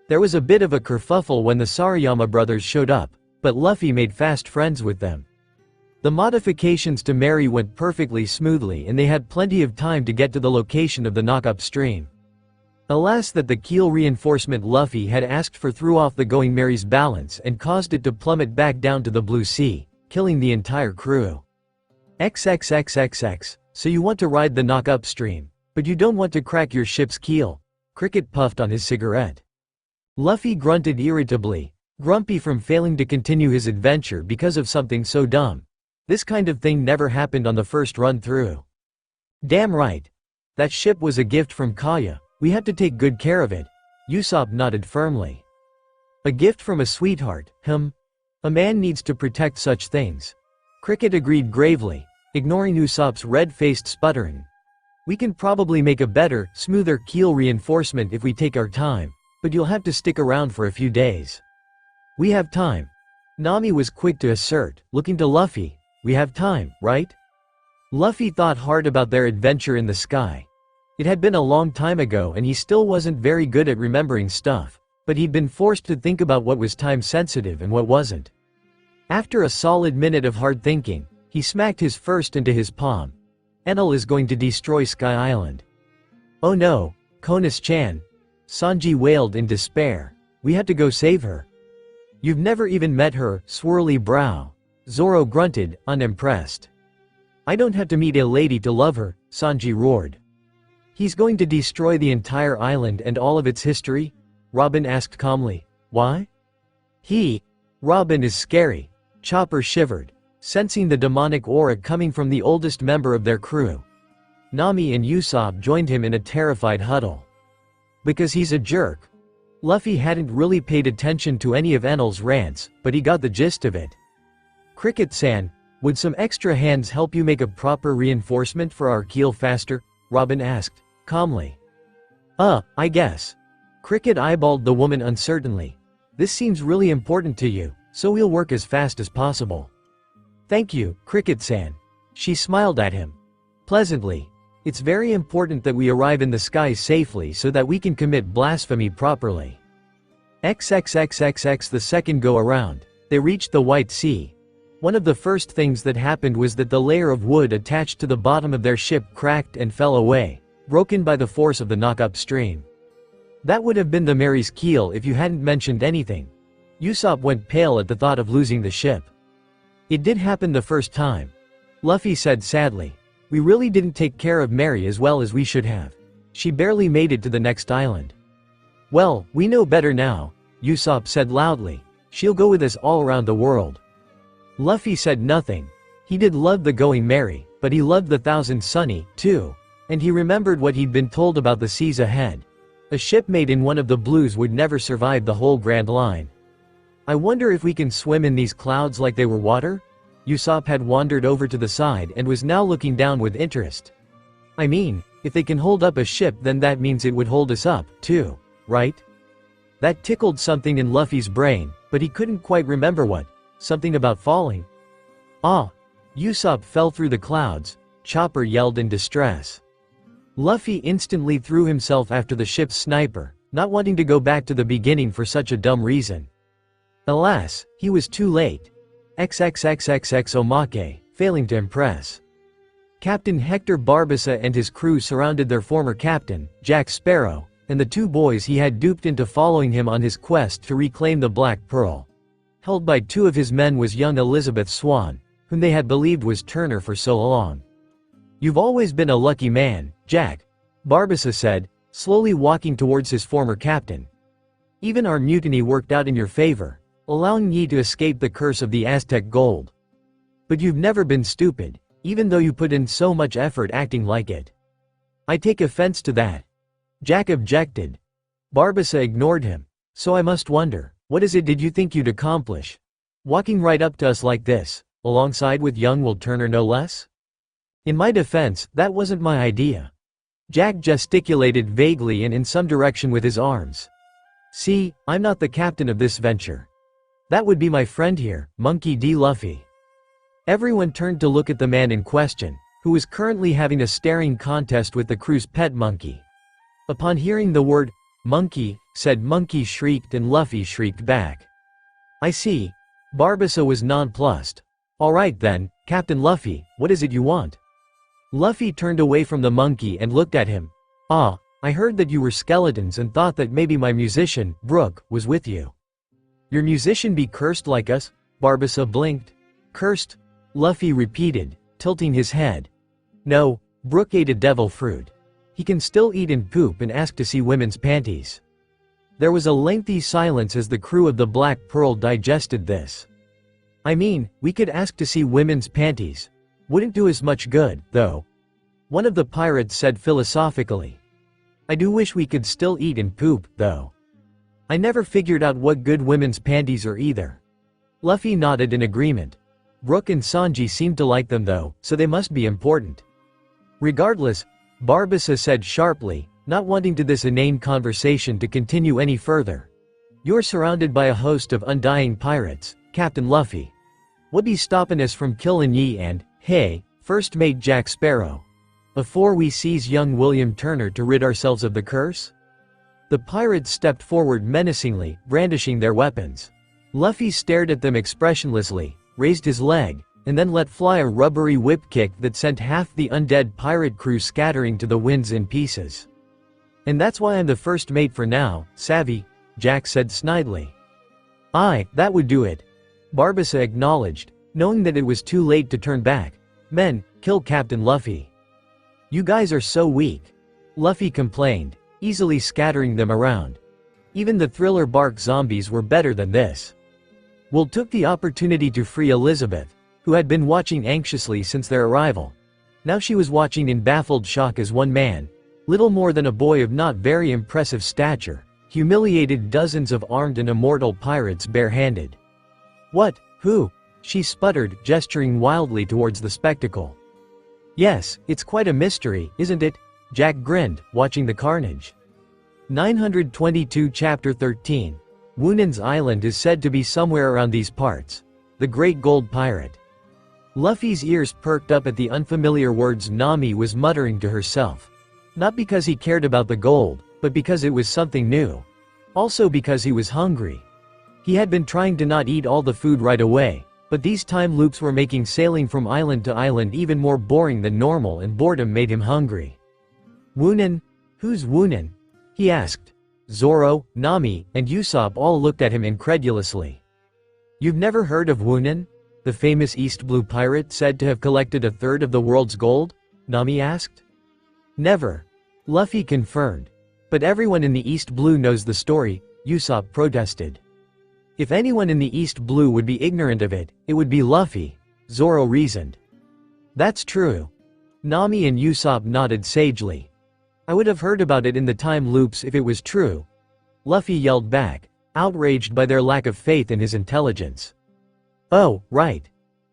There was a bit of a kerfuffle when the Sarayama brothers showed up, but Luffy made fast friends with them. The modifications to Mary went perfectly smoothly and they had plenty of time to get to the location of the knock-up stream. Alas that the keel reinforcement Luffy had asked for threw off the Going Mary's balance and caused it to plummet back down to the blue sea, killing the entire crew. XXXXX, so you want to ride the knock-up stream, but you don't want to crack your ship's keel. Cricket puffed on his cigarette. Luffy grunted irritably, grumpy from failing to continue his adventure because of something so dumb. This kind of thing never happened on the first run-through. Damn right. That ship was a gift from Kaya, we had to take good care of it. Usopp nodded firmly. A gift from a sweetheart, A man needs to protect such things. Cricket agreed gravely, ignoring Usopp's red-faced sputtering. We can probably make a better, smoother keel reinforcement if we take our time, but you'll have to stick around for a few days. We have time. Nami was quick to assert, looking to Luffy. We have time, right? Luffy thought hard about their adventure in the sky. It had been a long time ago and he still wasn't very good at remembering stuff, but he'd been forced to think about what was time-sensitive and what wasn't. After a solid minute of hard thinking, he smacked his fist into his palm. Enel is going to destroy Sky Island. Oh no, Konis-chan. Sanji wailed in despair. We had to go save her. You've never even met her, swirly brow. Zoro grunted, unimpressed. I don't have to meet a lady to love her, Sanji roared. He's going to destroy the entire island and all of its history? Robin asked calmly. Why? Robin is scary. Chopper shivered, sensing the demonic aura coming from the oldest member of their crew. Nami and Usopp joined him in a terrified huddle. Because he's a jerk. Luffy hadn't really paid attention to any of Enel's rants, but he got the gist of it. Cricket-san, would some extra hands help you make a proper reinforcement for our keel faster? Robin asked, calmly. I guess. Cricket eyeballed the woman uncertainly. This seems really important to you, so we'll work as fast as possible. Thank you, Cricket-san. She smiled at him. Pleasantly. It's very important that we arrive in the skies safely so that we can commit blasphemy properly. XXXXX the second go around. They reached the White Sea. One of the first things that happened was that the layer of wood attached to the bottom of their ship cracked and fell away, broken by the force of the knock upstream. That would have been the Mary's keel if you hadn't mentioned anything. Usopp went pale at the thought of losing the ship. It did happen the first time. Luffy said sadly. We really didn't take care of Mary as well as we should have. She barely made it to the next island. Well, we know better now, Usopp said loudly. She'll go with us all around the world. Luffy said nothing. He did love the Going Mary, but he loved the Thousand Sunny, too. And he remembered what he'd been told about the seas ahead. A ship made in one of the blues would never survive the whole Grand Line. I wonder if we can swim in these clouds like they were water? Usopp had wandered over to the side and was now looking down with interest. I mean, if they can hold up a ship, then that means it would hold us up, too, right? That tickled something in Luffy's brain, but he couldn't quite remember what. Something about falling. Ah! Usopp fell through the clouds, Chopper yelled in distress. Luffy instantly threw himself after the ship's sniper, not wanting to go back to the beginning for such a dumb reason. Alas, he was too late. XXXXX Omake, failing to impress. Captain Hector Barbassa and his crew surrounded their former captain, Jack Sparrow, and the two boys he had duped into following him on his quest to reclaim the Black Pearl. Held by two of his men was young Elizabeth Swan, whom they had believed was Turner for so long. You've always been a lucky man, Jack, Barbassa said, slowly walking towards his former captain. Even our mutiny worked out in your favor, allowing ye to escape the curse of the Aztec gold. But you've never been stupid, even though you put in so much effort acting like it. I take offense to that. Jack objected. Barbassa ignored him. So I must wonder, what is it did you think you'd accomplish? Walking right up to us like this, alongside with young Will Turner no less? In my defense, that wasn't my idea. Jack gesticulated vaguely and in some direction with his arms. See, I'm not the captain of this venture. That would be my friend here, Monkey D. Luffy. Everyone turned to look at the man in question, who was currently having a staring contest with the crew's pet monkey. Upon hearing the word, monkey, said Monkey shrieked and Luffy shrieked back. I see. Barbassa was nonplussed. Alright then, Captain Luffy, what is it you want? Luffy turned away from the monkey and looked at him. Ah, I heard that you were skeletons and thought that maybe my musician, Brook, was with you. Your musician be cursed like us? Barbassa blinked. Cursed? Luffy repeated, tilting his head. No, Brook ate a devil fruit. He can still eat and poop and ask to see women's panties. There was a lengthy silence as the crew of the Black Pearl digested this. I mean, we could ask to see women's panties. Wouldn't do us much good, though. One of the pirates said philosophically. I do wish we could still eat and poop, though. I never figured out what good women's panties are either. Luffy nodded in agreement. Brook and Sanji seemed to like them though, so they must be important. Regardless, Barbassa said sharply, not wanting to this inane conversation to continue any further. You're surrounded by a host of undying pirates, Captain Luffy. What be stoppin' us from killin' ye and, hey, first mate Jack Sparrow? Afore we seize young William Turner to rid ourselves of the curse? The pirates stepped forward menacingly, brandishing their weapons. Luffy stared at them expressionlessly, raised his leg, and then let fly a rubbery whip kick that sent half the undead pirate crew scattering to the winds in pieces. And that's why I'm the first mate for now, savvy? Jack said snidely. Aye, that would do it. Barbassa acknowledged, knowing that it was too late to turn back. Men, kill Captain Luffy. You guys are so weak. Luffy complained, easily scattering them around. Even the Thriller Bark zombies were better than this. Will took the opportunity to free Elizabeth, who had been watching anxiously since their arrival. Now she was watching in baffled shock as one man, little more than a boy of not very impressive stature, humiliated dozens of armed and immortal pirates barehanded. What? Who? She sputtered, gesturing wildly towards the spectacle. Yes, it's quite a mystery, isn't it? Jack grinned, watching the carnage. 922 Chapter 13. Woonan's Island is said to be somewhere around these parts. The Great Gold Pirate. Luffy's ears perked up at the unfamiliar words Nami was muttering to herself. Not because he cared about the gold, but because it was something new. Also because he was hungry. He had been trying to not eat all the food right away, but these time loops were making sailing from island to island even more boring than normal, and boredom made him hungry. Woonen? Who's Woonen? He asked. Zoro, Nami, and Usopp all looked at him incredulously. You've never heard of Woonen? The famous East Blue pirate said to have collected a third of the world's gold? Nami asked. Never. Luffy confirmed. But everyone in the East Blue knows the story, Usopp protested. If anyone in the East Blue would be ignorant of it, it would be Luffy, Zoro reasoned. That's true. Nami and Usopp nodded sagely. I would have heard about it in the time loops if it was true. Luffy yelled back, outraged by their lack of faith in his intelligence. Oh, right.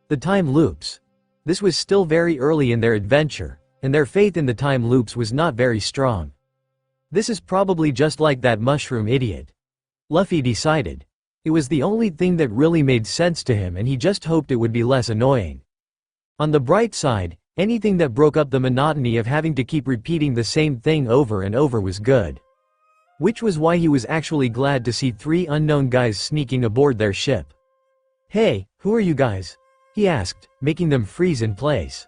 The time loops. This was still very early in their adventure, and their faith in the time loops was not very strong. This is probably just like that mushroom idiot. Luffy decided. It was the only thing that really made sense to him, and he just hoped it would be less annoying. On the bright side, anything that broke up the monotony of having to keep repeating the same thing over and over was good. Which was why he was actually glad to see 3 unknown guys sneaking aboard their ship. Hey, who are you guys? He asked, making them freeze in place.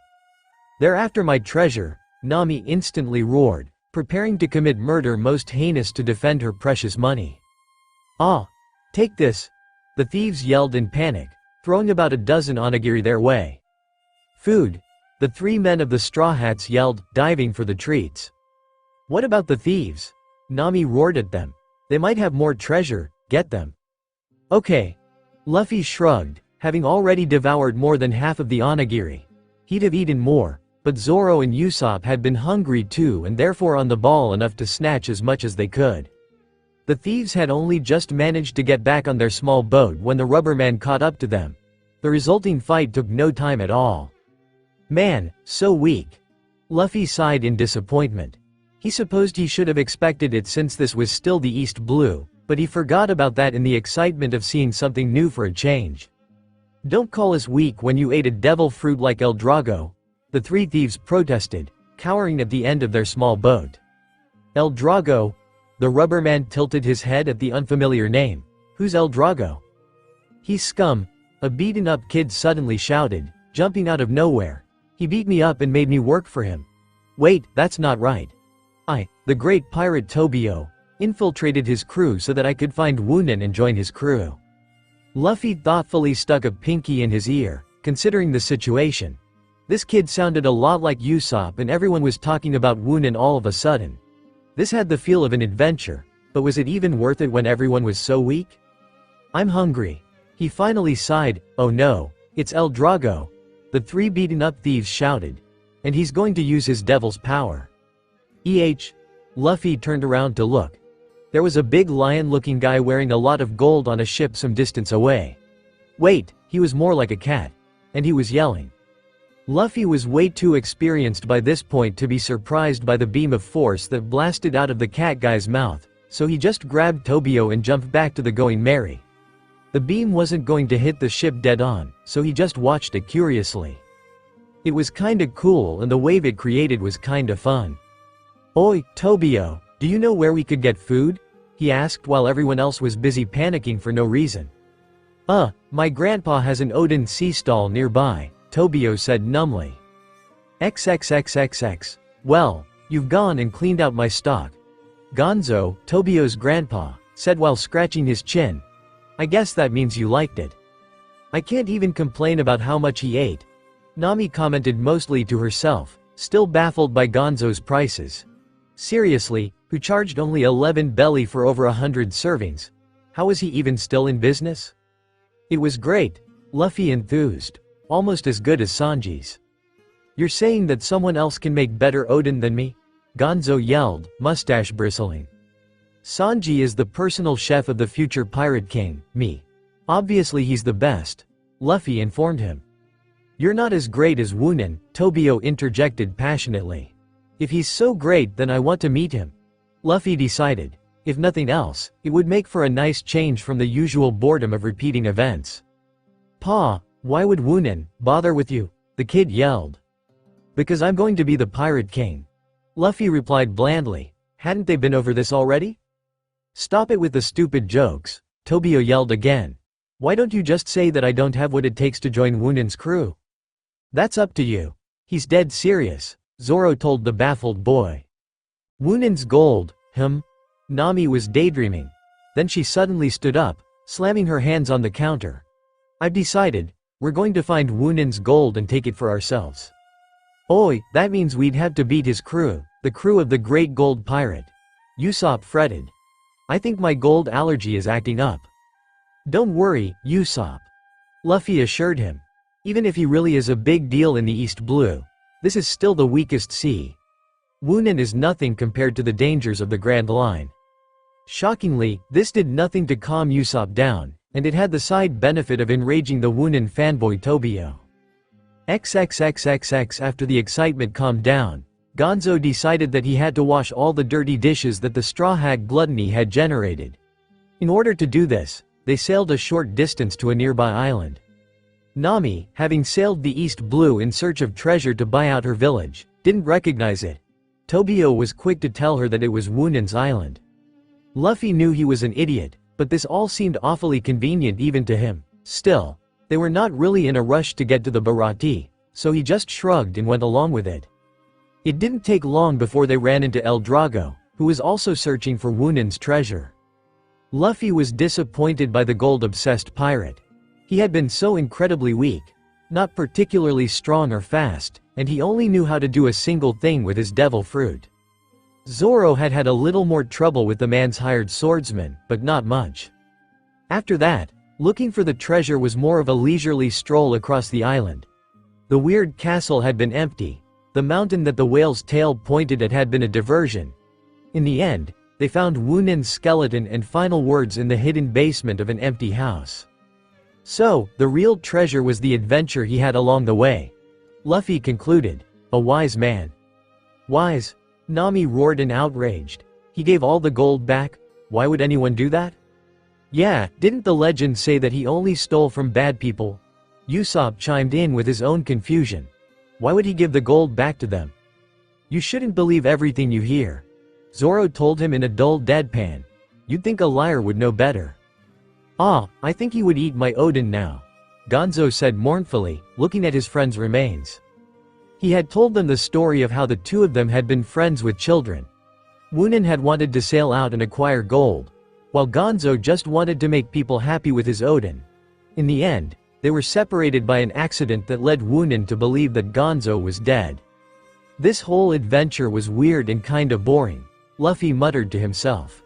They're after my treasure, Nami instantly roared, preparing to commit murder most heinous to defend her precious money. Ah! Take this! The thieves yelled in panic, throwing about a dozen onigiri their way. Food! The 3 men of the straw hats yelled, diving for the treats. What about the thieves? Nami roared at them. They might have more treasure, get them. Okay. Luffy shrugged, having already devoured more than half of the onigiri. He'd have eaten more, but Zoro and Usopp had been hungry too and therefore on the ball enough to snatch as much as they could. The thieves had only just managed to get back on their small boat when the rubber man caught up to them. The resulting fight took no time at all. Man, so weak. Luffy sighed in disappointment. He supposed he should have expected it since this was still the East Blue, but he forgot about that in the excitement of seeing something new for a change. Don't call us weak when you ate a devil fruit like El Drago, the 3 thieves protested, cowering at the end of their small boat. El Drago? The rubber man tilted his head at the unfamiliar name. Who's El Drago? He's scum, a beaten-up kid suddenly shouted, jumping out of nowhere. He beat me up and made me work for him. Wait, that's not right. The great pirate Tobio, infiltrated his crew so that I could find Woonen and join his crew. Luffy thoughtfully stuck a pinky in his ear, considering the situation. This kid sounded a lot like Usopp and everyone was talking about Woonen all of a sudden. This had the feel of an adventure, but was it even worth it when everyone was so weak? I'm hungry. He finally sighed. Oh no, it's El Drago. The 3 beaten-up thieves shouted. And he's going to use his devil's power. Luffy turned around to look. There was a big lion-looking guy wearing a lot of gold on a ship some distance away. Wait, he was more like a cat. And he was yelling. Luffy was way too experienced by this point to be surprised by the beam of force that blasted out of the cat guy's mouth, so he just grabbed Tobio and jumped back to the Going Merry. The beam wasn't going to hit the ship dead on, so he just watched it curiously. It was kinda cool and the wave it created was kinda fun. Oi, Tobio, do you know where we could get food? He asked while everyone else was busy panicking for no reason. My grandpa has an Odin sea stall nearby, Tobio said numbly. XXXXX. Well, you've gone and cleaned out my stock. Gonzo, Tobio's grandpa, said while scratching his chin. I guess that means you liked it. I can't even complain about how much he ate. Nami commented mostly to herself, still baffled by Gonzo's prices. Seriously, who charged only 11 belly for over 100 servings? How was he even still in business? It was great, Luffy enthused. Almost as good as Sanji's. You're saying that someone else can make better Odin than me? Gonzo yelled, mustache bristling. Sanji is the personal chef of the future Pirate King, me. Obviously he's the best, Luffy informed him. You're not as great as Woonen, Tobio interjected passionately. If he's so great then I want to meet him. Luffy decided. If nothing else, it would make for a nice change from the usual boredom of repeating events. Pa, why would Woonen bother with you? The kid yelled. Because I'm going to be the Pirate King. Luffy replied blandly. Hadn't they been over this already? Stop it with the stupid jokes, Tobio yelled again. Why don't you just say that I don't have what it takes to join Wunan's crew? That's up to you. He's dead serious, Zoro told the baffled boy. Wunan's gold, Nami was daydreaming. Then she suddenly stood up, slamming her hands on the counter. I've decided, we're going to find Wunan's gold and take it for ourselves. Oi, that means we'd have to beat his crew, the crew of the great gold pirate. Usopp fretted. I think my gold allergy is acting up. Don't worry, Usopp, Luffy assured him. Even if he really is a big deal in the East Blue, this is still the weakest sea. Wunan is nothing compared to the dangers of the Grand Line. Shockingly, this did nothing to calm Usopp down, and it had the side benefit of enraging the Wunan fanboy Tobio. XXXXX. After the excitement calmed down, Gonzo decided that he had to wash all the dirty dishes that the Straw Hat gluttony had generated. In order to do this, they sailed a short distance to a nearby island. Nami, having sailed the East Blue in search of treasure to buy out her village, didn't recognize it. Tobio was quick to tell her that it was Wunan's island. Luffy knew he was an idiot, but this all seemed awfully convenient even to him. Still, they were not really in a rush to get to the Bharati, so he just shrugged and went along with it. It didn't take long before they ran into El Drago, who was also searching for Wunan's treasure. Luffy was disappointed by the gold-obsessed pirate. He had been so incredibly weak, not particularly strong or fast, and he only knew how to do a single thing with his devil fruit. Zoro had had a little more trouble with the man's hired swordsman, but not much. After that, looking for the treasure was more of a leisurely stroll across the island. The weird castle had been empty. The mountain that the whale's tail pointed at had been a diversion. In the end, they found Wunan's skeleton and final words in the hidden basement of an empty house. So, the real treasure was the adventure he had along the way. Luffy concluded. A wise man. Wise? Nami roared and outraged. He gave all the gold back? Why would anyone do that? Yeah, didn't the legend say that he only stole from bad people? Usopp chimed in with his own confusion. Why would he give the gold back to them? You shouldn't believe everything you hear, Zoro told him in a dull deadpan. You'd think a liar would know better. Ah, I think he would eat my Odin now, Gonzo said mournfully, looking at his friend's remains. He had told them the story of how the two of them had been friends with children. Wunan had wanted to sail out and acquire gold, while Gonzo just wanted to make people happy with his Odin. In the end, they were separated by an accident that led Wunan to believe that Gonzo was dead. This whole adventure was weird and kinda boring, Luffy muttered to himself.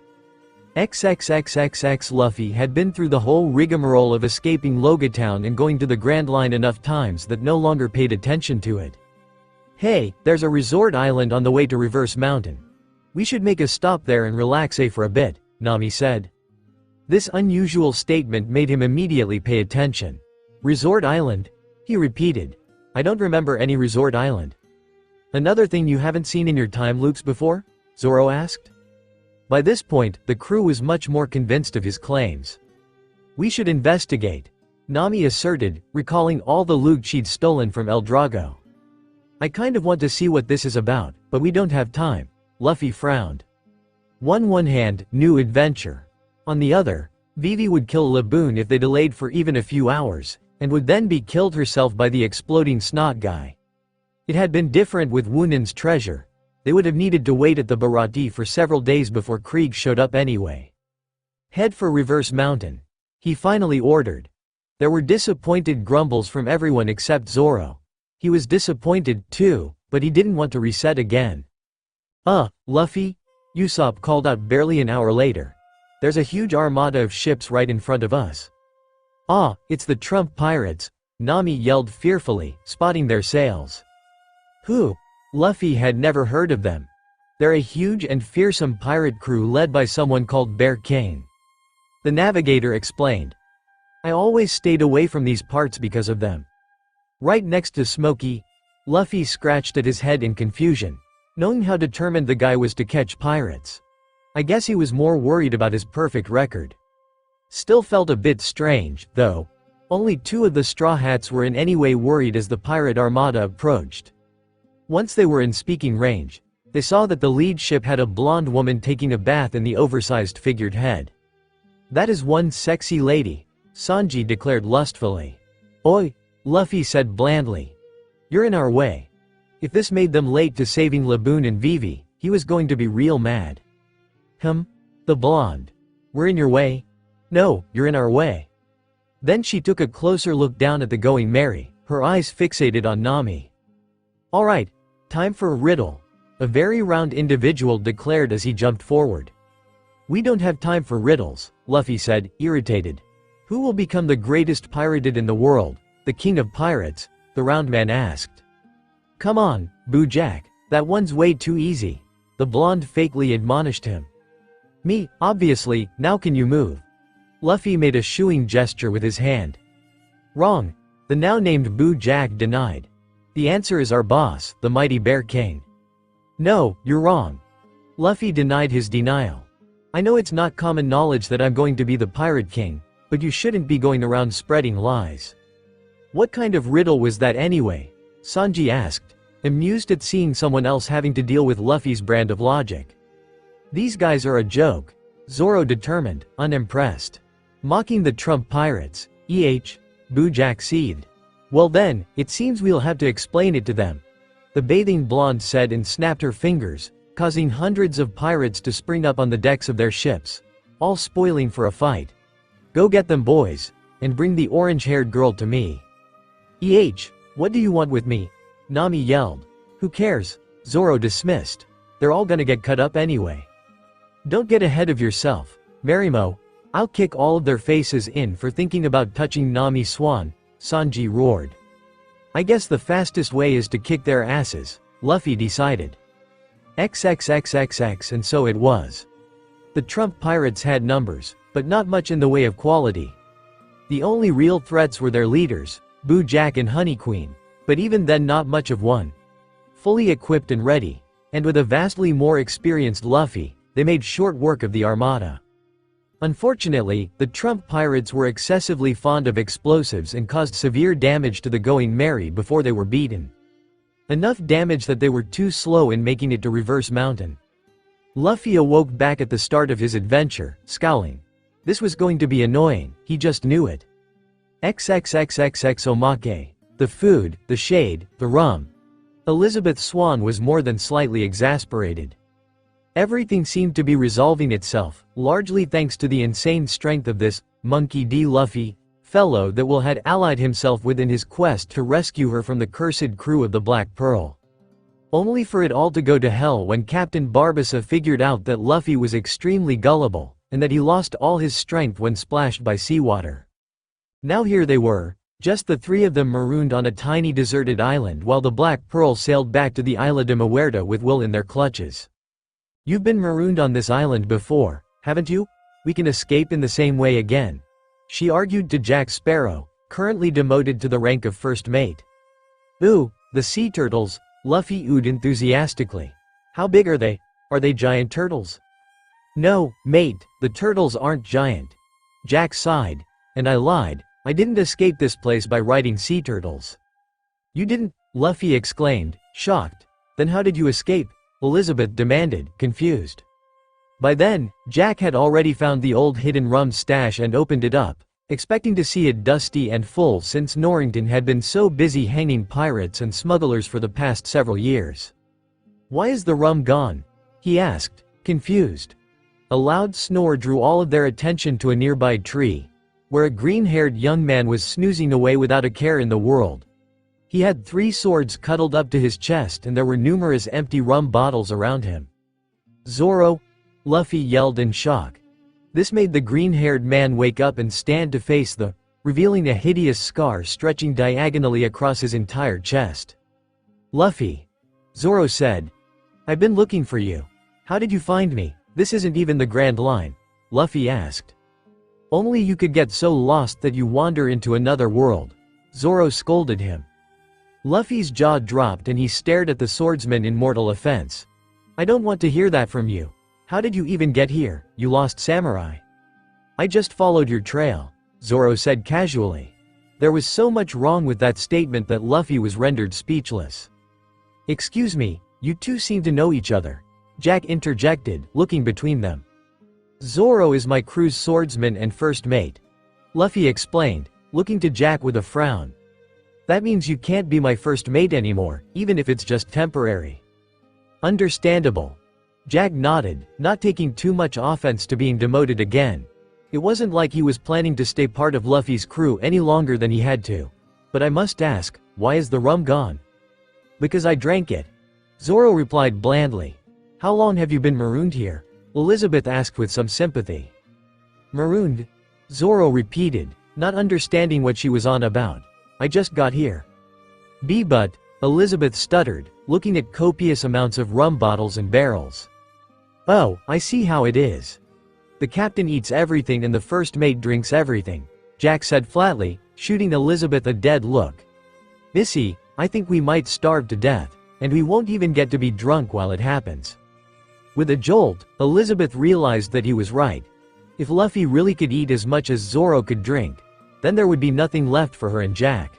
XXXXX. Luffy had been through the whole rigmarole of escaping Logatown and going to the Grand Line enough times that no longer paid attention to it. Hey, there's a resort island on the way to Reverse Mountain. We should make a stop there and relax for a bit, Nami said. This unusual statement made him immediately pay attention. Resort Island? He repeated. I don't remember any resort island. Another thing you haven't seen in your time loops before? Zoro asked. By this point, the crew was much more convinced of his claims. We should investigate, Nami asserted, recalling all the loot she'd stolen from El Drago. I kind of want to see what this is about, but we don't have time, Luffy frowned. One hand, new adventure. On the other, Vivi would kill Laboon if they delayed for even a few hours, and would then be killed herself by the exploding snot guy. It had been different with Wunan's treasure. They would have needed to wait at the Bharati for several days before Krieg showed up anyway. Head for Reverse Mountain, he finally ordered. There were disappointed grumbles from everyone except Zoro. He was disappointed, too, but he didn't want to reset again. Luffy? Usopp called out barely an hour later. There's a huge armada of ships right in front of us. Ah, it's the Trump pirates, Nami yelled fearfully, spotting their sails. Who? Luffy had never heard of them. They're a huge and fearsome pirate crew led by someone called Bear King. The navigator explained. I always stayed away from these parts because of them. Right next to Smokey, Luffy scratched at his head in confusion, knowing how determined the guy was to catch pirates. I guess he was more worried about his perfect record. Still felt a bit strange, though. Only two of the Straw Hats were in any way worried as the pirate armada approached. Once they were in speaking range, They saw that the lead ship had a blonde woman taking a bath in the oversized figured head. "That is one sexy lady," Sanji declared lustfully. "Oi," Luffy said blandly. "You're in our way." If this made them late to saving Laboon and Vivi, he was going to be real mad. The blonde. "We're in your way?" "No, you're in our way." Then she took a closer look down at the Going Merry, her eyes fixated on Nami. "Alright, time for a riddle," a very round individual declared as he jumped forward. "We don't have time for riddles," Luffy said, irritated. "Who will become the greatest pirated in the world, the king of pirates?" the round man asked. "Come on, Boo Jack, that one's way too easy," the blonde fakely admonished him. "Me, obviously, now can you move?" Luffy made a shooing gesture with his hand. "Wrong," the now named Boo Jack denied. "The answer is our boss, the mighty Bear King." "No, you're wrong." Luffy denied his denial. "I know it's not common knowledge that I'm going to be the Pirate King, but you shouldn't be going around spreading lies." "What kind of riddle was that anyway?" Sanji asked, amused at seeing someone else having to deal with Luffy's brand of logic. "These guys are a joke," Zoro determined, unimpressed. "Mocking the Trump pirates, Boo Jack seethed. "Well then, it seems we'll have to explain it to them," the bathing blonde said and snapped her fingers, causing hundreds of pirates to spring up on the decks of their ships, all spoiling for a fight. "Go get them boys, and bring the orange-haired girl to me." What do you want with me?" Nami yelled. "Who cares?" Zoro dismissed. "They're all gonna get cut up anyway." "Don't get ahead of yourself, Marimo. I'll kick all of their faces in for thinking about touching Nami Swan," Sanji roared. "I guess the fastest way is to kick their asses," Luffy decided. XXXXX, and so it was. The Trump pirates had numbers, but not much in the way of quality. The only real threats were their leaders, Boo Jack and Honey Queen, but even then not much of one. Fully equipped and ready, and with a vastly more experienced Luffy, they made short work of the armada. Unfortunately, the Trump pirates were excessively fond of explosives and caused severe damage to the Going Merry before they were beaten. Enough damage that they were too slow in making it to Reverse Mountain. Luffy awoke back at the start of his adventure, scowling. This was going to be annoying, he just knew it. XXXXX omake. The food, the shade, the rum. Elizabeth Swan was more than slightly exasperated. Everything seemed to be resolving itself, largely thanks to the insane strength of this Monkey D. Luffy fellow that will had allied himself with in his quest to rescue her from the cursed crew of the Black Pearl. Only for it all to go to hell when Captain Barbossa figured out that Luffy was extremely gullible, and that he lost all his strength when splashed by seawater. Now here they were, just the three of them marooned on a tiny deserted island while the Black Pearl sailed back to the Isla de Muerta with Will in their clutches. "You've been marooned on this island before, haven't you? We can escape in the same way again," she argued to Jack Sparrow, currently demoted to the rank of first mate. "Ooh, the sea turtles," Luffy oohed enthusiastically. "How big are they? Are they giant turtles?" "No, mate, the turtles aren't giant." Jack sighed. "And I lied, I didn't escape this place by riding sea turtles." "You didn't?" Luffy exclaimed, shocked. "Then how did you escape?" Elizabeth demanded, confused. By then, Jack had already found the old hidden rum stash and opened it up, expecting to see it dusty and full since Norrington had been so busy hanging pirates and smugglers for the past several years. "Why is the rum gone?" he asked, confused. A loud snore drew all of their attention to a nearby tree, where a green-haired young man was snoozing away without a care in the world. He had 3 swords cuddled up to his chest and there were numerous empty rum bottles around him. "Zoro!" Luffy yelled in shock. This made the green-haired man wake up and stand to face them, revealing a hideous scar stretching diagonally across his entire chest. "Luffy," Zoro said, "I've been looking for you. How did you find me? This isn't even the Grand Line," Luffy asked. "Only you could get so lost that you wander into another world," Zoro scolded him. Luffy's jaw dropped and he stared at the swordsman in mortal offense. "I don't want to hear that from you. How did you even get here, you lost samurai?" "I just followed your trail," Zoro said casually. There was so much wrong with that statement that Luffy was rendered speechless. "Excuse me, You two seem to know each other. Jack interjected, looking between them. Zoro is my crew's swordsman and first mate. Luffy explained, looking to Jack with a frown. That means you can't be my first mate anymore, even if it's just temporary. Understandable. Jack nodded, not taking too much offense to being demoted again. It wasn't like he was planning to stay part of Luffy's crew any longer than he had to. But I must ask, why is the rum gone? Because I drank it. Zoro replied blandly. How long have you been marooned here? Elizabeth asked with some sympathy. Marooned? Zoro repeated, not understanding what she was on about. I just got here. But, Elizabeth stuttered, looking at copious amounts of rum bottles and barrels. Oh, I see how it is. The captain eats everything and the first mate drinks everything, Jack said flatly, shooting Elizabeth a dead look. Missy, I think we might starve to death, and we won't even get to be drunk while it happens. With a jolt, Elizabeth realized that he was right. If Luffy really could eat as much as Zoro could drink, then there would be nothing left for her and Jack.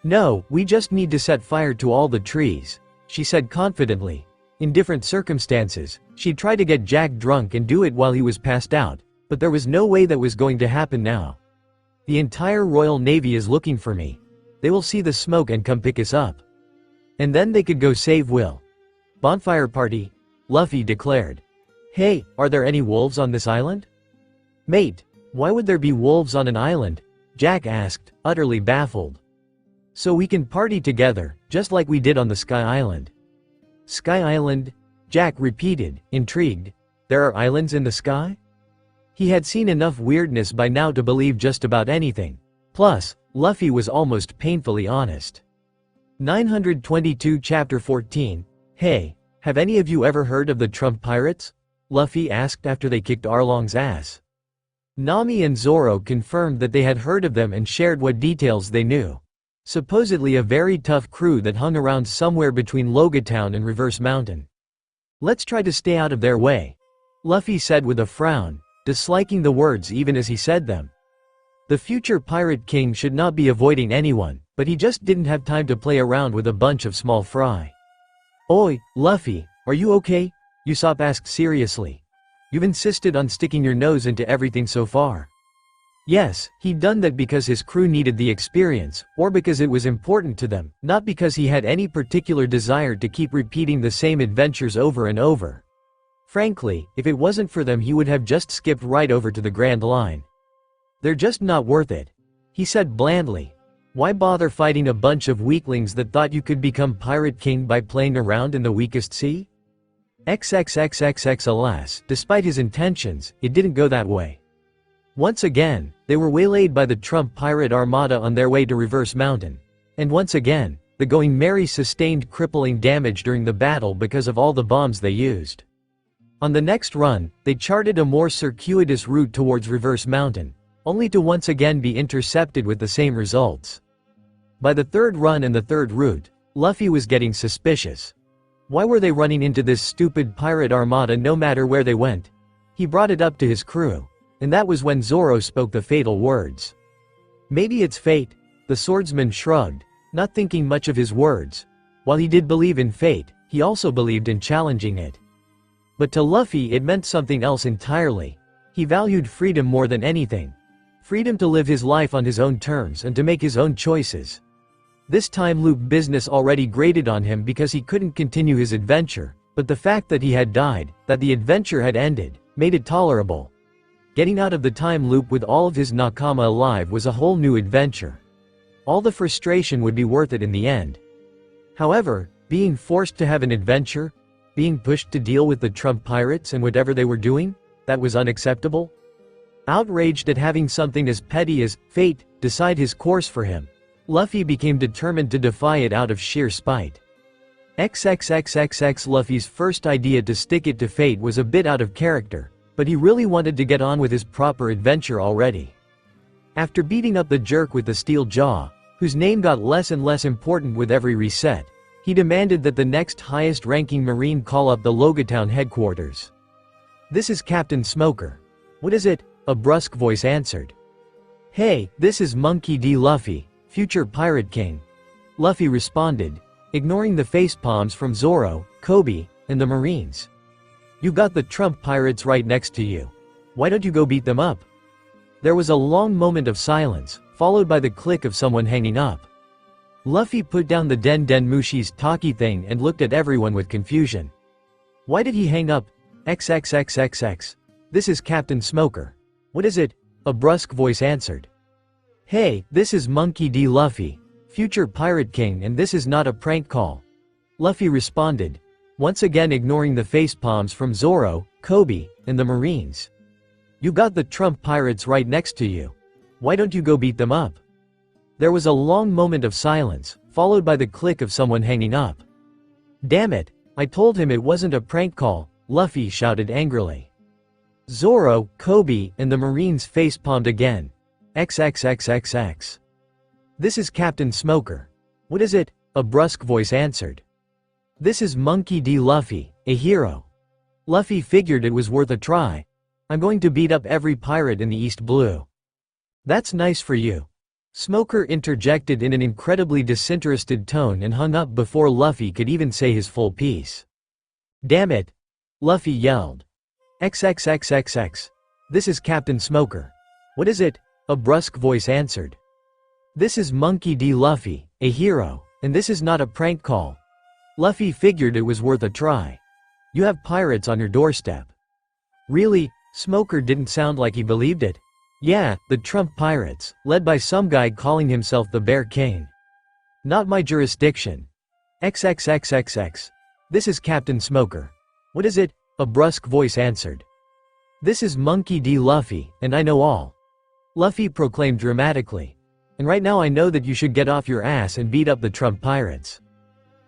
No, we just need to set fire to all the trees, she said confidently. In different circumstances, she'd try to get Jack drunk and do it while he was passed out, but there was no way that was going to happen now. The entire Royal Navy is looking for me. They will see the smoke and come pick us up. And then they could go save Will. Bonfire party, Luffy declared. Hey, are there any wolves on this island? Mate, why would there be wolves on an island? Jack asked, utterly baffled. So we can party together, just like we did on the Sky Island. Sky Island? Jack repeated, intrigued. There are islands in the sky? He had seen enough weirdness by now to believe just about anything. Plus, Luffy was almost painfully honest. 922 Chapter 14. Hey, have any of you ever heard of the Trump Pirates? Luffy asked after they kicked Arlong's ass. Nami and Zoro confirmed that they had heard of them and shared what details they knew. Supposedly a very tough crew that hung around somewhere between Logatown and Reverse Mountain. Let's try to stay out of their way, Luffy said with a frown, disliking the words even as he said them. The future Pirate King should not be avoiding anyone, but he just didn't have time to play around with a bunch of small fry. Oi, Luffy, are you okay? Usopp asked seriously. You've insisted on sticking your nose into everything so far. Yes, he'd done that because his crew needed the experience, or because it was important to them, not because he had any particular desire to keep repeating the same adventures over and over. Frankly, if it wasn't for them he would have just skipped right over to the Grand Line. They're just not worth it, he said blandly. Why bother fighting a bunch of weaklings that thought you could become Pirate King by playing around in the weakest sea? XXXXX alas, despite his intentions, it didn't go that way. Once again, they were waylaid by the Trump pirate armada on their way to Reverse Mountain. And once again, the Going Merry sustained crippling damage during the battle because of all the bombs they used. On the next run, they charted a more circuitous route towards Reverse Mountain, only to once again be intercepted with the same results. By the third run and the third route, Luffy was getting suspicious. Why were they running into this stupid pirate armada no matter where they went? He brought it up to his crew. And that was when Zoro spoke the fatal words. Maybe it's fate, the swordsman shrugged, not thinking much of his words. While he did believe in fate, he also believed in challenging it. But to Luffy it meant something else entirely. He valued freedom more than anything. Freedom to live his life on his own terms and to make his own choices. This time loop business already grated on him because he couldn't continue his adventure, but the fact that he had died, that the adventure had ended, made it tolerable. Getting out of the time loop with all of his Nakama alive was a whole new adventure. All the frustration would be worth it in the end. However, being forced to have an adventure, being pushed to deal with the Trump pirates and whatever they were doing, that was unacceptable. Outraged at having something as petty as fate decide his course for him, Luffy became determined to defy it out of sheer spite. XXXXX Luffy's first idea to stick it to fate was a bit out of character, but he really wanted to get on with his proper adventure already. After beating up the jerk with the steel jaw, whose name got less and less important with every reset, he demanded that the next highest-ranking Marine call up the Logatown headquarters. "This is Captain Smoker." "What is it?" a brusque voice answered. "Hey, this is Monkey D. Luffy, future Pirate King." Luffy responded, ignoring the facepalms from Zoro, Kobe, and the Marines. You got the Trump pirates right next to you. Why don't you go beat them up? There was a long moment of silence, followed by the click of someone hanging up. Luffy put down the Den Den Mushi's talkie thing and looked at everyone with confusion. Why did he hang up? XXXXX. This is Captain Smoker. What is it? A brusque voice answered. Hey, this is Monkey D. Luffy, future Pirate King, and this is not a prank call. Luffy responded, once again ignoring the facepalms from Zoro, Kobe, and the Marines. You got the Trump pirates right next to you. Why don't you go beat them up? There was a long moment of silence, followed by the click of someone hanging up. Damn it, I told him it wasn't a prank call, Luffy shouted angrily. Zoro, Kobe, and the Marines facepalmed again. XXXXX. This is Captain Smoker. What is it? A brusque voice answered. This is Monkey D. Luffy, a hero. Luffy figured it was worth a try. I'm going to beat up every pirate in the East Blue. That's nice for you. Smoker interjected in an incredibly disinterested tone and hung up before Luffy could even say his full piece. Damn it! Luffy yelled. XXXXX. This is Captain Smoker. What is it? A brusque voice answered. This is Monkey D. Luffy, a hero, and this is not a prank call. Luffy figured it was worth a try. You have pirates on your doorstep. Really? Smoker didn't sound like he believed it. Yeah, the Trump pirates, led by some guy calling himself the Bear King. Not my jurisdiction. XXXXX. This is Captain Smoker. What is it? A brusque voice answered. This is Monkey D. Luffy, and I know all. Luffy proclaimed dramatically. And right now I know that you should get off your ass and beat up the Trump pirates.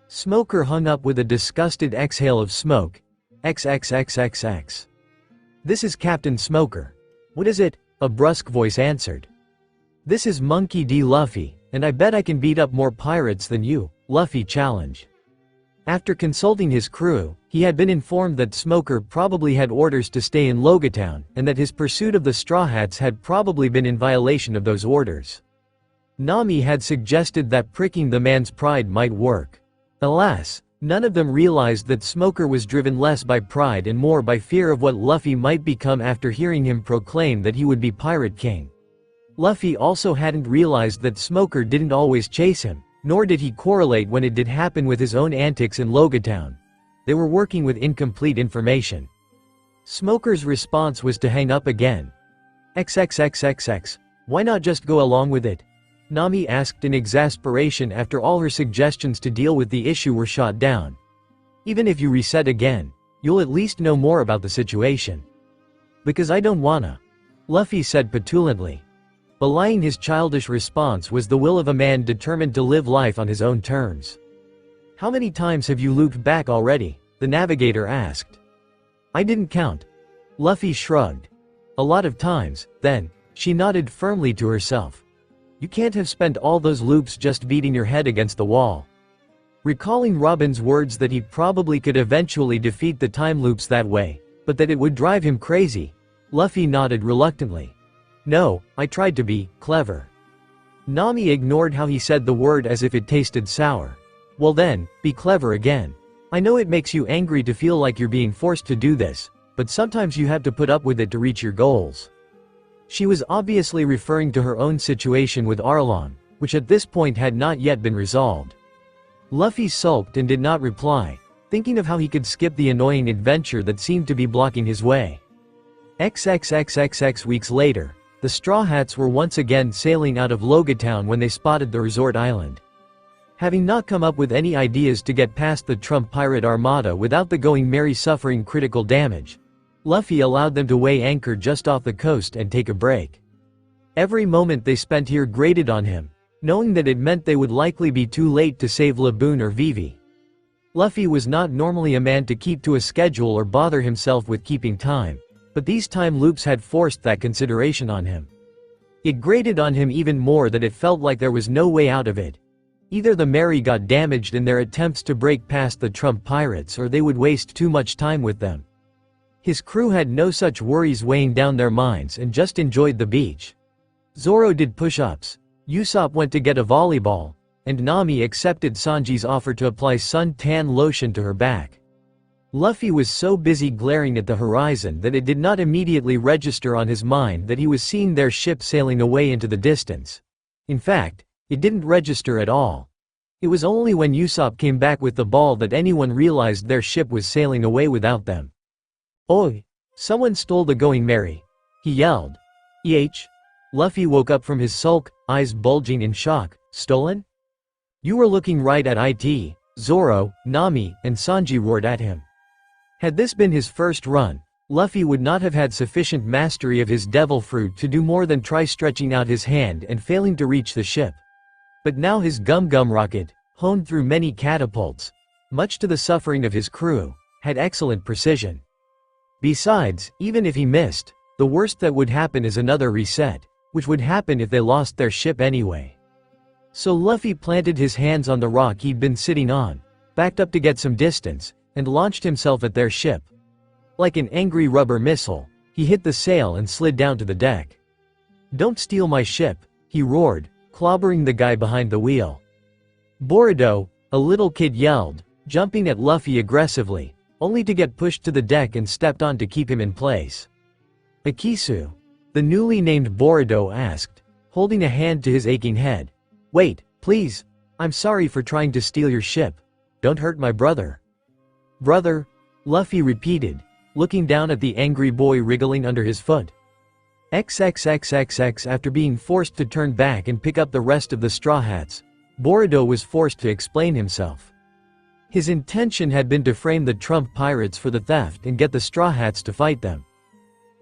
Smoker hung up with a disgusted exhale of smoke. XXXXX. This is Captain Smoker. What is it? A brusque voice answered. This is Monkey D. Luffy, and I bet I can beat up more pirates than you, Luffy challenged. After consulting his crew, he had been informed that Smoker probably had orders to stay in Logatown, and that his pursuit of the Straw Hats had probably been in violation of those orders. Nami had suggested that pricking the man's pride might work. Alas, none of them realized that Smoker was driven less by pride and more by fear of what Luffy might become after hearing him proclaim that he would be Pirate King. Luffy also hadn't realized that Smoker didn't always chase him, nor did he correlate when it did happen with his own antics in Logatown. They were working with incomplete information. Smoker's response was to hang up again. XXXXX. Why not just go along with it? Nami asked in exasperation after all her suggestions to deal with the issue were shot down. Even if you reset again, you'll at least know more about the situation. Because I don't wanna. Luffy said petulantly. Belying his childish response was the will of a man determined to live life on his own terms. How many times have you looped back already? The navigator asked. I didn't count. Luffy shrugged. A lot of times, then. She nodded firmly to herself. You can't have spent all those loops just beating your head against the wall. Recalling Robin's words that he probably could eventually defeat the time loops that way, but that it would drive him crazy, Luffy nodded reluctantly. No, I tried to be clever. Nami ignored how he said the word as if it tasted sour. Well then, be clever again. I know it makes you angry to feel like you're being forced to do this, but sometimes you have to put up with it to reach your goals. She was obviously referring to her own situation with Arlong, which at this point had not yet been resolved. Luffy sulked and did not reply, thinking of how he could skip the annoying adventure that seemed to be blocking his way. XXXXX weeks later, the Straw Hats were once again sailing out of Logatown when they spotted the resort island. Having not come up with any ideas to get past the Trump pirate armada without the Going Merry suffering critical damage, Luffy allowed them to weigh anchor just off the coast and take a break. Every moment they spent here grated on him, knowing that it meant they would likely be too late to save Laboon or Vivi. Luffy was not normally a man to keep to a schedule or bother himself with keeping time, but these time loops had forced that consideration on him. It grated on him even more that it felt like there was no way out of it. Either the Merry got damaged in their attempts to break past the Trump pirates or they would waste too much time with them. His crew had no such worries weighing down their minds and just enjoyed the beach. Zoro did push-ups, Usopp went to get a volleyball, and Nami accepted Sanji's offer to apply sun tan lotion to her back. Luffy was so busy glaring at the horizon that it did not immediately register on his mind that he was seeing their ship sailing away into the distance. In fact, it didn't register at all. It was only when Usopp came back with the ball that anyone realized their ship was sailing away without them. "Oi! Someone stole the Going Merry!" he yelled. Luffy woke up from his sulk, eyes bulging in shock. "Stolen?" "You were looking right at it." Zoro, Nami, and Sanji roared at him. Had this been his first run, Luffy would not have had sufficient mastery of his devil fruit to do more than try stretching out his hand and failing to reach the ship. But now his gum-gum rocket, honed through many catapults, much to the suffering of his crew, had excellent precision. Besides, even if he missed, the worst that would happen is another reset, which would happen if they lost their ship anyway. So Luffy planted his hands on the rock he'd been sitting on, backed up to get some distance, and launched himself at their ship. Like an angry rubber missile, he hit the sail and slid down to the deck. "Don't steal my ship," he roared, clobbering the guy behind the wheel. "Boruto," a little kid yelled, jumping at Luffy aggressively, only to get pushed to the deck and stepped on to keep him in place. "Akisu," the newly named Boruto asked, holding a hand to his aching head. "Wait, please, I'm sorry for trying to steal your ship. Don't hurt my brother." "Brother?" Luffy repeated, looking down at the angry boy wriggling under his foot. XXXXX. After being forced to turn back and pick up the rest of the Straw Hats, Boruto was forced to explain himself. His intention had been to frame the Trump Pirates for the theft and get the Straw Hats to fight them.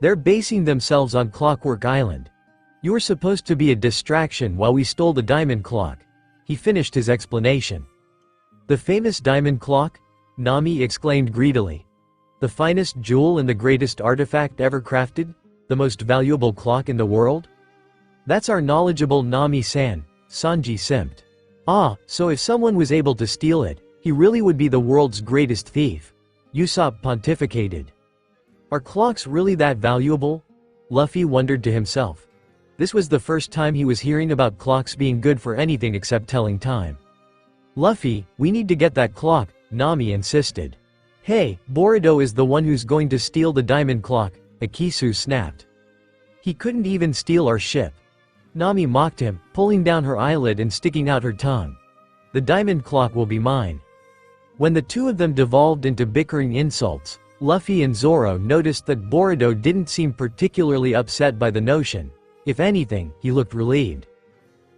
They're basing themselves on Clockwork Island. You were supposed to be a distraction while we stole the diamond clock. He finished his explanation. "The famous diamond clock?" Nami exclaimed greedily. "The finest jewel and the greatest artifact ever crafted? The most valuable clock in the world?" "That's our knowledgeable Nami-san," Sanji simped. "Ah, so if someone was able to steal it, he really would be the world's greatest thief," Usopp pontificated. "Are clocks really that valuable?" Luffy wondered to himself. This was the first time he was hearing about clocks being good for anything except telling time. "Luffy, we need to get that clock," Nami insisted. "Hey, Boruto is the one who's going to steal the diamond clock," Akisu snapped. "He couldn't even steal our ship." Nami mocked him, pulling down her eyelid and sticking out her tongue. "The diamond clock will be mine." When the two of them devolved into bickering insults, Luffy and Zoro noticed that Boruto didn't seem particularly upset by the notion. If anything, he looked relieved.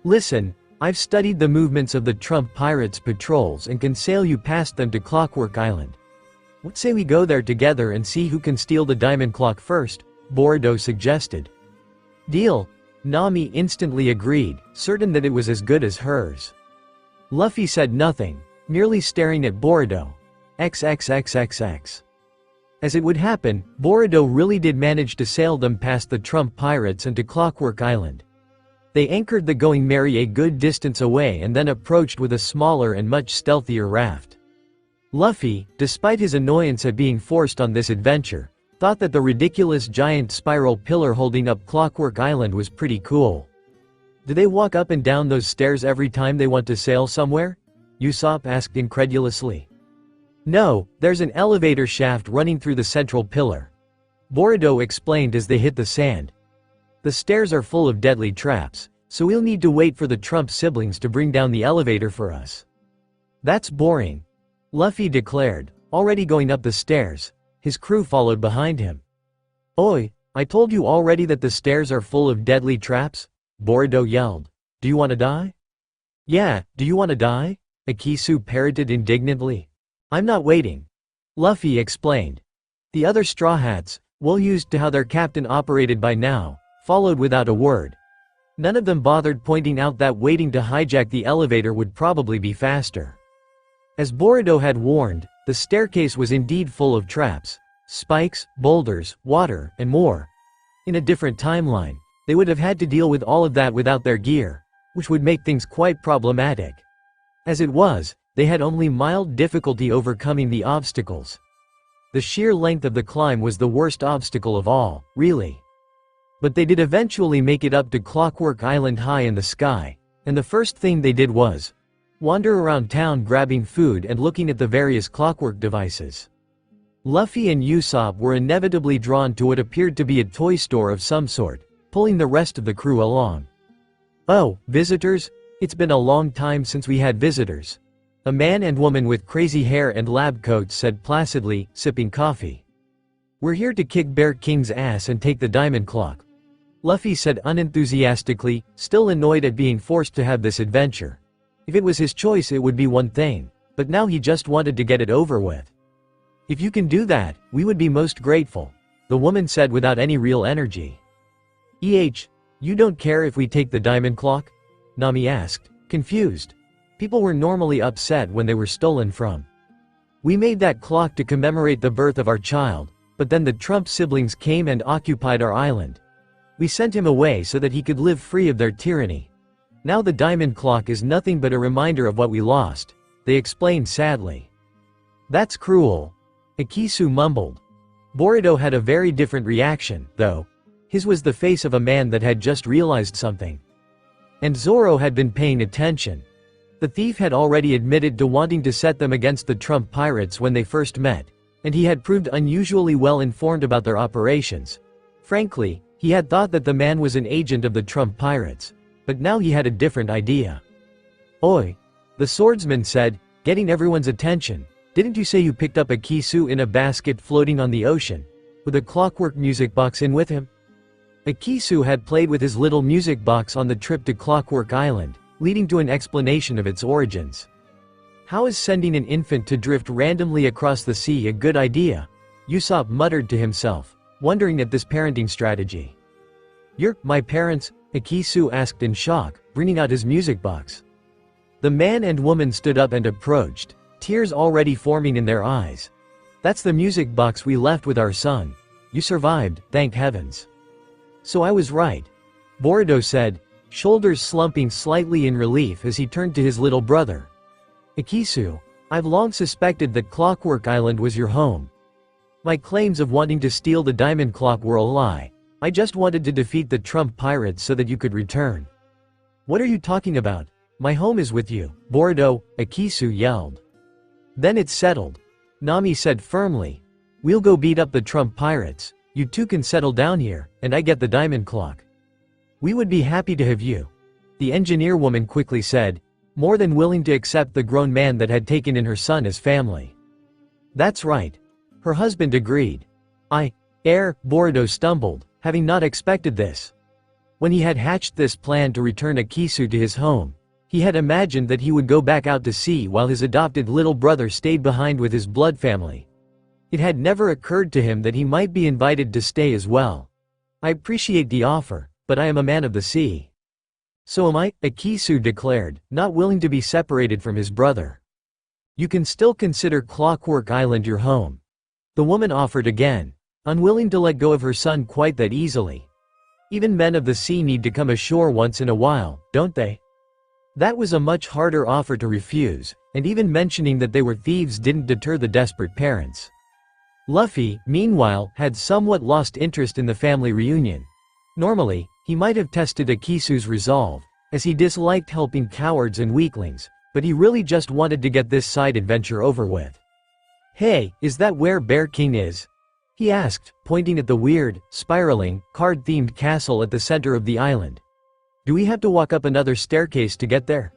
"Listen, I've studied the movements of the Trump Pirates' patrols and can sail you past them to Clockwork Island. What say we go there together and see who can steal the diamond clock first?" Boruto suggested. "Deal," Nami instantly agreed, certain that it was as good as hers. Luffy said nothing, merely staring at Boruto. XXXXX. As it would happen, Boruto really did manage to sail them past the Trump Pirates and to Clockwork Island. They anchored the Going Merry a good distance away and then approached with a smaller and much stealthier raft. Luffy, despite his annoyance at being forced on this adventure, thought that the ridiculous giant spiral pillar holding up Clockwork Island was pretty cool. "Do they walk up and down those stairs every time they want to sail somewhere?" Usopp asked incredulously. "No, there's an elevator shaft running through the central pillar," Boruto explained as they hit the sand. "The stairs are full of deadly traps, so we'll need to wait for the Trump siblings to bring down the elevator for us." "That's boring," Luffy declared, already going up the stairs. His crew followed behind him. "Oi, I told you already that the stairs are full of deadly traps," Boruto yelled. "Do you want to die?" "Yeah, do you want to die?" Akisu parroted indignantly. "I'm not waiting," Luffy explained. The other Straw Hats, well used to how their captain operated by now, followed without a word. None of them bothered pointing out that waiting to hijack the elevator would probably be faster. As Boruto had warned, the staircase was indeed full of traps, spikes, boulders, water, and more. In a different timeline, they would have had to deal with all of that without their gear, which would make things quite problematic. As it was, they had only mild difficulty overcoming the obstacles. The sheer length of the climb was the worst obstacle of all, really. But they did eventually make it up to Clockwork Island high in the sky, and the first thing they did was wander around town grabbing food and looking at the various clockwork devices. Luffy and Usopp were inevitably drawn to what appeared to be a toy store of some sort, pulling the rest of the crew along. "Oh, visitors? It's been a long time since we had visitors," a man and woman with crazy hair and lab coats said placidly, sipping coffee. "We're here to kick Bear King's ass and take the diamond clock," Luffy said unenthusiastically, still annoyed at being forced to have this adventure. If it was his choice it would be one thing, but now he just wanted to get it over with. "If you can do that, we would be most grateful," the woman said without any real energy. You don't care if we take the diamond clock?" Nami asked, confused. People were normally upset when they were stolen from. "We made that clock to commemorate the birth of our child, but then the Trump siblings came and occupied our island. We sent him away so that he could live free of their tyranny. Now the diamond clock is nothing but a reminder of what we lost," they explained sadly. "That's cruel," Akisu mumbled. Boruto had a very different reaction, though. His was the face of a man that had just realized something. And Zoro had been paying attention. The thief had already admitted to wanting to set them against the Trump pirates when they first met, and he had proved unusually well informed about their operations. Frankly, he had thought that the man was an agent of the Trump pirates, but now he had a different idea. "Oi," the swordsman said, getting everyone's attention, "didn't you say you picked up Akisu in a basket floating on the ocean, with a clockwork music box in with him?" Akisu had played with his little music box on the trip to Clockwork Island, leading to an explanation of its origins. "How is sending an infant to drift randomly across the sea a good idea?" Usopp muttered to himself, wondering at this parenting strategy. "You're my parents?" Akisu asked in shock, bringing out his music box. The man and woman stood up and approached, tears already forming in their eyes. "That's the music box we left with our son. You survived, thank heavens." "So I was right," Boruto said, shoulders slumping slightly in relief as he turned to his little brother. "Akisu, I've long suspected that Clockwork Island was your home. My claims of wanting to steal the diamond clock were a lie. I just wanted to defeat the Trump pirates so that you could return." "What are you talking about? My home is with you, Boruto," Akisu yelled. "Then it's settled," Nami said firmly. "We'll go beat up the Trump pirates. You two can settle down here, and I get the diamond clock." "We would be happy to have you," the engineer woman quickly said, more than willing to accept the grown man that had taken in her son as family. "That's right," her husband agreed. Boruto stumbled, having not expected this. When he had hatched this plan to return Akisu to his home, he had imagined that he would go back out to sea while his adopted little brother stayed behind with his blood family. It had never occurred to him that he might be invited to stay as well. "I appreciate the offer, but I am a man of the sea." "So am I," Akisu declared, not willing to be separated from his brother. "You can still consider Clockwork Island your home," the woman offered again, unwilling to let go of her son quite that easily. "Even men of the sea need to come ashore once in a while, don't they?" That was a much harder offer to refuse, and even mentioning that they were thieves didn't deter the desperate parents. Luffy, meanwhile, had somewhat lost interest in the family reunion. Normally, he might have tested Akisu's resolve, as he disliked helping cowards and weaklings, but he really just wanted to get this side adventure over with. "Hey, is that where Bear King is?" he asked, pointing at the weird, spiraling, card-themed castle at the center of the island. "Do we have to walk up another staircase to get there?"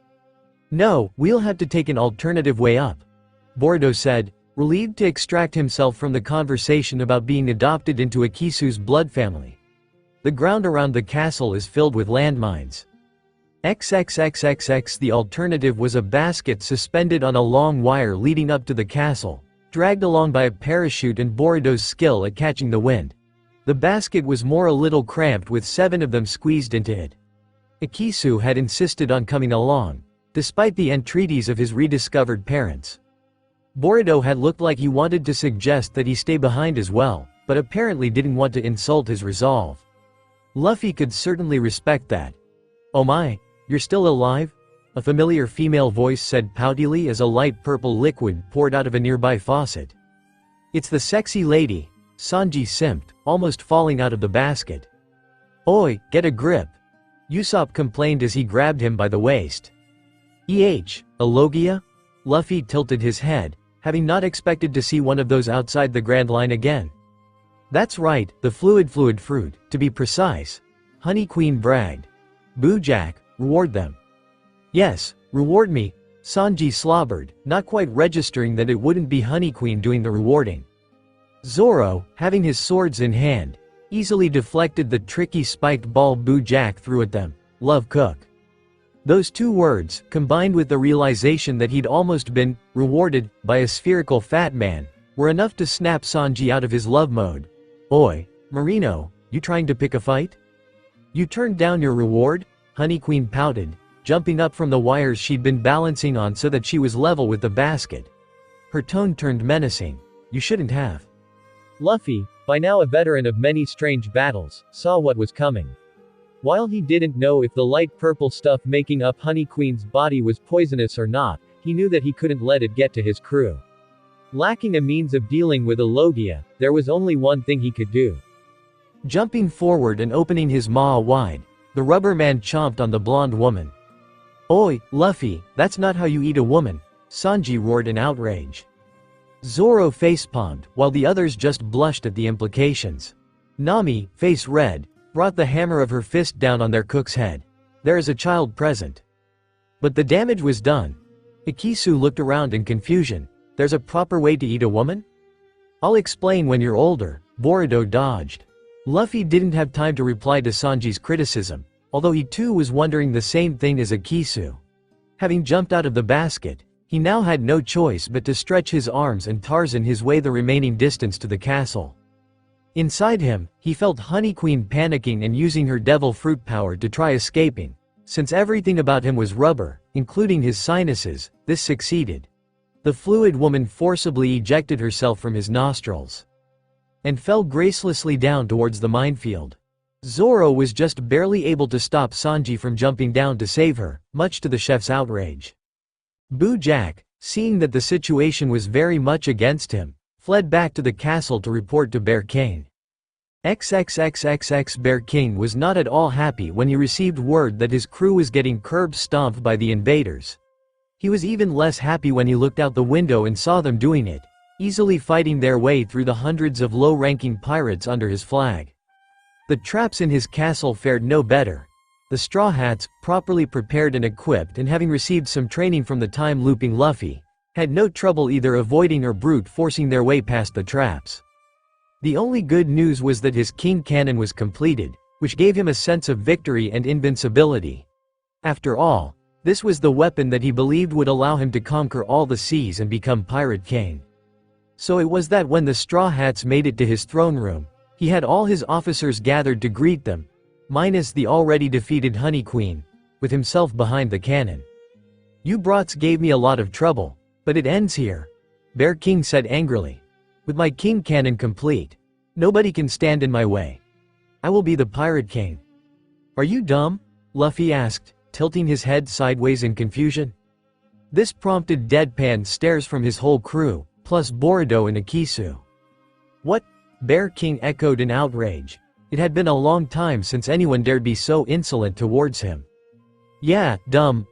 "No, we'll have to take an alternative way up," Boruto said, relieved to extract himself from the conversation about being adopted into Akisu's blood family. "The ground around the castle is filled with landmines." XXXXX. The alternative was a basket suspended on a long wire leading up to the castle, dragged along by a parachute and Boruto's skill at catching the wind. The basket was more a little cramped with 7 of them squeezed into it. Akisu had insisted on coming along, despite the entreaties of his rediscovered parents. Boruto had looked like he wanted to suggest that he stay behind as well, but apparently didn't want to insult his resolve. Luffy could certainly respect that. "Oh my, you're still alive?" a familiar female voice said poutily as a light purple liquid poured out of a nearby faucet. "It's the sexy lady," Sanji simped, almost falling out of the basket. "Oi, get a grip," Usopp complained as he grabbed him by the waist. A Logia? Luffy tilted his head, having not expected to see one of those outside the Grand Line again. That's right, the fluid fruit, to be precise. Honey Queen bragged. Bojack, reward them. Yes, reward me, Sanji slobbered, not quite registering that it wouldn't be Honey Queen doing the rewarding. Zoro, having his swords in hand, easily deflected the tricky spiked ball Bojack threw at them. Love cook. Those two words, combined with the realization that he'd almost been rewarded by a spherical fat man, were enough to snap Sanji out of his love mode. Oi, Marino, you trying to pick a fight? You turned down your reward? Honey Queen pouted, jumping up from the wires she'd been balancing on so that she was level with the basket. Her tone turned menacing. You shouldn't have. Luffy, by now a veteran of many strange battles, saw what was coming. While he didn't know if the light purple stuff making up Honey Queen's body was poisonous or not, he knew that he couldn't let it get to his crew. Lacking a means of dealing with a Logia, there was only one thing he could do. Jumping forward and opening his maw wide, the rubber man chomped on the blonde woman. Oi, Luffy, that's not how you eat a woman, Sanji roared in outrage. Zoro facepalmed, while the others just blushed at the implications. Nami, face red, brought the hammer of her fist down on their cook's head. There is a child present. But the damage was done. Ikisu looked around in confusion. There's a proper way to eat a woman? I'll explain when you're older, Boruto dodged. Luffy didn't have time to reply to Sanji's criticism, although he too was wondering the same thing as Ikisu. Having jumped out of the basket, he now had no choice but to stretch his arms and Tarzan his way the remaining distance to the castle. Inside him, he felt Honey Queen panicking and using her devil fruit power to try escaping. Since everything about him was rubber, including his sinuses, this succeeded. The fluid woman forcibly ejected herself from his nostrils and fell gracelessly down towards the minefield. Zoro was just barely able to stop Sanji from jumping down to save her, much to the chef's outrage. Bojack, seeing that the situation was very much against him, fled back to the castle to report to Bear King. XXXXX Bear King was not at all happy when he received word that his crew was getting curb-stomped by the invaders. He was even less happy when he looked out the window and saw them doing it, easily fighting their way through the hundreds of low-ranking pirates under his flag. The traps in his castle fared no better. The Straw Hats, properly prepared and equipped and having received some training from the time looping Luffy, had no trouble either avoiding or brute forcing their way past the traps. The only good news was that his king cannon was completed, which gave him a sense of victory and invincibility. After all, this was the weapon that he believed would allow him to conquer all the seas and become Pirate King. So it was that when the Straw Hats made it to his throne room, he had all his officers gathered to greet them, minus the already defeated Honey Queen, with himself behind the cannon. You brats gave me a lot of trouble, but it ends here, Bear King said angrily. With my king cannon complete, nobody can stand in my way. I will be the Pirate King. Are you dumb? Luffy asked, tilting his head sideways in confusion. This prompted deadpan stares from his whole crew, plus Boruto and Ikisu. What? Bear King echoed in outrage. It had been a long time since anyone dared be so insolent towards him. Yeah, dumb.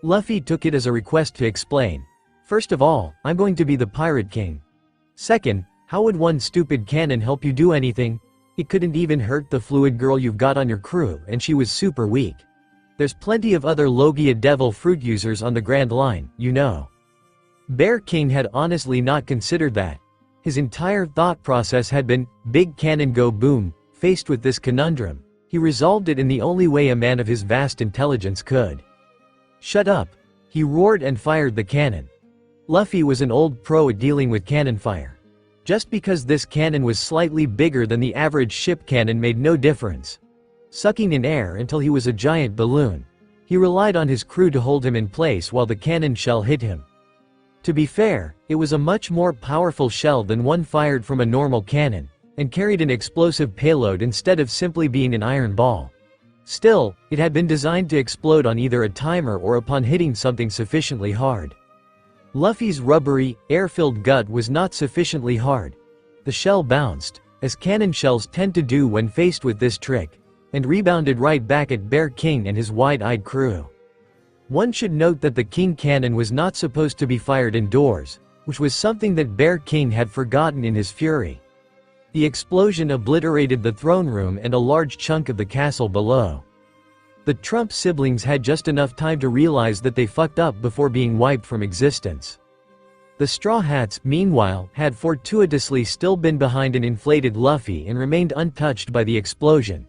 Luffy took it as a request to explain. First of all, I'm going to be the Pirate King. Second, how would one stupid cannon help you do anything? It couldn't even hurt the fluid girl you've got on your crew and she was super weak. There's plenty of other Logia devil fruit users on the Grand Line, you know. Bear King had honestly not considered that. His entire thought process had been, big cannon go boom. Faced with this conundrum, he resolved it in the only way a man of his vast intelligence could. Shut up. He roared and fired the cannon. Luffy was an old pro at dealing with cannon fire. Just because this cannon was slightly bigger than the average ship cannon made no difference. Sucking in air until he was a giant balloon, he relied on his crew to hold him in place while the cannon shell hit him. To be fair, it was a much more powerful shell than one fired from a normal cannon, and carried an explosive payload instead of simply being an iron ball. Still, it had been designed to explode on either a timer or upon hitting something sufficiently hard. Luffy's rubbery, air-filled gut was not sufficiently hard. The shell bounced, as cannon shells tend to do when faced with this trick, and rebounded right back at Bear King and his wide-eyed crew. One should note that the King cannon was not supposed to be fired indoors, which was something that Bear King had forgotten in his fury. The explosion obliterated the throne room and a large chunk of the castle below. The Trump siblings had just enough time to realize that they fucked up before being wiped from existence. The Straw Hats, meanwhile, had fortuitously still been behind an inflated Luffy and remained untouched by the explosion.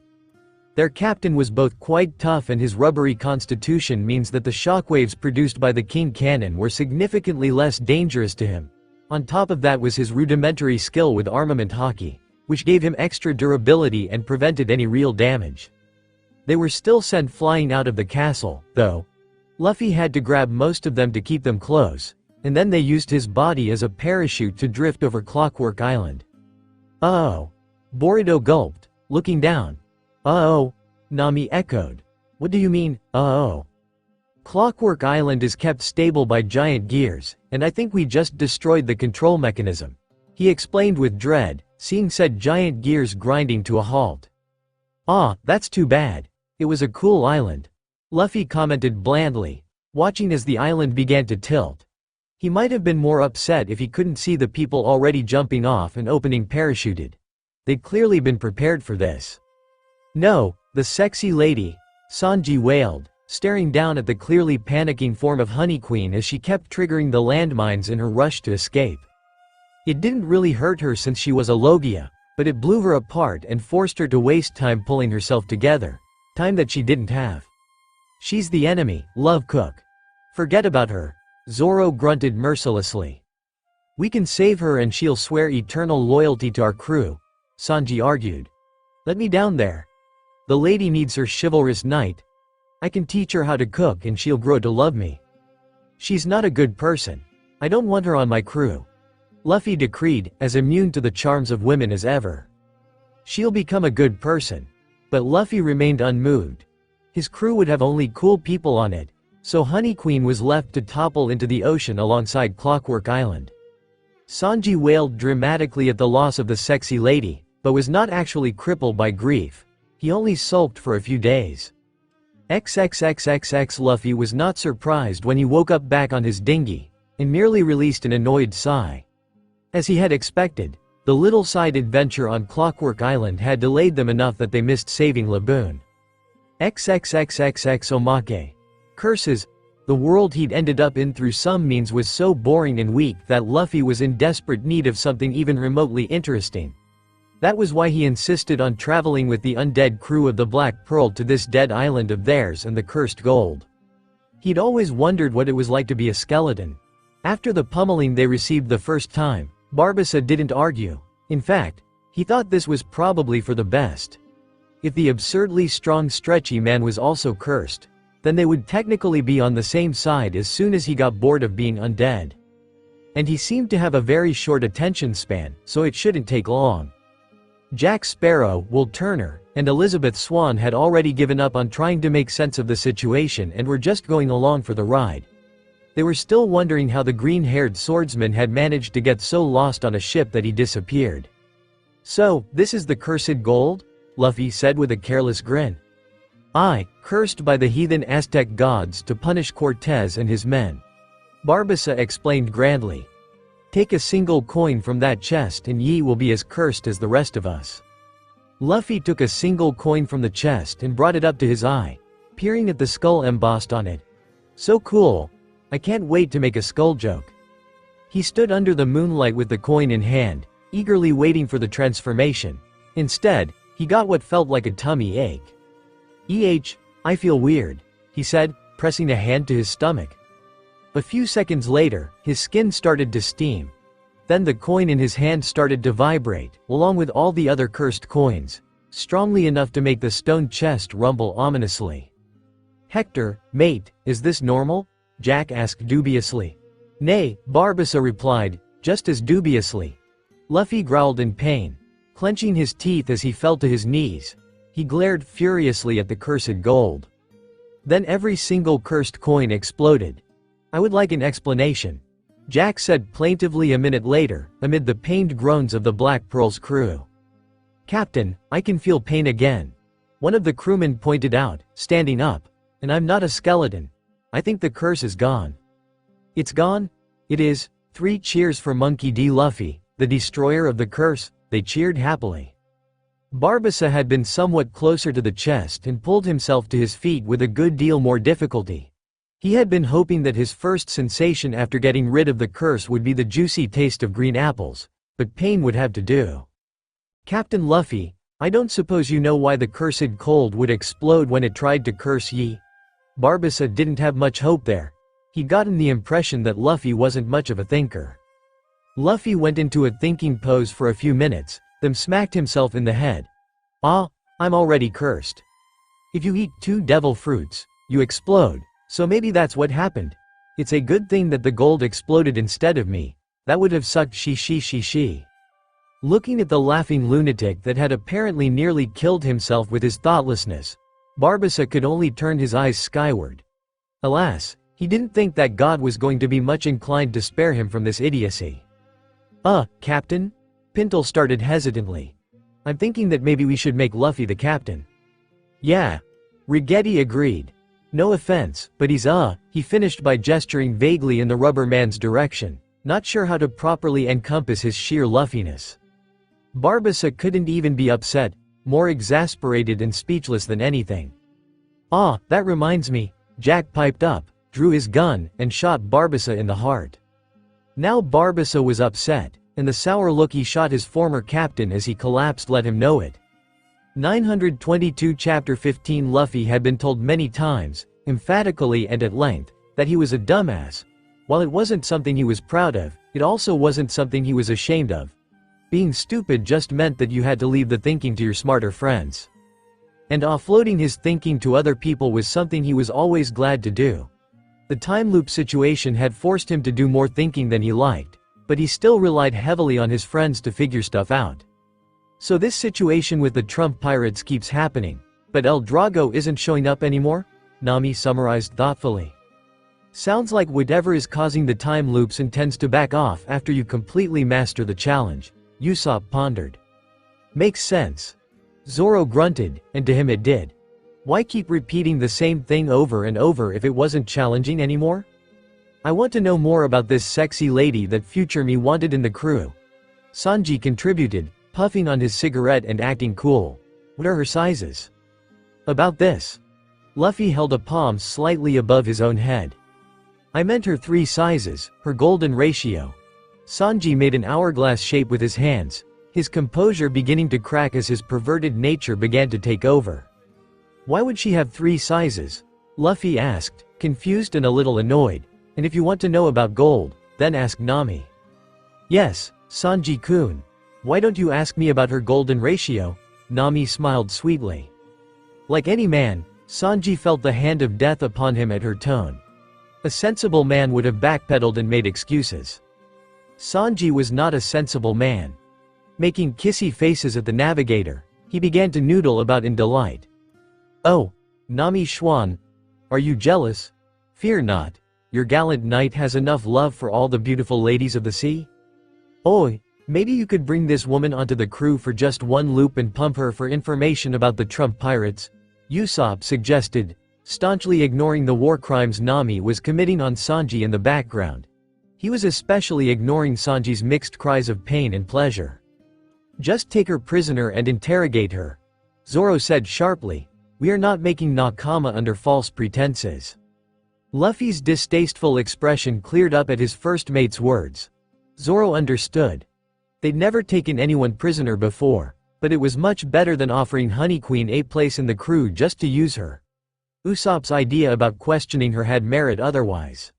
Their captain was both quite tough, and his rubbery constitution means that the shockwaves produced by the King Cannon were significantly less dangerous to him. On top of that was his rudimentary skill with armament hockey, which gave him extra durability and prevented any real damage. They were still sent flying out of the castle, though. Luffy had to grab most of them to keep them close, and then they used his body as a parachute to drift over Clockwork Island. "Uh-oh." Boruto gulped, looking down. "Uh-oh," Nami echoed. "What do you mean, uh-oh?" "Clockwork Island is kept stable by giant gears, and I think we just destroyed the control mechanism," he explained with dread, seeing said giant gears grinding to a halt. "Ah, that's too bad. It was a cool island," Luffy commented blandly, watching as the island began to tilt. He might have been more upset if he couldn't see the people already jumping off and opening parachuted. They'd clearly been prepared for this. "No, the sexy lady," Sanji wailed, staring down at the clearly panicking form of Honey Queen as she kept triggering the landmines in her rush to escape. It didn't really hurt her since she was a Logia, but it blew her apart and forced her to waste time pulling herself together, time that she didn't have. "She's the enemy, Love Cook. Forget about her," Zoro grunted mercilessly. "We can save her and she'll swear eternal loyalty to our crew," Sanji argued. "Let me down there. The lady needs her chivalrous knight. I can teach her how to cook and she'll grow to love me. She's not a good person. I don't want her on my crew," Luffy decreed, as immune to the charms of women as ever. "She'll become a good person." But Luffy remained unmoved. His crew would have only cool people on it, so Honey Queen was left to topple into the ocean alongside Clockwork Island. Sanji wailed dramatically at the loss of the sexy lady, but was not actually crippled by grief. He only sulked for a few days. XXXXX Luffy was not surprised when he woke up back on his dinghy, and merely released an annoyed sigh. As he had expected, the little side adventure on Clockwork Island had delayed them enough that they missed saving Laboon. XXXXX Omake. Curses, the world he'd ended up in through some means was so boring and weak that Luffy was in desperate need of something even remotely interesting. That was why he insisted on traveling with the undead crew of the Black Pearl to this dead island of theirs and the cursed gold. He'd always wondered what it was like to be a skeleton. After the pummeling they received the first time, Barbossa didn't argue. In fact, he thought this was probably for the best. If the absurdly strong stretchy man was also cursed, then they would technically be on the same side as soon as he got bored of being undead. And he seemed to have a very short attention span, so it shouldn't take long. Jack Sparrow, Will Turner, and Elizabeth Swann had already given up on trying to make sense of the situation and were just going along for the ride. They were still wondering how the green-haired swordsman had managed to get so lost on a ship that he disappeared. "So, this is the cursed gold?" Luffy said with a careless grin. "Aye, cursed by the heathen Aztec gods to punish Cortez and his men," Barbossa explained grandly. "Take a single coin from that chest and ye will be as cursed as the rest of us." Luffy took a single coin from the chest and brought it up to his eye, peering at the skull embossed on it. "So cool. I can't wait to make a skull joke." He stood under the moonlight with the coin in hand, eagerly waiting for the transformation. Instead, he got what felt like a tummy ache. I feel weird," he said, pressing a hand to his stomach. A few seconds later, his skin started to steam. Then the coin in his hand started to vibrate, along with all the other cursed coins, strongly enough to make the stone chest rumble ominously. "Hector, mate, is this normal?" Jack asked dubiously. "Nay," Barbossa replied, just as dubiously. Luffy growled in pain, clenching his teeth as he fell to his knees. He glared furiously at the cursed gold. Then every single cursed coin exploded. "I would like an explanation," Jack said plaintively a minute later, amid the pained groans of the Black Pearl's crew. "Captain, I can feel pain again," one of the crewmen pointed out, standing up. "And I'm not a skeleton. I think the curse is gone." "It's gone?" "It is," 3 cheers for Monkey D. Luffy, the destroyer of the curse, they cheered happily. Barbossa had been somewhat closer to the chest and pulled himself to his feet with a good deal more difficulty. He had been hoping that his first sensation after getting rid of the curse would be the juicy taste of green apples, but pain would have to do. Captain Luffy, I don't suppose you know why the cursed cold would explode when it tried to curse ye? Barbossa didn't have much hope there. He'd gotten the impression that Luffy wasn't much of a thinker. Luffy went into a thinking pose for a few minutes, then smacked himself in the head. Ah, I'm already cursed. If you eat 2 devil fruits, you explode, so maybe that's what happened. It's a good thing that the gold exploded instead of me. That would have sucked she. Looking at the laughing lunatic that had apparently nearly killed himself with his thoughtlessness, Barbossa could only turn his eyes skyward. Alas, he didn't think that God was going to be much inclined to spare him from this idiocy. Captain? Pintle started hesitantly. I'm thinking that maybe we should make Luffy the captain. Yeah. Rigetti agreed. No offense, but he finished by gesturing vaguely in the rubber man's direction, not sure how to properly encompass his sheer Luffiness. Barbossa couldn't even be upset, more exasperated and speechless than anything. That reminds me, Jack piped up, drew his gun, and shot Barbossa in the heart. Now Barbossa was upset, and the sour look he shot his former captain as he collapsed let him know it. 922 Chapter 15 Luffy had been told many times, emphatically and at length, that he was a dumbass. While it wasn't something he was proud of, it also wasn't something he was ashamed of. Being stupid just meant that you had to leave the thinking to your smarter friends. And offloading his thinking to other people was something he was always glad to do. The time loop situation had forced him to do more thinking than he liked, but he still relied heavily on his friends to figure stuff out. So this situation with the Trump pirates keeps happening, but El Drago isn't showing up anymore? Nami summarized thoughtfully. Sounds like whatever is causing the time loops intends to back off after you completely master the challenge, Usopp pondered. Makes sense. Zoro grunted, and to him it did. Why keep repeating the same thing over and over if it wasn't challenging anymore? I want to know more about this sexy lady that future me wanted in the crew. Sanji contributed, puffing on his cigarette and acting cool. What are her sizes? About this. Luffy held a palm slightly above his own head. I meant her 3 sizes, her golden ratio. Sanji made an hourglass shape with his hands, his composure beginning to crack as his perverted nature began to take over. Why would she have 3 sizes? Luffy asked, confused and a little annoyed. And if you want to know about gold, then ask Nami. Yes, Sanji-kun. Why don't you ask me about her golden ratio? Nami smiled sweetly. Like any man, Sanji felt the hand of death upon him at her tone. A sensible man would have backpedaled and made excuses. Sanji was not a sensible man. Making kissy faces at the navigator, he began to noodle about in delight. Oh, Nami Schwan, are you jealous? Fear not, your gallant knight has enough love for all the beautiful ladies of the sea. Oi, maybe you could bring this woman onto the crew for just one loop and pump her for information about the Trump pirates, Usopp suggested, staunchly ignoring the war crimes Nami was committing on Sanji in the background. He was especially ignoring Sanji's mixed cries of pain and pleasure. Just take her prisoner and interrogate her, Zoro said sharply. We are not making Nakama under false pretenses. Luffy's distasteful expression cleared up at his first mate's words. Zoro understood. They'd never taken anyone prisoner before, but it was much better than offering Honey Queen a place in the crew just to use her. Usopp's idea about questioning her had merit otherwise.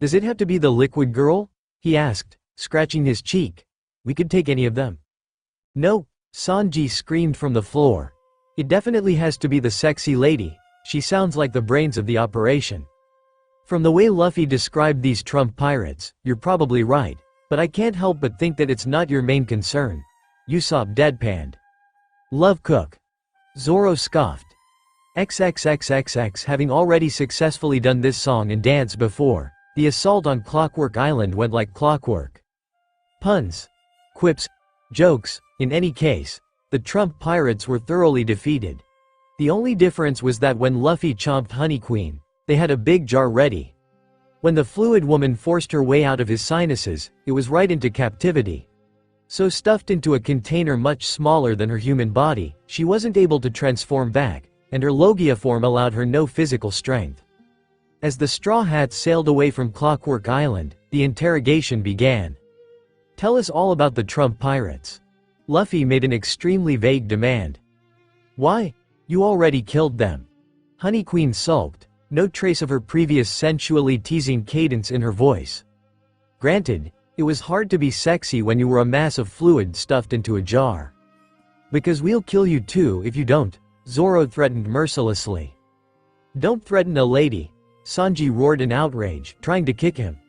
Does it have to be the liquid girl? He asked, scratching his cheek. We could take any of them. No, Sanji screamed from the floor. It definitely has to be the sexy lady, she sounds like the brains of the operation. From the way Luffy described these Trump pirates, you're probably right, but I can't help but think that it's not your main concern. Usopp deadpanned. Love cook. Zoro scoffed. XXXXX. Having already successfully done this song and dance before, the assault on Clockwork Island went like clockwork. Puns, quips, jokes, in any case, the Trump pirates were thoroughly defeated. The only difference was that when Luffy chomped Honey Queen, they had a big jar ready. When the fluid woman forced her way out of his sinuses, it was right into captivity. So stuffed into a container much smaller than her human body, she wasn't able to transform back, and her Logia form allowed her no physical strength. As the Straw Hats sailed away from Clockwork Island, the interrogation began. Tell us all about the Trump Pirates. Luffy made an extremely vague demand. Why? You already killed them. Honey Queen sulked, no trace of her previous sensually teasing cadence in her voice. Granted, it was hard to be sexy when you were a mass of fluid stuffed into a jar. Because we'll kill you too if you don't, Zoro threatened mercilessly. Don't threaten a lady, Sanji roared in outrage, trying to kick him.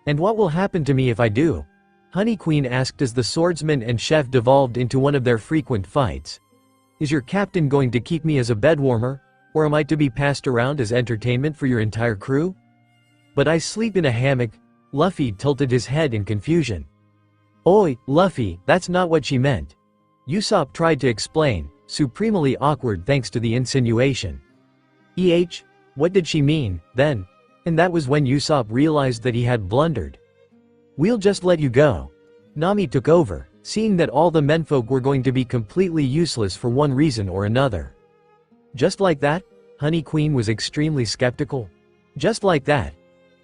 And what will happen to me if I do? Honey Queen asked as the swordsman and chef devolved into one of their frequent fights. Is your captain going to keep me as a bedwarmer, or am I to be passed around as entertainment for your entire crew? But I sleep in a hammock. Luffy tilted his head in confusion. Oi, Luffy, that's not what she meant. Usopp tried to explain, supremely awkward thanks to the insinuation. What did she mean, then? And that was when Usopp realized that he had blundered. We'll just let you go. Nami took over, seeing that all the menfolk were going to be completely useless for one reason or another. Just like that? Honey Queen was extremely skeptical. Just like that.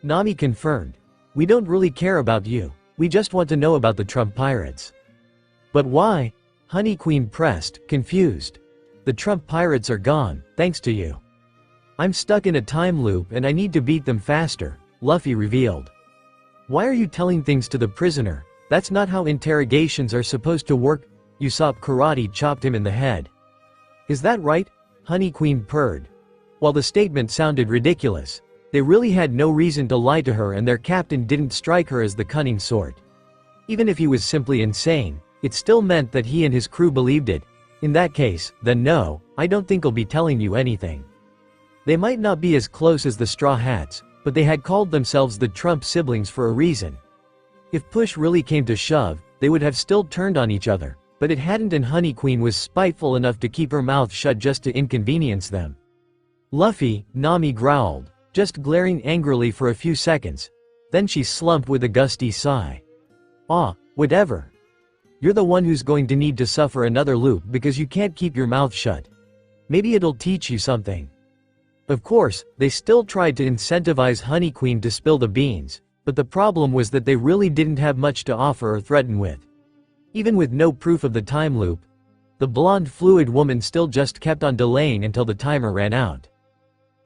Nami confirmed. We don't really care about you, we just want to know about the Trump Pirates. But why? Honey Queen pressed, confused. The Trump Pirates are gone, thanks to you. I'm stuck in a time loop and I need to beat them faster, Luffy revealed. Why are you telling things to the prisoner? That's not how interrogations are supposed to work. Usopp karate chopped him in the head. Is that right? Honey Queen purred. While the statement sounded ridiculous, they really had no reason to lie to her and their captain didn't strike her as the cunning sort. Even if he was simply insane, it still meant that he and his crew believed it. In that case, then no, I don't think I'll be telling you anything. They might not be as close as the Straw Hats, but they had called themselves the Trump siblings for a reason. If push really came to shove, they would have still turned on each other, but it hadn't, and Honey Queen was spiteful enough to keep her mouth shut just to inconvenience them. Luffy, Nami growled, just glaring angrily for a few seconds. Then she slumped with a gusty sigh. Whatever. You're the one who's going to need to suffer another loop because you can't keep your mouth shut. Maybe it'll teach you something. Of course, they still tried to incentivize Honey Queen to spill the beans, but the problem was that they really didn't have much to offer or threaten with. Even with no proof of the time loop, the blonde fluid woman still just kept on delaying until the timer ran out.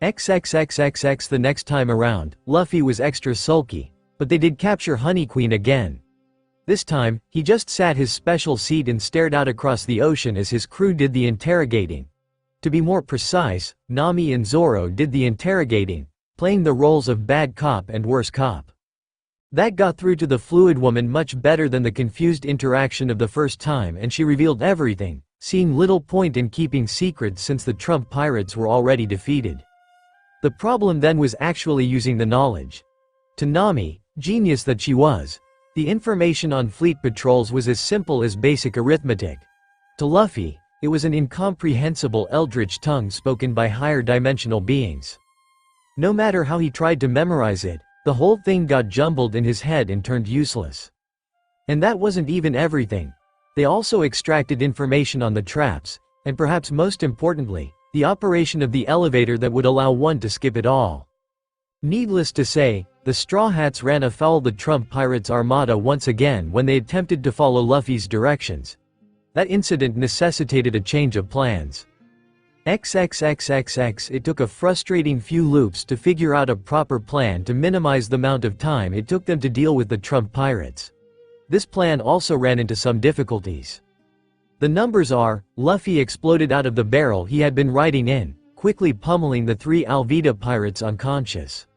XXXXX the next time around, Luffy was extra sulky, but they did capture Honey Queen again. This time, he just sat his special seat and stared out across the ocean as his crew did the interrogating. To be more precise, Nami and Zoro did the interrogating, playing the roles of bad cop and worse cop. That got through to the fluid woman much better than the confused interaction of the first time, and she revealed everything, seeing little point in keeping secrets since the Trump Pirates were already defeated. The problem then was actually using the knowledge. To Nami, genius that she was, the information on fleet patrols was as simple as basic arithmetic. To Luffy, it was an incomprehensible eldritch tongue spoken by higher dimensional beings. No matter how he tried to memorize it, the whole thing got jumbled in his head and turned useless. And that wasn't even everything. They also extracted information on the traps, and perhaps most importantly, the operation of the elevator that would allow one to skip it all. Needless to say, the Straw Hats ran afoul the Trump Pirates armada once again when they attempted to follow Luffy's directions. That incident necessitated a change of plans. XXXXX it took a frustrating few loops to figure out a proper plan to minimize the amount of time it took them to deal with the Trump Pirates. This plan also ran into some difficulties. The numbers are, Luffy exploded out of the barrel he had been riding in, quickly pummeling the 3 Alvida pirates unconscious.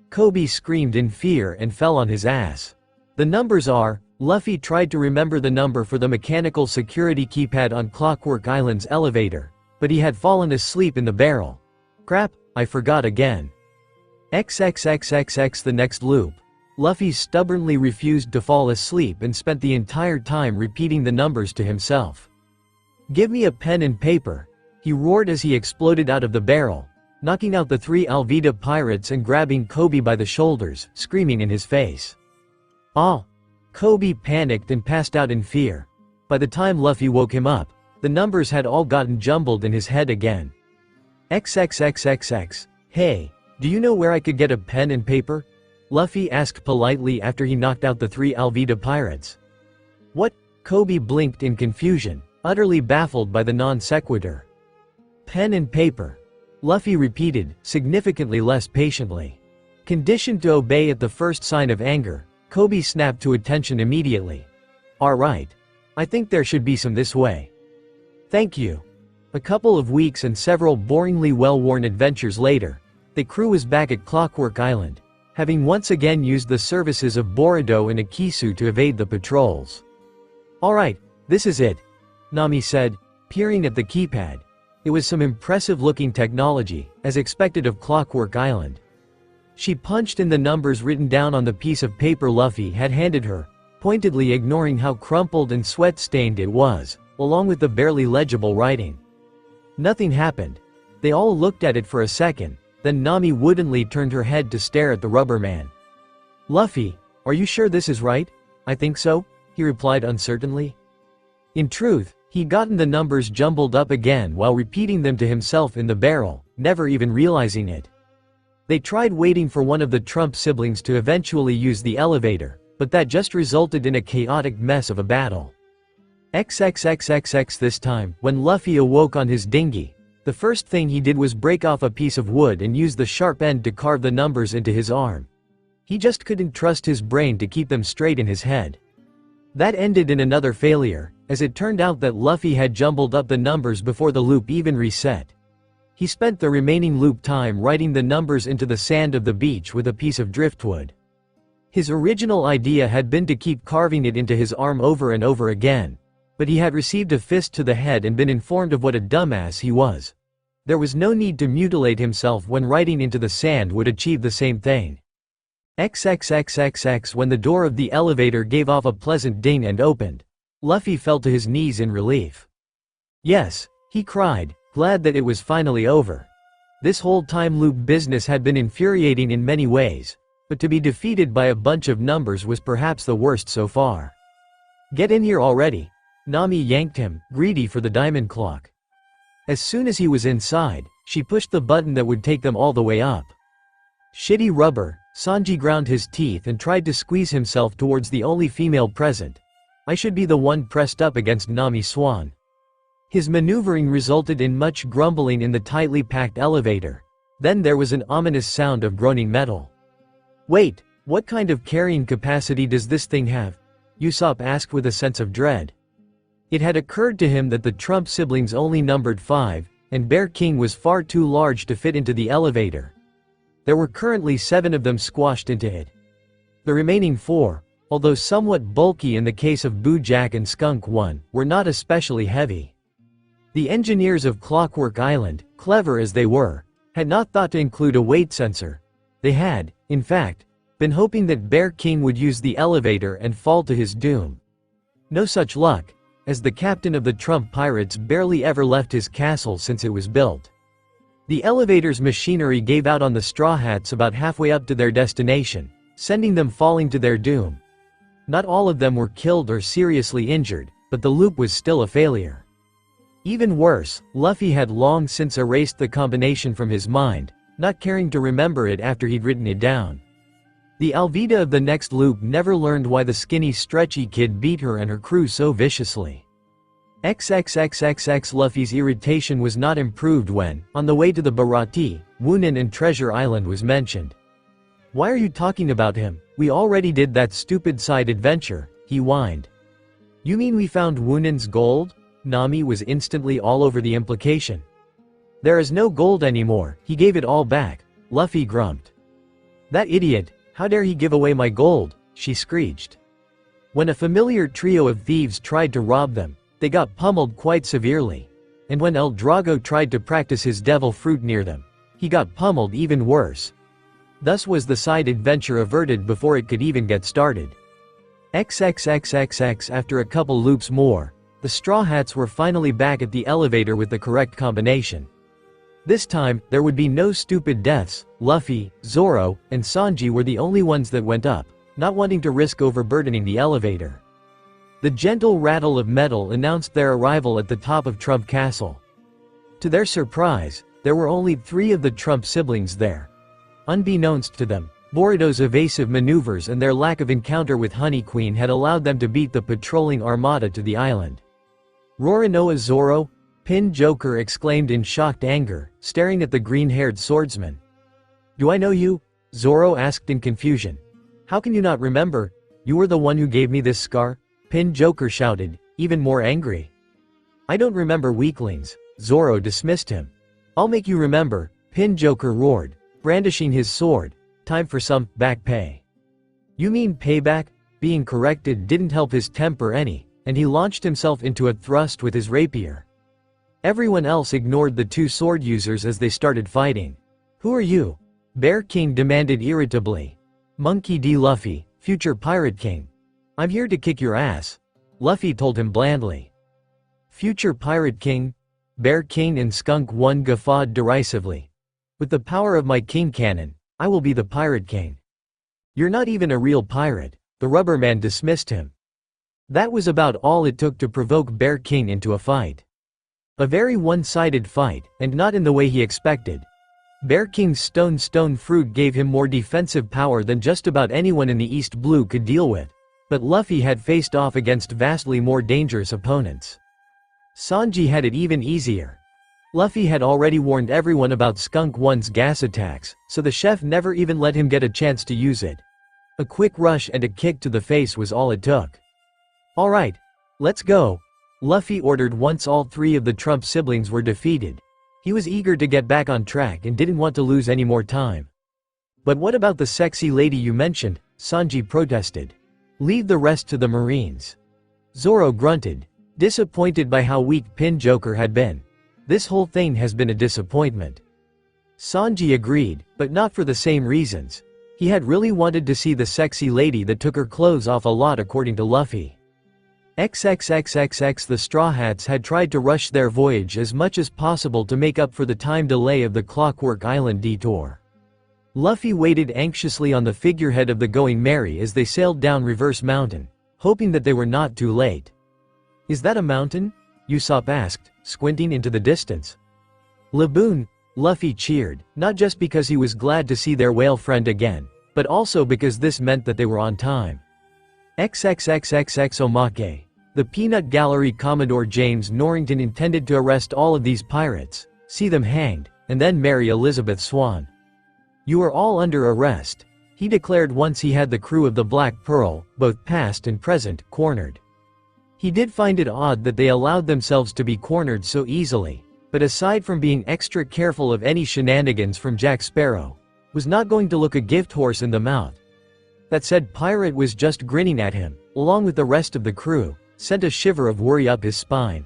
Kobe screamed in fear and fell on his ass. The numbers are, Luffy tried to remember the number for the mechanical security keypad on Clockwork Island's elevator, but he had fallen asleep in the barrel. Crap, I forgot again. XXXXX the next loop. Luffy stubbornly refused to fall asleep and spent the entire time repeating the numbers to himself. Give me a pen and paper, he roared as he exploded out of the barrel, knocking out the 3 Alvida pirates and grabbing Kobe by the shoulders, screaming in his face. "Ah!" Kobe panicked and passed out in fear. By the time Luffy woke him up, the numbers had all gotten jumbled in his head again. XXXXX. "Hey, do you know where I could get a pen and paper?" Luffy asked politely after he knocked out the 3 Alvida pirates. "What?" Kobe blinked in confusion, utterly baffled by the non sequitur. "Pen and paper," Luffy repeated, significantly less patiently. Conditioned to obey at the first sign of anger, Kobe snapped to attention immediately. "Alright. I think there should be some this way." "Thank you." A couple of weeks and several boringly well-worn adventures later, the crew was back at Clockwork Island, having once again used the services of Boruto and Akisu to evade the patrols. "Alright, this is it," Nami said, peering at the keypad. It was some impressive-looking technology, as expected of Clockwork Island. She punched in the numbers written down on the piece of paper Luffy had handed her, pointedly ignoring how crumpled and sweat-stained it was, along with the barely legible writing. Nothing happened. They all looked at it for a second, then Nami woodenly turned her head to stare at the rubber man. "Luffy, are you sure this is right?" "I think so," he replied uncertainly. In truth, he'd gotten the numbers jumbled up again while repeating them to himself in the barrel, never even realizing it. They tried waiting for one of the Trump siblings to eventually use the elevator, but that just resulted in a chaotic mess of a battle. XXXXX. This time, when Luffy awoke on his dinghy, the first thing he did was break off a piece of wood and use the sharp end to carve the numbers into his arm. He just couldn't trust his brain to keep them straight in his head. That ended in another failure, as it turned out that Luffy had jumbled up the numbers before the loop even reset. He spent the remaining loop time writing the numbers into the sand of the beach with a piece of driftwood. His original idea had been to keep carving it into his arm over and over again, but he had received a fist to the head and been informed of what a dumbass he was. There was no need to mutilate himself when writing into the sand would achieve the same thing. XXXXX. When the door of the elevator gave off a pleasant ding and opened, Luffy fell to his knees in relief. "Yes," he cried, glad that it was finally over. This whole time loop business had been infuriating in many ways, but to be defeated by a bunch of numbers was perhaps the worst so far. "Get in here already." Nami yanked him, greedy for the diamond clock. As soon as he was inside, she pushed the button that would take them all the way up. "Shitty rubber," Sanji ground his teeth and tried to squeeze himself towards the only female present. "I should be the one pressed up against Nami Swan." His maneuvering resulted in much grumbling in the tightly packed elevator. Then there was an ominous sound of groaning metal. "Wait, what kind of carrying capacity does this thing have?" Usopp asked with a sense of dread. It had occurred to him that the Trump siblings only numbered 5, and Bear King was far too large to fit into the elevator. There were currently 7 of them squashed into it. The remaining 4, although somewhat bulky in the case of Bojack and Skunk 1, were not especially heavy. The engineers of Clockwork Island, clever as they were, had not thought to include a weight sensor. They had, in fact, been hoping that Bear King would use the elevator and fall to his doom. No such luck, as the captain of the Trump pirates barely ever left his castle since it was built. The elevator's machinery gave out on the Straw Hats about halfway up to their destination, sending them falling to their doom. Not all of them were killed or seriously injured, but the loop was still a failure. Even worse, Luffy had long since erased the combination from his mind, not caring to remember it after he'd written it down. The Alvida of the next loop never learned why the skinny stretchy kid beat her and her crew so viciously. XXXXX. Luffy's irritation was not improved when, on the way to the Bharati, Wunan and Treasure Island was mentioned. "Why are you talking about him? We already did that stupid side adventure," he whined. "You mean we found Wunan's gold?" Nami was instantly all over the implication. "There is no gold anymore, he gave it all back," Luffy grumped. "That idiot, how dare he give away my gold?" she screeched. When a familiar trio of thieves tried to rob them, they got pummeled quite severely. And when El Drago tried to practice his devil fruit near them, he got pummeled even worse. Thus was the side adventure averted before it could even get started. XXXXX. After a couple loops more, the Straw Hats were finally back at the elevator with the correct combination. This time, there would be no stupid deaths. Luffy, Zoro, and Sanji were the only ones that went up, not wanting to risk overburdening the elevator. The gentle rattle of metal announced their arrival at the top of Trump Castle. To their surprise, there were only 3 of the Trump siblings there. Unbeknownst to them, Boruto's evasive maneuvers and their lack of encounter with Honey Queen had allowed them to beat the patrolling armada to the island. Roronoa Zoro? Pin Joker exclaimed in shocked anger, staring at the green-haired swordsman. Do I know you? Zoro asked in confusion. How can you not remember? You were the one who gave me this scar? Pin Joker shouted, even more angry. I don't remember weaklings. Zoro dismissed him. I'll make you remember, Pin Joker roared, brandishing his sword. Time for some back pay. You mean payback? Being corrected didn't help his temper any, and he launched himself into a thrust with his rapier. Everyone else ignored the 2 sword users as they started fighting. Who are you? Bear King demanded irritably. Monkey D. Luffy, future Pirate King. I'm here to kick your ass. Luffy told him blandly. Future Pirate King? Bear King and Skunk One guffawed derisively. With the power of my king cannon, I will be the Pirate King. You're not even a real pirate, the Rubber Man dismissed him. That was about all it took to provoke Bear King into a fight. A very one-sided fight, and not in the way he expected. Bear King's stone fruit gave him more defensive power than just about anyone in the East Blue could deal with. But Luffy had faced off against vastly more dangerous opponents. Sanji had it even easier. Luffy had already warned everyone about Skunk One's gas attacks, so the chef never even let him get a chance to use it. A quick rush and a kick to the face was all it took. Alright, let's go, Luffy ordered once all 3 of the Trump siblings were defeated. He was eager to get back on track and didn't want to lose any more time. But what about the sexy lady you mentioned? Sanji protested. Leave the rest to the Marines. Zoro grunted, disappointed by how weak Pin Joker had been. This whole thing has been a disappointment. Sanji agreed, but not for the same reasons. He had really wanted to see the sexy lady that took her clothes off a lot according to Luffy. XXXXX The Straw Hats had tried to rush their voyage as much as possible to make up for the time delay of the Clockwork Island detour. Luffy waited anxiously on the figurehead of the Going Merry as they sailed down Reverse Mountain, hoping that they were not too late. Is that a mountain? Usopp asked, squinting into the distance. Laboon, Luffy cheered, not just because he was glad to see their whale friend again, but also because this meant that they were on time. XXXXX Omake. The Peanut Gallery Commodore James Norrington intended to arrest all of these pirates, see them hanged, and then marry Elizabeth Swann. You are all under arrest, he declared once he had the crew of the Black Pearl, both past and present, cornered. He did find it odd that they allowed themselves to be cornered so easily, but aside from being extra careful of any shenanigans from Jack Sparrow, was not going to look a gift horse in the mouth. That said pirate was just grinning at him, along with the rest of the crew, sent a shiver of worry up his spine.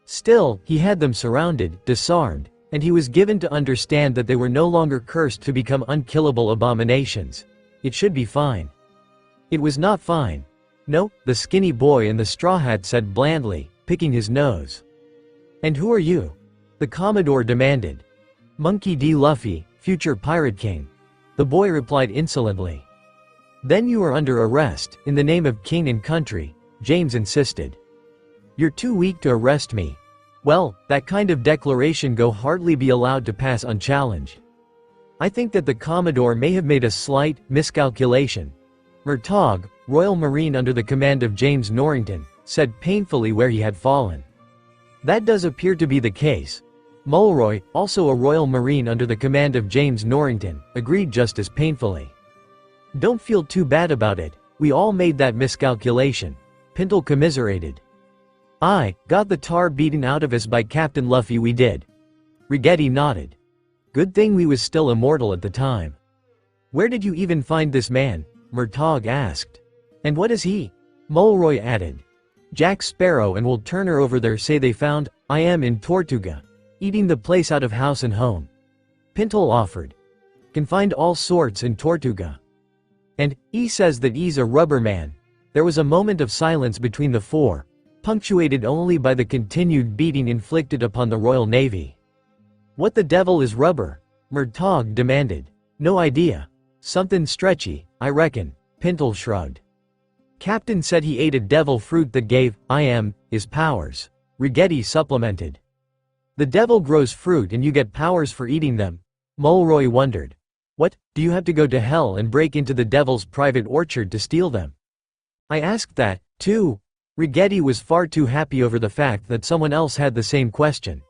Still, he had them surrounded, disarmed, and he was given to understand that they were no longer cursed to become unkillable abominations. It should be fine. It was not fine. No, the skinny boy in the straw hat said blandly, picking his nose. And who are you? The Commodore demanded. Monkey D. Luffy, future Pirate King. The boy replied insolently. Then you are under arrest, in the name of king and country, James insisted. You're too weak to arrest me. Well, that kind of declaration go hardly be allowed to pass unchallenged. I think that the Commodore may have made a slight miscalculation. Murtaugh, Royal Marine under the command of James Norrington, said painfully where he had fallen. That does appear to be the case. Mulroy, also a Royal Marine under the command of James Norrington, agreed just as painfully. Don't feel too bad about it, we all made that miscalculation, Pintle commiserated. I got the tar beaten out of us by Captain Luffy, we did. Rigetti nodded. Good thing we was still immortal at the time. Where did you even find this man? Murtaugh asked. And what is he? Mulroy added. Jack Sparrow and Will Turner over there say they found, I am in Tortuga. Eating the place out of house and home. Pintle offered. Can find all sorts in Tortuga. And, he says that he's a rubber man. There was a moment of silence between the four, punctuated only by the continued beating inflicted upon the Royal Navy. What the devil is rubber? Murtaugh demanded. No idea. Something stretchy, I reckon, Pintle shrugged. Captain said he ate a devil fruit that gave, his powers. Rigetti supplemented. The devil grows fruit and you get powers for eating them? Mulroy wondered. What, do you have to go to hell and break into the devil's private orchard to steal them? I asked that, too. Rigetti was far too happy over the fact that someone else had the same question.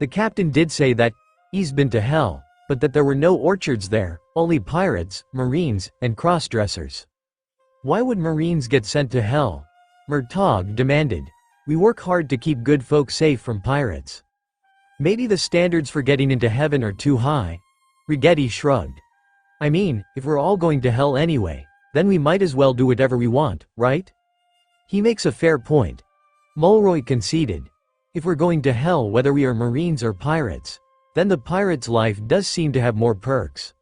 The captain did say that he's been to hell, but that there were no orchards there, only pirates, marines, and cross-dressers. Why would marines get sent to hell? Murtaugh demanded. We work hard to keep good folk safe from pirates. Maybe the standards for getting into heaven are too high. Rigetti shrugged. I mean, if we're all going to hell anyway, then we might as well do whatever we want, right? He makes a fair point. Mulroy conceded. If we're going to hell whether we are marines or pirates, then the pirate's life does seem to have more perks.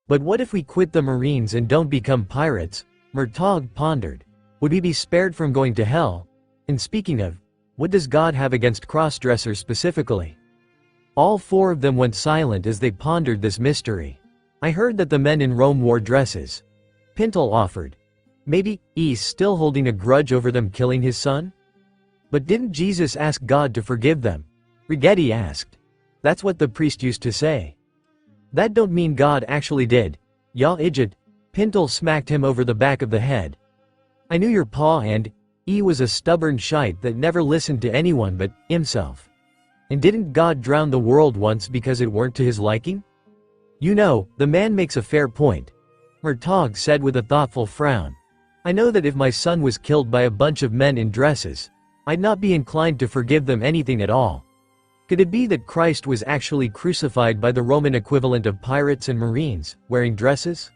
But what if we quit the marines and don't become pirates? Murtaugh pondered. Would we be spared from going to hell? And speaking of, what does God have against cross-dressers specifically? All four of them went silent as they pondered this mystery. I heard that the men in Rome wore dresses. Pintle offered. Maybe he's still holding a grudge over them killing his son? But didn't Jesus ask God to forgive them? Rigetti asked. That's what the priest used to say. That don't mean God actually did. Ya idiot. Pintle smacked him over the back of the head. I knew your pa and he was a stubborn shite that never listened to anyone but himself. And didn't God drown the world once because it weren't to his liking? You know, the man makes a fair point. Murtaugh said with a thoughtful frown. I know that if my son was killed by a bunch of men in dresses, I'd not be inclined to forgive them anything at all. Could it be that Christ was actually crucified by the Roman equivalent of pirates and marines, wearing dresses?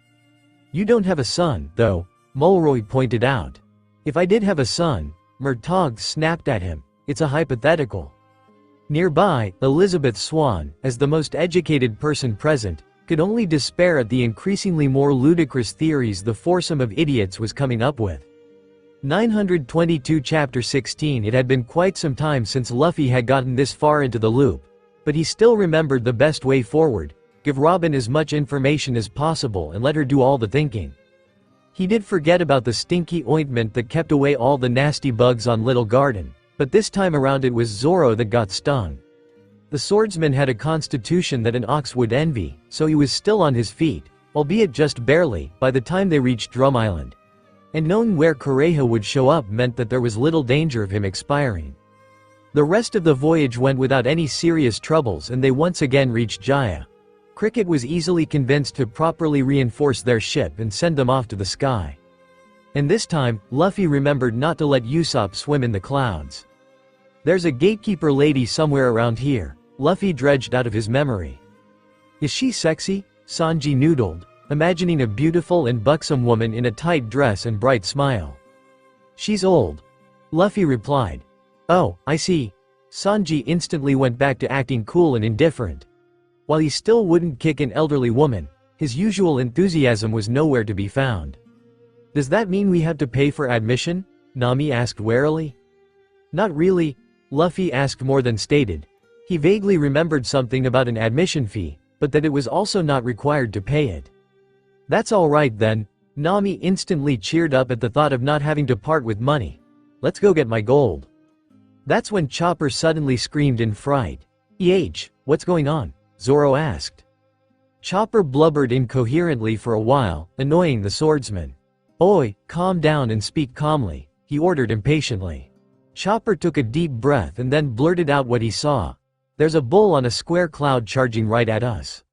You don't have a son, though, Mulroy pointed out. If I did have a son, Murtaugh snapped at him, it's a hypothetical. Nearby, Elizabeth Swan, as the most educated person present, could only despair at the increasingly more ludicrous theories the foursome of idiots was coming up with. 922 Chapter 16. It had been quite some time since Luffy had gotten this far into the loop, but he still remembered the best way forward: give Robin as much information as possible and let her do all the thinking. He did forget about the stinky ointment that kept away all the nasty bugs on Little Garden, but this time around it was Zoro that got stung. The swordsman had a constitution that an ox would envy, so he was still on his feet, albeit just barely, by the time they reached Drum Island. And knowing where Kureha would show up meant that there was little danger of him expiring. The rest of the voyage went without any serious troubles and they once again reached Jaya. Cricket was easily convinced to properly reinforce their ship and send them off to the sky. And this time, Luffy remembered not to let Usopp swim in the clouds. There's a gatekeeper lady somewhere around here, Luffy dredged out of his memory. Is she sexy? Sanji noodled, imagining a beautiful and buxom woman in a tight dress and bright smile. She's old. Luffy replied. Oh, I see. Sanji instantly went back to acting cool and indifferent. While he still wouldn't kick an elderly woman, his usual enthusiasm was nowhere to be found. Does that mean we have to pay for admission? Nami asked warily. Not really, Luffy asked more than stated. He vaguely remembered something about an admission fee, but that it was also not required to pay it. That's alright then, Nami instantly cheered up at the thought of not having to part with money. Let's go get my gold. That's when Chopper suddenly screamed in fright. What's going on? Zoro asked. Chopper blubbered incoherently for a while, annoying the swordsman. Oi, calm down and speak calmly, he ordered impatiently. Chopper took a deep breath and then blurted out what he saw. There's a bull on a square cloud charging right at us.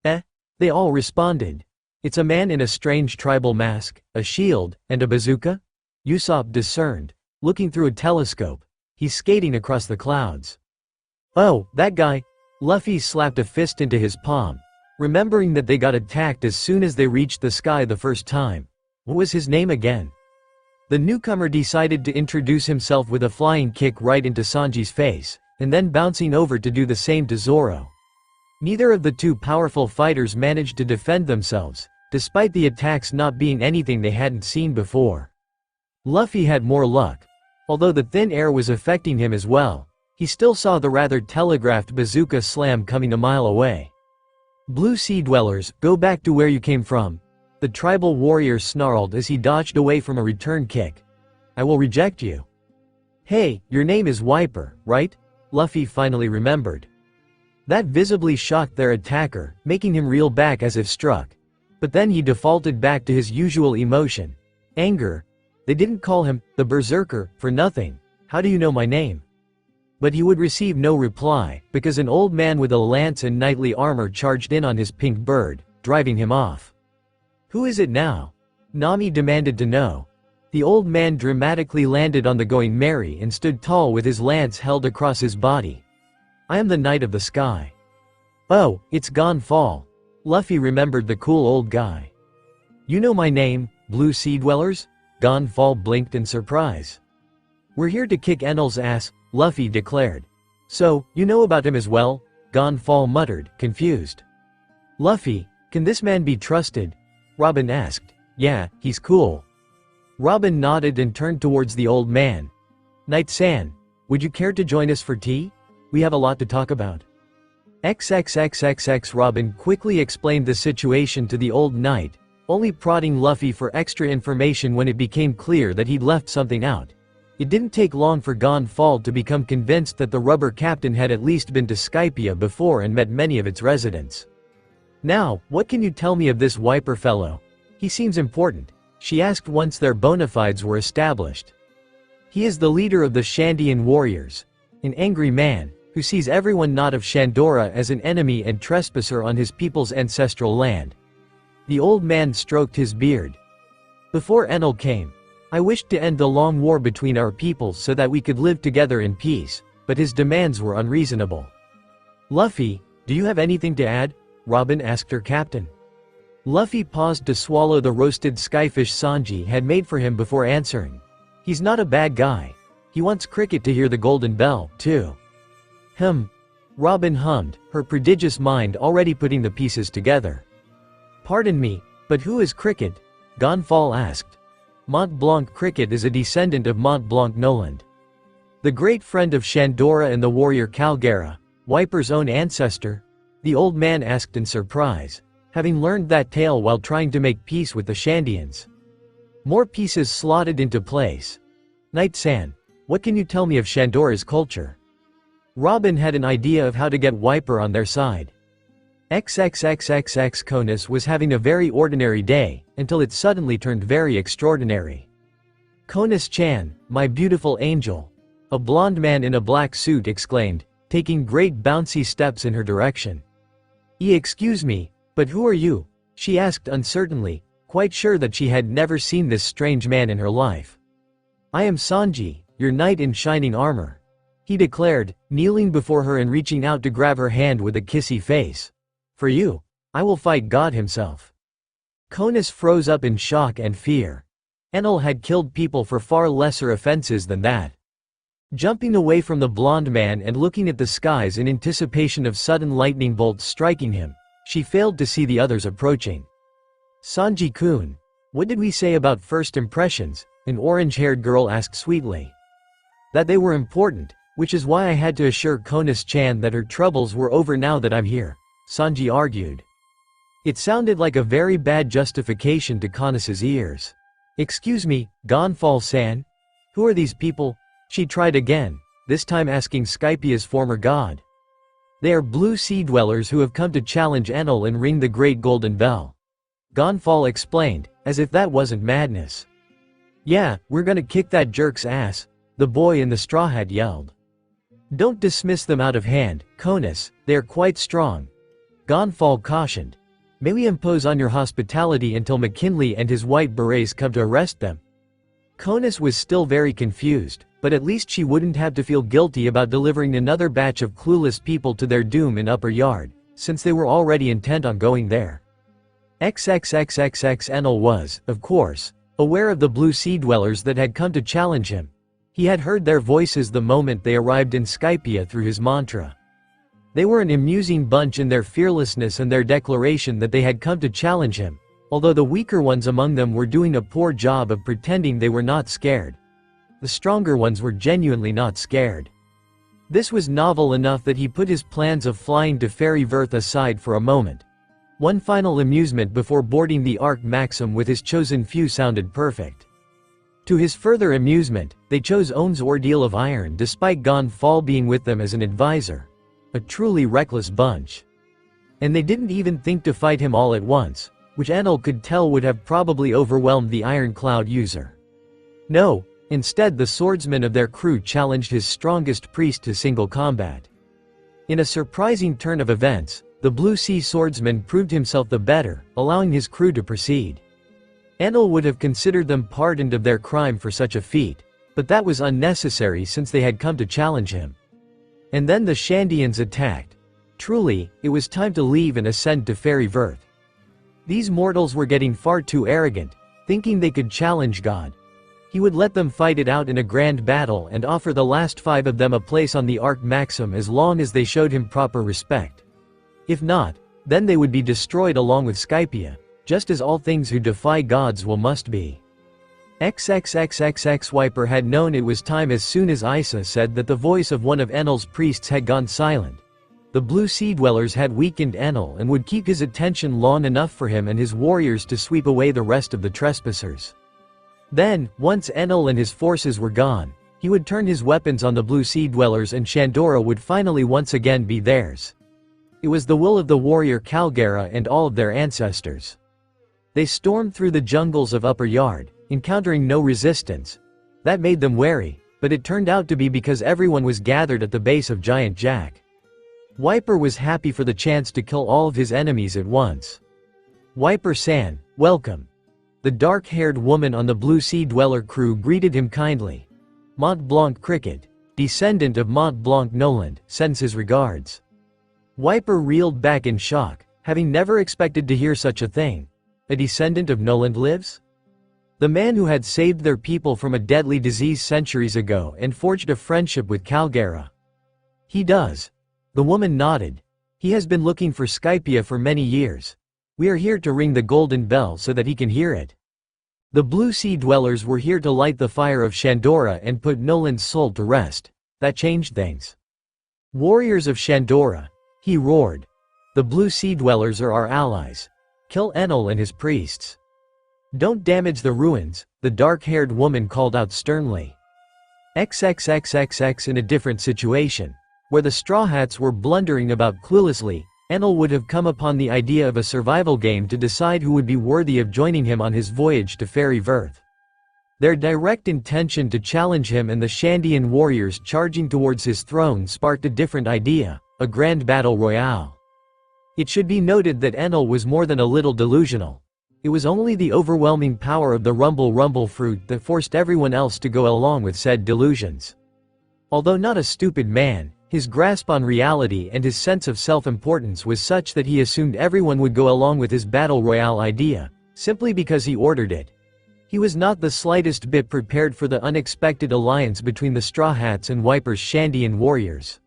They all responded. It's a man in a strange tribal mask, a shield, and a bazooka? Usopp discerned. Looking through a telescope, he's skating across the clouds. Oh, that guy. Luffy slapped a fist into his palm, remembering that they got attacked as soon as they reached the sky the first time. What was his name again? The newcomer decided to introduce himself with a flying kick right into Sanji's face, and then bouncing over to do the same to Zoro. Neither of the two powerful fighters managed to defend themselves, despite the attacks not being anything they hadn't seen before. Luffy had more luck. Although the thin air was affecting him as well, He still saw the rather telegraphed bazooka slam coming a mile away. "Blue Sea Dwellers, go back to where you came from," the tribal warrior snarled as he dodged away from a return kick. "I will reject you." "Hey, your name is Wiper, right?" Luffy finally remembered. That visibly shocked their attacker, making him reel back as if struck. But then he defaulted back to his usual emotion. Anger. They didn't call him the Berserker for nothing. "How do you know my name?" But he would receive no reply, because an old man with a lance and knightly armor charged in on his pink bird, driving him off. "Who is it now?" Nami demanded to know. The old man dramatically landed on the Going Merry and stood tall with his lance held across his body. "I am the Knight of the Sky." "Oh, it's Gonfall." Luffy remembered the cool old guy. "You know my name, Blue Sea Dwellers?" Gonfall blinked in surprise. "We're here to kick Enel's ass," Luffy declared. "So, you know about him as well?" Gonfall muttered, confused. "Luffy, can this man be trusted?" Robin asked. "Yeah, he's cool." Robin nodded and turned towards the old man. "Knight-san, would you care to join us for tea? We have a lot to talk about." XXXXX Robin quickly explained the situation to the old knight, only prodding Luffy for extra information when it became clear that he'd left something out. It didn't take long for Gonfall to become convinced that the rubber captain had at least been to Skypia before and met many of its residents. "Now, what can you tell me of this Wiper fellow? He seems important," she asked once their bona fides were established. "He is the leader of the Shandian warriors. An angry man, who sees everyone not of Shandora as an enemy and trespasser on his people's ancestral land." The old man stroked his beard. "Before Enel came, I wished to end the long war between our peoples so that we could live together in peace, but his demands were unreasonable." "Luffy, do you have anything to add?" Robin asked her captain. Luffy paused to swallow the roasted skyfish Sanji had made for him before answering. "He's not a bad guy. He wants Cricket to hear the golden bell, too." Robin hummed, her prodigious mind already putting the pieces together. "Pardon me, but who is Cricket?" Gonfall asked. "Mont Blanc Cricket is a descendant of Mont Blanc Noland, the great friend of Shandora and the warrior Calgara, Wiper's own ancestor," the old man asked in surprise, having learned that tale while trying to make peace with the Shandians. More pieces slotted into place. "Knight-san, what can you tell me of Shandora's culture?" Robin had an idea of how to get Wiper on their side. XXXXX Konus was having a very ordinary day, until it suddenly turned very extraordinary. "Konus-chan, my beautiful angel," a blond man in a black suit exclaimed, taking great bouncy steps in her direction. Excuse me, but who are you?" she asked uncertainly, quite sure that she had never seen this strange man in her life. "I am Sanji, your knight in shining armor," he declared, kneeling before her and reaching out to grab her hand with a kissy face. "For you, I will fight God himself." Konus froze up in shock and fear. Enel had killed people for far lesser offenses than that. Jumping away from the blond man and looking at the skies in anticipation of sudden lightning bolts striking him, she failed to see the others approaching. "Sanji-kun, what did we say about first impressions?" an orange-haired girl asked sweetly. "That they were important, which is why I had to assure Konus-chan that her troubles were over now that I'm here," Sanji argued. It sounded like a very bad justification to Konus's ears. "Excuse me, Gonfall-san? Who are these people?" she tried again, this time asking Skypia's former god. "They are Blue Sea Dwellers who have come to challenge Enel and ring the great golden bell," Gonfall explained, as if that wasn't madness. "Yeah, we're gonna kick that jerk's ass," the boy in the straw hat yelled. "Don't dismiss them out of hand, Konus, they are quite strong," Gonfall cautioned. "May we impose on your hospitality until McKinley and his white berets come to arrest them?" Konus was still very confused, but at least she wouldn't have to feel guilty about delivering another batch of clueless people to their doom in Upper Yard, since they were already intent on going there. XXXXX Enel was, of course, aware of the Blue Sea Dwellers that had come to challenge him. He had heard their voices the moment they arrived in Skypia through his mantra. They were an amusing bunch in their fearlessness and their declaration that they had come to challenge him, although the weaker ones among them were doing a poor job of pretending they were not scared. The stronger ones were genuinely not scared. This was novel enough that he put his plans of flying to Fairy Verth aside for a moment. One final amusement before boarding the Ark Maxim with his chosen few sounded perfect. To his further amusement, they chose Owen's Ordeal of Iron despite Gon Fall being with them as an advisor. A truly reckless bunch. And they didn't even think to fight him all at once, which Enel could tell would have probably overwhelmed the Iron Cloud user. No, instead the swordsman of their crew challenged his strongest priest to single combat. In a surprising turn of events, the Blue Sea swordsman proved himself the better, allowing his crew to proceed. Enel would have considered them pardoned of their crime for such a feat, but that was unnecessary since they had come to challenge him. And then the Shandians attacked. Truly, it was time to leave and ascend to Fairy Verth. These mortals were getting far too arrogant, thinking they could challenge God. He would let them fight it out in a grand battle and offer the last 5 of them a place on the Ark Maxim as long as they showed him proper respect. If not, then they would be destroyed along with Skypia, just as all things who defy gods will must be. XXXXX Wiper had known it was time as soon as Isa said that the voice of one of Enel's priests had gone silent. The Blue Sea Dwellers had weakened Enel and would keep his attention long enough for him and his warriors to sweep away the rest of the trespassers. Then, once Enel and his forces were gone, he would turn his weapons on the Blue Sea Dwellers and Shandora would finally once again be theirs. It was the will of the warrior Calgara and all of their ancestors. They stormed through the jungles of Upper Yard, encountering no resistance. That made them wary, but it turned out to be because everyone was gathered at the base of Giant Jack. Wiper was happy for the chance to kill all of his enemies at once. Wiper-san, welcome. The dark-haired woman on the Blue Sea Dweller crew greeted him kindly. Mont Blanc Cricket, descendant of Mont Blanc Noland, sends his regards. Wiper reeled back in shock, having never expected to hear such a thing. A descendant of Noland lives? The man who had saved their people from a deadly disease centuries ago and forged a friendship with Calgara. He does. The woman nodded. He has been looking for Skypia for many years. We are here to ring the golden bell so that he can hear it. The Blue Sea Dwellers were here to light the fire of Shandora and put Noland's soul to rest. That changed things. Warriors of Shandora, he roared. The Blue Sea Dwellers are our allies. Kill Enel and his priests. Don't damage the ruins, the dark-haired woman called out sternly. XXXXX in a different situation, where the Straw Hats were blundering about cluelessly, Enel would have come upon the idea of a survival game to decide who would be worthy of joining him on his voyage to Fairy Verth. Their direct intention to challenge him and the Shandian warriors charging towards his throne sparked a different idea, a grand battle royale. It should be noted that Enel was more than a little delusional. It was only the overwhelming power of the rumble fruit that forced everyone else to go along with said delusions. Although not a stupid man, his grasp on reality and his sense of self-importance was such that he assumed everyone would go along with his battle royale idea, simply because he ordered it. He was not the slightest bit prepared for the unexpected alliance between the Straw Hats and Wiper's Shandian warriors.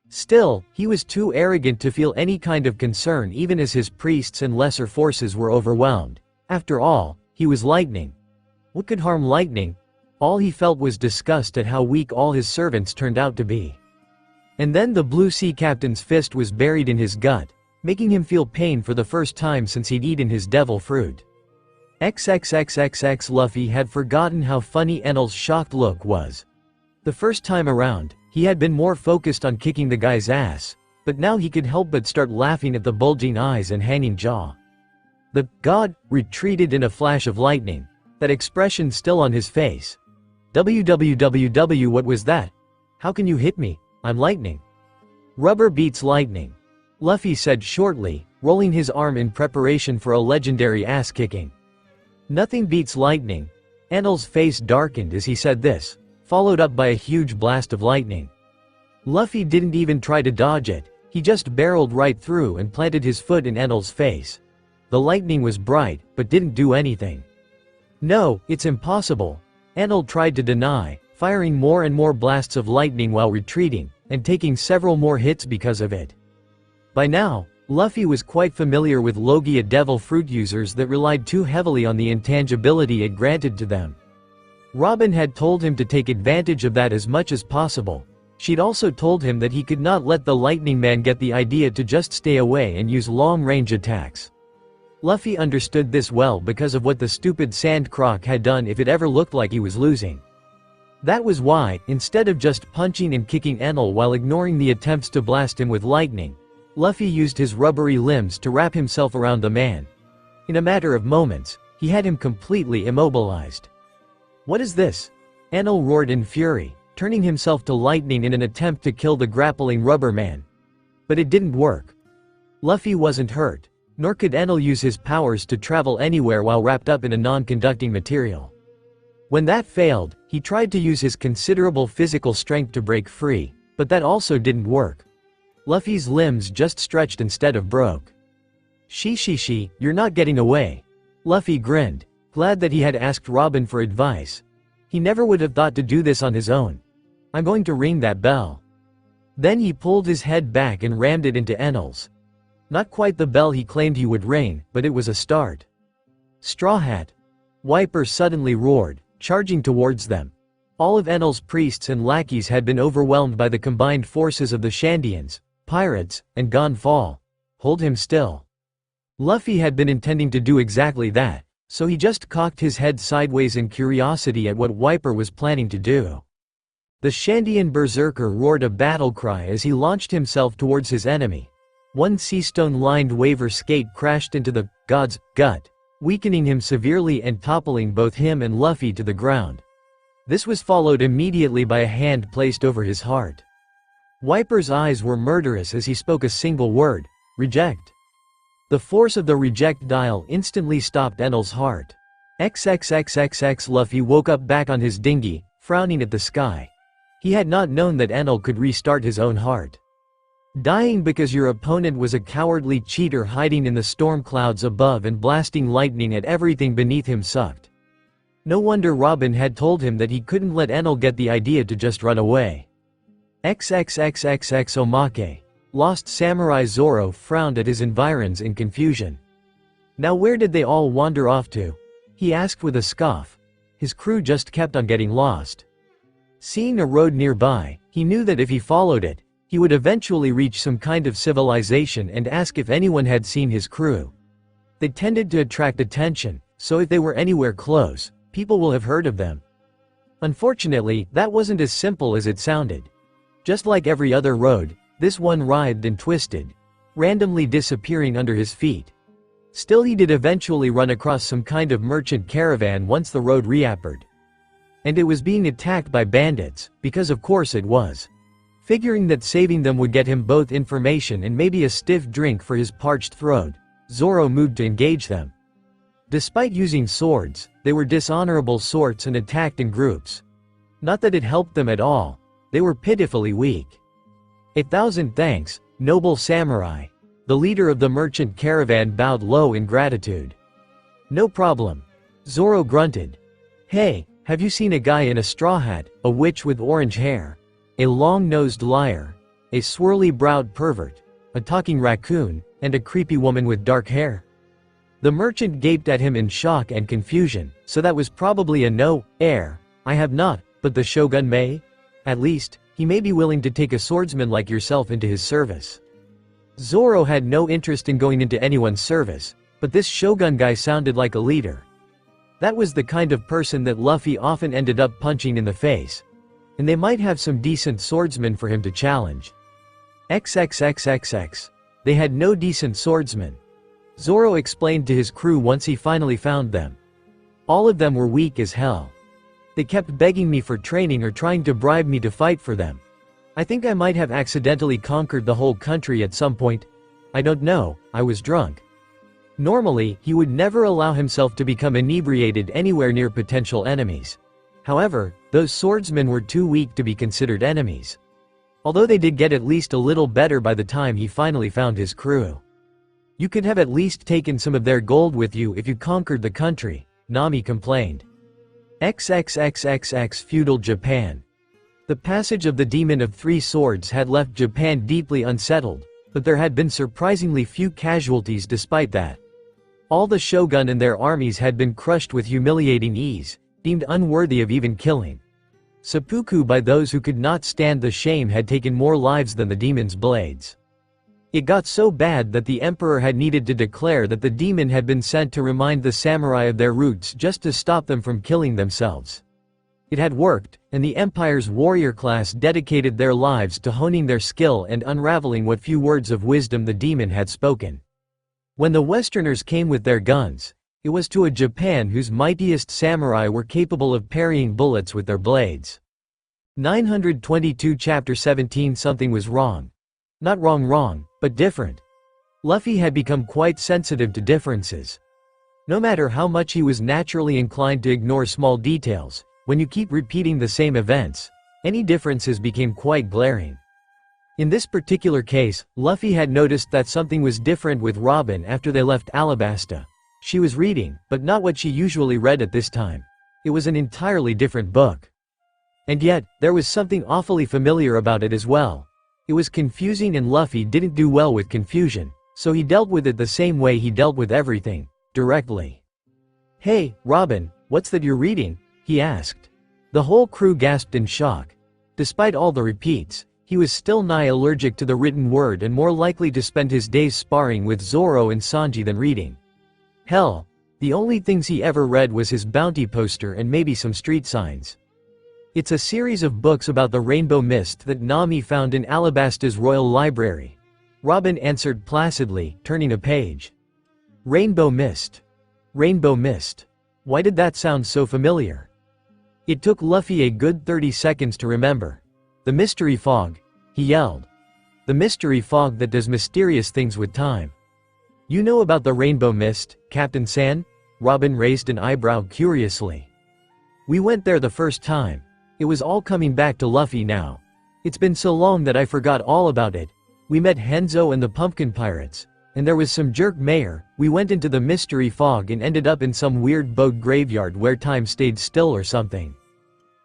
Still, he was too arrogant to feel any kind of concern even as his priests and lesser forces were overwhelmed. After all, he was lightning. What could harm lightning? All he felt was disgust at how weak all his servants turned out to be. And then the Blue Sea Captain's fist was buried in his gut, making him feel pain for the first time since he'd eaten his devil fruit. XXXXX Luffy had forgotten how funny Enel's shocked look was. The first time around, he had been more focused on kicking the guy's ass, but now he could help but start laughing at the bulging eyes and hanging jaw. The god retreated in a flash of lightning, that expression still on his face. WWWW, what was that? How can you hit me? I'm lightning. Rubber beats lightning, Luffy said shortly, rolling his arm in preparation for a legendary ass-kicking. Nothing beats lightning. Enel's face darkened as he said this, followed up by a huge blast of lightning. Luffy didn't even try to dodge it, he just barreled right through and planted his foot in Enel's face. The lightning was bright, but didn't do anything. No, it's impossible. Enel tried to deny, firing more and more blasts of lightning while retreating, and taking several more hits because of it. By now, Luffy was quite familiar with Logia Devil Fruit users that relied too heavily on the intangibility it granted to them. Robin had told him to take advantage of that as much as possible, She'd also told him that he could not let the Lightning Man get the idea to just stay away and use long-range attacks. Luffy understood this well because of what the stupid sand croc had done if it ever looked like he was losing. That was why, instead of just punching and kicking Enel while ignoring the attempts to blast him with lightning, Luffy used his rubbery limbs to wrap himself around the man. In a matter of moments, he had him completely immobilized. "What is this?" Enel roared in fury, turning himself to lightning in an attempt to kill the grappling rubber man. But it didn't work. Luffy wasn't hurt, nor could Enel use his powers to travel anywhere while wrapped up in a non-conducting material. When that failed, he tried to use his considerable physical strength to break free, but that also didn't work. Luffy's limbs just stretched instead of broke. She, you're not getting away." Luffy grinned, glad that he had asked Robin for advice. He never would have thought to do this on his own. "I'm going to ring that bell." Then he pulled his head back and rammed it into Enel's. Not quite the bell he claimed he would ring, but it was a start. "Straw Hat!" Wiper suddenly roared, charging towards them. All of Enel's priests and lackeys had been overwhelmed by the combined forces of the Shandians, pirates, and Gonfall. "Hold him still." Luffy had been intending to do exactly that, so he just cocked his head sideways in curiosity at what Wiper was planning to do. The Shandian berserker roared a battle cry as he launched himself towards his enemy. One seastone-lined waver skate crashed into the god's gut, weakening him severely and toppling both him and Luffy to the ground. This was followed immediately by a hand placed over his heart. Wiper's eyes were murderous as he spoke a single word: "Reject." The force of the reject dial instantly stopped Enel's heart. XXXXX. Luffy woke up back on his dinghy, frowning at the sky. He had not known that Enel could restart his own heart. Dying because your opponent was a cowardly cheater hiding in the storm clouds above and blasting lightning at everything beneath him sucked. No wonder Robin had told him that he couldn't let Enel get the idea to just run away. XXXXX. Omake. Lost Samurai Zoro frowned at his environs in confusion. "Now where did they all wander off to?" he asked with a scoff. His crew just kept on getting lost. Seeing a road nearby, he knew that if he followed it, he would eventually reach some kind of civilization and ask if anyone had seen his crew. They tended to attract attention, so if they were anywhere close, people will have heard of them. Unfortunately, that wasn't as simple as it sounded. Just like every other road, this one writhed and twisted, randomly disappearing under his feet. Still, he did eventually run across some kind of merchant caravan once the road reappeared. And it was being attacked by bandits, because of course it was. Figuring that saving them would get him both information and maybe a stiff drink for his parched throat, Zoro moved to engage them. Despite using swords, they were dishonorable sorts and attacked in groups. Not that it helped them at all, they were pitifully weak. "1,000 thanks, noble samurai." The leader of the merchant caravan bowed low in gratitude. "No problem." Zoro grunted. "Hey, have you seen a guy in a straw hat, a witch with orange hair, a long-nosed liar, a swirly-browed pervert, a talking raccoon, and a creepy woman with dark hair?" The merchant gaped at him in shock and confusion, so that was probably a no, heir. "I have not, but the Shogun may? At least, he may be willing to take a swordsman like yourself into his service." Zoro had no interest in going into anyone's service, but this Shogun guy sounded like a leader. That was the kind of person that Luffy often ended up punching in the face. And they might have some decent swordsmen for him to challenge. XXXXX. They had no decent swordsmen. Zoro explained to his crew once he finally found them. All of them were weak as hell. They kept begging me for training or trying to bribe me to fight for them. I think I might have accidentally conquered the whole country at some point. I don't know, I was drunk. Normally, he would never allow himself to become inebriated anywhere near potential enemies. However, those swordsmen were too weak to be considered enemies. Although they did get at least a little better by the time he finally found his crew. "You could have at least taken some of their gold with you if you conquered the country," Nami complained. XXXXX. Feudal Japan. The passage of the Demon of Three Swords had left Japan deeply unsettled, but there had been surprisingly few casualties despite that. All the shogun and their armies had been crushed with humiliating ease, deemed unworthy of even killing. Seppuku by those who could not stand the shame had taken more lives than the demon's blades. It got so bad that the emperor had needed to declare that the demon had been sent to remind the samurai of their roots just to stop them from killing themselves. It had worked, and the empire's warrior class dedicated their lives to honing their skill and unraveling what few words of wisdom the demon had spoken. When the Westerners came with their guns, it was to a Japan whose mightiest samurai were capable of parrying bullets with their blades. 922 Chapter 17 Something was wrong. Not wrong, but different. Luffy had become quite sensitive to differences. No matter how much he was naturally inclined to ignore small details, when you keep repeating the same events, any differences became quite glaring. In this particular case, Luffy had noticed that something was different with Robin after they left Alabasta. She was reading, but not what she usually read at this time. It was an entirely different book. And yet, there was something awfully familiar about it as well. It was confusing and Luffy didn't do well with confusion, so he dealt with it the same way he dealt with everything, directly. "Hey, Robin, what's that you're reading?" he asked. The whole crew gasped in shock. Despite all the repeats, he was still nigh allergic to the written word and more likely to spend his days sparring with Zoro and Sanji than reading. Hell, the only things he ever read was his bounty poster and maybe some street signs. It's a series of books about the rainbow mist that Nami found in Alabasta's royal library. Robin answered placidly, turning a page. Rainbow mist. Rainbow mist. Why did that sound so familiar? It took Luffy a good 30 seconds to remember. The mystery fog, he yelled. The mystery fog that does mysterious things with time. You know about the rainbow mist, Captain San? Robin raised an eyebrow curiously. We went there the first time. It was all coming back to Luffy now. It's been so long that I forgot all about it. We met Henzo and the Pumpkin Pirates. And there was some jerk mayor. We went into the mystery fog and ended up in some weird boat graveyard where time stayed still or something.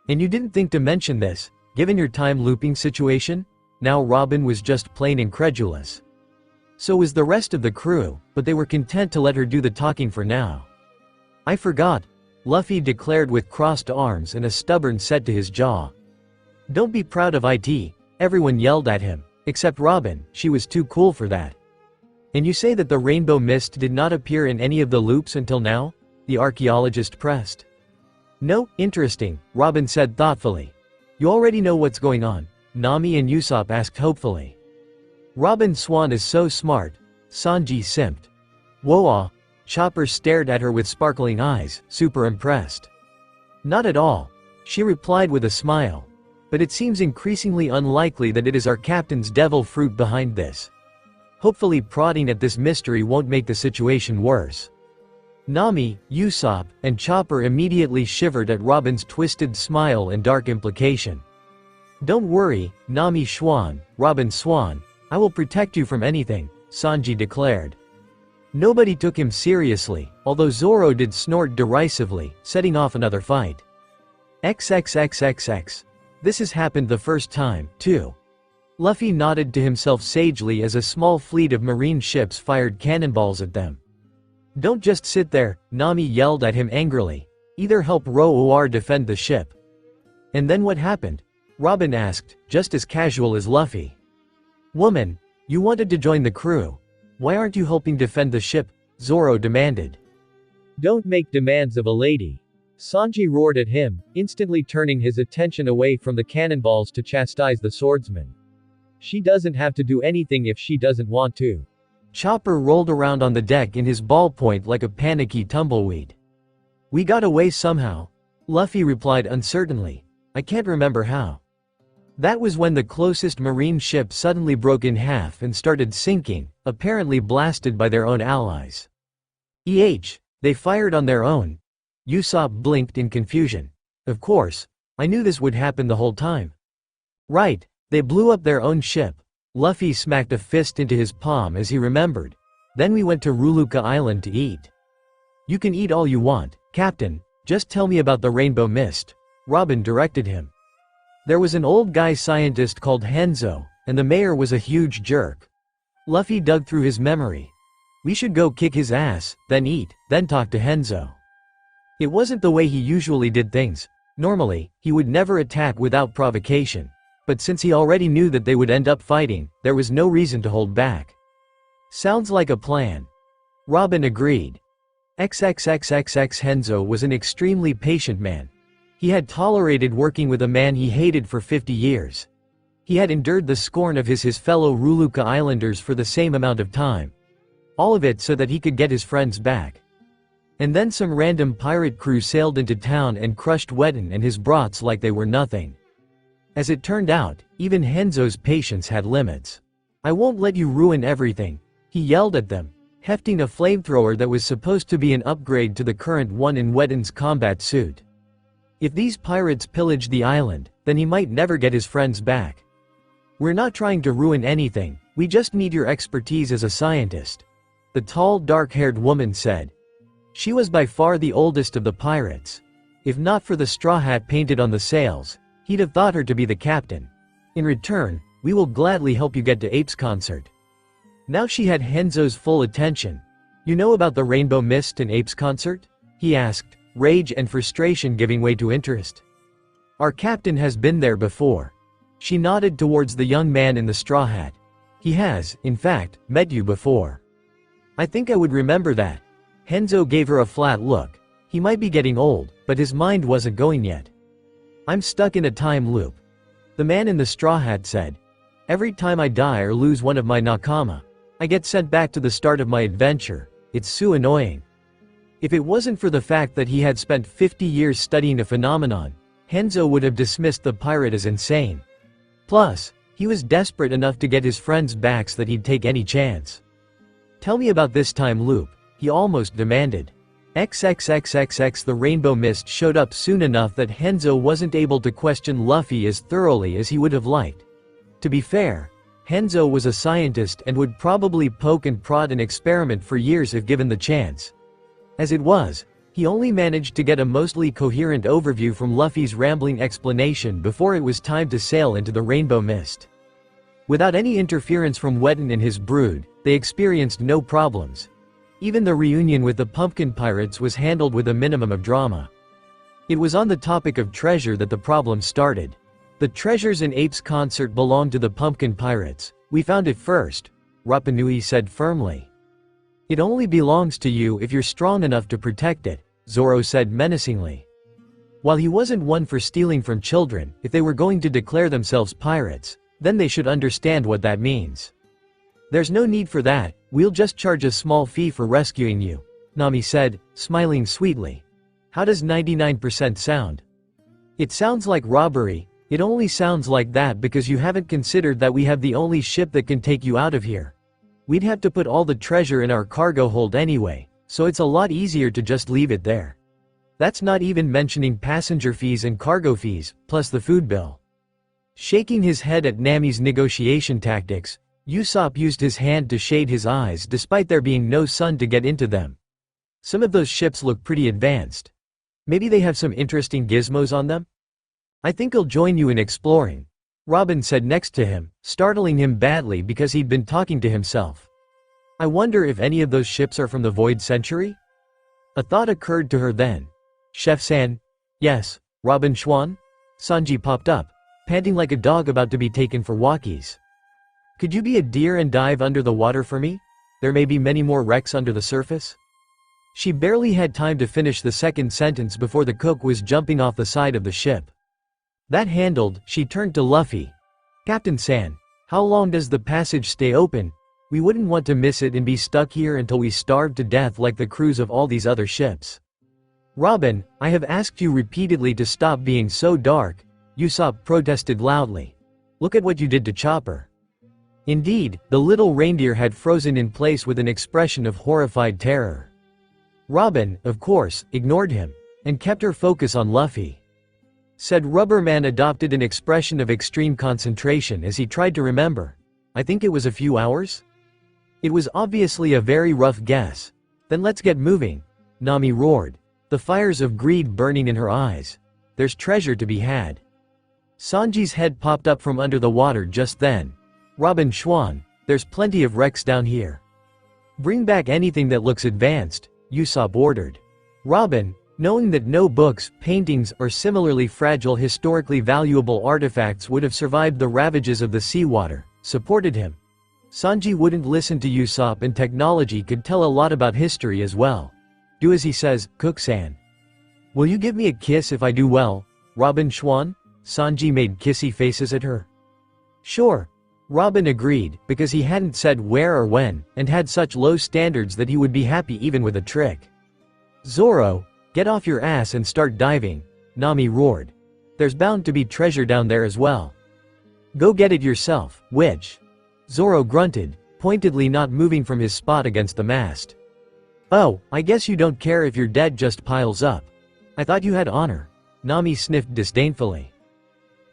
And you didn't think to mention this, given your time looping situation? Now Robin was just plain incredulous. So was the rest of the crew, but they were content to let her do the talking for now. I forgot, Luffy declared with crossed arms and a stubborn set to his jaw. Don't be proud of it, everyone yelled at him, except Robin, she was too cool for that. And you say that the rainbow mist did not appear in any of the loops until now? The archaeologist pressed. No, interesting, Robin said thoughtfully. You already know what's going on, Nami and Usopp asked hopefully. Robin Swan is so smart, Sanji simped. Whoa, Chopper stared at her with sparkling eyes, super impressed. Not at all, she replied with a smile. But it seems increasingly unlikely that it is our captain's devil fruit behind this. Hopefully prodding at this mystery won't make the situation worse. Nami, Usopp, and Chopper immediately shivered at Robin's twisted smile and dark implication. Don't worry, Nami Schwan, Robin Swan, I will protect you from anything, Sanji declared. Nobody took him seriously, although Zoro did snort derisively, setting off another fight. XXXXX. This has happened the first time, too. Luffy nodded to himself sagely as a small fleet of marine ships fired cannonballs at them. Don't just sit there, Nami yelled at him angrily. Either help row or defend the ship. And then what happened? Robin asked, just as casual as Luffy. Woman, you wanted to join the crew. Why aren't you helping defend the ship? Zoro demanded. Don't make demands of a lady. Sanji roared at him, instantly turning his attention away from the cannonballs to chastise the swordsman. She doesn't have to do anything if she doesn't want to. Chopper rolled around on the deck in his ballpoint like a panicky tumbleweed. We got away somehow. Luffy replied uncertainly. I can't remember how. That was when the closest marine ship suddenly broke in half and started sinking, apparently blasted by their own allies. They fired on their own. Usopp blinked in confusion. Of course, I knew this would happen the whole time. Right, they blew up their own ship. Luffy smacked a fist into his palm as he remembered. Then we went to Ruluka Island to eat. You can eat all you want, Captain, just tell me about the rainbow mist. Robin directed him. There was an old guy scientist called Henzo, and the mayor was a huge jerk. Luffy dug through his memory. We should go kick his ass, then eat, then talk to Henzo. It wasn't the way he usually did things. Normally, he would never attack without provocation. But since he already knew that they would end up fighting, there was no reason to hold back. Sounds like a plan. Robin agreed. XXXXX Henzo was an extremely patient man. He had tolerated working with a man he hated for 50 years. He had endured the scorn of his fellow Ruluka Islanders for the same amount of time. All of it so that he could get his friends back. And then some random pirate crew sailed into town and crushed Weten and his brats like they were nothing. As it turned out, even Henzo's patience had limits. "I won't let you ruin everything," he yelled at them, hefting a flamethrower that was supposed to be an upgrade to the current one in Weten's combat suit. If these pirates pillaged the island, then he might never get his friends back. "We're not trying to ruin anything, we just need your expertise as a scientist," the tall, dark-haired woman said. She was by far the oldest of the pirates. If not for the straw hat painted on the sails, he'd have thought her to be the captain. "In return, we will gladly help you get to Ape's concert." Now she had Henzo's full attention. "You know about the rainbow mist and Ape's concert?" he asked, rage and frustration giving way to interest. "Our captain has been there before." She nodded towards the young man in the straw hat. "He has, in fact, met you before." "I think I would remember that." Henzo gave her a flat look. He might be getting old, but his mind wasn't going yet. "I'm stuck in a time loop," the man in the straw hat said. "Every time I die or lose one of my nakama, I get sent back to the start of my adventure. It's so annoying." If it wasn't for the fact that he had spent 50 years studying a phenomenon, Henzo would have dismissed the pirate as insane. Plus, he was desperate enough to get his friends back so that he'd take any chance. "Tell me about this time loop," he almost demanded. XXXXX The rainbow mist showed up soon enough that Henzo wasn't able to question Luffy as thoroughly as he would have liked. To be fair, Henzo was a scientist and would probably poke and prod and experiment for years if given the chance. As it was, he only managed to get a mostly coherent overview from Luffy's rambling explanation before it was time to sail into the rainbow mist. Without any interference from Weten and his brood, they experienced no problems. Even the reunion with the Pumpkin Pirates was handled with a minimum of drama. It was on the topic of treasure that the problem started. "The treasures in Ape's concert belonged to the Pumpkin Pirates. We found it first," Rapa Nui said firmly. "It only belongs to you if you're strong enough to protect it," Zoro said menacingly. While he wasn't one for stealing from children, if they were going to declare themselves pirates, then they should understand what that means. "There's no need for that, we'll just charge a small fee for rescuing you," Nami said, smiling sweetly. "How does 99% sound?" "It sounds like robbery. It only sounds like that because you haven't considered that we have the only ship that can take you out of here. We'd have to put all the treasure in our cargo hold anyway, so it's a lot easier to just leave it there. That's not even mentioning passenger fees and cargo fees, plus the food bill." Shaking his head at Nami's negotiation tactics, Usopp used his hand to shade his eyes despite there being no sun to get into them. "Some of those ships look pretty advanced. Maybe they have some interesting gizmos on them? I think I'll join you in exploring," Robin said next to him, startling him badly because he'd been talking to himself. "I wonder if any of those ships are from the Void Century?" A thought occurred to her then. "Chef-san?" "Yes, Robin Schwan?" Sanji popped up, panting like a dog about to be taken for walkies. "Could you be a deer and dive under the water for me? There may be many more wrecks under the surface." She barely had time to finish the second sentence before the cook was jumping off the side of the ship. That handled, she turned to Luffy. "Captain San, how long does the passage stay open? We wouldn't want to miss it and be stuck here until we starve to death like the crews of all these other ships." "Robin, I have asked you repeatedly to stop being so dark," Usopp protested loudly. "Look at what you did to Chopper." Indeed, the little reindeer had frozen in place with an expression of horrified terror. Robin, of course, ignored him, and kept her focus on Luffy. Said Rubberman adopted an expression of extreme concentration as he tried to remember. "I think it was a few hours?" It was obviously a very rough guess. "Then let's get moving," Nami roared, the fires of greed burning in her eyes. "There's treasure to be had." Sanji's head popped up from under the water just then. "Robin Schwan, there's plenty of wrecks down here. Bring back anything that looks advanced," Usopp ordered. Robin, Knowing that no books, paintings, or similarly fragile historically valuable artifacts would have survived the ravages of the seawater, supported him. Sanji wouldn't listen to Usopp, and technology could tell a lot about history as well. Do as he says, Cook-san. Will you give me a kiss if I do well, Robin Schwan? Sanji made kissy faces at her. Sure. Robin agreed, because he hadn't said where or when, and had such low standards that he would be happy even with a trick. Zoro, get off your ass and start diving, Nami roared. There's bound to be treasure down there as well. Go get it yourself, witch. Zoro grunted, pointedly not moving from his spot against the mast. Oh, I guess you don't care if you're dead, just piles up. I thought you had honor. Nami sniffed disdainfully.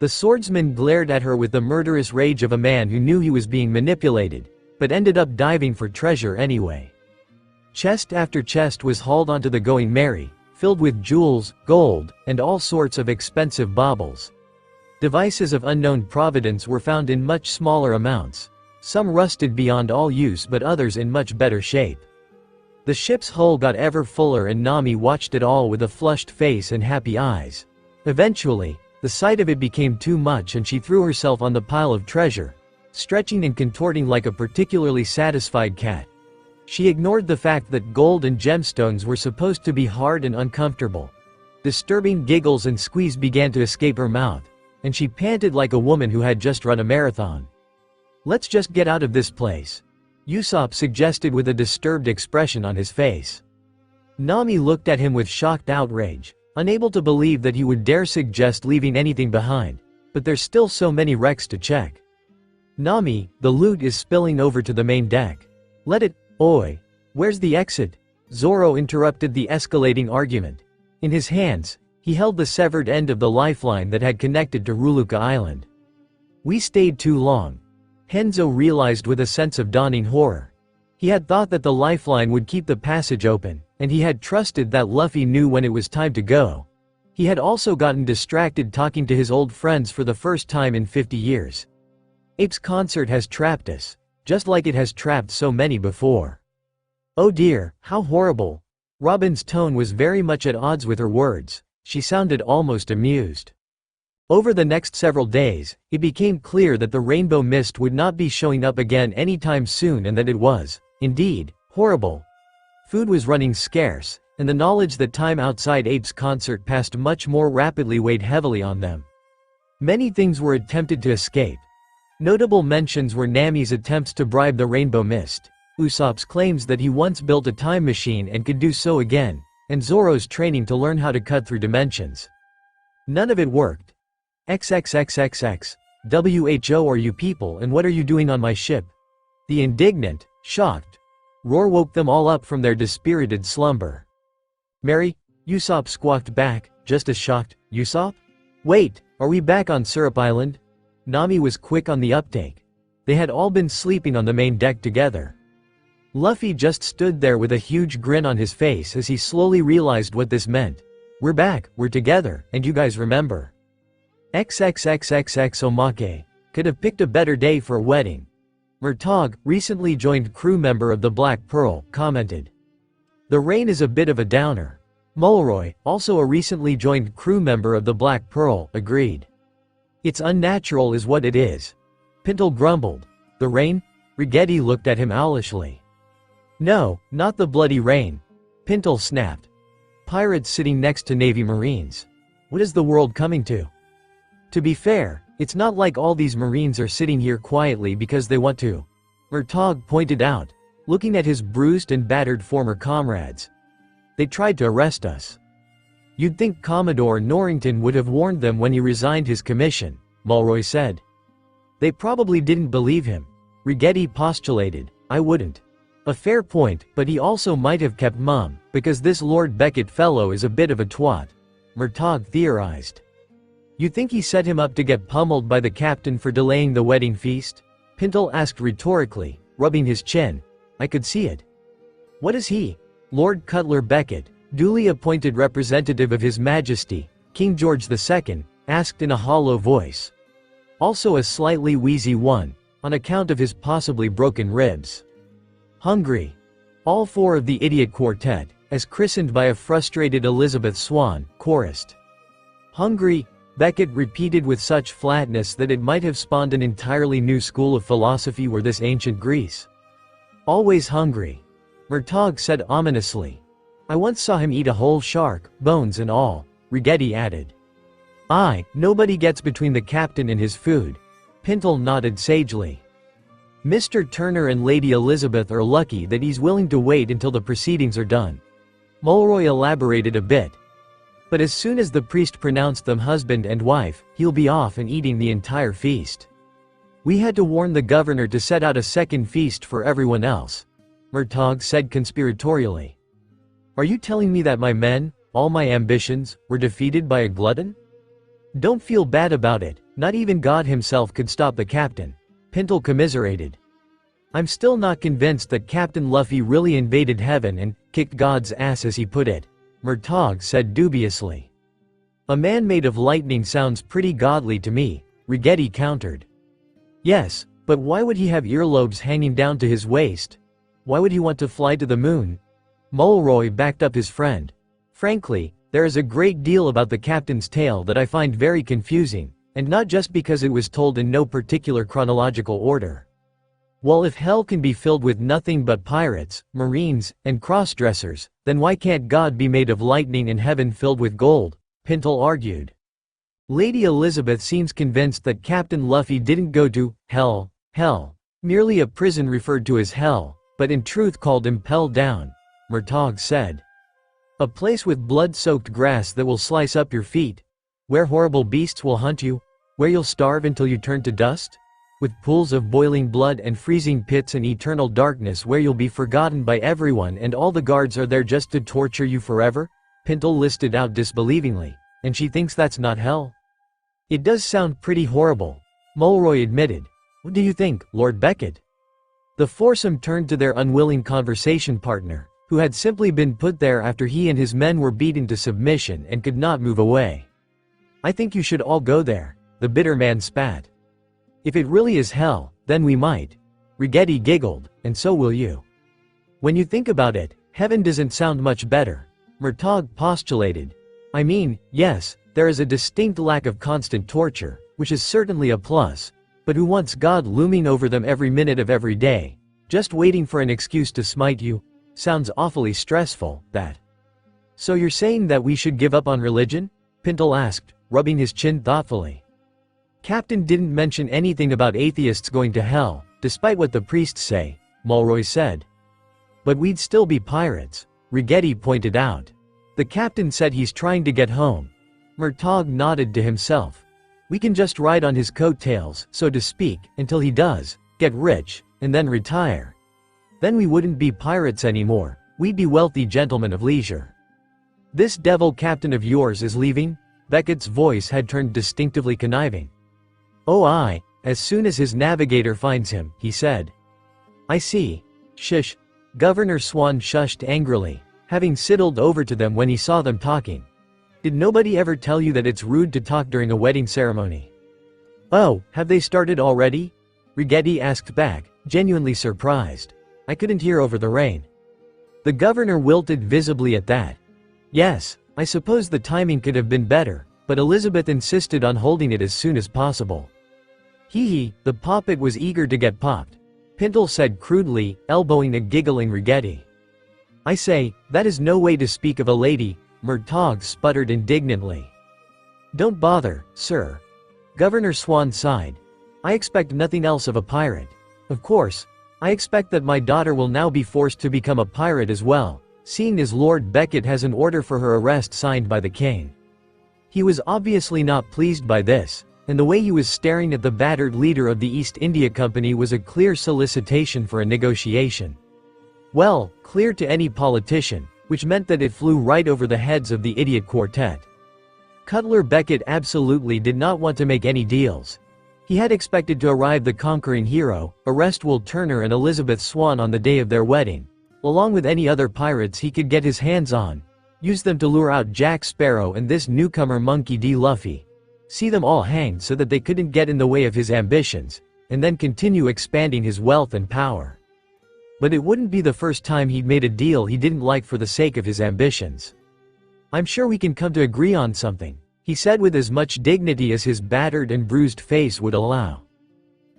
The swordsman glared at her with the murderous rage of a man who knew he was being manipulated, but ended up diving for treasure anyway. Chest after chest was hauled onto the Going Merry, filled with jewels, gold, and all sorts of expensive baubles. Devices of unknown providence were found in much smaller amounts, some rusted beyond all use but others in much better shape. The ship's hull got ever fuller, and Nami watched it all with a flushed face and happy eyes. Eventually, the sight of it became too much and she threw herself on the pile of treasure, stretching and contorting like a particularly satisfied cat. She ignored the fact that gold and gemstones were supposed to be hard and uncomfortable. Disturbing giggles and squeals began to escape her mouth, and she panted like a woman who had just run a marathon. Let's just get out of this place, Usopp suggested with a disturbed expression on his face. Nami looked at him with shocked outrage, unable to believe that he would dare suggest leaving anything behind, but there's still so many wrecks to check. Nami, the loot is spilling over to the main deck. Let it. Oi, where's the exit? Zoro interrupted the escalating argument. In his hands, he held the severed end of the lifeline that had connected to Ruluka Island. We stayed too long. Henzo realized with a sense of dawning horror. He had thought that the lifeline would keep the passage open, and he had trusted that Luffy knew when it was time to go. He had also gotten distracted talking to his old friends for the first time in 50 years. Ape's concert has trapped us, just like it has trapped so many before. Oh dear, how horrible. Robin's tone was very much at odds with her words. She sounded almost amused. Over the next several days, it became clear that the rainbow mist would not be showing up again anytime soon, and that it was, indeed, horrible. Food was running scarce, and the knowledge that time outside Ape's concert passed much more rapidly weighed heavily on them. Many things were attempted to escape. Notable mentions were Nami's attempts to bribe the rainbow mist, Usopp's claims that he once built a time machine and could do so again, and Zoro's training to learn how to cut through dimensions. None of it worked. XXXXX. WHO, are you people, and what are you doing on my ship? The indignant, shocked roar woke them all up from their dispirited slumber. Mary, Usopp squawked back, just as shocked. Usopp? Wait, are we back on Syrup Island? Nami was quick on the uptake. They had all been sleeping on the main deck together. Luffy just stood there with a huge grin on his face as he slowly realized what this meant. We're back, we're together, and you guys remember. XXXXX Omake. Could have picked a better day for a wedding. Murtaugh, recently joined crew member of the Black Pearl, commented. The rain is a bit of a downer. Mulroy, also a recently joined crew member of the Black Pearl, agreed. It's unnatural is what it is. Pintle grumbled. The rain? Rigetti looked at him owlishly. No, not the bloody rain. Pintle snapped. Pirates sitting next to Navy Marines. What is the world coming to? To be fair, it's not like all these Marines are sitting here quietly because they want to. Murtaugh pointed out, looking at his bruised and battered former comrades. They tried to arrest us. You'd think Commodore Norrington would have warned them when he resigned his commission, Mulroy said. They probably didn't believe him. Rigetti postulated. I wouldn't. A fair point, but he also might have kept mum, because this Lord Beckett fellow is a bit of a twat. Murtaugh theorized. You think he set him up to get pummeled by the captain for delaying the wedding feast? Pintle asked rhetorically, rubbing his chin. I could see it. What is he? Lord Cutler Beckett, duly appointed representative of His Majesty, King George II, asked in a hollow voice. Also a slightly wheezy one, on account of his possibly broken ribs. Hungry. All four of the idiot quartet, as christened by a frustrated Elizabeth Swann, chorused. Hungry, Beckett repeated with such flatness that it might have spawned an entirely new school of philosophy were this ancient Greece. Always hungry. Murtagh said ominously. I once saw him eat a whole shark, bones and all, Rigetti added. Aye, nobody gets between the captain and his food. Pintle nodded sagely. Mr. Turner and Lady Elizabeth are lucky that he's willing to wait until the proceedings are done. Mulroy elaborated a bit. But as soon as the priest pronounced them husband and wife, he'll be off and eating the entire feast. We had to warn the governor to set out a second feast for everyone else, Murtagh said conspiratorially. Are you telling me that my men, all my ambitions, were defeated by a glutton? Don't feel bad about it, not even God himself could stop the captain, Pintle commiserated. I'm still not convinced that Captain Luffy really invaded heaven and kicked God's ass as he put it, Murtagh said dubiously. A man made of lightning sounds pretty godly to me, Rigetti countered. Yes, but why would he have earlobes hanging down to his waist? Why would he want to fly to the moon? Mulroy backed up his friend. Frankly, there is a great deal about the captain's tale that I find very confusing, and not just because it was told in no particular chronological order. Well, if hell can be filled with nothing but pirates, marines, and cross-dressers, then why can't God be made of lightning and heaven filled with gold? Pintle argued. Lady Elizabeth seems convinced that Captain Luffy didn't go to hell, merely a prison referred to as hell, but in truth called Impel Down, Murtagh said. A place with blood-soaked grass that will slice up your feet, where horrible beasts will hunt you, where you'll starve until you turn to dust? With pools of boiling blood and freezing pits and eternal darkness where you'll be forgotten by everyone and all the guards are there just to torture you forever? Pintle listed out disbelievingly. And she thinks that's not hell? It does sound pretty horrible, Mulroy admitted. What do you think, Lord Beckett? The foursome turned to their unwilling conversation partner, who had simply been put there after he and his men were beaten to submission and could not move away. I think you should all go there, the bitter man spat. If it really is hell, then we might. Rigetti giggled, and so will you. When you think about it, heaven doesn't sound much better, Murtagh postulated. I mean, yes, there is a distinct lack of constant torture, which is certainly a plus, but who wants God looming over them every minute of every day, just waiting for an excuse to smite you? Sounds awfully stressful, that. So you're saying that we should give up on religion? Pintle asked, rubbing his chin thoughtfully. Captain didn't mention anything about atheists going to hell, despite what the priests say, Mulroy said. But we'd still be pirates, Rigetti pointed out. The captain said he's trying to get home. Murtagh nodded to himself. We can just ride on his coattails, so to speak, until he does, get rich, and then retire. Then we wouldn't be pirates anymore, we'd be wealthy gentlemen of leisure. This devil captain of yours is leaving? Beckett's voice had turned distinctively conniving. Oh aye, as soon as his navigator finds him, he said. I see. Shush. Governor Swann shushed angrily, having sidled over to them when he saw them talking. Did nobody ever tell you that it's rude to talk during a wedding ceremony? Oh, have they started already? Rigetti asked back, genuinely surprised. I couldn't hear over the rain. The governor wilted visibly at that. Yes, I suppose the timing could have been better, but Elizabeth insisted on holding it as soon as possible. Hee, the poppet was eager to get popped, Pintle said crudely, elbowing a giggling Rigetti. I say, that is no way to speak of a lady, Murtagh sputtered indignantly. Don't bother, sir. Governor Swann sighed. I expect nothing else of a pirate. Of course, I expect that my daughter will now be forced to become a pirate as well, seeing as Lord Beckett has an order for her arrest signed by the king. He was obviously not pleased by this, and the way he was staring at the battered leader of the East India Company was a clear solicitation for a negotiation. Well, clear to any politician, which meant that it flew right over the heads of the idiot quartet. Cutler Beckett absolutely did not want to make any deals. He had expected to arrive the conquering hero, arrest Will Turner and Elizabeth Swann on the day of their wedding, along with any other pirates he could get his hands on, use them to lure out Jack Sparrow and this newcomer Monkey D. Luffy, see them all hanged so that they couldn't get in the way of his ambitions, and then continue expanding his wealth and power. But it wouldn't be the first time he'd made a deal he didn't like for the sake of his ambitions. "I'm sure we can come to agree on something," he said with as much dignity as his battered and bruised face would allow.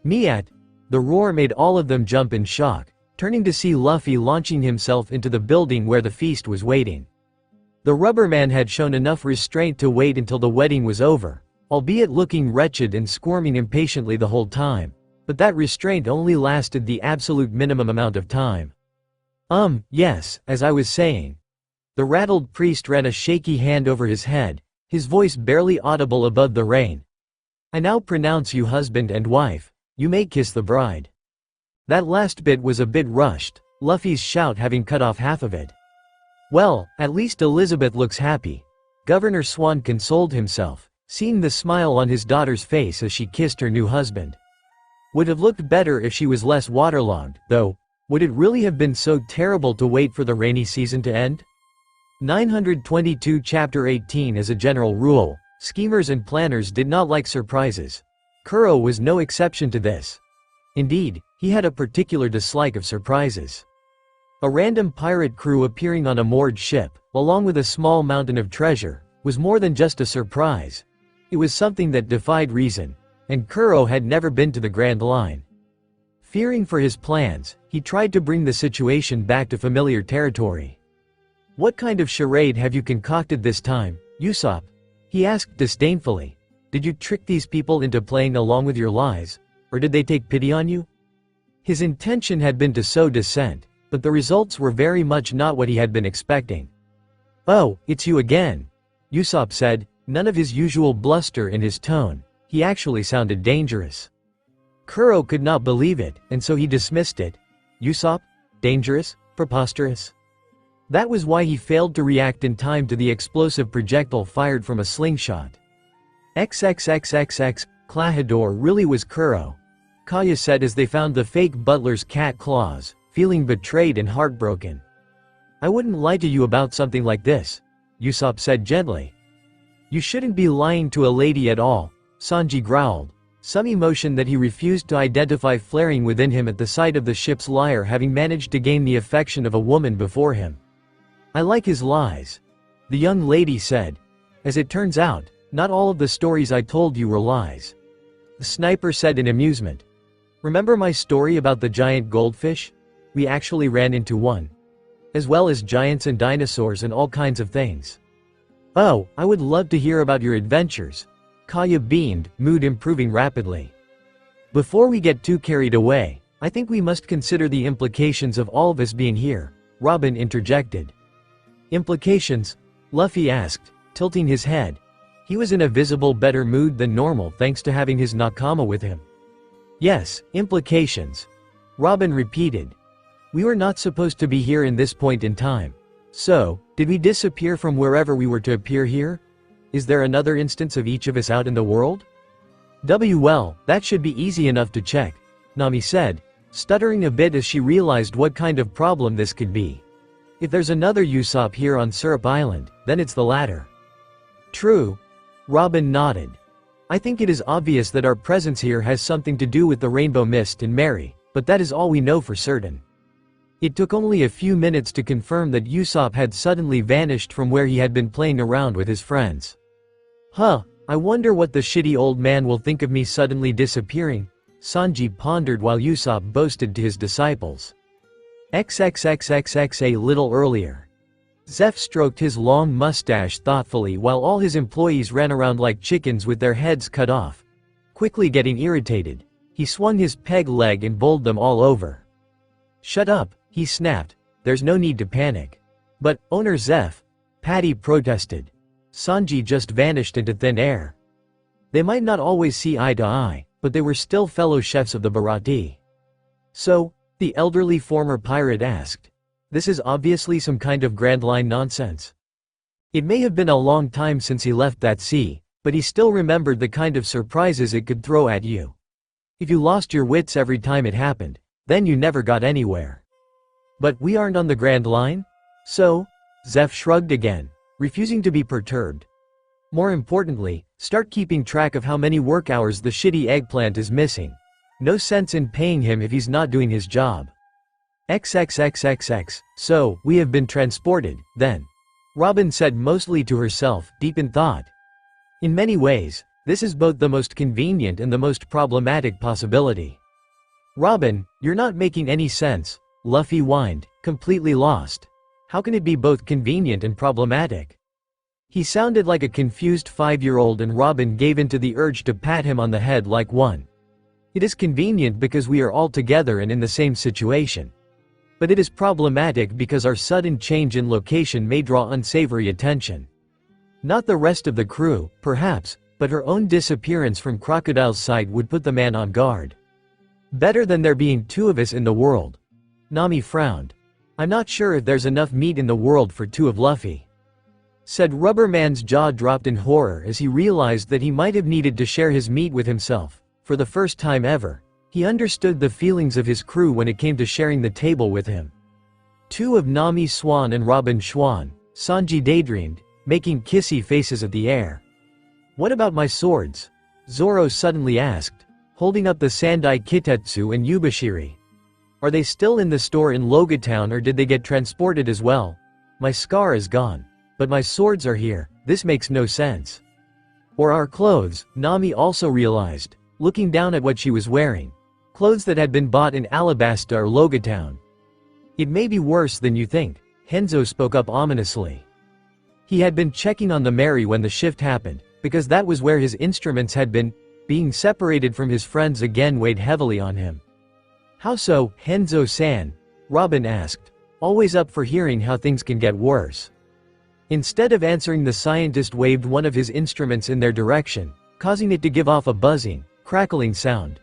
"Miat!" The roar made all of them jump in shock, turning to see Luffy launching himself into the building where the feast was waiting. The rubber man had shown enough restraint to wait until the wedding was over, albeit looking wretched and squirming impatiently the whole time, but that restraint only lasted the absolute minimum amount of time. Yes, as I was saying." The rattled priest ran a shaky hand over his head, his voice barely audible above the rain. "I now pronounce you husband and wife. You may kiss the bride." That last bit was a bit rushed, Luffy's shout having cut off half of it. "Well, at least Elizabeth looks happy," Governor Swan consoled himself, seeing the smile on his daughter's face as she kissed her new husband. Would have looked better if she was less waterlogged, though. Would it really have been so terrible to wait for the rainy season to end? 922 Chapter 18. As a general rule, schemers and planners did not like surprises. Kuro was no exception to this. Indeed, he had a particular dislike of surprises. A random pirate crew appearing on a moored ship, along with a small mountain of treasure, was more than just a surprise. It was something that defied reason, and Kuro had never been to the Grand Line. Fearing for his plans, he tried to bring the situation back to familiar territory. "What kind of charade have you concocted this time, Usopp?" he asked disdainfully. "Did you trick these people into playing along with your lies, or did they take pity on you?" His intention had been to sow dissent, but the results were very much not what he had been expecting. "Oh, it's you again," Usopp said, none of his usual bluster in his tone. He actually sounded dangerous. Kuro could not believe it, and so he dismissed it. Usopp? Dangerous? Preposterous? That was why he failed to react in time to the explosive projectile fired from a slingshot. XXXXX, Klahadore really was Kuro, Kaya said as they found the fake butler's cat claws, feeling betrayed and heartbroken. "I wouldn't lie to you about something like this," Usopp said gently. "You shouldn't be lying to a lady at all," Sanji growled, some emotion that he refused to identify flaring within him at the sight of the ship's liar having managed to gain the affection of a woman before him. "I like his lies," the young lady said. "As it turns out, not all of the stories I told you were lies," the sniper said in amusement. "Remember my story about the giant goldfish? We actually ran into one. As well as giants and dinosaurs and all kinds of things." "Oh, I would love to hear about your adventures," Kaya beamed, mood improving rapidly. "Before we get too carried away, I think we must consider the implications of all of us being here," Robin interjected. "Implications?" Luffy asked, tilting his head. He was in a visible better mood than normal thanks to having his nakama with him. "Yes, implications," Robin repeated. "We were not supposed to be here in this point in time. So, did we disappear from wherever we were to appear here? Is there another instance of each of us out in the world?" "Well, that should be easy enough to check," Nami said, stuttering a bit as she realized what kind of problem this could be. "If there's another Usopp here on Syrup Island, then it's the latter." "True," Robin nodded. "I think it is obvious that our presence here has something to do with the Rainbow Mist and Mary, but that is all we know for certain." It took only a few minutes to confirm that Usopp had suddenly vanished from where he had been playing around with his friends. I wonder what the shitty old man will think of me suddenly disappearing," Sanji pondered while Usopp boasted to his disciples. XXXXX. A little earlier. Zeph stroked his long mustache thoughtfully while all his employees ran around like chickens with their heads cut off. Quickly getting irritated, he swung his peg leg and bowled them all over. "Shut up," he snapped. "There's no need to panic." "But, Owner Zeph," Patty protested. Sanji just vanished into thin air. They might not always see eye to eye, but they were still fellow chefs of the Bharati. "So?" the elderly former pirate asked. "This is obviously some kind of Grand Line nonsense." It may have been a long time since he left that sea, but he still remembered the kind of surprises it could throw at you. If you lost your wits every time it happened, then you never got anywhere. "But we aren't on the Grand Line? So?" Zeph shrugged again, refusing to be perturbed. "More importantly, start keeping track of how many work hours the shitty eggplant is missing. No sense in paying him if he's not doing his job." XXXXX, so, we have been transported, then. Robin said mostly to herself, deep in thought. In many ways, this is both the most convenient and the most problematic possibility. Robin, you're not making any sense, Luffy whined, completely lost. How can it be both convenient and problematic? He sounded like a confused 5-year-old and Robin gave in to the urge to pat him on the head like one. It is convenient because we are all together and in the same situation. But it is problematic because our sudden change in location may draw unsavory attention. Not the rest of the crew, perhaps, but her own disappearance from Crocodile's sight would put the man on guard. Better than there being 2 of us in the world. Nami frowned. I'm not sure if there's enough meat in the world for 2 of Luffy. Said Rubberman's jaw dropped in horror as he realized that he might have needed to share his meat with himself. For the first time ever, he understood the feelings of his crew when it came to sharing the table with him. 2 of Nami Swan and Robin Schwan, Sanji daydreamed, making kissy faces at the air. What about my swords? Zoro suddenly asked, holding up the Sandai Kitetsu and Yubashiri. Are they still in the store in Logatown or did they get transported as well? My scar is gone. But my swords are here, this makes no sense. Or our clothes, Nami also realized, looking down at what she was wearing. Clothes that had been bought in Alabasta or Logatown. It may be worse than you think, Henzo spoke up ominously. He had been checking on the Mary when the shift happened, because that was where his instruments had been. Being separated from his friends again weighed heavily on him. How so, Henzo-san? Robin asked, always up for hearing how things can get worse. Instead of answering, the scientist waved one of his instruments in their direction, causing it to give off a buzzing, crackling sound.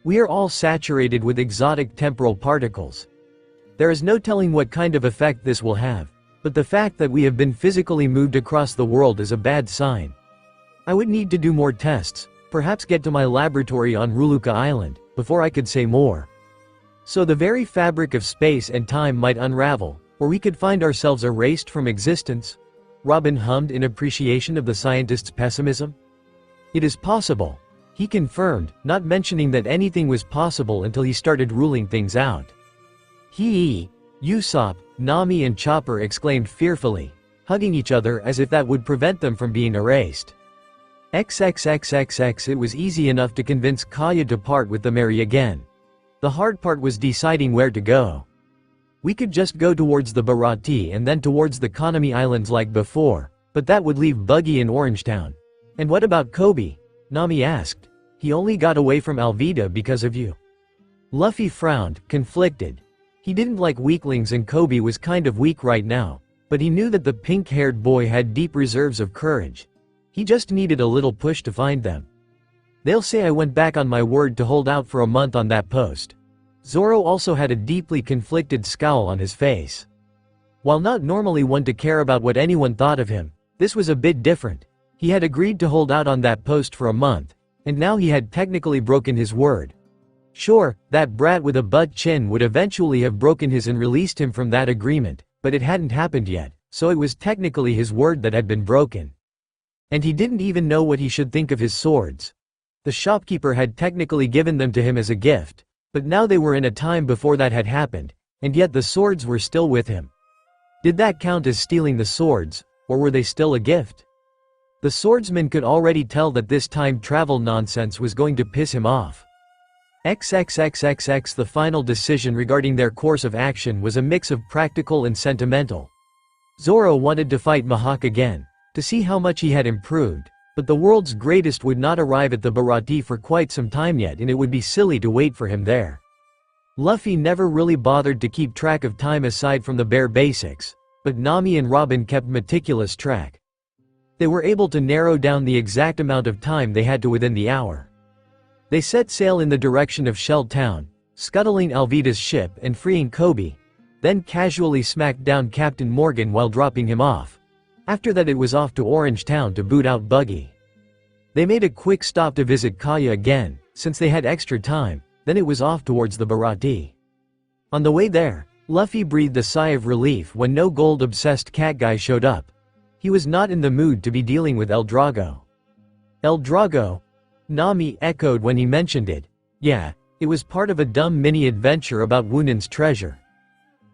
We are all saturated with exotic temporal particles. There is no telling what kind of effect this will have, but the fact that we have been physically moved across the world is a bad sign. I would need to do more tests, perhaps get to my laboratory on Ruluka Island, before I could say more. So the very fabric of space and time might unravel, or we could find ourselves erased from existence? Robin hummed in appreciation of the scientist's pessimism. It is possible. He confirmed, not mentioning that anything was possible until he started ruling things out. Usopp, Nami and Chopper exclaimed fearfully, hugging each other as if that would prevent them from being erased. XXXXX. It was easy enough to convince Kaya to part with the Mary again. The hard part was deciding where to go. We could just go towards the Bharati and then towards the Konami Islands like before, but that would leave Buggy in Orangetown. And what about Kobe? Nami asked. He only got away from Alvida because of you. Luffy frowned, conflicted. He didn't like weaklings and Kobe was kind of weak right now, but he knew that the pink-haired boy had deep reserves of courage. He just needed a little push to find them. They'll say I went back on my word to hold out for a month on that post. Zoro also had a deeply conflicted scowl on his face. While not normally one to care about what anyone thought of him, this was a bit different. He had agreed to hold out on that post for a month, and now he had technically broken his word. Sure, that brat with a butt chin would eventually have broken his and released him from that agreement, but it hadn't happened yet, so it was technically his word that had been broken. And he didn't even know what he should think of his swords. The shopkeeper had technically given them to him as a gift, but now they were in a time before that had happened, and yet the swords were still with him. Did that count as stealing the swords, or were they still a gift? The swordsman could already tell that this time travel nonsense was going to piss him off. XXXXX. The final decision regarding their course of action was a mix of practical and sentimental. Zoro wanted to fight Mihawk again, to see how much he had improved, but the world's greatest would not arrive at the Bharati for quite some time yet and it would be silly to wait for him there. Luffy never really bothered to keep track of time aside from the bare basics, but Nami and Robin kept meticulous track. They were able to narrow down the exact amount of time they had to within the hour. They set sail in the direction of Shell Town, scuttling Alvida's ship and freeing Kobe, then casually smacked down Captain Morgan while dropping him off. After that it was off to Orange Town to boot out Buggy. They made a quick stop to visit Kaya again, since they had extra time, then it was off towards the Bharati. On the way there, Luffy breathed a sigh of relief when no gold-obsessed cat guy showed up. He was not in the mood to be dealing with El Drago. El Drago? Nami echoed when he mentioned it. Yeah, it was part of a dumb mini-adventure about Wunin's treasure.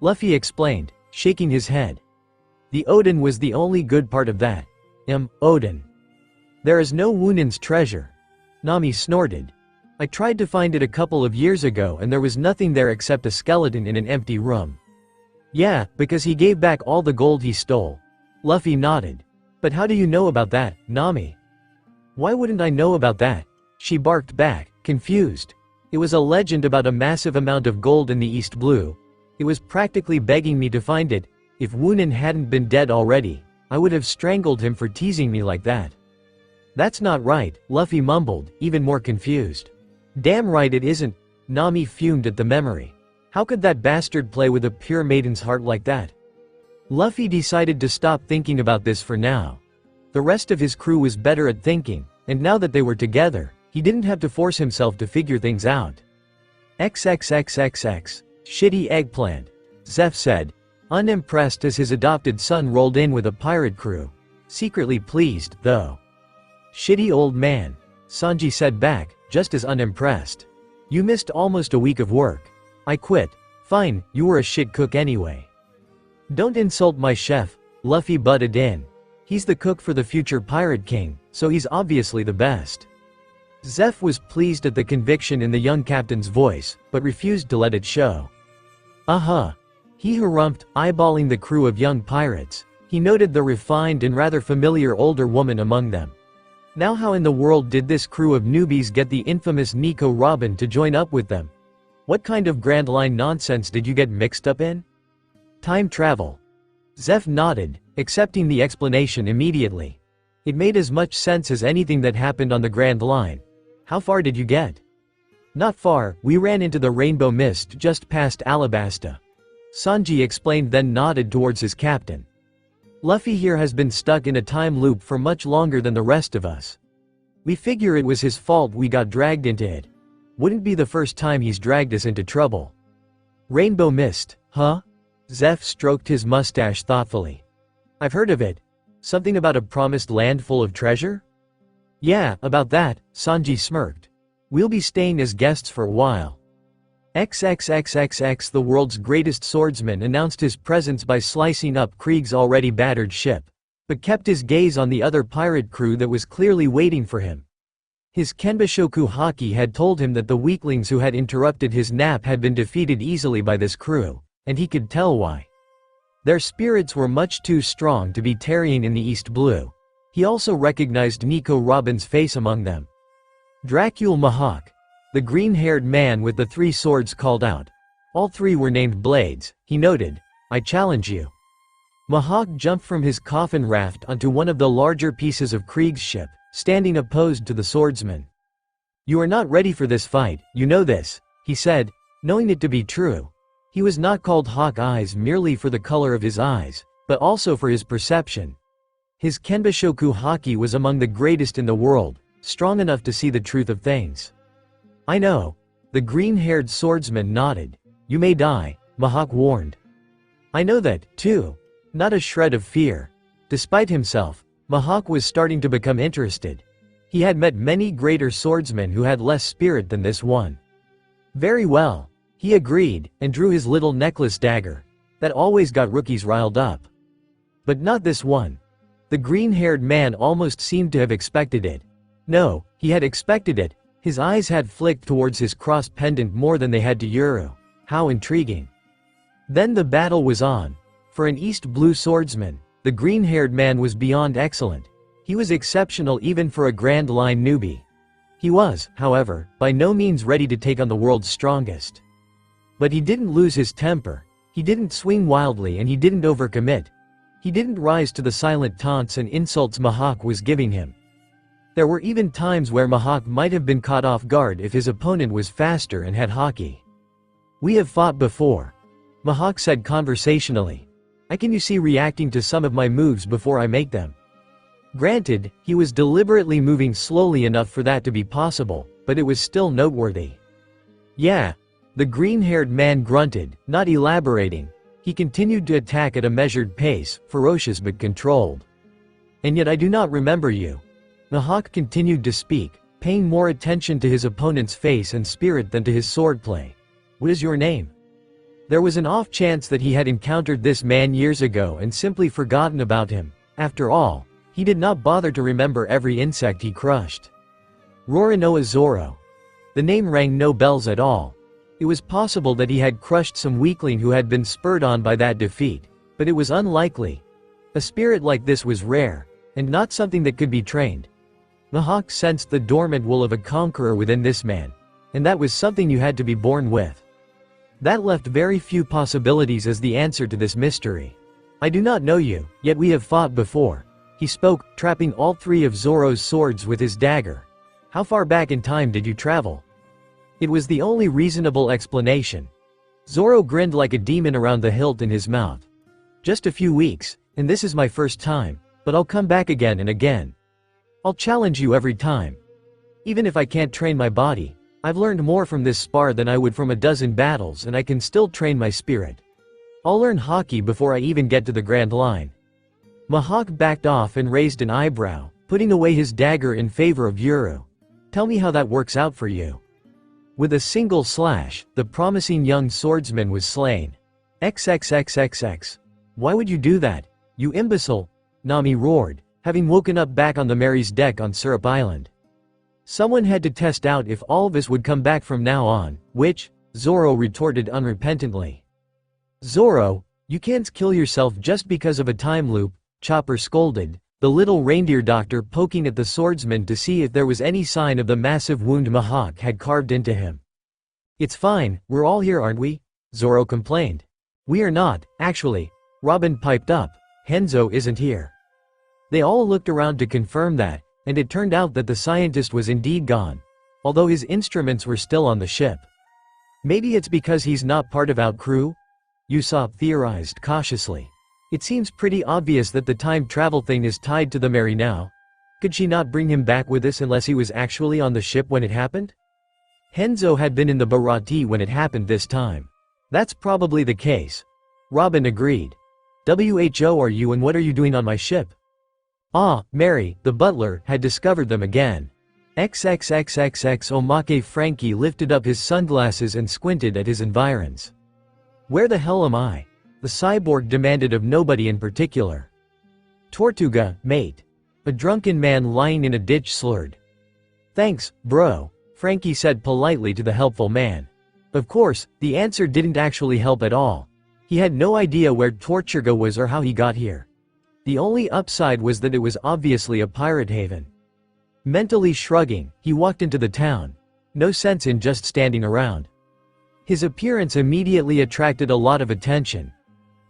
Luffy explained, shaking his head. The Odin was the only good part of that. Odin. There is no Wunin's treasure. Nami snorted. I tried to find it a couple of years ago and there was nothing there except a skeleton in an empty room. Yeah, because he gave back all the gold he stole. Luffy nodded. But how do you know about that, Nami? Why wouldn't I know about that? She barked back, confused. It was a legend about a massive amount of gold in the East Blue. It was practically begging me to find it. If Wunin hadn't been dead already, I would have strangled him for teasing me like that. That's not right, Luffy mumbled, even more confused. Damn right it isn't. Nami fumed at the memory. How could that bastard play with a pure maiden's heart like that? Luffy decided to stop thinking about this for now. The rest of his crew was better at thinking, and now that they were together, he didn't have to force himself to figure things out. XXXXX. Shitty eggplant. Zeph said, unimpressed as his adopted son rolled in with a pirate crew. Secretly pleased, though. Shitty old man. Sanji said back, just as unimpressed. You missed almost a week of work. I quit. Fine, you were a shit cook anyway. Don't insult my chef, Luffy butted in. He's the cook for the future Pirate King, so he's obviously the best. Zeph was pleased at the conviction in the young captain's voice, but refused to let it show. He harumphed, eyeballing the crew of young pirates. He noted the refined and rather familiar older woman among them. Now how in the world did this crew of newbies get the infamous Nico Robin to join up with them? What kind of Grand Line nonsense did you get mixed up in? Time travel. Zeph nodded, accepting the explanation immediately. It made as much sense as anything that happened on the Grand Line. How far did you get? Not far, we ran into the rainbow mist just past Alabasta. Sanji explained, then nodded towards his captain. Luffy here has been stuck in a time loop for much longer than the rest of us. We figure it was his fault we got dragged into it. Wouldn't be the first time he's dragged us into trouble. Rainbow mist, huh? Zeph stroked his mustache thoughtfully. I've heard of it. Something about a promised land full of treasure? Yeah, about that, Sanji smirked. We'll be staying as guests for a while. XXXXX. The world's greatest swordsman announced his presence by slicing up Krieg's already battered ship, but kept his gaze on the other pirate crew that was clearly waiting for him. His Kenbashoku haki had told him that the weaklings who had interrupted his nap had been defeated easily by this crew, and he could tell why. Their spirits were much too strong to be tarrying in the East Blue. He also recognized Nico Robin's face among them. Dracule Mihawk. The green-haired man with the 3 swords called out. All 3 were named Blades, he noted. I challenge you. Mihawk jumped from his coffin raft onto one of the larger pieces of Krieg's ship, standing opposed to the swordsman. You are not ready for this fight, you know this, he said, knowing it to be true. He was not called Hawk Eyes merely for the color of his eyes, but also for his perception. His Kenbashoku haki was among the greatest in the world, strong enough to see the truth of things. I know. The green-haired swordsman nodded. You may die, Mihawk warned. I know that, too. Not a shred of fear. Despite himself, Mihawk was starting to become interested. He had met many greater swordsmen who had less spirit than this one. Very well. He agreed, and drew his little necklace dagger. That always got rookies riled up. But not this one. The green-haired man almost seemed to have expected it. No, he had expected it. His eyes had flicked towards his cross pendant more than they had to Yuru. How intriguing. Then the battle was on. For an East Blue swordsman, the green-haired man was beyond excellent. He was exceptional even for a Grand Line newbie. He was, however, by no means ready to take on the world's strongest. But he didn't lose his temper. He didn't swing wildly and he didn't overcommit. He didn't rise to the silent taunts and insults Mihawk was giving him. There were even times where Mihawk might have been caught off guard if his opponent was faster and had haki. We have fought before, Mihawk said conversationally. I can you see reacting to some of my moves before I make them. Granted, he was deliberately moving slowly enough for that to be possible, but it was still noteworthy. Yeah. The green-haired man grunted, not elaborating. He continued to attack at a measured pace, ferocious but controlled. And yet I do not remember you. Mihawk continued to speak, paying more attention to his opponent's face and spirit than to his swordplay. What is your name? There was an off chance that he had encountered this man years ago and simply forgotten about him. After all, he did not bother to remember every insect he crushed. Roronoa Zoro. The name rang no bells at all. It was possible that he had crushed some weakling who had been spurred on by that defeat, but it was unlikely. A spirit like this was rare, and not something that could be trained. Mihawk sensed the dormant will of a conqueror within this man, and that was something you had to be born with. That left very few possibilities as the answer to this mystery. I do not know you, yet we have fought before. He spoke, trapping all three of Zoro's swords with his dagger. How far back in time did you travel? It was the only reasonable explanation. Zoro grinned like a demon around the hilt in his mouth. Just a few weeks, and this is my first time, but I'll come back again and again. I'll challenge you every time. Even if I can't train my body, I've learned more from this spar than I would from a dozen battles, and I can still train my spirit. I'll learn hockey before I even get to the Grand Line. Mihawk backed off and raised an eyebrow, putting away his dagger in favor of Yuru. Tell me how that works out for you. With a single slash, the promising young swordsman was slain. XXXXX. Why would you do that, you imbecile? Nami roared, having woken up back on the Mary's deck on Syrup Island. Someone had to test out if all of us would come back from now on, which, Zoro retorted unrepentantly. Zoro, you can't kill yourself just because of a time loop, Chopper scolded, the little reindeer doctor poking at the swordsman to see if there was any sign of the massive wound Mihawk had carved into him. It's fine, we're all here aren't we? Zoro complained. We are not, actually, Robin piped up. Henzo isn't here. They all looked around to confirm that, and it turned out that the scientist was indeed gone, although his instruments were still on the ship. Maybe it's because he's not part of our crew? Usopp theorized cautiously. It seems pretty obvious that the time travel thing is tied to the Mary now. Could she not bring him back with us unless he was actually on the ship when it happened? Henzo had been in the Baratie when it happened this time. That's probably the case. Robin agreed. Who are you and what are you doing on my ship? Ah, Mary, the butler, had discovered them again. XXXXX Omake Frankie lifted up his sunglasses and squinted at his environs. Where the hell am I? The cyborg demanded of nobody in particular. Tortuga, mate. A drunken man lying in a ditch slurred. Thanks, bro, Frankie said politely to the helpful man. Of course, the answer didn't actually help at all. He had no idea where Tortuga was or how he got here. The only upside was that it was obviously a pirate haven. Mentally shrugging, he walked into the town. No sense in just standing around. His appearance immediately attracted a lot of attention.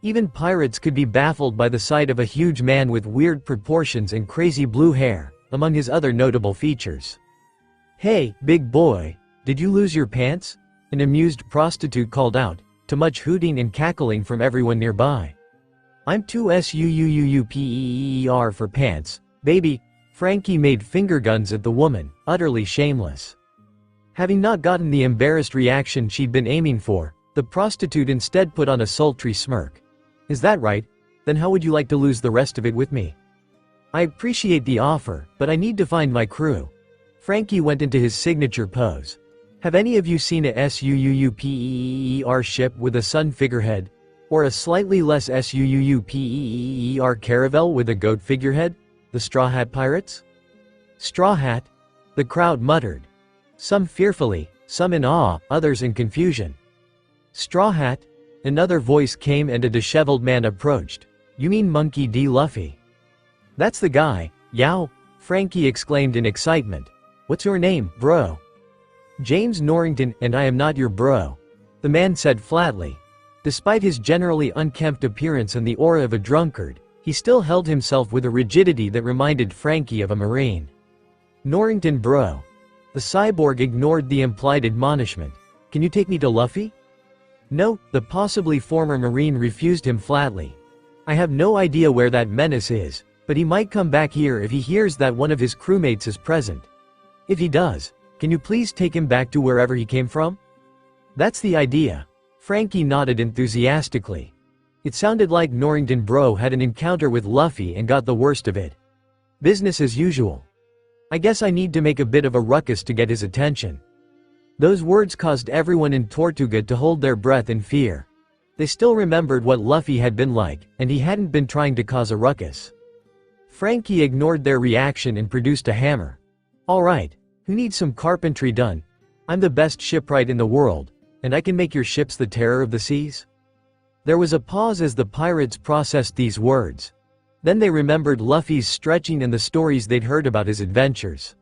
Even pirates could be baffled by the sight of a huge man with weird proportions and crazy blue hair, among his other notable features. Hey, big boy, did you lose your pants? An amused prostitute called out, to much hooting and cackling from everyone nearby. I'm too suuuuper for pants, baby. Frankie made finger guns at the woman, utterly shameless. Having not gotten the embarrassed reaction she'd been aiming for, the prostitute instead put on a sultry smirk. Is that right? Then how would you like to lose the rest of it with me? I appreciate the offer, but I need to find my crew. Frankie went into his signature pose. Have any of you seen a suuuper ship with a sun figurehead? Or a slightly less suuuper caravel with a goat figurehead? The Straw Hat Pirates? Straw Hat? The crowd muttered. Some fearfully, some in awe, others in confusion. Straw Hat? Another voice came and a disheveled man approached. You mean Monkey D. Luffy? That's the guy, yow! Frankie exclaimed in excitement. What's your name, bro? James Norrington, and I am not your bro. The man said flatly. Despite his generally unkempt appearance and the aura of a drunkard, he still held himself with a rigidity that reminded Frankie of a Marine. Norrington bro. The cyborg ignored the implied admonishment. Can you take me to Luffy? No, the possibly former Marine refused him flatly. I have no idea where that menace is, but he might come back here if he hears that one of his crewmates is present. If he does, can you please take him back to wherever he came from? That's the idea. Frankie nodded enthusiastically. It sounded like Norrington bro had an encounter with Luffy and got the worst of it. Business as usual. I guess I need to make a bit of a ruckus to get his attention. Those words caused everyone in Tortuga to hold their breath in fear. They still remembered what Luffy had been like, and he hadn't been trying to cause a ruckus. Frankie ignored their reaction and produced a hammer. "Alright, who needs some carpentry done? I'm the best shipwright in the world, and I can make your ships the terror of the seas." There was a pause as the pirates processed these words. Then they remembered Luffy's stretching and the stories they'd heard about his adventures.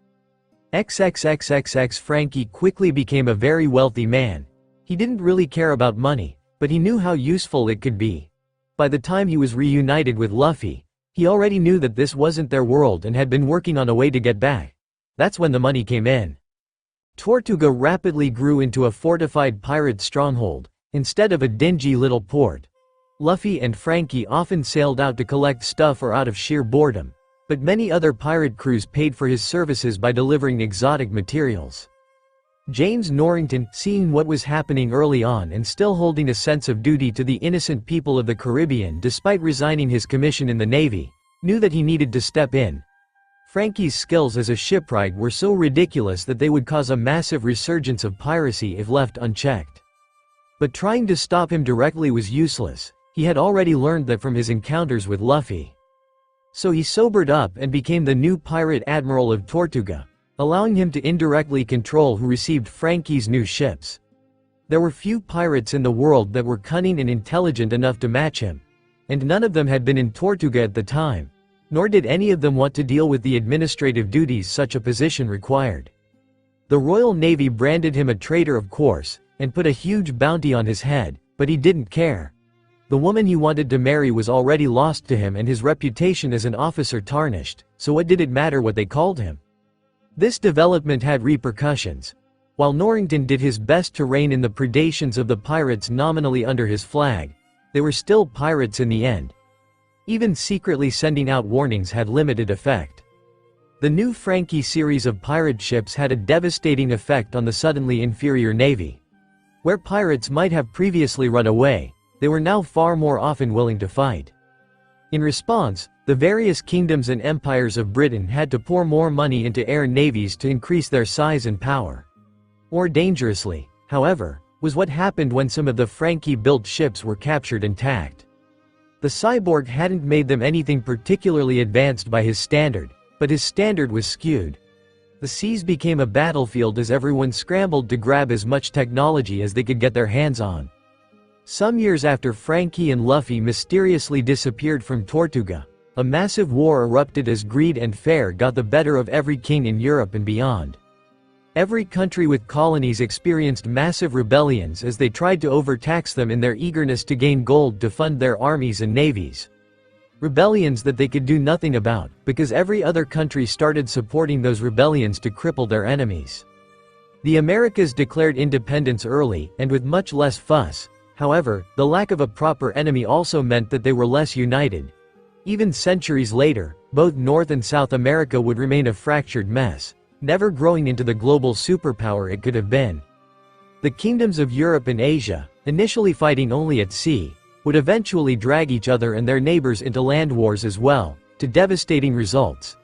XXXXX Frankie quickly became a very wealthy man. He didn't really care about money, but he knew how useful it could be. By the time he was reunited with Luffy, he already knew that this wasn't their world and had been working on a way to get back. That's when the money came in. Tortuga rapidly grew into a fortified pirate stronghold, instead of a dingy little port. Luffy and Frankie often sailed out to collect stuff or out of sheer boredom, but many other pirate crews paid for his services by delivering exotic materials. James Norrington, seeing what was happening early on and still holding a sense of duty to the innocent people of the Caribbean despite resigning his commission in the Navy, knew that he needed to step in. Frankie's skills as a shipwright were so ridiculous that they would cause a massive resurgence of piracy if left unchecked. But trying to stop him directly was useless. He had already learned that from his encounters with Luffy. So he sobered up and became the new pirate admiral of Tortuga, allowing him to indirectly control who received Frankie's new ships. There were few pirates in the world that were cunning and intelligent enough to match him, and none of them had been in Tortuga at the time, nor did any of them want to deal with the administrative duties such a position required. The Royal Navy branded him a traitor, of course, and put a huge bounty on his head, but he didn't care. The woman he wanted to marry was already lost to him and his reputation as an officer tarnished, so what did it matter what they called him? This development had repercussions. While Norrington did his best to rein in the predations of the pirates nominally under his flag, they were still pirates in the end. Even secretly sending out warnings had limited effect. The new Frankie series of pirate ships had a devastating effect on the suddenly inferior navy. Where pirates might have previously run away, they were now far more often willing to fight. In response, the various kingdoms and empires of Britain had to pour more money into air navies to increase their size and power. More dangerously, however, was what happened when some of the Frankie-built ships were captured intact. The cyborg hadn't made them anything particularly advanced by his standard, but his standard was skewed. The seas became a battlefield as everyone scrambled to grab as much technology as they could get their hands on. Some years after Frankie and Luffy mysteriously disappeared from Tortuga, a massive war erupted as greed and fear got the better of every king in Europe and beyond. Every country with colonies experienced massive rebellions as they tried to overtax them in their eagerness to gain gold to fund their armies and navies. Rebellions that they could do nothing about, because every other country started supporting those rebellions to cripple their enemies. The Americas declared independence early and with much less fuss. However, the lack of a proper enemy also meant that they were less united. Even centuries later, both North and South America would remain a fractured mess, never growing into the global superpower it could have been. The kingdoms of Europe and Asia, initially fighting only at sea, would eventually drag each other and their neighbors into land wars as well, to devastating results.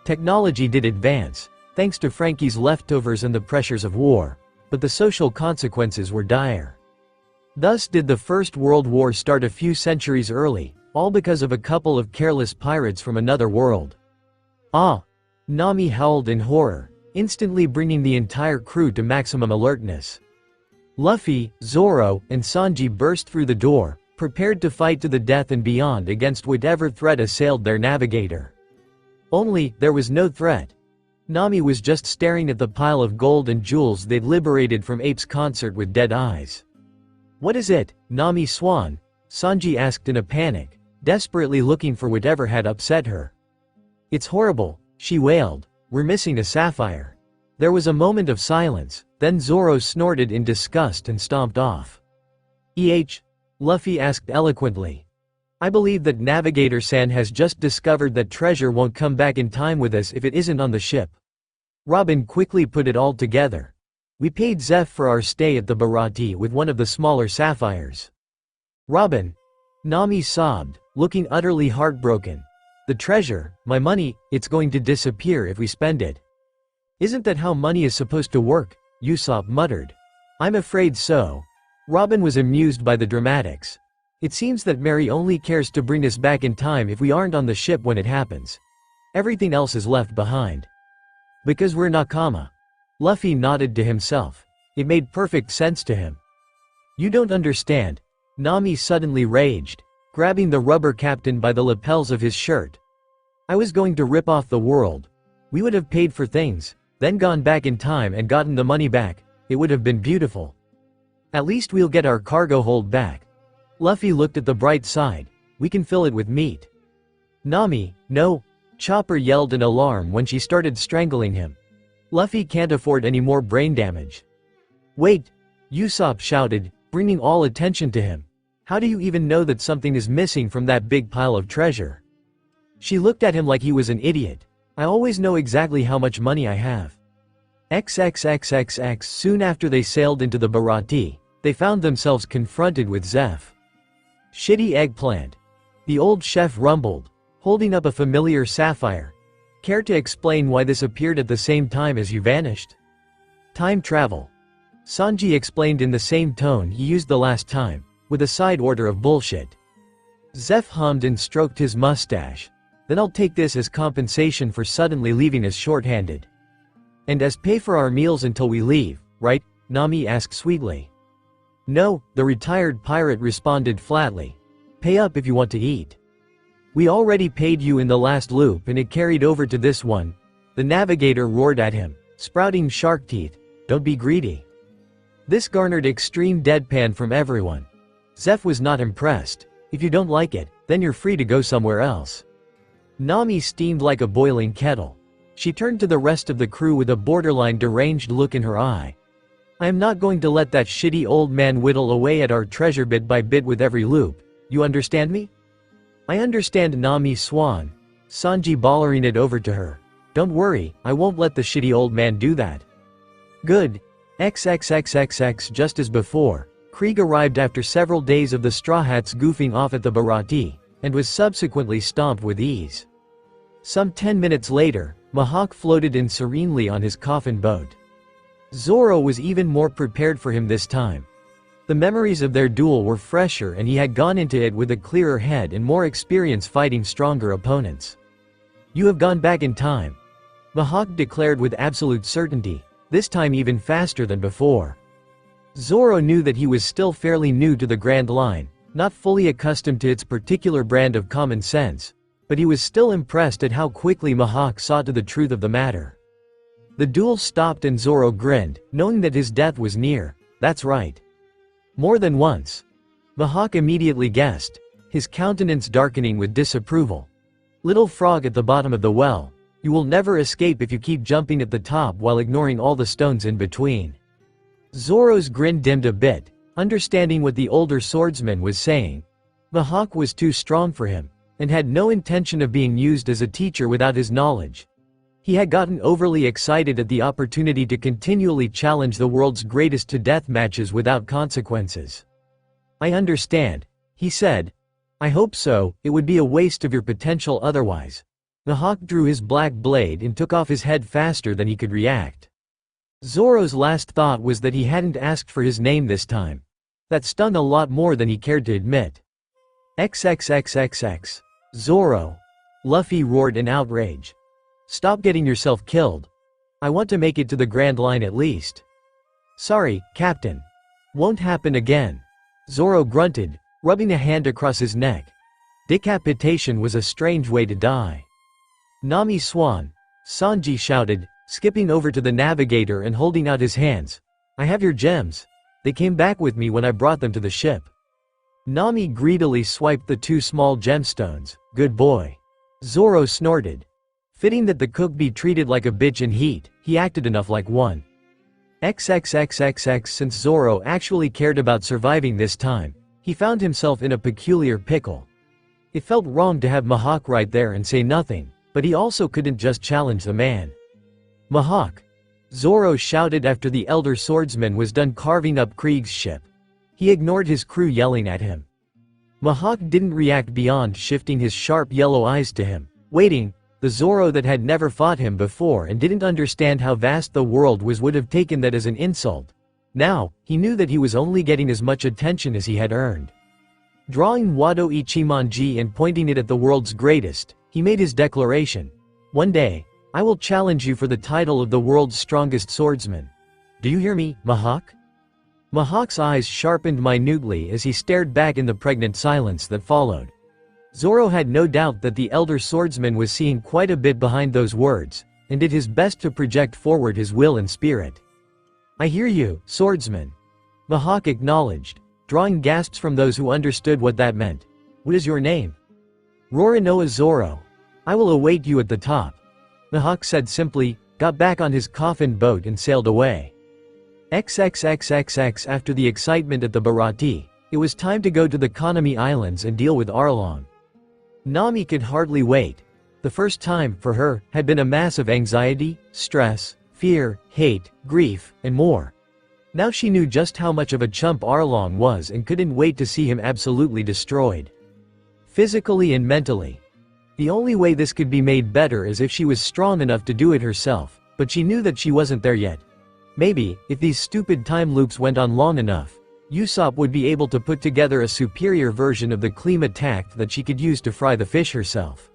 Technology did advance, thanks to Frankie's leftovers and the pressures of war, but the social consequences were dire. Thus did the First World War start a few centuries early, all because of a couple of careless pirates from another world. Ah! Nami howled in horror, instantly bringing the entire crew to maximum alertness. Luffy, Zoro, and Sanji burst through the door, prepared to fight to the death and beyond against whatever threat assailed their navigator. Only, there was no threat. Nami was just staring at the pile of gold and jewels they'd liberated from Ape's concert with dead eyes. "What is it, Nami Swan?" Sanji asked in a panic, desperately looking for whatever had upset her. "It's horrible," she wailed. "We're missing a sapphire." There was a moment of silence, then Zoro snorted in disgust and stomped off. Luffy asked eloquently. "I believe that Navigator-san has just discovered that treasure won't come back in time with us if it isn't on the ship." Robin quickly put it all together. "We paid Zeph for our stay at the Barati with one of the smaller sapphires." "Robin!" Nami sobbed, looking utterly heartbroken. "The treasure, my money, it's going to disappear if we spend it." "Isn't that how money is supposed to work?" Usopp muttered. "I'm afraid so." Robin was amused by the dramatics. It seems that Mary only cares to bring us back in time if we aren't on the ship when it happens. Everything else is left behind. Because we're nakama. Luffy nodded to himself. It made perfect sense to him. You don't understand. Nami suddenly raged, grabbing the rubber captain by the lapels of his shirt. I was going to rip off the world. We would have paid for things, then gone back in time and gotten the money back. It would have been beautiful. At least we'll get our cargo hold back. Luffy looked at the bright side. We can fill it with meat. Nami, no. Chopper yelled in alarm when she started strangling him. Luffy can't afford any more brain damage. Wait, Usopp shouted, bringing all attention to him. How do you even know that something is missing from that big pile of treasure? She looked at him like he was an idiot. I always know exactly how much money I have. XXXXX. Soon after they sailed into the Bharati, they found themselves confronted with Zeph. Shitty eggplant. The old chef rumbled, holding up a familiar sapphire. Care to explain why this appeared at the same time as you vanished? Time travel. Sanji explained in the same tone he used the last time, with a side order of bullshit. Zeph hummed and stroked his mustache. Then I'll take this as compensation for suddenly leaving us short-handed. And as pay for our meals until we leave, right? Nami asked sweetly. No, the retired pirate responded flatly. Pay up if you want to eat. We already paid you in the last loop and it carried over to this one. The navigator roared at him, sprouting shark teeth. Don't be greedy. This garnered extreme deadpan from everyone. Zeph was not impressed. If you don't like it, then you're free to go somewhere else. Nami steamed like a boiling kettle. She turned to the rest of the crew with a borderline deranged look in her eye. I am not going to let that shitty old man whittle away at our treasure bit by bit with every loop. You understand me? I understand, Nami Swan. Sanji ballering it over to her. Don't worry, I won't let the shitty old man do that. Good. XXXXX. Just as before, Krieg arrived after several days of the Straw Hats goofing off at the Bharati, and was subsequently stomped with ease. Some 10 minutes later, Mihawk floated in serenely on his coffin boat. Zoro was even more prepared for him this time. The memories of their duel were fresher and he had gone into it with a clearer head and more experience fighting stronger opponents. You have gone back in time. Mihawk declared with absolute certainty, this time even faster than before. Zoro knew that he was still fairly new to the Grand Line, not fully accustomed to its particular brand of common sense, but he was still impressed at how quickly Mihawk saw to the truth of the matter. The duel stopped and Zoro grinned, knowing that his death was near. That's right. More than once. Mihawk immediately guessed, his countenance darkening with disapproval. Little frog at the bottom of the well, you will never escape if you keep jumping at the top while ignoring all the stones in between. Zoro's grin dimmed a bit, understanding what the older swordsman was saying. Mihawk was too strong for him, and had no intention of being used as a teacher without his knowledge. He had gotten overly excited at the opportunity to continually challenge the world's greatest to death matches without consequences. I understand, he said. I hope so, it would be a waste of your potential otherwise. Mihawk drew his black blade and took off his head faster than he could react. Zoro's last thought was that he hadn't asked for his name this time. That stung a lot more than he cared to admit. XXXXX. Zoro. Luffy roared in outrage. Stop getting yourself killed. I want to make it to the Grand Line at least. Sorry, Captain. Won't happen again. Zoro grunted, rubbing a hand across his neck. Decapitation was a strange way to die. Nami Swan. Sanji shouted, skipping over to the navigator and holding out his hands. I have your gems. They came back with me when I brought them to the ship. Nami greedily swiped the 2 small gemstones. Good boy. Zoro snorted. Fitting that the cook be treated like a bitch in heat, he acted enough like one. XXXXX. Since Zoro actually cared about surviving this time, he found himself in a peculiar pickle. It felt wrong to have Mihawk right there and say nothing, but he also couldn't just challenge the man. Mihawk! Zoro shouted after the elder swordsman was done carving up Krieg's ship. He ignored his crew yelling at him. Mihawk didn't react beyond shifting his sharp yellow eyes to him, waiting. The Zoro that had never fought him before and didn't understand how vast the world was would have taken that as an insult. Now, he knew that he was only getting as much attention as he had earned. Drawing Wado Ichimonji and pointing it at the world's greatest, he made his declaration. One day, I will challenge you for the title of the world's strongest swordsman. Do you hear me, Mihawk? Mihawk's eyes sharpened minutely as he stared back in the pregnant silence that followed. Zoro had no doubt that the elder swordsman was seeing quite a bit behind those words, and did his best to project forward his will and spirit. I hear you, swordsman. Mihawk acknowledged, drawing gasps from those who understood what that meant. What is your name? Roronoa Zoro. I will await you at the top. Mihawk said simply, got back on his coffin boat and sailed away. XXXXX. After the excitement at the Baratie, it was time to go to the Konami Islands and deal with Arlong. Nami could hardly wait. The first time, for her, had been a mass of anxiety, stress, fear, hate, grief, and more. Now she knew just how much of a chump Arlong was and couldn't wait to see him absolutely destroyed. Physically and mentally. The only way this could be made better is if she was strong enough to do it herself, but she knew that she wasn't there yet. Maybe, if these stupid time loops went on long enough, Usopp would be able to put together a superior version of the Kleem attack that she could use to fry the fish herself.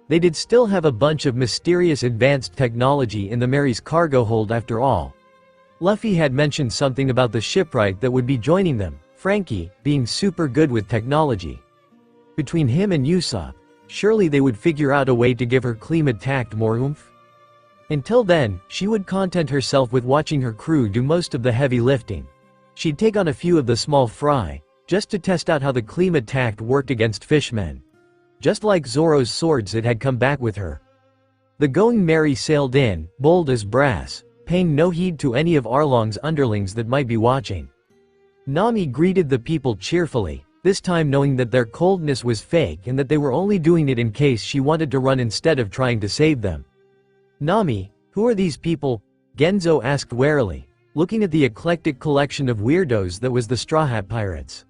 They did still have a bunch of mysterious advanced technology in the Mary's cargo hold after all. Luffy had mentioned something about the shipwright that would be joining them, Frankie, being super good with technology. Between him and Usopp, surely they would figure out a way to give her Kleem attack more oomph? Until then, she would content herself with watching her crew do most of the heavy lifting. She'd take on a few of the small fry, just to test out how the Kleem attack worked against fishmen. Just like Zoro's swords, it had come back with her. The Going Merry sailed in, bold as brass, paying no heed to any of Arlong's underlings that might be watching. Nami greeted the people cheerfully, this time knowing that their coldness was fake and that they were only doing it in case she wanted to run instead of trying to save them. Nami, who are these people? Genzo asked warily, looking at the eclectic collection of weirdos that was the Straw Hat Pirates.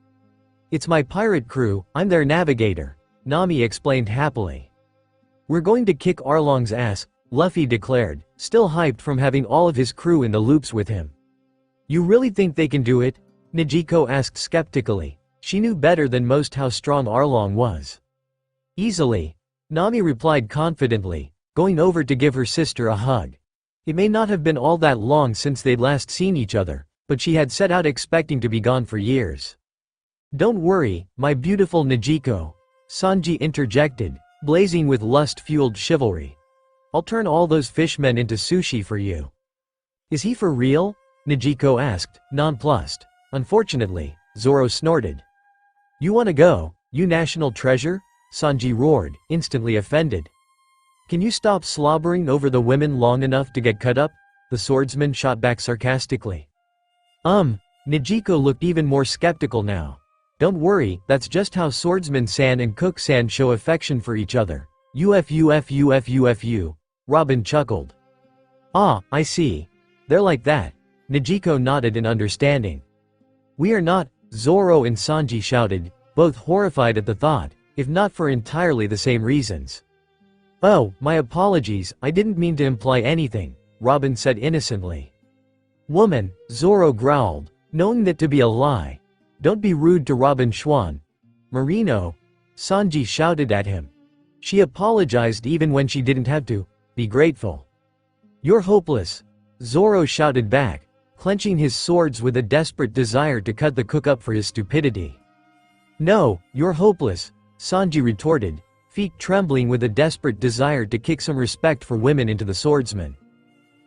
It's my pirate crew, I'm their navigator, Nami explained happily. We're going to kick Arlong's ass, Luffy declared, still hyped from having all of his crew in the loops with him. You really think they can do it? Nijiko asked skeptically. She knew better than most how strong Arlong was. Easily, Nami replied confidently, going over to give her sister a hug. It may not have been all that long since they'd last seen each other, but she had set out expecting to be gone for years. Don't worry, my beautiful Nijiko, Sanji interjected, blazing with lust-fueled chivalry. I'll turn all those fishmen into sushi for you. Is he for real? Nijiko asked, nonplussed. Unfortunately, Zoro snorted. You wanna go, you national treasure? Sanji roared, instantly offended. Can you stop slobbering over the women long enough to get cut up? The swordsman shot back sarcastically. Nijiko looked even more skeptical now. Don't worry, that's just how Swordsman-san and Cook-san show affection for each other. UFUFUFUFU. Robin chuckled. Ah, I see. They're like that. Nijiko nodded in understanding. We are not, Zoro and Sanji shouted, both horrified at the thought, if not for entirely the same reasons. Oh, my apologies, I didn't mean to imply anything, Robin said innocently. Woman, Zoro growled, knowing that to be a lie. Don't be rude to Robin Schwan. Marino, Sanji shouted at him. She apologized even when she didn't have to. Be grateful. You're hopeless, Zoro shouted back, clenching his swords with a desperate desire to cut the cook up for his stupidity. No, you're hopeless, Sanji retorted, feet trembling with a desperate desire to kick some respect for women into the swordsman.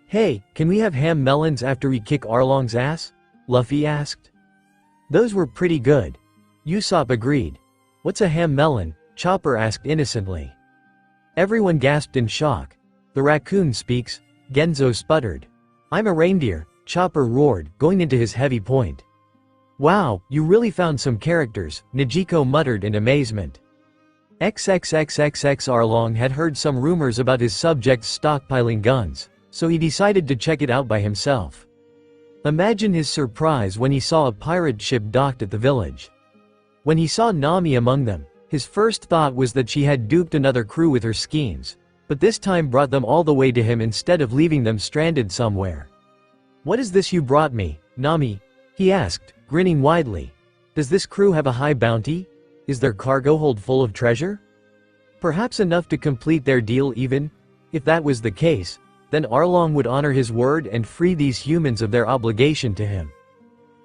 Hey, can we have ham melons after we kick Arlong's ass? Luffy asked. Those were pretty good. Usopp agreed. What's a ham melon? Chopper asked innocently. Everyone gasped in shock. The raccoon speaks, Genzo sputtered. I'm a reindeer, Chopper roared, going into his heavy point. Wow, you really found some characters, Nijiko muttered in amazement. XXXXX Arlong had heard some rumors about his subjects stockpiling guns, so he decided to check it out by himself. Imagine his surprise when he saw a pirate ship docked at the village. When he saw Nami among them, his first thought was that she had duped another crew with her schemes, but this time brought them all the way to him instead of leaving them stranded somewhere. What is this you brought me? Nami?" he asked, grinning widely. "Does this crew have a high bounty? Is their cargo hold full of treasure? Perhaps enough to complete their deal even? If that was the case, then Arlong would honor his word and free these humans of their obligation to him.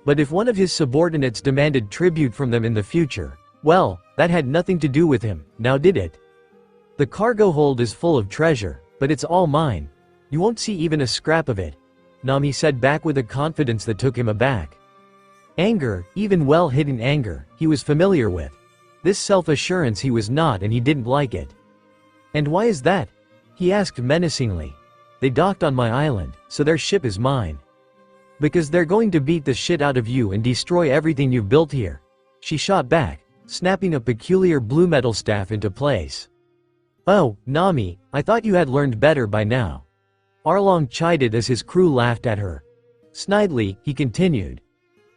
But if one of his subordinates demanded tribute from them in the future, well, that had nothing to do with him, now did it? The cargo hold is full of treasure, but it's all mine. You won't see even a scrap of it," Nami said back with a confidence that took him aback. Anger, even well-hidden anger, he was familiar with. This self-assurance he was not, and he didn't like it. "And why is that?" he asked menacingly. "They docked on my island, so their ship is mine." "Because they're going to beat the shit out of you and destroy everything you've built here," she shot back, snapping a peculiar blue metal staff into place. "Oh, Nami, I thought you had learned better by now," Arlong chided as his crew laughed at her. Snidely, he continued.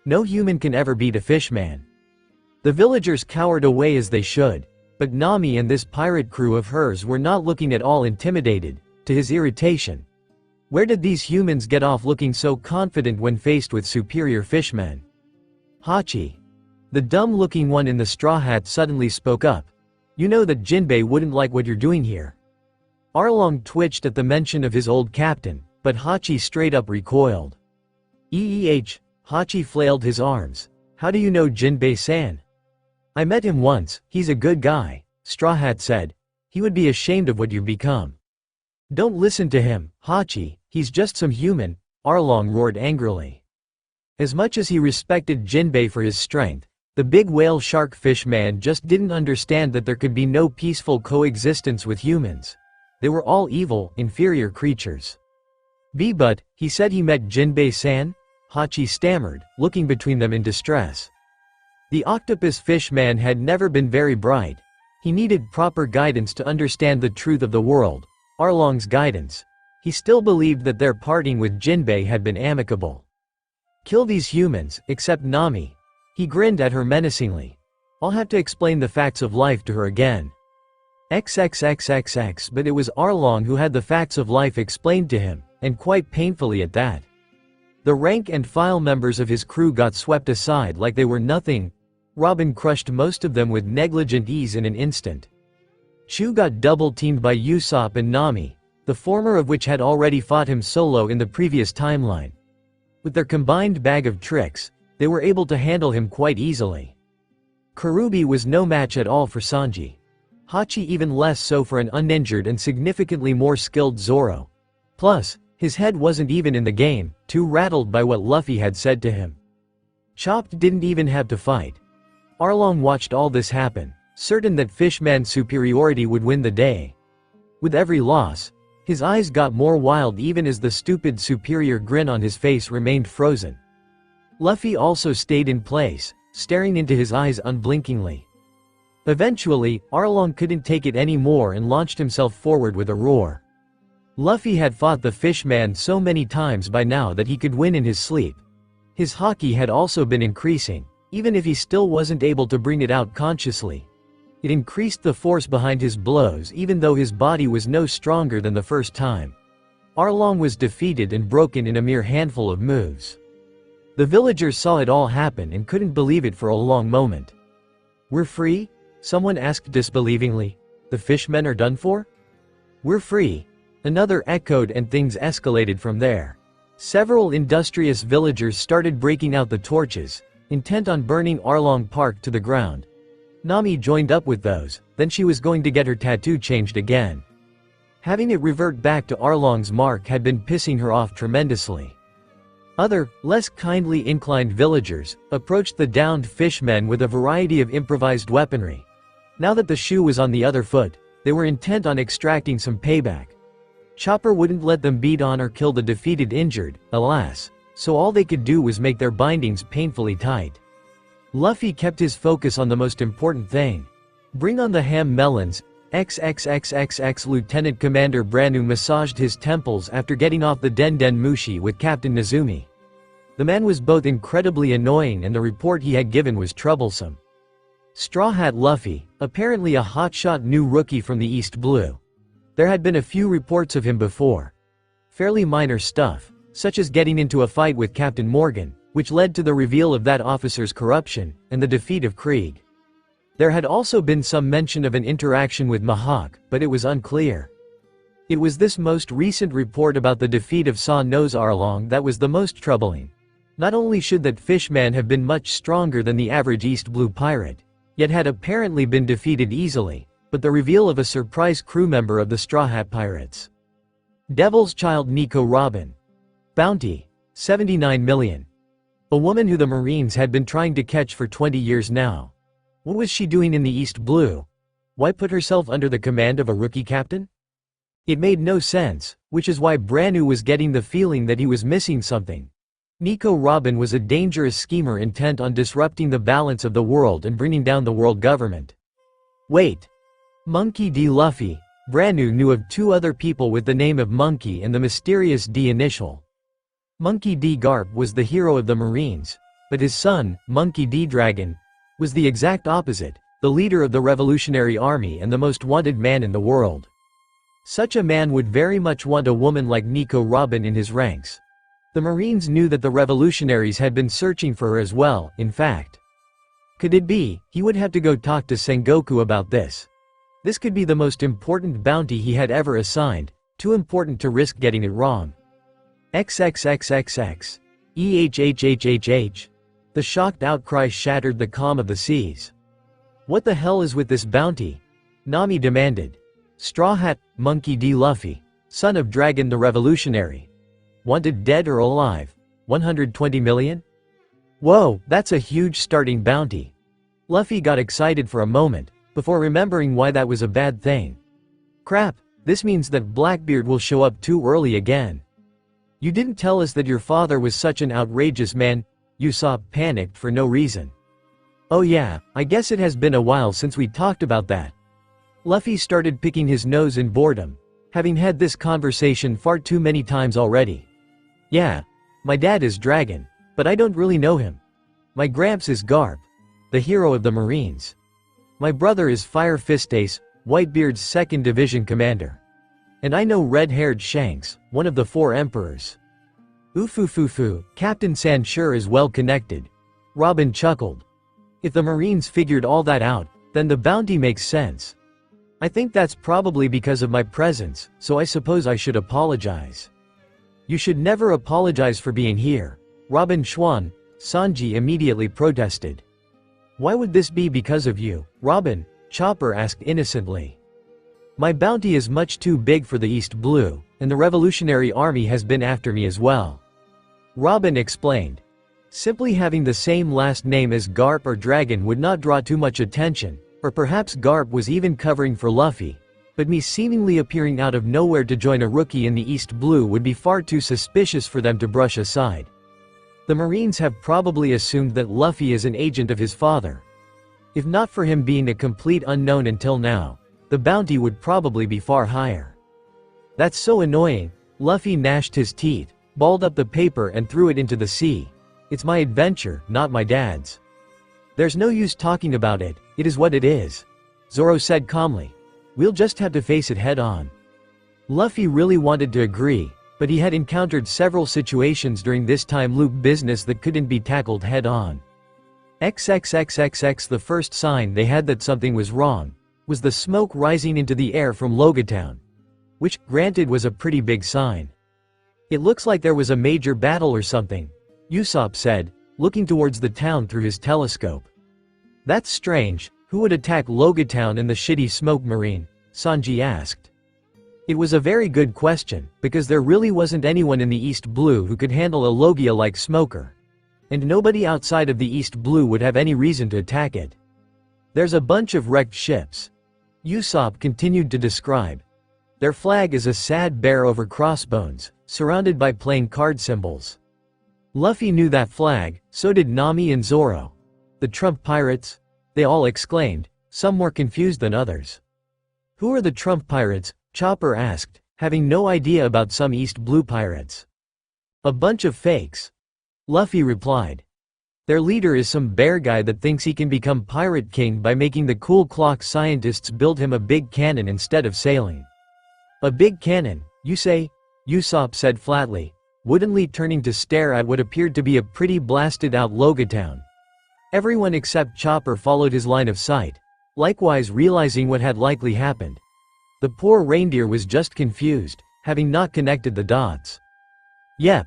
"No human can ever beat a fishman." The villagers cowered away as they should, but Nami and this pirate crew of hers were not looking at all intimidated, to his irritation. Where did these humans get off looking so confident when faced with superior fishmen? "Hachi." The dumb-looking one in the straw hat suddenly spoke up. "You know that Jinbei wouldn't like what you're doing here." Arlong twitched at the mention of his old captain, but Hachi straight up recoiled. Hachi flailed his arms. "How do you know Jinbei-san?" "I met him once, he's a good guy," Straw Hat said. "He would be ashamed of what you've become." "Don't listen to him, Hachi, he's just some human," Arlong roared angrily. As much as he respected Jinbei for his strength, the big whale shark fish man just didn't understand that there could be no peaceful coexistence with humans. They were all evil, inferior creatures. But, he said he met Jinbei-san?" Hachi stammered, looking between them in distress. The octopus fish man had never been very bright. He needed proper guidance to understand the truth of the world. Arlong's guidance. He still believed that their parting with Jinbei had been amicable. "Kill these humans, except Nami." He grinned at her menacingly. "I'll have to explain the facts of life to her again." XXXXX, but it was Arlong who had the facts of life explained to him, and quite painfully at that. The rank and file members of his crew got swept aside like they were nothing. Robin crushed most of them with negligent ease in an instant. Chu got double-teamed by Usopp and Nami, the former of which had already fought him solo in the previous timeline. With their combined bag of tricks, they were able to handle him quite easily. Karubi was no match at all for Sanji. Hachi even less so for an uninjured and significantly more skilled Zoro. Plus, his head wasn't even in the game, too rattled by what Luffy had said to him. Chopped didn't even have to fight. Arlong watched all this happen, certain that Fishman's superiority would win the day. With every loss, his eyes got more wild even as the stupid superior grin on his face remained frozen. Luffy also stayed in place, staring into his eyes unblinkingly. Eventually, Arlong couldn't take it anymore and launched himself forward with a roar. Luffy had fought the Fishman so many times by now that he could win in his sleep. His haki had also been increasing, even if he still wasn't able to bring it out consciously. It increased the force behind his blows even though his body was no stronger than the first time. Arlong was defeated and broken in a mere handful of moves. The villagers saw it all happen and couldn't believe it for a long moment. "We're free?" someone asked disbelievingly. "The fishmen are done for?" "We're free," another echoed, and things escalated from there. Several industrious villagers started breaking out the torches, intent on burning Arlong Park to the ground. Nami joined up with those, then she was going to get her tattoo changed again. Having it revert back to Arlong's mark had been pissing her off tremendously. Other, less kindly inclined villagers, approached the downed fishmen with a variety of improvised weaponry. Now that the shoe was on the other foot, they were intent on extracting some payback. Chopper wouldn't let them beat on or kill the defeated injured, alas, so all they could do was make their bindings painfully tight. Luffy kept his focus on the most important thing. "Bring on the ham melons." XXXXX Lieutenant Commander Branu massaged his temples after getting off the Den Mushi with Captain Nezumi. The man was both incredibly annoying and the report he had given was troublesome. Straw Hat Luffy, apparently a hotshot new rookie from the East Blue. There had been a few reports of him before. Fairly minor stuff, such as getting into a fight with Captain Morgan, which led to the reveal of that officer's corruption, and the defeat of Krieg. There had also been some mention of an interaction with Mihawk, but it was unclear. It was this most recent report about the defeat of Sa No's Arlong that was the most troubling. Not only should that fishman have been much stronger than the average East Blue pirate, yet had apparently been defeated easily, but the reveal of a surprise crew member of the Straw Hat Pirates. Devil's Child Nico Robin. Bounty, 79 million. A woman who the Marines had been trying to catch for 20 years now. What was she doing in the East Blue? Why put herself under the command of a rookie captain? It made no sense, which is why Branu was getting the feeling that he was missing something. Nico Robin was a dangerous schemer intent on disrupting the balance of the world and bringing down the world government. Wait. Monkey D. Luffy. Branu knew of two other people with the name of Monkey and the mysterious D initial. Monkey D. Garp was the hero of the Marines, but his son, Monkey D. Dragon, was the exact opposite, the leader of the Revolutionary Army and the most wanted man in the world. Such a man would very much want a woman like Nico Robin in his ranks. The Marines knew that the revolutionaries had been searching for her as well, in fact. Could it be, he would have to go talk to Sengoku about this? This could be the most important bounty he had ever assigned, too important to risk getting it wrong. XXXXX. EHHHHH. The shocked outcry shattered the calm of the seas. What the hell is with this bounty? Nami demanded. Straw Hat, Monkey D. Luffy, son of Dragon the Revolutionary. Wanted dead or alive. 120 million? Whoa, that's a huge starting bounty. Luffy got excited for a moment, before remembering why that was a bad thing. Crap, this means that Blackbeard will show up too early again. You didn't tell us that your father was such an outrageous man, Usopp panicked for no reason. Oh yeah, I guess it has been a while since we talked about that. Luffy started picking his nose in boredom, having had this conversation far too many times already. Yeah, my dad is Dragon, but I don't really know him. My gramps is Garp, the hero of the Marines. My brother is Fire Fist Ace, Whitebeard's 2nd Division commander. And I know red-haired Shanks, one of the 4 emperors. Oofufufu, Captain San sure is well connected. Robin chuckled. If the Marines figured all that out, then the bounty makes sense. I think that's probably because of my presence, so I suppose I should apologize. You should never apologize for being here. Robin Schwan, Sanji immediately protested. Why would this be because of you, Robin? Chopper asked innocently. My bounty is much too big for the East Blue, and the Revolutionary Army has been after me as well. Robin explained. Simply having the same last name as Garp or Dragon would not draw too much attention. Or perhaps Garp was even covering for Luffy, but me seemingly appearing out of nowhere to join a rookie in the East Blue would be far too suspicious for them to brush aside. The Marines have probably assumed that Luffy is an agent of his father. If not for him being a complete unknown until now, the bounty would probably be far higher. That's so annoying. Luffy gnashed his teeth, balled up the paper and threw it into the sea. It's my adventure, not my dad's. There's no use talking about it, it is what it is. Zoro said calmly. We'll just have to face it head on. Luffy really wanted to agree, but he had encountered several situations during this time loop business that couldn't be tackled head on. XXXXX. The first sign they had that something was wrong was the smoke rising into the air from Logatown, which, granted, was a pretty big sign. It looks like there was a major battle or something, Usopp said, looking towards the town through his telescope. That's strange, who would attack Logatown in the shitty smoke marine? Sanji asked. It was a very good question, because there really wasn't anyone in the East Blue who could handle a Logia-like smoker. And nobody outside of the East Blue would have any reason to attack it. There's a bunch of wrecked ships. Usopp continued to describe. Their flag is a sad bear over crossbones, surrounded by playing card symbols. Luffy knew that flag, so did Nami and Zoro. The Trump Pirates? They all exclaimed, some more confused than others. Who are the Trump Pirates? Chopper asked, having no idea about some East Blue pirates. A bunch of fakes. Luffy replied. Their leader is some bear guy that thinks he can become Pirate King by making the cool clock scientists build him a big cannon instead of sailing. A big cannon, you say? Usopp said flatly. woodenly turning to stare at what appeared to be a pretty blasted-out Logatown. Everyone except Chopper followed his line of sight, likewise realizing what had likely happened. The poor reindeer was just confused, having not connected the dots. Yep.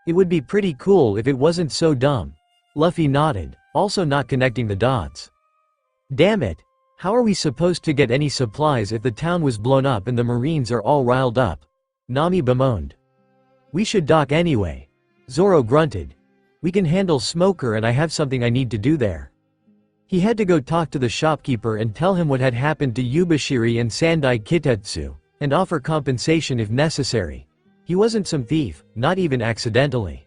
It would be pretty cool if it wasn't so dumb. Luffy nodded, also not connecting the dots. Damn it. How are we supposed to get any supplies if the town was blown up and the Marines are all riled up? Nami bemoaned. We should dock anyway. Zoro grunted. We can handle Smoker and I have something I need to do there. He had to go talk to the shopkeeper and tell him what had happened to Yubashiri and Sandai Kitetsu, and offer compensation if necessary. He wasn't some thief, not even accidentally.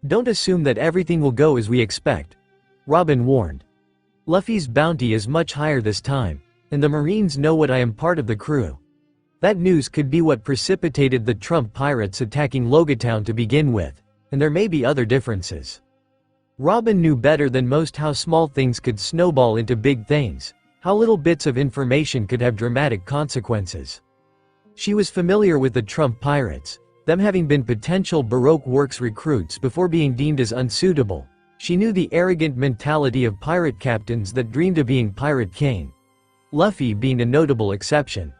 Don't assume that everything will go as we expect, Robin warned. Luffy's bounty is much higher this time, and the Marines know what I am part of the crew. That news could be what precipitated the Trump pirates attacking Logatown to begin with, and there may be other differences. Robin knew better than most how small things could snowball into big things, how little bits of information could have dramatic consequences. She was familiar with the Trump pirates, them having been potential Baroque Works recruits before being deemed as unsuitable. She knew the arrogant mentality of pirate captains that dreamed of being Pirate King. Luffy being a notable exception.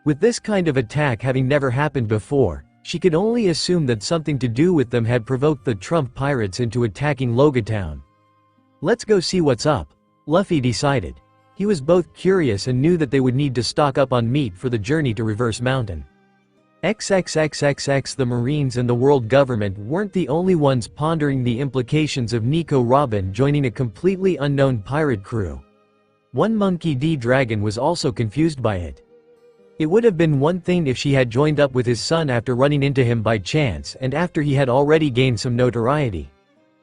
With this kind of attack having never happened before, she could only assume that something to do with them had provoked the Trump pirates into attacking Logatown. Let's go see what's up, Luffy decided. He was both curious and knew that they would need to stock up on meat for the journey to Reverse Mountain. XXXXX. The Marines and the world government weren't the only ones pondering the implications of Nico Robin joining a completely unknown pirate crew. One Monkey D. Dragon was also confused by it. It would have been one thing if she had joined up with his son after running into him by chance and after he had already gained some notoriety.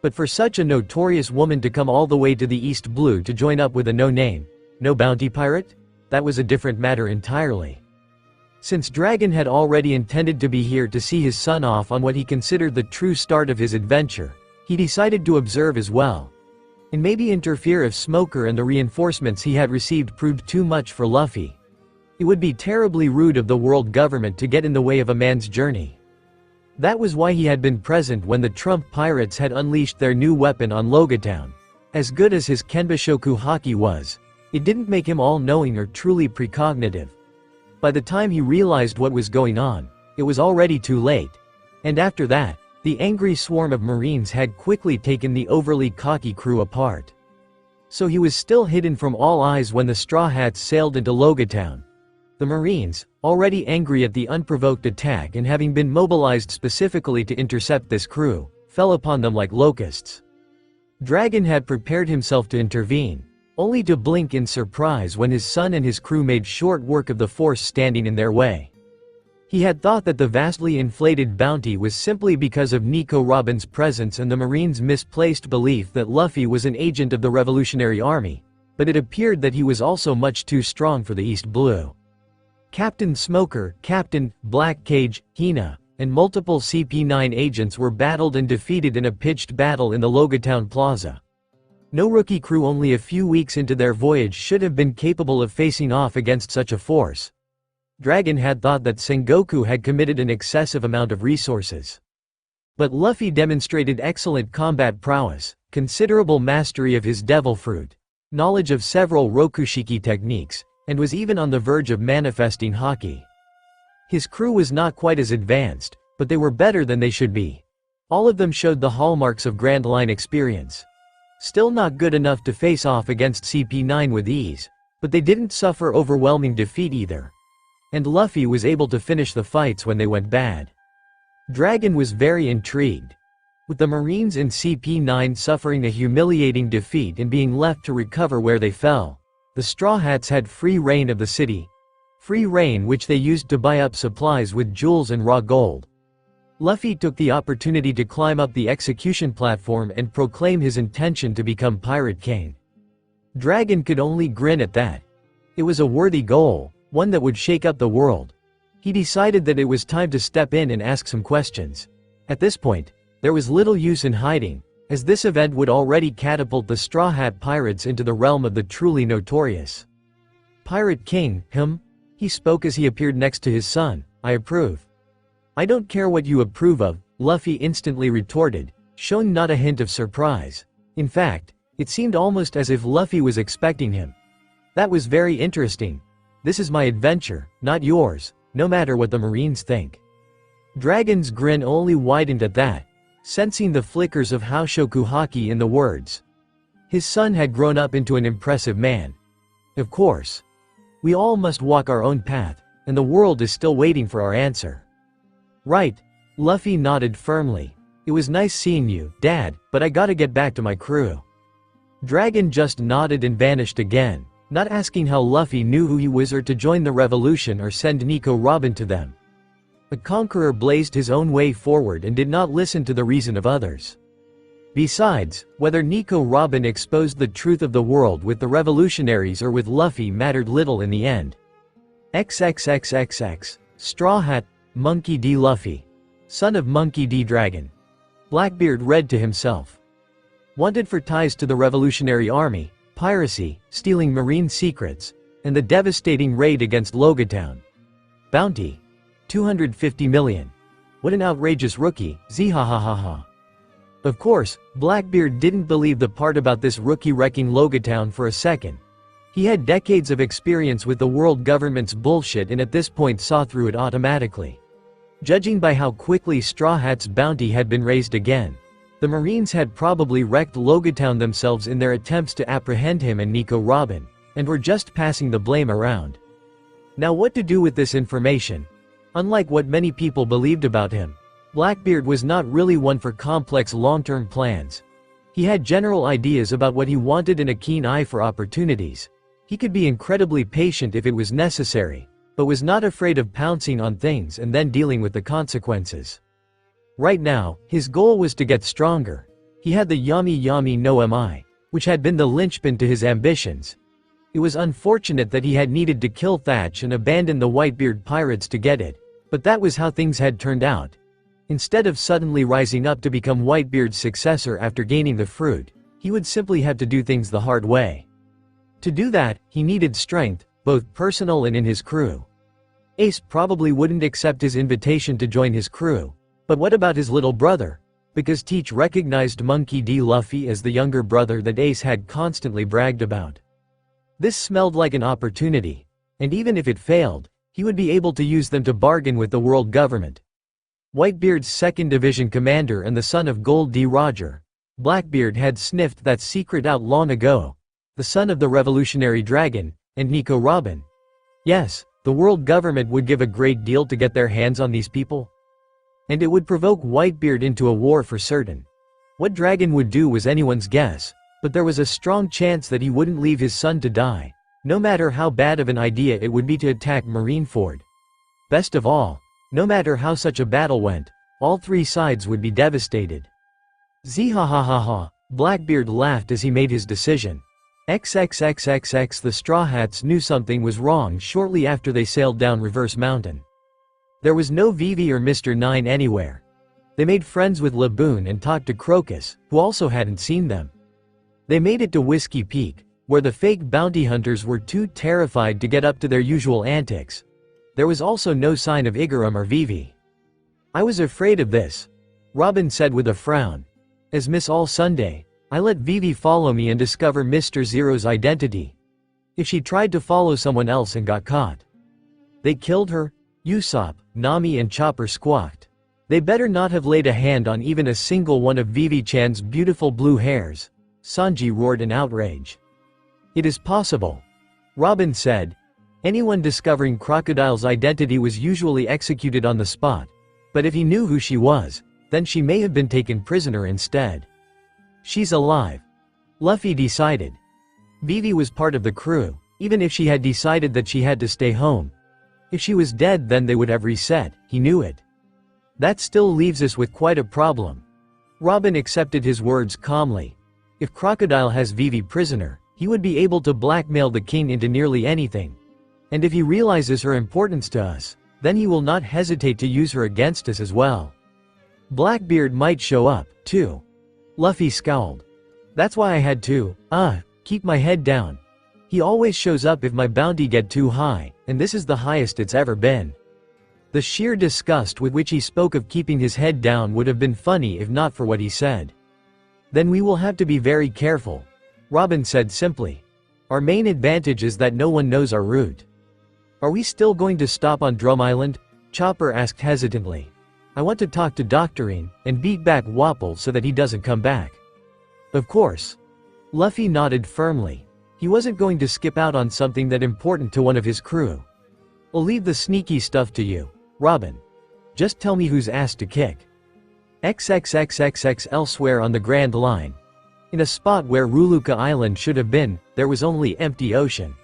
But for such a notorious woman to come all the way to the East Blue to join up with a no-name, no bounty pirate? That was a different matter entirely. Since Dragon had already intended to be here to see his son off on what he considered the true start of his adventure, he decided to observe as well. And maybe interfere if Smoker and the reinforcements he had received proved too much for Luffy. It would be terribly rude of the world government to get in the way of a man's journey. That was why he had been present when the Trump pirates had unleashed their new weapon on Logatown. As good as his Kenbushoku haki was, it didn't make him all-knowing or truly precognitive. By the time he realized what was going on, it was already too late. And after that, the angry swarm of Marines had quickly taken the overly cocky crew apart. So he was still hidden from all eyes when the Straw Hats sailed into Logatown. The Marines, already angry at the unprovoked attack and having been mobilized specifically to intercept this crew, fell upon them like locusts. Dragon had prepared himself to intervene, only to blink in surprise when his son and his crew made short work of the force standing in their way. He had thought that the vastly inflated bounty was simply because of Nico Robin's presence and the Marines' misplaced belief that Luffy was an agent of the Revolutionary Army, but it appeared that he was also much too strong for the East Blue. Captain Smoker, Captain Black Cage, Hina, and multiple CP9 agents were battled and defeated in a pitched battle in the Logatown Plaza. No rookie crew only a few weeks into their voyage should have been capable of facing off against such a force. Dragon had thought that Sengoku had committed an excessive amount of resources. But Luffy demonstrated excellent combat prowess, considerable mastery of his devil fruit, knowledge of several Rokushiki techniques, and was even on the verge of manifesting haki. His crew was not quite as advanced, but they were better than they should be. All of them showed the hallmarks of Grand Line experience. Still not good enough to face off against CP9 with ease, but they didn't suffer overwhelming defeat either. And Luffy was able to finish the fights when they went bad. Dragon was very intrigued. With the Marines in CP9 suffering a humiliating defeat and being left to recover where they fell, the Straw Hats had free reign of the city. Free reign which they used to buy up supplies with jewels and raw gold. Luffy took the opportunity to climb up the execution platform and proclaim his intention to become Pirate King. Dragon could only grin at that. It was a worthy goal, one that would shake up the world. He decided that it was time to step in and ask some questions. At this point, there was little use in hiding, as this event would already catapult the Straw Hat Pirates into the realm of the truly notorious. Pirate King, he spoke as he appeared next to his son. I approve. I don't care what you approve of, Luffy instantly retorted, showing not a hint of surprise. In fact, it seemed almost as if Luffy was expecting him. That was very interesting. This is my adventure, not yours, no matter what the Marines think. Dragon's grin only widened at that, sensing the flickers of Haoshoku haki in the words. His son had grown up into an impressive man. Of course. We all must walk our own path, and the world is still waiting for our answer. Right. Luffy nodded firmly. It was nice seeing you, Dad, but I gotta get back to my crew. Dragon just nodded and vanished again, not asking how Luffy knew who he was or to join the revolution or send Nico Robin to them. A conqueror blazed his own way forward and did not listen to the reason of others. Besides, whether Nico Robin exposed the truth of the world with the revolutionaries or with Luffy mattered little in the end. XXXXX. Straw Hat, Monkey D. Luffy. Son of Monkey D. Dragon. Blackbeard read to himself. Wanted for ties to the Revolutionary Army, piracy, stealing marine secrets, and the devastating raid against Logatown. Bounty. 250 million. What an outrageous rookie, zihahahaha. Of course, Blackbeard didn't believe the part about this rookie wrecking Logatown for a second. He had decades of experience with the world government's bullshit and at this point saw through it automatically. Judging by how quickly Straw Hat's bounty had been raised again, the Marines had probably wrecked Logatown themselves in their attempts to apprehend him and Nico Robin, and were just passing the blame around. Now what to do with this information? Unlike what many people believed about him, Blackbeard was not really one for complex long-term plans. He had general ideas about what he wanted and a keen eye for opportunities. He could be incredibly patient if it was necessary, but was not afraid of pouncing on things and then dealing with the consequences. Right now, his goal was to get stronger. He had the Yami Yami no Mi, which had been the linchpin to his ambitions. It was unfortunate that he had needed to kill Thatch and abandon the Whitebeard pirates to get it, but that was how things had turned out. Instead of suddenly rising up to become Whitebeard's successor after gaining the fruit, he would simply have to do things the hard way. To do that, he needed strength, both personal and in his crew. Ace probably wouldn't accept his invitation to join his crew, but what about his little brother? Because Teach recognized Monkey D. Luffy as the younger brother that Ace had constantly bragged about. This smelled like an opportunity, and even if it failed, he would be able to use them to bargain with the world government. Whitebeard's 2nd Division commander and the son of Gold D. Roger, Blackbeard had sniffed that secret out long ago. The son of the Revolutionary Dragon, and Nico Robin. Yes, the world government would give a great deal to get their hands on these people. And it would provoke Whitebeard into a war for certain. What Dragon would do was anyone's guess, but there was a strong chance that he wouldn't leave his son to die, no matter how bad of an idea it would be to attack Marineford. Best of all, no matter how such a battle went, all three sides would be devastated. Zihahahaha, Blackbeard laughed as he made his decision. XXXXX. The Straw Hats knew something was wrong shortly after they sailed down Reverse Mountain. There was no Vivi or Mr. Nine anywhere. They made friends with Laboon and talked to Crocus, who also hadn't seen them. They made it to Whiskey Peak, where the fake bounty hunters were too terrified to get up to their usual antics. There was also no sign of Igaram or Vivi. I was afraid of this, Robin said with a frown. As Miss All Sunday, I let Vivi follow me and discover Mr. Zero's identity. If she tried to follow someone else and got caught, they killed her? Usopp, Nami and Chopper squawked. They better not have laid a hand on even a single one of Vivi-chan's beautiful blue hairs, Sanji roared in outrage. It is possible, Robin said. Anyone discovering Crocodile's identity was usually executed on the spot, but if he knew who she was, then she may have been taken prisoner instead. She's alive, Luffy decided. Vivi was part of the crew, even if she had decided that she had to stay home. If she was dead, then they would have reset, he knew it. That still leaves us with quite a problem. Robin accepted his words calmly. If Crocodile has Vivi prisoner, he would be able to blackmail the king into nearly anything. And if he realizes her importance to us, then he will not hesitate to use her against us as well. Blackbeard might show up, too. Luffy scowled. That's why I had to, keep my head down. He always shows up if my bounty get too high, and this is the highest it's ever been. The sheer disgust with which he spoke of keeping his head down would have been funny if not for what he said. "Then we will have to be very careful," Robin said simply. "Our main advantage is that no one knows our route." "Are we still going to stop on Drum Island?" Chopper asked hesitantly. "I want to talk to Doctorine, and beat back Wapol so that he doesn't come back." "Of course." Luffy nodded firmly. He wasn't going to skip out on something that important to one of his crew. "I'll leave the sneaky stuff to you, Robin. Just tell me who's asked to kick." XXXXX elsewhere on the Grand Line. In a spot where Ruluka Island should have been, there was only empty ocean.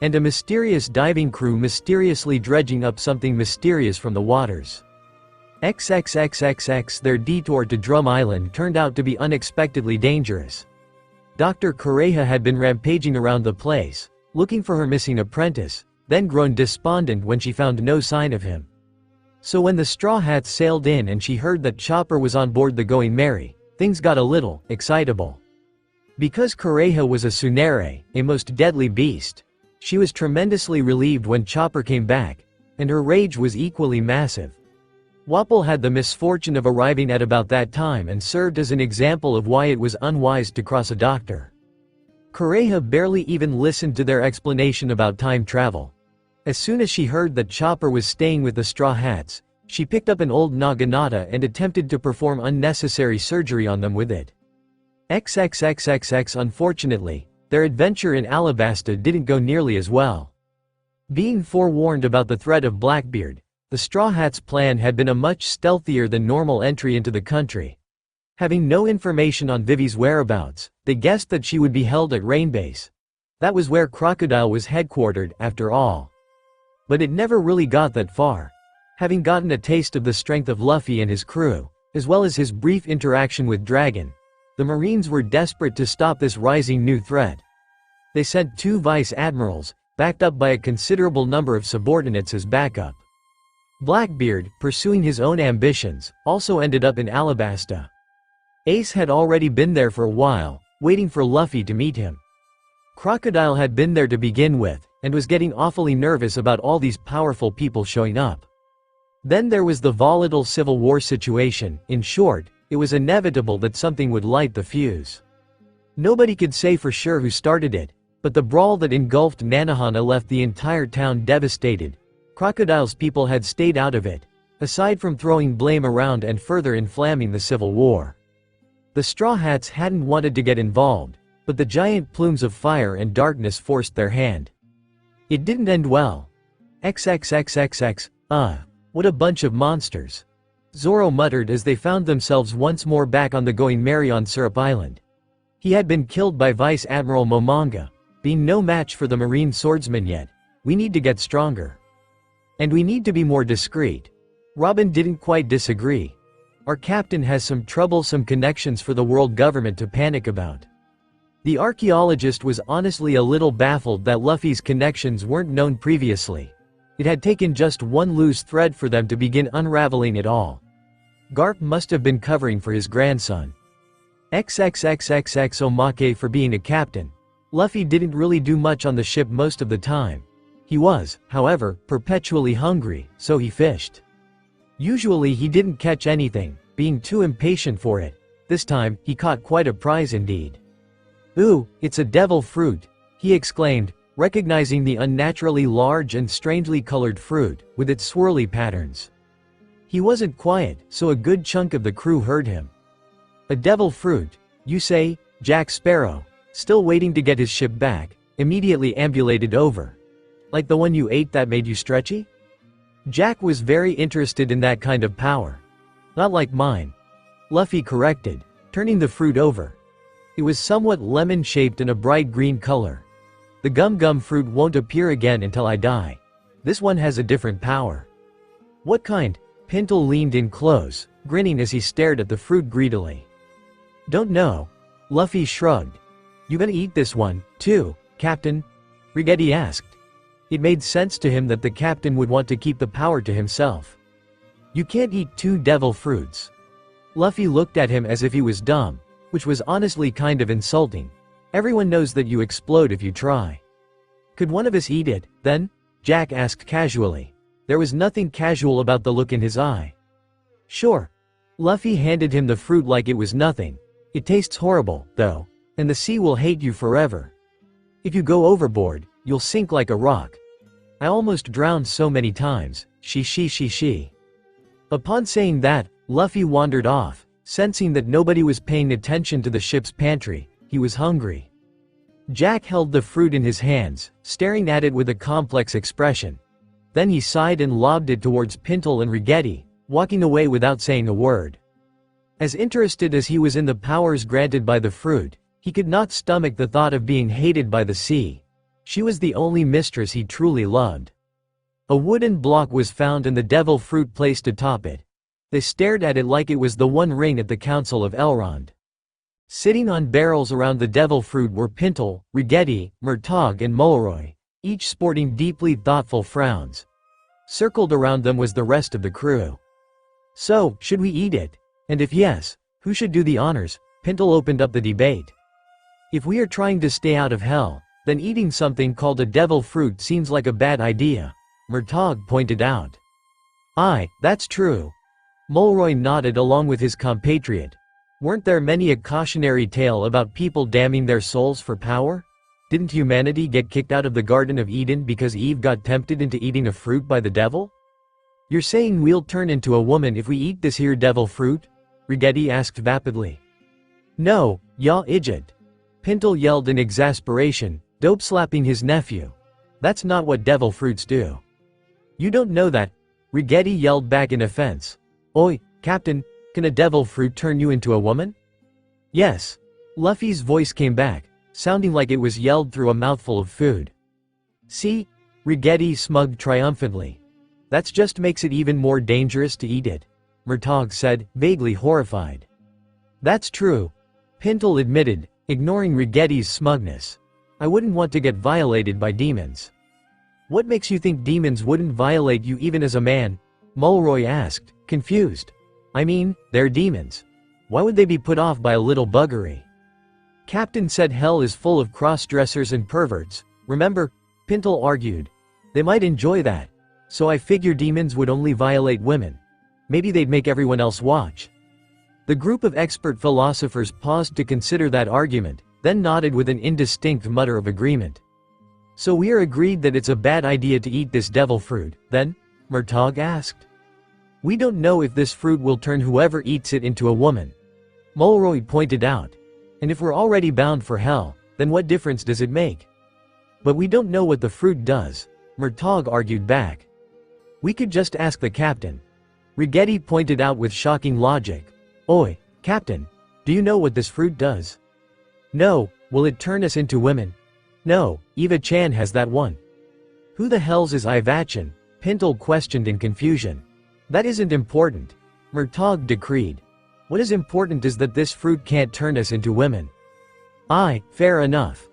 And a mysterious diving crew mysteriously dredging up something mysterious from the waters. XXXXX Their detour to Drum Island turned out to be unexpectedly dangerous. Dr. Kureha had been rampaging around the place, looking for her missing apprentice, then grown despondent when she found no sign of him. So when the Straw Hats sailed in and she heard that Chopper was on board the Going Merry, things got a little excitable. Because Kureha was a tsunere, a most deadly beast, she was tremendously relieved when Chopper came back, and her rage was equally massive. Wapol had the misfortune of arriving at about that time and served as an example of why it was unwise to cross a doctor. Kureha barely even listened to their explanation about time travel. As soon as she heard that Chopper was staying with the Straw Hats, she picked up an old naginata and attempted to perform unnecessary surgery on them with it. XXXXX Unfortunately, their adventure in Alabasta didn't go nearly as well. Being forewarned about the threat of Blackbeard, the Straw Hats' plan had been a much stealthier than normal entry into the country. Having no information on Vivi's whereabouts, they guessed that she would be held at Rainbase. That was where Crocodile was headquartered, after all. But it never really got that far. Having gotten a taste of the strength of Luffy and his crew, as well as his brief interaction with Dragon, the Marines were desperate to stop this rising new threat. They sent 2 vice admirals, backed up by a considerable number of subordinates as backup. Blackbeard, pursuing his own ambitions, also ended up in Alabasta. Ace had already been there for a while, waiting for Luffy to meet him. Crocodile had been there to begin with, and was getting awfully nervous about all these powerful people showing up. Then there was the volatile Civil War situation. In short, it was inevitable that something would light the fuse. Nobody could say for sure who started it, but the brawl that engulfed Nanohana left the entire town devastated. Crocodile's people had stayed out of it, aside from throwing blame around and further inflaming the Civil War. The Straw Hats hadn't wanted to get involved, but the giant plumes of fire and darkness forced their hand. It didn't end well. XXXXX, what a bunch of monsters. Zoro muttered as they found themselves once more back on the Going Merry on Syrup Island. He had been killed by Vice Admiral Momonga. Being no match for the Marine swordsman yet, we need to get stronger. And we need to be more discreet. Robin didn't quite disagree. Our captain has some troublesome connections for the world government to panic about. The archaeologist was honestly a little baffled that Luffy's connections weren't known previously. It had taken just one loose thread for them to begin unraveling it all. Garp must have been covering for his grandson. XXXXX Omake for being a captain. Luffy didn't really do much on the ship most of the time. He was, however, perpetually hungry, so he fished. Usually he didn't catch anything, being too impatient for it. This time, he caught quite a prize indeed. "Ooh, it's a devil fruit," he exclaimed, recognizing the unnaturally large and strangely colored fruit, with its swirly patterns. He wasn't quiet, so a good chunk of the crew heard him. "A devil fruit, you say?" Jack Sparrow, still waiting to get his ship back, immediately ambulated over. "Like the one you ate that made you stretchy?" Jack was very interested in that kind of power. "Not like mine," Luffy corrected, turning the fruit over. It was somewhat lemon-shaped and a bright green color. "The gum-gum fruit won't appear again until I die. This one has a different power." "What kind?" Pintle leaned in close, grinning as he stared at the fruit greedily. "Don't know." Luffy shrugged. "You gonna eat this one, too, Captain?" Rigetti asked. It made sense to him that the captain would want to keep the power to himself. "You can't eat 2 devil fruits." Luffy looked at him as if he was dumb, which was honestly kind of insulting. "Everyone knows that you explode if you try." "Could one of us eat it, then?" Jack asked casually. There was nothing casual about the look in his eye. Sure. Luffy handed him the fruit like it was nothing. It tastes horrible, though, and the sea will hate you forever. If you go overboard, you'll sink like a rock. I almost drowned so many times. She. Upon saying that, Luffy wandered off, sensing that nobody was paying attention to the ship's pantry. He was hungry. Jack held the fruit in his hands, staring at it with a complex expression. Then he sighed and lobbed it towards Pintle and Rigetti, walking away without saying a word. As interested as he was in the powers granted by the fruit, he could not stomach the thought of being hated by the sea. She was the only mistress he truly loved. A wooden block was found and the devil fruit placed atop it. They stared at it like it was the One Ring at the Council of Elrond. Sitting on barrels around the devil fruit were Pintle, Rigetti, Murtaugh and Mulroy, each sporting deeply thoughtful frowns. Circled around them was the rest of the crew. So, should we eat it? And if yes, who should do the honors? Pintle opened up the debate. If we are trying to stay out of hell, then eating something called a devil fruit seems like a bad idea, Murtaugh pointed out. Aye, that's true. Mulroy nodded along with his compatriot. Weren't there many a cautionary tale about people damning their souls for power? Didn't humanity get kicked out of the Garden of Eden because Eve got tempted into eating a fruit by the devil? You're saying we'll turn into a woman if we eat this here devil fruit? Rigetti asked vapidly. No, ya idiot. Pintle yelled in exasperation, dope-slapping his nephew. That's not what devil fruits do. You don't know that, Rigetti yelled back in offense. Oi, Captain, can a devil fruit turn you into a woman? Yes. Luffy's voice came back, sounding like it was yelled through a mouthful of food. See? Rigetti smuggled triumphantly. That just makes it even more dangerous to eat it, Murtaugh said, vaguely horrified. That's true, Pintle admitted, ignoring Rigetti's smugness. I wouldn't want to get violated by demons. What makes you think demons wouldn't violate you even as a man? Mulroy asked, confused. I mean, they're demons. Why would they be put off by a little buggery? Captain said hell is full of cross-dressers and perverts, remember? Pintle argued. They might enjoy that. So I figure demons would only violate women. Maybe they'd make everyone else watch. The group of expert philosophers paused to consider that argument, then nodded with an indistinct mutter of agreement. So we're agreed that it's a bad idea to eat this devil fruit, then? Murtaugh asked. We don't know if this fruit will turn whoever eats it into a woman, Mulroy pointed out. And if we're already bound for hell, then what difference does it make? But we don't know what the fruit does, Murtaugh argued back. We could just ask the captain. Rigetti pointed out with shocking logic. Oi, Captain, do you know what this fruit does? No, will it turn us into women? No, Eva-chan has that one. Who the hell's is Ivachan? Pintle questioned in confusion. That isn't important, Murtaugh decreed. What is important is that this fruit can't turn us into women. Aye, fair enough.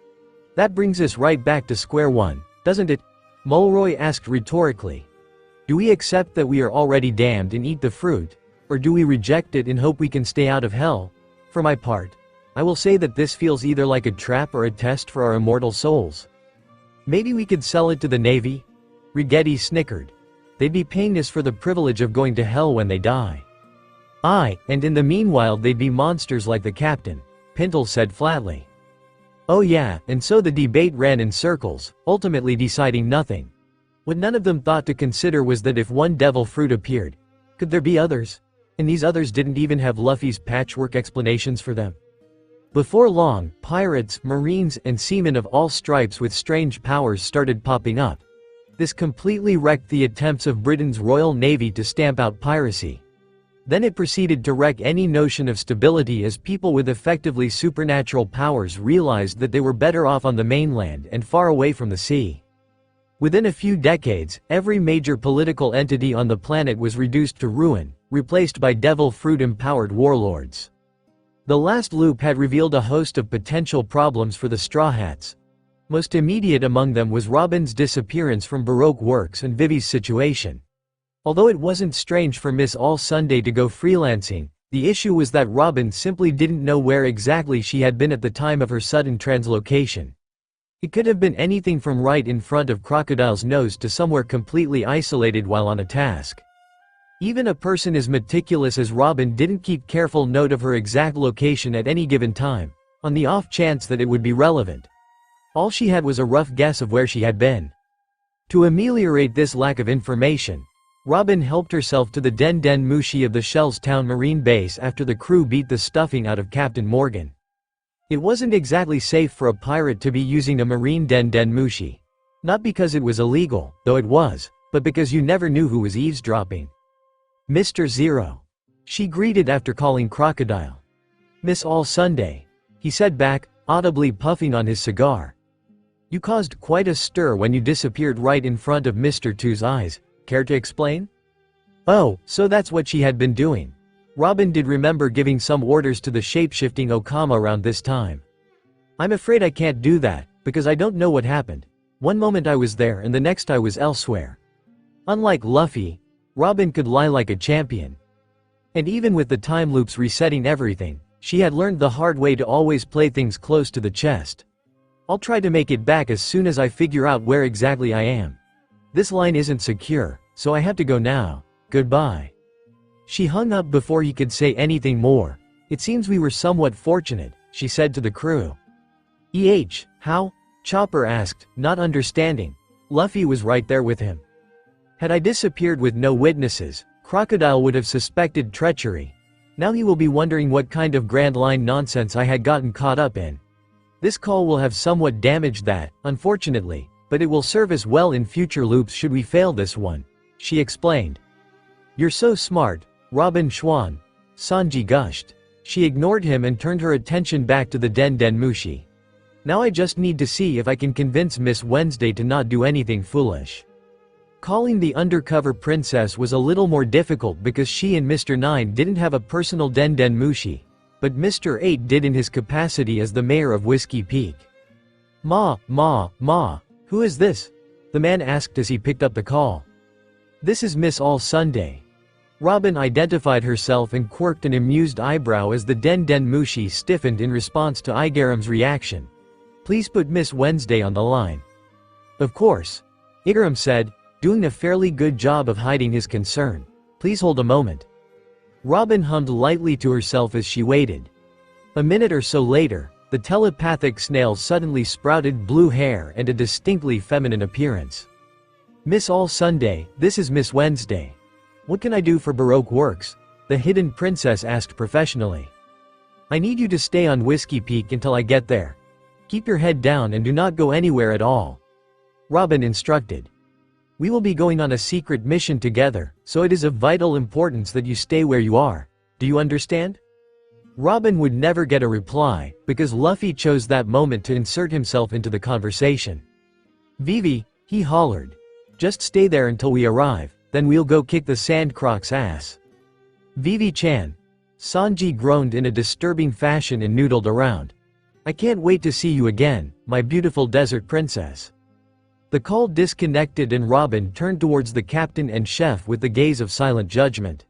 That brings us right back to square one, doesn't it? Mulroy asked rhetorically. Do we accept that we are already damned and eat the fruit, or do we reject it and hope we can stay out of hell? For my part, I will say that this feels either like a trap or a test for our immortal souls. Maybe we could sell it to the Navy? Rigetti snickered. They'd be paying us for the privilege of going to hell when they die. Aye, and in the meanwhile they'd be monsters like the captain, Pintle said flatly. Oh yeah, and so the debate ran in circles, ultimately deciding nothing. What none of them thought to consider was that if one devil fruit appeared, could there be others? And these others didn't even have Luffy's patchwork explanations for them. Before long, pirates, marines, and seamen of all stripes with strange powers started popping up. This completely wrecked the attempts of Britain's Royal Navy to stamp out piracy. Then it proceeded to wreck any notion of stability as people with effectively supernatural powers realized that they were better off on the mainland and far away from the sea. Within a few decades, every major political entity on the planet was reduced to ruin, replaced by devil fruit-empowered warlords. The last loup had revealed a host of potential problems for the Straw Hats. Most immediate among them was Robin's disappearance from Baroque Works and Vivi's situation. Although it wasn't strange for Miss All Sunday to go freelancing, the issue was that Robin simply didn't know where exactly she had been at the time of her sudden translocation. It could have been anything from right in front of Crocodile's nose to somewhere completely isolated while on a task. Even a person as meticulous as Robin didn't keep careful note of her exact location at any given time, on the off chance that it would be relevant. All she had was a rough guess of where she had been. To ameliorate this lack of information, Robin helped herself to the Den Den Mushi of the Shell's Town Marine Base after the crew beat the stuffing out of Captain Morgan. It wasn't exactly safe for a pirate to be using a marine Den Den Mushi. Not because it was illegal, though it was, but because you never knew who was eavesdropping. Mr. Zero, she greeted after calling Crocodile. Miss All Sunday, he said back, audibly puffing on his cigar. You caused quite a stir when you disappeared right in front of Mr. Two's eyes. Care to explain? Oh, so that's what she had been doing. Robin did remember giving some orders to the shape-shifting Okama around this time. I'm afraid I can't do that, because I don't know what happened. One moment I was there and the next I was elsewhere. Unlike Luffy, Robin could lie like a champion. And even with the time loops resetting everything, she had learned the hard way to always play things close to the chest. I'll try to make it back as soon as I figure out where exactly I am. This line isn't secure, so I have to go now. Goodbye. She hung up before he could say anything more. It seems we were somewhat fortunate, she said to the crew. How? Chopper asked, not understanding. Luffy was right there with him. Had I disappeared with no witnesses, Crocodile would have suspected treachery. Now he will be wondering what kind of Grand Line nonsense I had gotten caught up in. This call will have somewhat damaged that, unfortunately, but it will serve us well in future loops should we fail this one, she explained. You're so smart, Robin Schwan, Sanji gushed. She ignored him and turned her attention back to the Den Den Mushi. Now I just need to see if I can convince Miss Wednesday to not do anything foolish. Calling the undercover princess was a little more difficult because she and Mr. 9 didn't have a personal Den Den Mushi, but Mr. 8 did in his capacity as the mayor of Whiskey Peak. Ma, who is this? The man asked as he picked up the call. This is Miss All Sunday. Robin identified herself and quirked an amused eyebrow as the Den Den Mushi stiffened in response to Igaram's reaction. Please put Miss Wednesday on the line. Of course. Igaram said, doing a fairly good job of hiding his concern. Please hold a moment. Robin hummed lightly to herself as she waited. A minute or so later, the telepathic snail suddenly sprouted blue hair and a distinctly feminine appearance. Miss All Sunday, this is Miss Wednesday. What can I do for Baroque Works? The hidden princess asked professionally. I need you to stay on Whiskey Peak until I get there. Keep your head down and do not go anywhere at all. Robin instructed. We will be going on a secret mission together, so it is of vital importance that you stay where you are. Do you understand? Robin would never get a reply, because Luffy chose that moment to insert himself into the conversation. Vivi, he hollered. Just stay there until we arrive, then we'll go kick the Sandcroc's ass. Vivi-chan. Sanji groaned in a disturbing fashion and noodled around. I can't wait to see you again, my beautiful desert princess. The call disconnected and Robin turned towards the captain and chef with the gaze of silent judgment.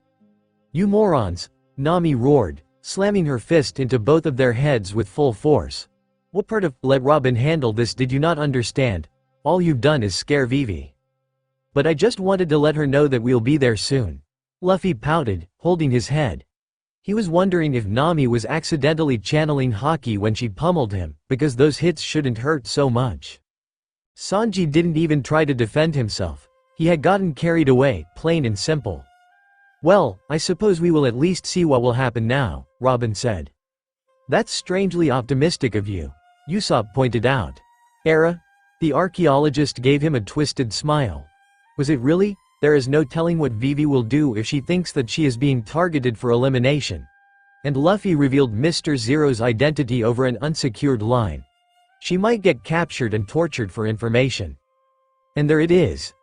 You morons, Nami roared, slamming her fist into both of their heads with full force. What part of let Robin handle this did you not understand? All you've done is scare Vivi. But I just wanted to let her know that we'll be there soon. Luffy pouted, holding his head. He was wondering if Nami was accidentally channeling Haki when she pummeled him, because those hits shouldn't hurt so much. Sanji didn't even try to defend himself. He had gotten carried away, plain and simple. Well, I suppose we will at least see what will happen now, Robin said. That's strangely optimistic of you, Usopp pointed out. Era? The archaeologist gave him a twisted smile. Was it really? There is no telling what Vivi will do if she thinks that she is being targeted for elimination. And Luffy revealed Mr. Zero's identity over an unsecured line. She might get captured and tortured for information. And there it is.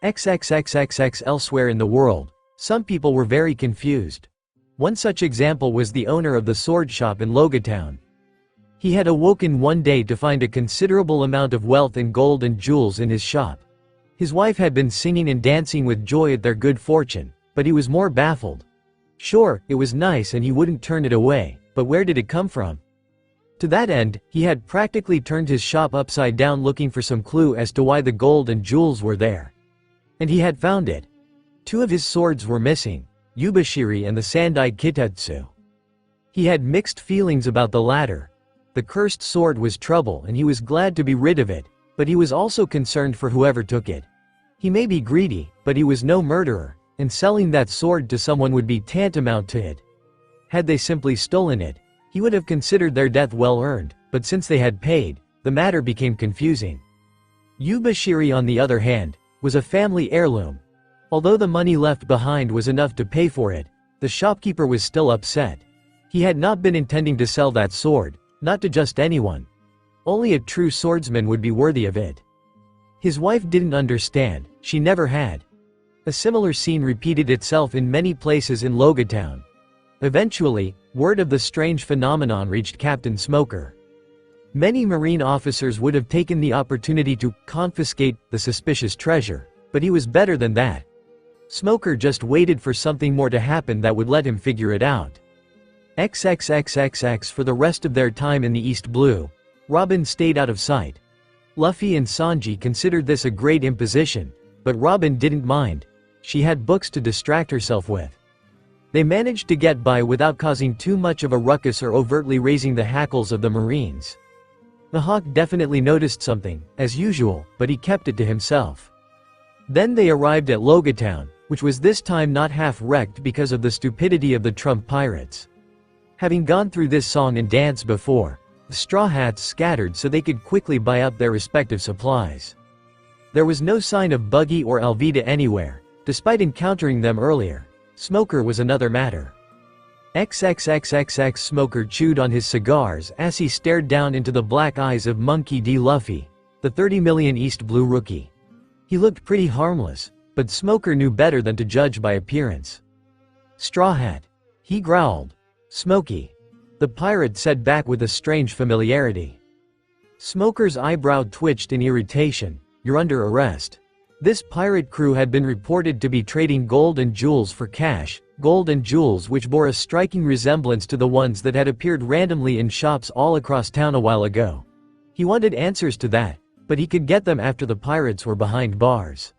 XXXXX elsewhere in the world, some people were very confused. One such example was the owner of the sword shop in Logatown. He had awoken one day to find a considerable amount of wealth in gold and jewels in his shop. His wife had been singing and dancing with joy at their good fortune, but he was more baffled. Sure, it was nice and he wouldn't turn it away, but where did it come from? To that end, he had practically turned his shop upside down looking for some clue as to why the gold and jewels were there. And he had found it. 2 of his swords were missing, Yubashiri and the sand-eyed Kitetsu. He had mixed feelings about the latter. The cursed sword was trouble and he was glad to be rid of it, but he was also concerned for whoever took it. He may be greedy, but he was no murderer, and selling that sword to someone would be tantamount to it. Had they simply stolen it, he would have considered their death well earned, but since they had paid, the matter became confusing. Yubashiri, on the other hand, was a family heirloom. Although the money left behind was enough to pay for it, the shopkeeper was still upset. He had not been intending to sell that sword, not to just anyone. Only a true swordsman would be worthy of it. His wife didn't understand, she never had. A similar scene repeated itself in many places in Logatown. Eventually, word of the strange phenomenon reached Captain Smoker. Many Marine officers would have taken the opportunity to confiscate the suspicious treasure, but he was better than that. Smoker just waited for something more to happen that would let him figure it out. XXXXX. For the rest of their time in the East Blue, Robin stayed out of sight. Luffy and Sanji considered this a great imposition, but Robin didn't mind. She had books to distract herself with. They managed to get by without causing too much of a ruckus or overtly raising the hackles of the Marines. The Hawk definitely noticed something, as usual, but he kept it to himself. Then they arrived at Logatown, which was this time not half-wrecked because of the stupidity of the Trump pirates. Having gone through this song and dance before, the Straw Hats scattered so they could quickly buy up their respective supplies. There was no sign of Buggy or Alvida anywhere, despite encountering them earlier. Smoker was another matter. XXXXX. Smoker chewed on his cigars as he stared down into the black eyes of Monkey D. Luffy, the 30 million East Blue rookie. He looked pretty harmless, but Smoker knew better than to judge by appearance. Straw Hat, he growled. Smokey, the pirate said back with a strange familiarity. Smoker's eyebrow twitched in irritation. You're under arrest. This pirate crew had been reported to be trading gold and jewels for cash, gold and jewels which bore a striking resemblance to the ones that had appeared randomly in shops all across town a while ago. He wanted answers to that, but he could get them after the pirates were behind bars.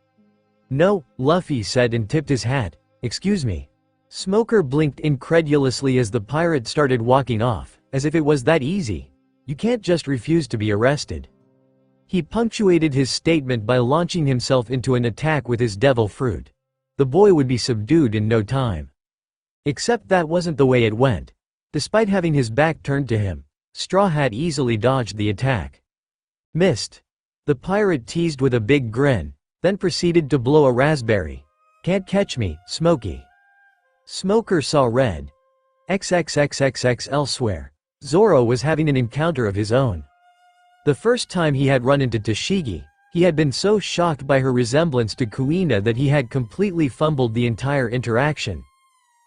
No, Luffy said and tipped his hat. Excuse me. Smoker blinked incredulously as the pirate started walking off, as if it was that easy. You can't just refuse to be arrested. He punctuated his statement by launching himself into an attack with his devil fruit. The boy would be subdued in no time. Except that wasn't the way it went. Despite having his back turned to him, Straw Hat easily dodged the attack. Missed. The pirate teased with a big grin, then proceeded to blow a raspberry. Can't catch me, Smokey. Smoker saw red. XXXXX. Elsewhere, Zoro was having an encounter of his own. The first time he had run into Tashigi, he had been so shocked by her resemblance to Kuina that he had completely fumbled the entire interaction.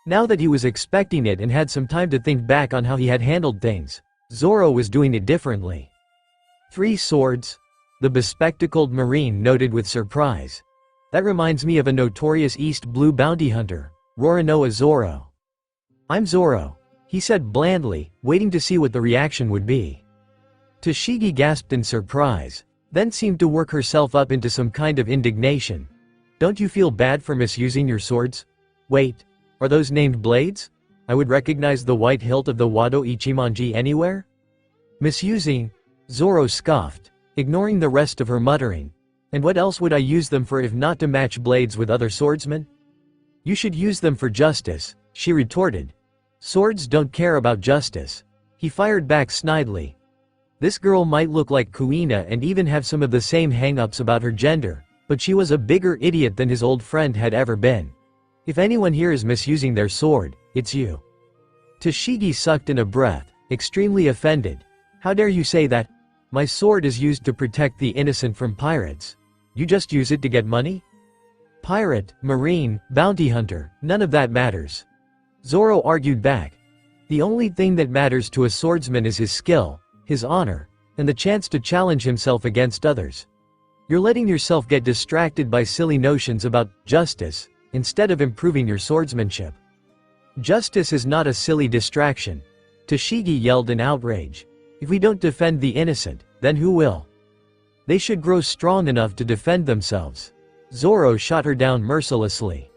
Now that he was expecting it and had some time to think back on how he had handled things, Zoro was doing it differently. 3 swords? The bespectacled Marine noted with surprise. That reminds me of a notorious East Blue bounty hunter, Roronoa Zoro. I'm Zoro, he said blandly, waiting to see what the reaction would be. Tashigi gasped in surprise, then seemed to work herself up into some kind of indignation. Don't you feel bad for misusing your swords? Wait, are those named blades? I would recognize the white hilt of the Wado Ichimonji anywhere? Misusing? Zoro scoffed, ignoring the rest of her muttering. And what else would I use them for if not to match blades with other swordsmen? You should use them for justice, she retorted. Swords don't care about justice. He fired back snidely. This girl might look like Kuina and even have some of the same hang-ups about her gender, but she was a bigger idiot than his old friend had ever been. If anyone here is misusing their sword, it's you. Tashigi sucked in a breath, extremely offended. How dare you say that? My sword is used to protect the innocent from pirates. You just use it to get money? Pirate, marine, bounty hunter, none of that matters. Zoro argued back. The only thing that matters to a swordsman is his skill, his honor, and the chance to challenge himself against others. You're letting yourself get distracted by silly notions about justice, instead of improving your swordsmanship. Justice is not a silly distraction. Tashigi yelled in outrage. If we don't defend the innocent, then who will? They should grow strong enough to defend themselves. Zoro shot her down mercilessly.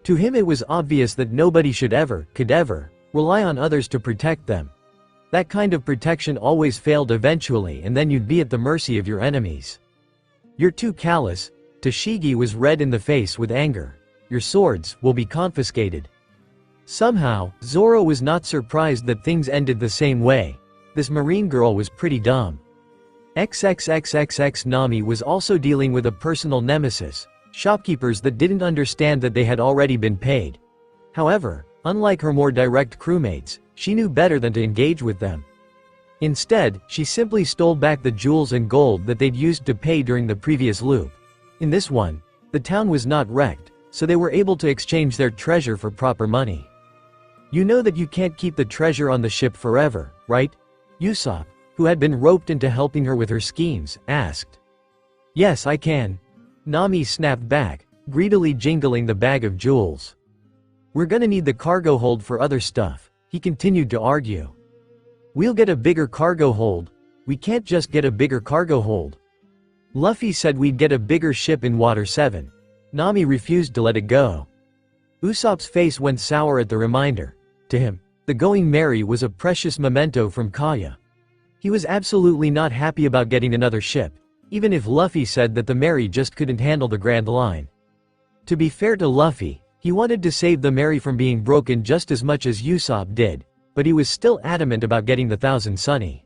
To him it was obvious that nobody could ever, rely on others to protect them. That kind of protection always failed eventually, and then you'd be at the mercy of your enemies. You're too callous. Tashigi was red in the face with anger. Your swords will be confiscated. Somehow, Zoro was not surprised that things ended the same way. This marine girl was pretty dumb. XXXXX Nami was also dealing with a personal nemesis, shopkeepers that didn't understand that they had already been paid. However, unlike her more direct crewmates, she knew better than to engage with them. Instead, she simply stole back the jewels and gold that they'd used to pay during the previous loop. In this one, the town was not wrecked, so they were able to exchange their treasure for proper money. You know that you can't keep the treasure on the ship forever, right? Usopp, who had been roped into helping her with her schemes, asked. Yes, I can. Nami snapped back, greedily jingling the bag of jewels. We're gonna need the cargo hold for other stuff, he continued to argue. We'll get a bigger cargo hold. We can't just get a bigger cargo hold. Luffy said we'd get a bigger ship in Water 7. Nami refused to let it go. Usopp's face went sour at the reminder. To him, the Going Merry was a precious memento from Kaya. He was absolutely not happy about getting another ship, even if Luffy said that the Merry just couldn't handle the Grand Line. To be fair to Luffy, he wanted to save the Merry from being broken just as much as Usopp did, but he was still adamant about getting the Thousand Sunny.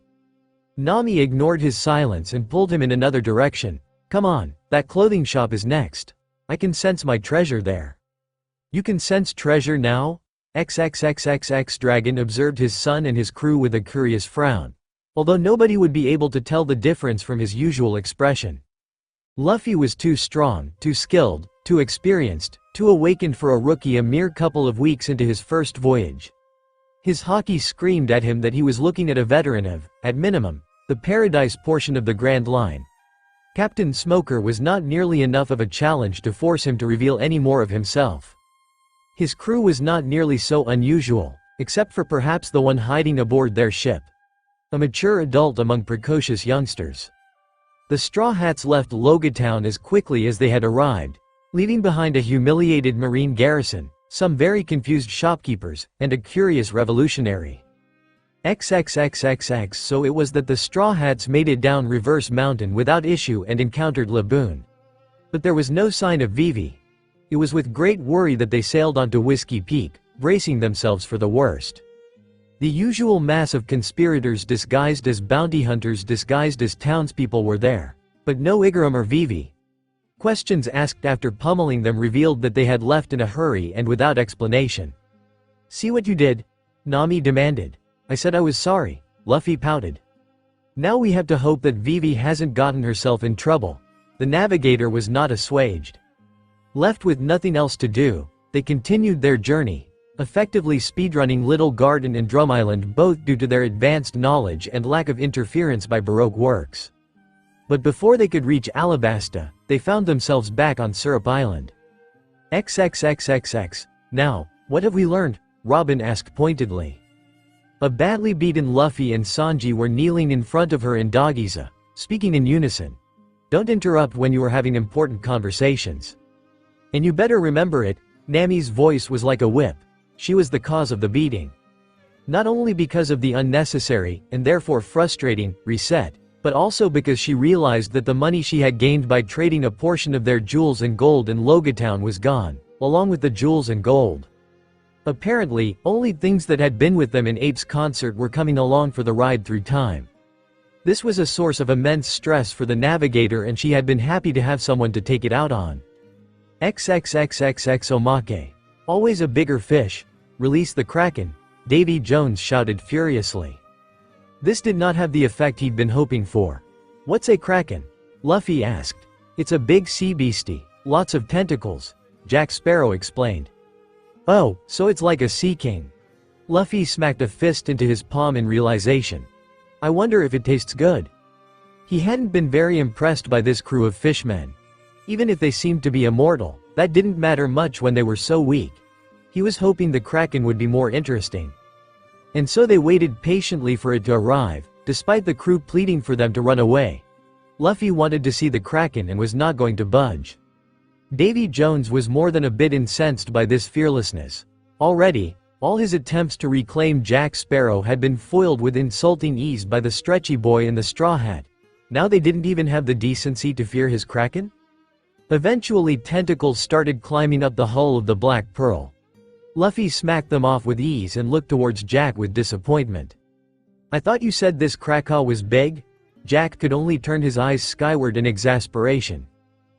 Nami ignored his silence and pulled him in another direction. Come on, that clothing shop is next. I can sense my treasure there. You can sense treasure now? XXXXX Dragon observed his son and his crew with a curious frown, although nobody would be able to tell the difference from his usual expression. Luffy was too strong, too skilled, too experienced, too awakened for a rookie a mere couple of weeks into his first voyage. His haki screamed at him that he was looking at a veteran of, at minimum, the paradise portion of the Grand Line. Captain Smoker was not nearly enough of a challenge to force him to reveal any more of himself. His crew was not nearly so unusual, except for perhaps the one hiding aboard their ship. A mature adult among precocious youngsters. The Straw Hats left Logatown as quickly as they had arrived, leaving behind a humiliated marine garrison, some very confused shopkeepers, and a curious revolutionary. XXXXX So it was that the Straw Hats made it down Reverse Mountain without issue and encountered Laboon. But there was no sign of Vivi. It was with great worry that they sailed onto Whiskey Peak, bracing themselves for the worst. The usual mass of conspirators disguised as bounty hunters disguised as townspeople were there, but no Igaram or Vivi. Questions asked after pummeling them revealed that they had left in a hurry and without explanation. See what you did? Nami demanded. I said I was sorry, Luffy pouted. Now we have to hope that Vivi hasn't gotten herself in trouble. The navigator was not assuaged. Left with nothing else to do, they continued their journey, effectively speedrunning Little Garden and Drum Island both due to their advanced knowledge and lack of interference by Baroque works. But before they could reach Alabasta, they found themselves back on Syrup Island. XXXXX. Now, what have we learned? Robin asked pointedly. A badly beaten Luffy and Sanji were kneeling in front of her in Dagiza, speaking in unison. Don't interrupt when you are having important conversations. And you better remember it. Nami's voice was like a whip. She was the cause of the beating. Not only because of the unnecessary, and therefore frustrating, reset, but also because she realized that the money she had gained by trading a portion of their jewels and gold in Logatown was gone, along with the jewels and gold. Apparently, only things that had been with them in Ape's concert were coming along for the ride through time. This was a source of immense stress for the navigator, and she had been happy to have someone to take it out on. XXXXX Omake. Always a bigger fish. Release the Kraken, Davy Jones shouted furiously. This did not have the effect he'd been hoping for. What's a Kraken? Luffy asked. It's a big sea beastie, lots of tentacles, Jack Sparrow explained. Oh, so it's like a sea king. Luffy smacked a fist into his palm in realization. I wonder if it tastes good. He hadn't been very impressed by this crew of fishmen. Even if they seemed to be immortal, that didn't matter much when they were so weak. He was hoping the Kraken would be more interesting. And so they waited patiently for it to arrive, despite the crew pleading for them to run away. Luffy wanted to see the Kraken and was not going to budge. Davy Jones was more than a bit incensed by this fearlessness. Already, all his attempts to reclaim Jack Sparrow had been foiled with insulting ease by the stretchy boy in the straw hat. Now they didn't even have the decency to fear his Kraken? Eventually tentacles started climbing up the hull of the Black Pearl. Luffy smacked them off with ease and looked towards Jack with disappointment. "I thought you said this Krakow was big?" Jack could only turn his eyes skyward in exasperation.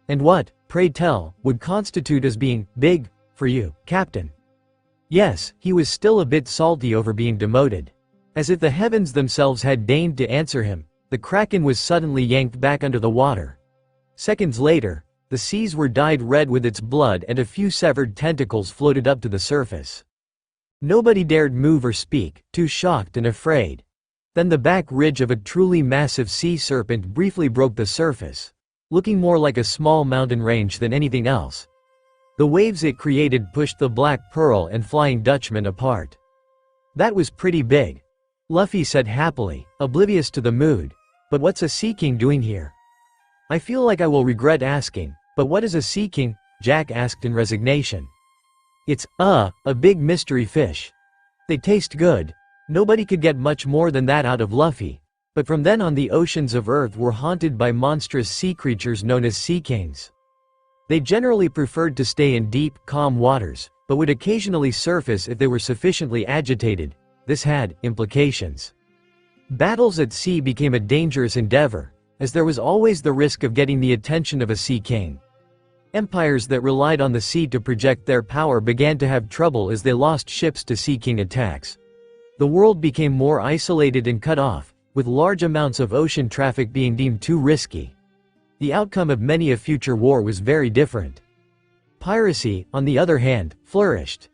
"And what, pray tell, would constitute as being big for you, Captain?" Yes, he was still a bit salty over being demoted. As if the heavens themselves had deigned to answer him, the Kraken was suddenly yanked back under the water. Seconds later, the seas were dyed red with its blood and a few severed tentacles floated up to the surface. Nobody dared move or speak, too shocked and afraid. Then the back ridge of a truly massive sea serpent briefly broke the surface, looking more like a small mountain range than anything else. The waves it created pushed the Black Pearl and Flying Dutchman apart. "That was pretty big," Luffy said happily, oblivious to the mood. "But what's a Sea King doing here?" "I feel like I will regret asking, but what is a Sea King?" Jack asked in resignation. "It's, a big mystery fish. They taste good." Nobody could get much more than that out of Luffy, but from then on the oceans of Earth were haunted by monstrous sea creatures known as Sea Kings. They generally preferred to stay in deep, calm waters, but would occasionally surface if they were sufficiently agitated. This had implications. Battles at sea became a dangerous endeavor, as there was always the risk of getting the attention of a Sea King. Empires that relied on the sea to project their power began to have trouble as they lost ships to Sea King attacks. The world became more isolated and cut off, with large amounts of ocean traffic being deemed too risky. The outcome of many a future war was very different. Piracy, on the other hand, flourished.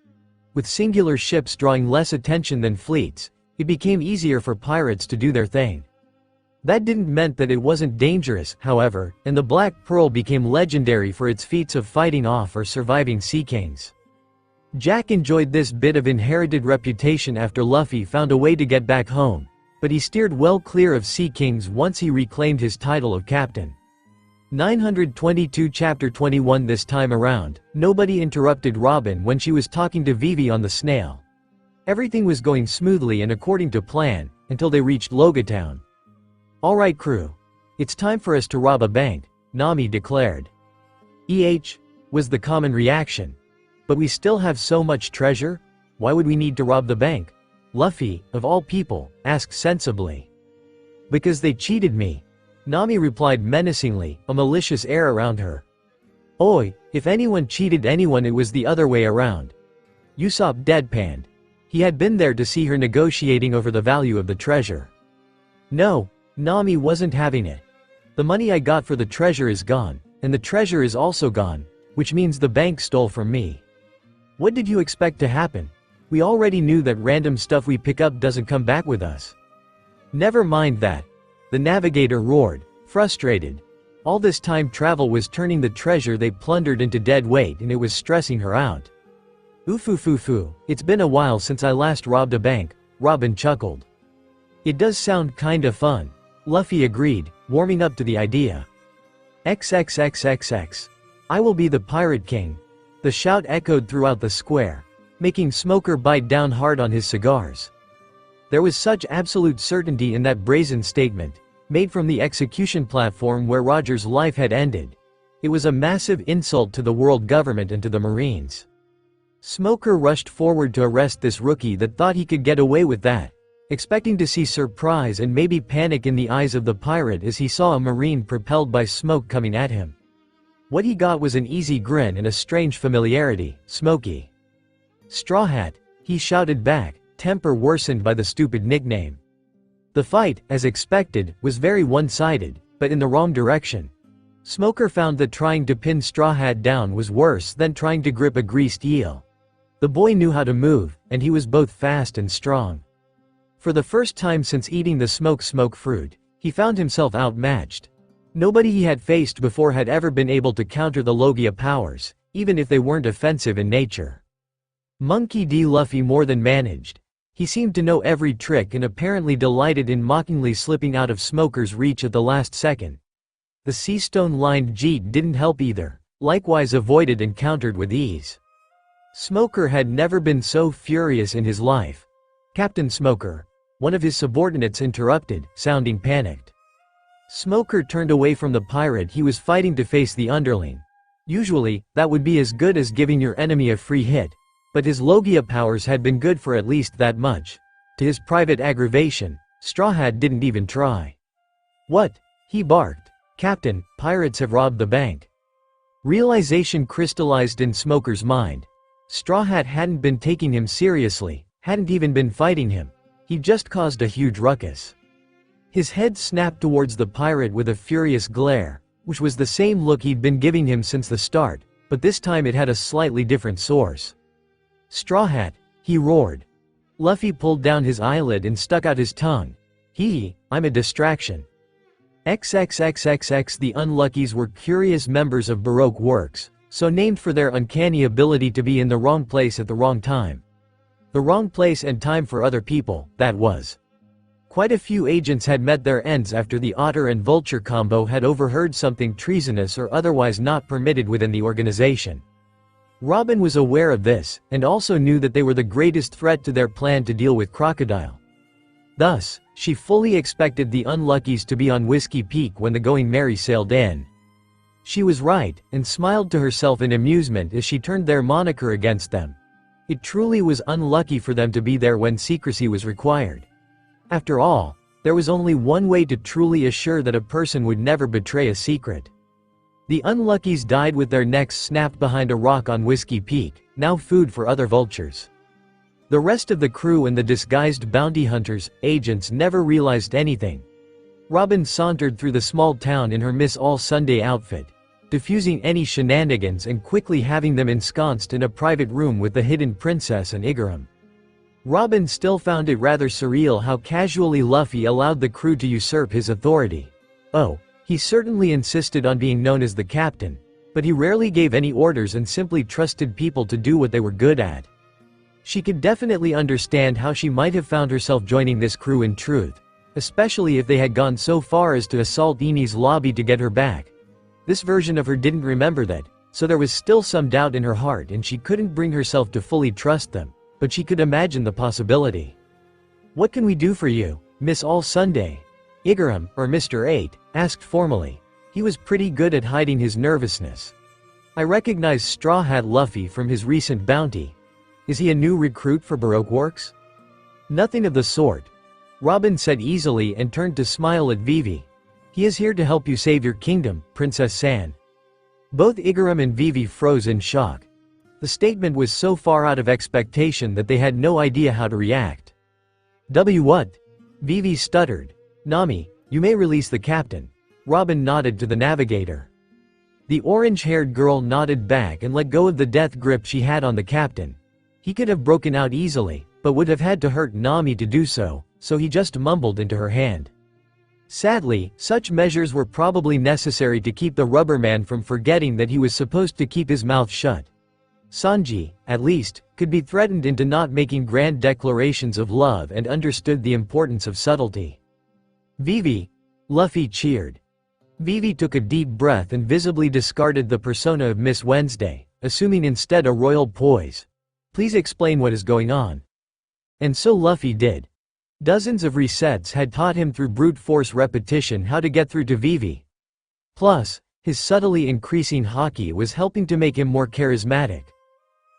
With singular ships drawing less attention than fleets, it became easier for pirates to do their thing. That didn't mean that it wasn't dangerous, however, and the Black Pearl became legendary for its feats of fighting off or surviving Sea Kings. Jack enjoyed this bit of inherited reputation after Luffy found a way to get back home, but he steered well clear of Sea Kings once he reclaimed his title of captain. 922 Chapter 21 This time around, nobody interrupted Robin when she was talking to Vivi on the snail. Everything was going smoothly and according to plan, until they reached Logatown. "Alright crew. It's time for us to rob a bank," Nami declared. Was the common reaction. "But we still have so much treasure? Why would we need to rob the bank?" Luffy, of all people, asked sensibly. "Because they cheated me," Nami replied menacingly, a malicious air around her. "Oi, if anyone cheated anyone it was the other way around." Usopp deadpanned. He had been there to see her negotiating over the value of the treasure. "No, Nami wasn't having it. The money I got for the treasure is gone, and the treasure is also gone, which means the bank stole from me. What did you expect to happen? We already knew that random stuff we pick up doesn't come back with us." "Never mind that," the navigator roared, frustrated. All this time travel was turning the treasure they plundered into dead weight and it was stressing her out. "Oofufufu, it's been a while since I last robbed a bank," Robin chuckled. "It does sound kinda fun," Luffy agreed, warming up to the idea. XXXXX. I will be the Pirate King." The shout echoed throughout the square, making Smoker bite down hard on his cigars. There was such absolute certainty in that brazen statement, made from the execution platform where Roger's life had ended. It was a massive insult to the world government and to the Marines. Smoker rushed forward to arrest this rookie that thought he could get away with that, expecting to see surprise and maybe panic in the eyes of the pirate as he saw a Marine propelled by smoke coming at him. What he got was an easy grin and a strange familiarity. "Smokey." "Straw Hat," he shouted back, temper worsened by the stupid nickname. The fight, as expected, was very one-sided, but in the wrong direction. Smoker found that trying to pin Straw Hat down was worse than trying to grip a greased eel. The boy knew how to move, and he was both fast and strong. For the first time since eating the smoke fruit, he found himself outmatched. Nobody he had faced before had ever been able to counter the Logia powers, even if they weren't offensive in nature. Monkey D. Luffy more than managed. He seemed to know every trick and apparently delighted in mockingly slipping out of Smoker's reach at the last second. The sea stone-lined jeet didn't help either, likewise avoided and countered with ease. Smoker had never been so furious in his life. "Captain Smoker," one of his subordinates interrupted, sounding panicked. Smoker turned away from the pirate he was fighting to face the underling. Usually, that would be as good as giving your enemy a free hit, but his Logia powers had been good for at least that much. To his private aggravation, Straw Hat didn't even try. "What?" he barked. "Captain, pirates have robbed the bank." Realization crystallized in Smoker's mind. Straw Hat hadn't been taking him seriously, hadn't even been fighting him. He'd just caused a huge ruckus. His head snapped towards the pirate with a furious glare, which was the same look he'd been giving him since the start, but this time it had a slightly different source. "Straw Hat," he roared. Luffy pulled down his eyelid and stuck out his tongue. I'm a distraction." XXXXX. The Unluckies were curious members of Baroque Works, so named for their uncanny ability to be in the wrong place at the wrong time. The wrong place and time for other people, that was. Quite a few agents had met their ends after the Otter and Vulture combo had overheard something treasonous or otherwise not permitted within the organization. Robin was aware of this, and also knew that they were the greatest threat to their plan to deal with Crocodile. Thus, she fully expected the Unluckies to be on Whiskey Peak when the Going Merry sailed in. She was right, and smiled to herself in amusement as she turned their moniker against them. It truly was unlucky for them to be there when secrecy was required. After all, there was only one way to truly assure that a person would never betray a secret. The Unluckies died with their necks snapped behind a rock on Whiskey Peak, now food for other vultures. The rest of the crew and the disguised bounty hunters, agents never realized anything. Robin sauntered through the small town in her Miss All-Sunday outfit, diffusing any shenanigans and quickly having them ensconced in a private room with the hidden princess and Igaram. Robin still found it rather surreal how casually Luffy allowed the crew to usurp his authority. Oh, he certainly insisted on being known as the captain, but he rarely gave any orders and simply trusted people to do what they were good at. She could definitely understand how she might have found herself joining this crew in truth, especially if they had gone so far as to assault Eni's lobby to get her back. This version of her didn't remember that, so there was still some doubt in her heart and she couldn't bring herself to fully trust them, but she could imagine the possibility. "What can we do for you, Miss All-Sunday?" Igaram, or Mr. 8, asked formally. He was pretty good at hiding his nervousness. "I recognize Straw Hat Luffy from his recent bounty. Is he a new recruit for Baroque Works?" "Nothing of the sort," Robin said easily and turned to smile at Vivi. "He is here to help you save your kingdom, Princess San." Both Igaram and Vivi froze in shock. The statement was so far out of expectation that they had no idea how to react. What?" Vivi stuttered. "Nami, you may release the captain." Robin nodded to the navigator. The orange-haired girl nodded back and let go of the death grip she had on the captain. He could have broken out easily, but would have had to hurt Nami to do so, so he just mumbled into her hand. Sadly, such measures were probably necessary to keep the rubber man from forgetting that he was supposed to keep his mouth shut. Sanji, at least, could be threatened into not making grand declarations of love and understood the importance of subtlety. "Vivi!" Luffy cheered. Vivi took a deep breath and visibly discarded the persona of Miss Wednesday, assuming instead a royal poise. "Please explain what is going on." And so Luffy did. Dozens of resets had taught him through brute force repetition how to get through to Vivi. Plus, his subtly increasing haki was helping to make him more charismatic.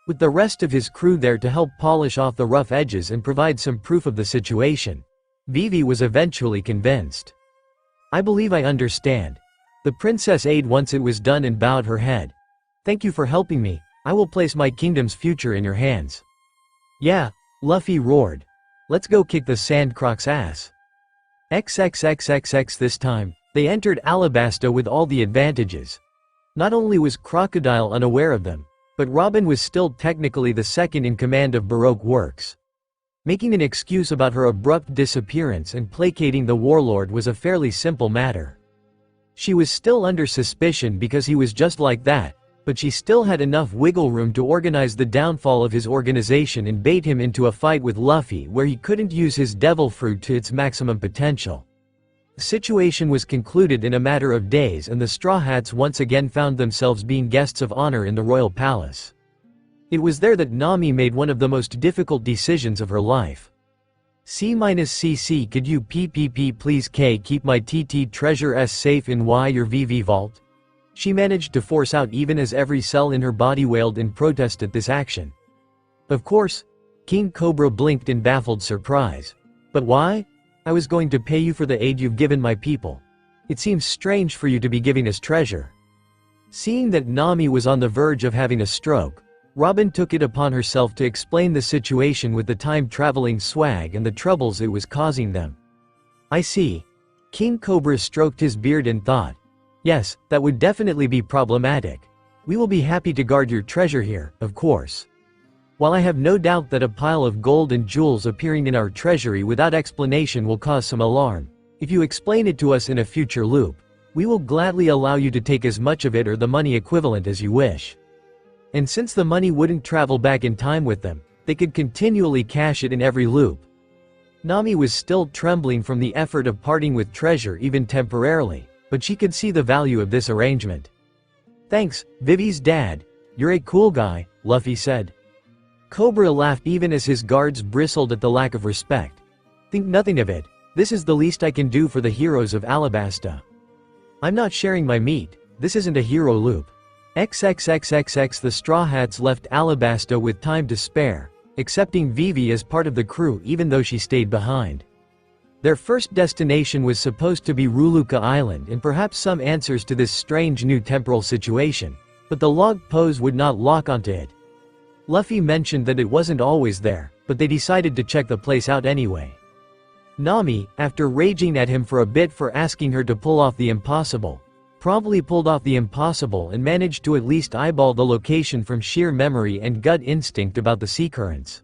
With the rest of his crew there to help polish off the rough edges and provide some proof of the situation, Vivi was eventually convinced. "I believe I understand." The princess aid once it was done and bowed her head. "Thank you for helping me. I will place my kingdom's future in your hands." "Yeah," Luffy roared. "Let's go kick the Sandcroc's ass." XXXXX. This time, they entered Alabasta with all the advantages. Not only was Crocodile unaware of them, but Robin was still technically the second in command of Baroque Works. Making an excuse about her abrupt disappearance and placating the warlord was a fairly simple matter. She was still under suspicion because he was just like that, But she still had enough wiggle room to organize the downfall of his organization and bait him into a fight with Luffy where he couldn't use his devil fruit to its maximum potential. The situation was concluded in a matter of days and the Straw Hats once again found themselves being guests of honor in the royal palace. It was there that Nami made one of the most difficult decisions of her life. C-CC could you PPP please K keep my TT treasure S safe in Y your VV vault? She managed to force out even as every cell in her body wailed in protest at this action. Of course, King Cobra blinked in baffled surprise. But why? I was going to pay you for the aid you've given my people. It seems strange for you to be giving us treasure. Seeing that Nami was on the verge of having a stroke, Robin took it upon herself to explain the situation with the time-traveling swag and the troubles it was causing them. I see. King Cobra stroked his beard and thought, yes, that would definitely be problematic. We will be happy to guard your treasure here, of course. While I have no doubt that a pile of gold and jewels appearing in our treasury without explanation will cause some alarm, if you explain it to us in a future loop, we will gladly allow you to take as much of it or the money equivalent as you wish. And since the money wouldn't travel back in time with them, they could continually cash it in every loop. Nami was still trembling from the effort of parting with treasure even temporarily, but she could see the value of this arrangement. Thanks, Vivi's dad. You're a cool guy, Luffy said. Cobra laughed even as his guards bristled at the lack of respect. Think nothing of it, this is the least I can do for the heroes of Alabasta. I'm not sharing my meat, this isn't a hero loop. XXXXX The Straw Hats left Alabasta with time to spare, accepting Vivi as part of the crew even though she stayed behind. Their first destination was supposed to be Ruluka Island and perhaps some answers to this strange new temporal situation, but the log pose would not lock onto it. Luffy mentioned that it wasn't always there, but they decided to check the place out anyway. Nami, after raging at him for a bit for asking her to pull off the impossible, promptly pulled off the impossible and managed to at least eyeball the location from sheer memory and gut instinct about the sea currents.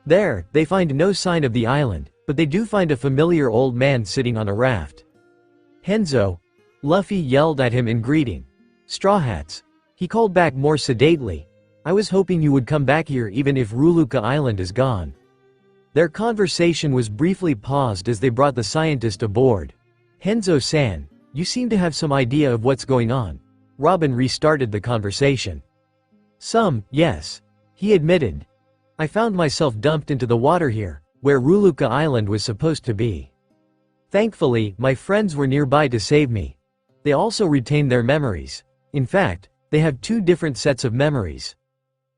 There, they find no sign of the island, but they do find a familiar old man sitting on a raft. Henzo! Luffy yelled at him in greeting. Straw Hats. He called back more sedately. I was hoping you would come back here even if Ruluka Island is gone. Their conversation was briefly paused as they brought the scientist aboard. Henzo-san, you seem to have some idea of what's going on. Robin restarted the conversation. Some, yes. He admitted. I found myself dumped into the water here, where Ruluka Island was supposed to be. Thankfully, my friends were nearby to save me. They also retained their memories. In fact, they have two different sets of memories.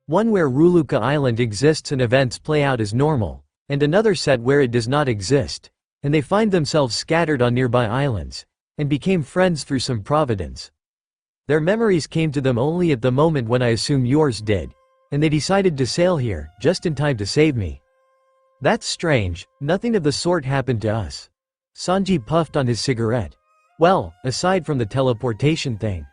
One where Ruluka Island exists and events play out as normal, and another set where it does not exist, and they find themselves scattered on nearby islands, and became friends through some providence. Their memories came to them only at the moment when I assume yours did, and they decided to sail here, just in time to save me. That's strange, nothing of the sort happened to us. Sanji puffed on his cigarette. Well, aside from the teleportation thing.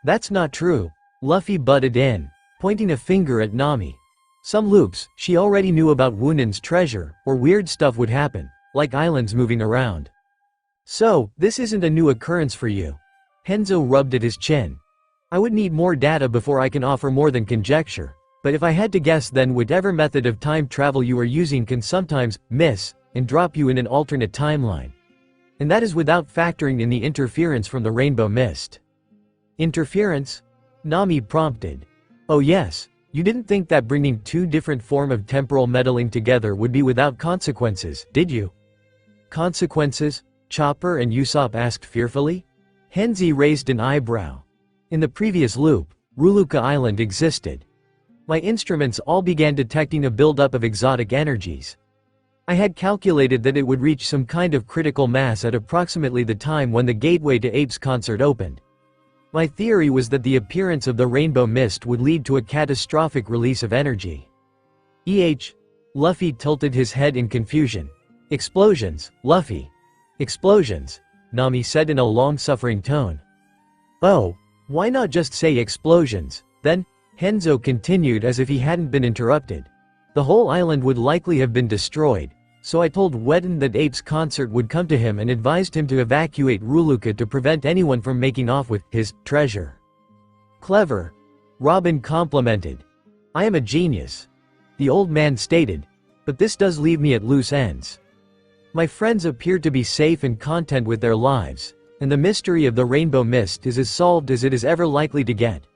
That's not true, Luffy butted in, pointing a finger at Nami. Some loops, she already knew about Wunan's treasure, or weird stuff would happen, like islands moving around. So, this isn't a new occurrence for you. Henzo rubbed at his chin. I would need more data before I can offer more than conjecture, but if I had to guess then whatever method of time travel you are using can sometimes miss and drop you in an alternate timeline. And that is without factoring in the interference from the rainbow mist. Interference? Nami prompted. Oh yes, you didn't think that bringing two different forms of temporal meddling together would be without consequences, did you? Consequences? Chopper and Usopp asked fearfully. Henzi raised an eyebrow. In the previous loop, Ruluka Island existed. My instruments all began detecting a buildup of exotic energies. I had calculated that it would reach some kind of critical mass at approximately the time when the Gateway to Apes concert opened. My theory was that the appearance of the rainbow mist would lead to a catastrophic release of energy. Luffy tilted his head in confusion. Explosions, Luffy. Explosions, Nami said in a long-suffering tone. Oh, why not just say explosions, then? Henzo continued as if he hadn't been interrupted. The whole island would likely have been destroyed, so I told Wedden that Ape's concert would come to him and advised him to evacuate Ruluka to prevent anyone from making off with his treasure. Clever, Robin complimented. "I am a genius," the old man stated, "but this does leave me at loose ends. My friends appear to be safe and content with their lives, and the mystery of the rainbow mist is as solved as it is ever likely to get.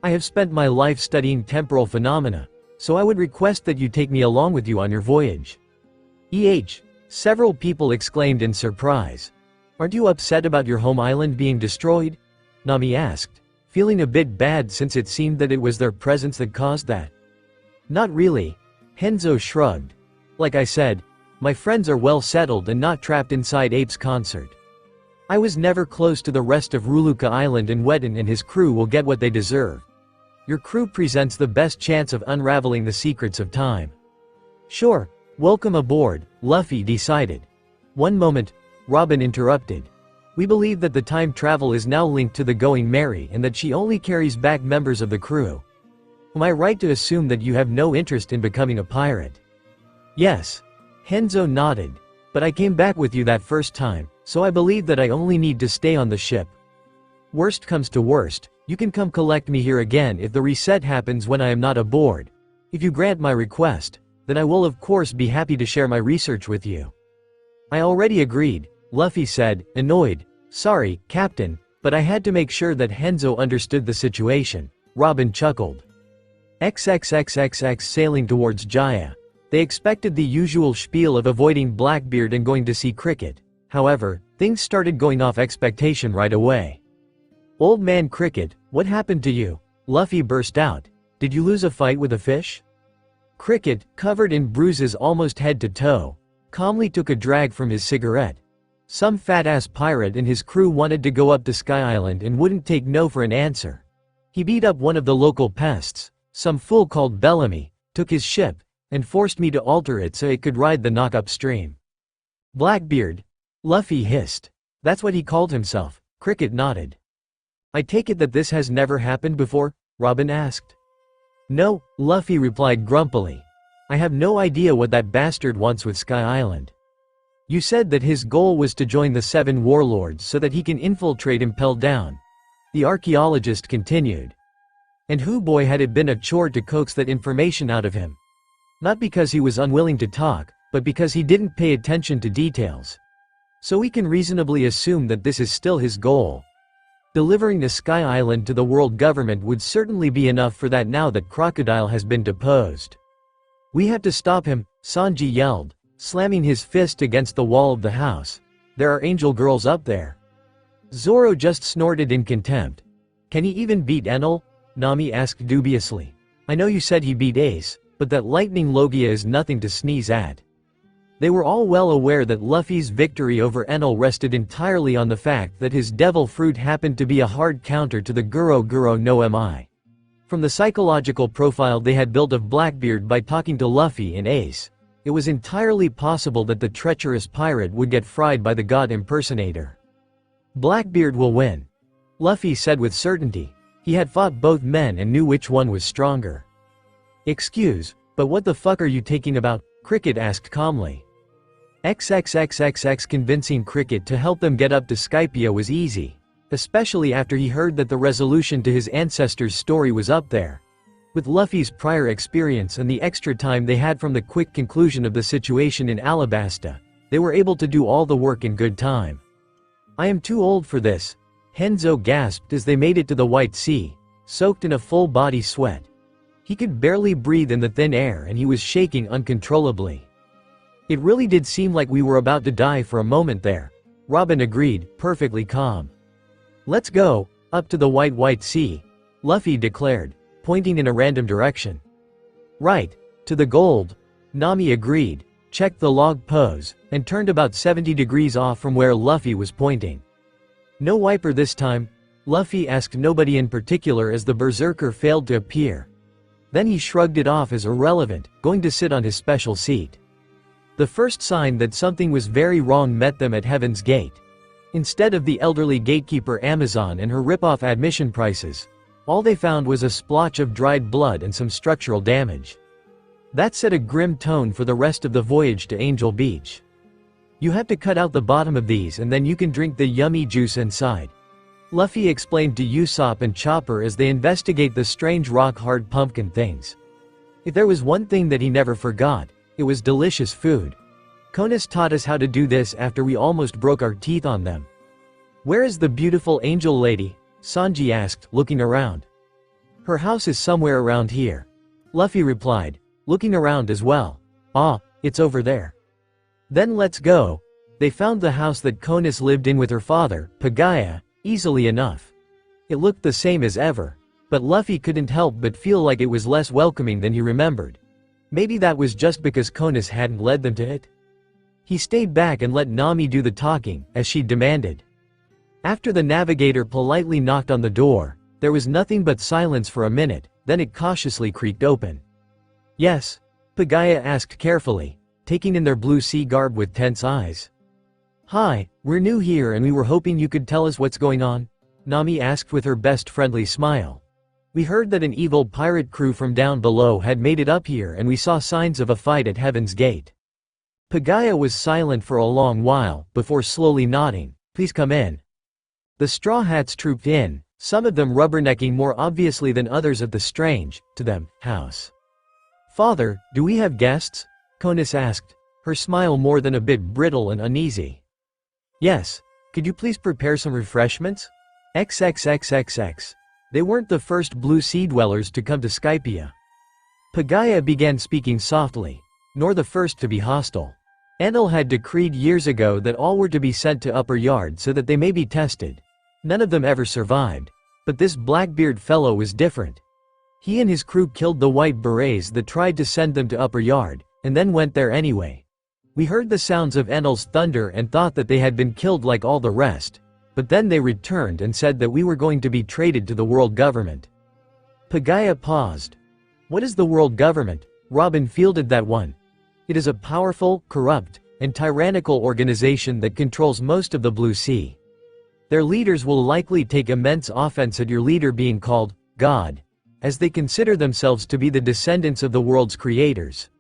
I have spent my life studying temporal phenomena, so I would request that you take me along with you on your voyage." Several people exclaimed in surprise. "Aren't you upset about your home island being destroyed?" Nami asked, feeling a bit bad since it seemed that it was their presence that caused that. "Not really," Henzo shrugged. "Like I said, my friends are well settled and not trapped inside Ape's concert. I was never close to the rest of Ruluka Island, and Wedden and his crew will get what they deserve. Your crew presents the best chance of unraveling the secrets of time." "Sure, welcome aboard," Luffy decided. "One moment," Robin interrupted. "We believe that the time travel is now linked to the Going Merry and that she only carries back members of the crew. Am I right to assume that you have no interest in becoming a pirate?" "Yes." Henzo nodded. "But I came back with you that first time, so I believe that I only need to stay on the ship. Worst comes to worst, you can come collect me here again if the reset happens when I am not aboard. If you grant my request, then I will of course be happy to share my research with you." "I already agreed," Luffy said, annoyed. "Sorry, Captain, but I had to make sure that Henzo understood the situation." Robin chuckled. XXXXX sailing towards Jaya. They expected the usual spiel of avoiding Blackbeard and going to see Cricket. However, things started going off expectation right away. "Old man Cricket, what happened to you?" Luffy burst out. "Did you lose a fight with a fish?" Cricket, covered in bruises almost head to toe, calmly took a drag from his cigarette. Some fat-ass pirate and his crew wanted to go up to Sky Island and wouldn't take no for an answer. He beat up one of the local pests, some fool called Bellamy, took his ship, and forced me to alter it so it could ride the knock upstream." "Blackbeard?" Luffy hissed. "That's what he called himself." Cricket nodded. "I take it that this has never happened before?" Robin asked. "No," Luffy replied grumpily. "I have no idea what that bastard wants with Sky Island. You said that his goal was to join the 7 warlords so that he can infiltrate Impel Down," the archaeologist continued. "And who boy had it been a chore to coax that information out of him? Not because he was unwilling to talk, but because he didn't pay attention to details. So we can reasonably assume that this is still his goal. Delivering the Sky Island to the world government would certainly be enough for that now that Crocodile has been deposed." "We have to stop him," Sanji yelled, slamming his fist against the wall of the house. "There are angel girls up there." Zoro just snorted in contempt. "Can he even beat Enel?" Nami asked dubiously. "I know you said he beat Ace, but that lightning Logia is nothing to sneeze at." They were all well aware that Luffy's victory over Enel rested entirely on the fact that his devil fruit happened to be a hard counter to the Guro Guro no Mi. From the psychological profile they had built of Blackbeard by talking to Luffy and Ace, it was entirely possible that the treacherous pirate would get fried by the god impersonator. "Blackbeard will win," Luffy said with certainty. He had fought both men and knew which one was stronger. "Excuse, but what the fuck are you taking about?" Cricket asked calmly. XXXXX convincing Cricket to help them get up to Skypia was easy, especially after he heard that the resolution to his ancestors' story was up there. With Luffy's prior experience and the extra time they had from the quick conclusion of the situation in Alabasta, they were able to do all the work in good time. "I am too old for this," Henzo gasped as they made it to the White Sea, soaked in a full-body sweat. He could barely breathe in the thin air and he was shaking uncontrollably. "It really did seem like we were about to die for a moment there," Robin agreed, perfectly calm. "Let's go, up to the White Sea," Luffy declared, pointing in a random direction. "Right, to the gold," Nami agreed, checked the log pose, and turned about 70 degrees off from where Luffy was pointing. "No wiper this time?" Luffy asked nobody in particular as the berserker failed to appear. Then he shrugged it off as irrelevant, going to sit on his special seat. The first sign that something was very wrong met them at Heaven's Gate. Instead of the elderly gatekeeper Amazon and her rip-off admission prices, all they found was a splotch of dried blood and some structural damage. That set a grim tone for the rest of the voyage to Angel Beach. "You have to cut out the bottom of these and then you can drink the yummy juice inside," Luffy explained to Usopp and Chopper as they investigate the strange rock-hard pumpkin things. If there was one thing that he never forgot, it was delicious food. Konis taught us how to do this after we almost broke our teeth on them. Where is the beautiful angel lady? Sanji asked, looking around. Her house is somewhere around here. Luffy replied, looking around as well. Ah, it's over there. Then let's go. They found the house that Konis lived in with her father, Pagaya, easily enough. It looked the same as ever, but Luffy couldn't help but feel like it was less welcoming than he remembered. Maybe that was just because Konis hadn't led them to it. He stayed back and let Nami do the talking, as she demanded. After the navigator politely knocked on the door, there was nothing but silence for a minute, then it cautiously creaked open. Yes? Pagaya asked carefully, taking in their blue sea garb with tense eyes. Hi, we're new here and we were hoping you could tell us what's going on, Nami asked with her best friendly smile. We heard that an evil pirate crew from down below had made it up here and we saw signs of a fight at Heaven's Gate. Pagaya was silent for a long while, before slowly nodding. Please come in. The Straw Hats trooped in, some of them rubbernecking more obviously than others at the strange, to them, house. Father, do we have guests? Konis asked, her smile more than a bit brittle and uneasy. Yes. Could you please prepare some refreshments? XXXXX. They weren't the first blue sea dwellers to come to Skypiea. Pagaya began speaking softly, nor the first to be hostile. Enel had decreed years ago that all were to be sent to Upper Yard so that they may be tested. None of them ever survived. But this Blackbeard fellow was different. He and his crew killed the white berets that tried to send them to Upper Yard, and then went there anyway. We heard the sounds of Enel's thunder and thought that they had been killed like all the rest, but then they returned and said that we were going to be traded to the world government. Pagaya paused. What is the world government? Robin fielded that one. It is a powerful, corrupt, and tyrannical organization that controls most of the Blue Sea. Their leaders will likely take immense offense at your leader being called God, as they consider themselves to be the descendants of the world's creators.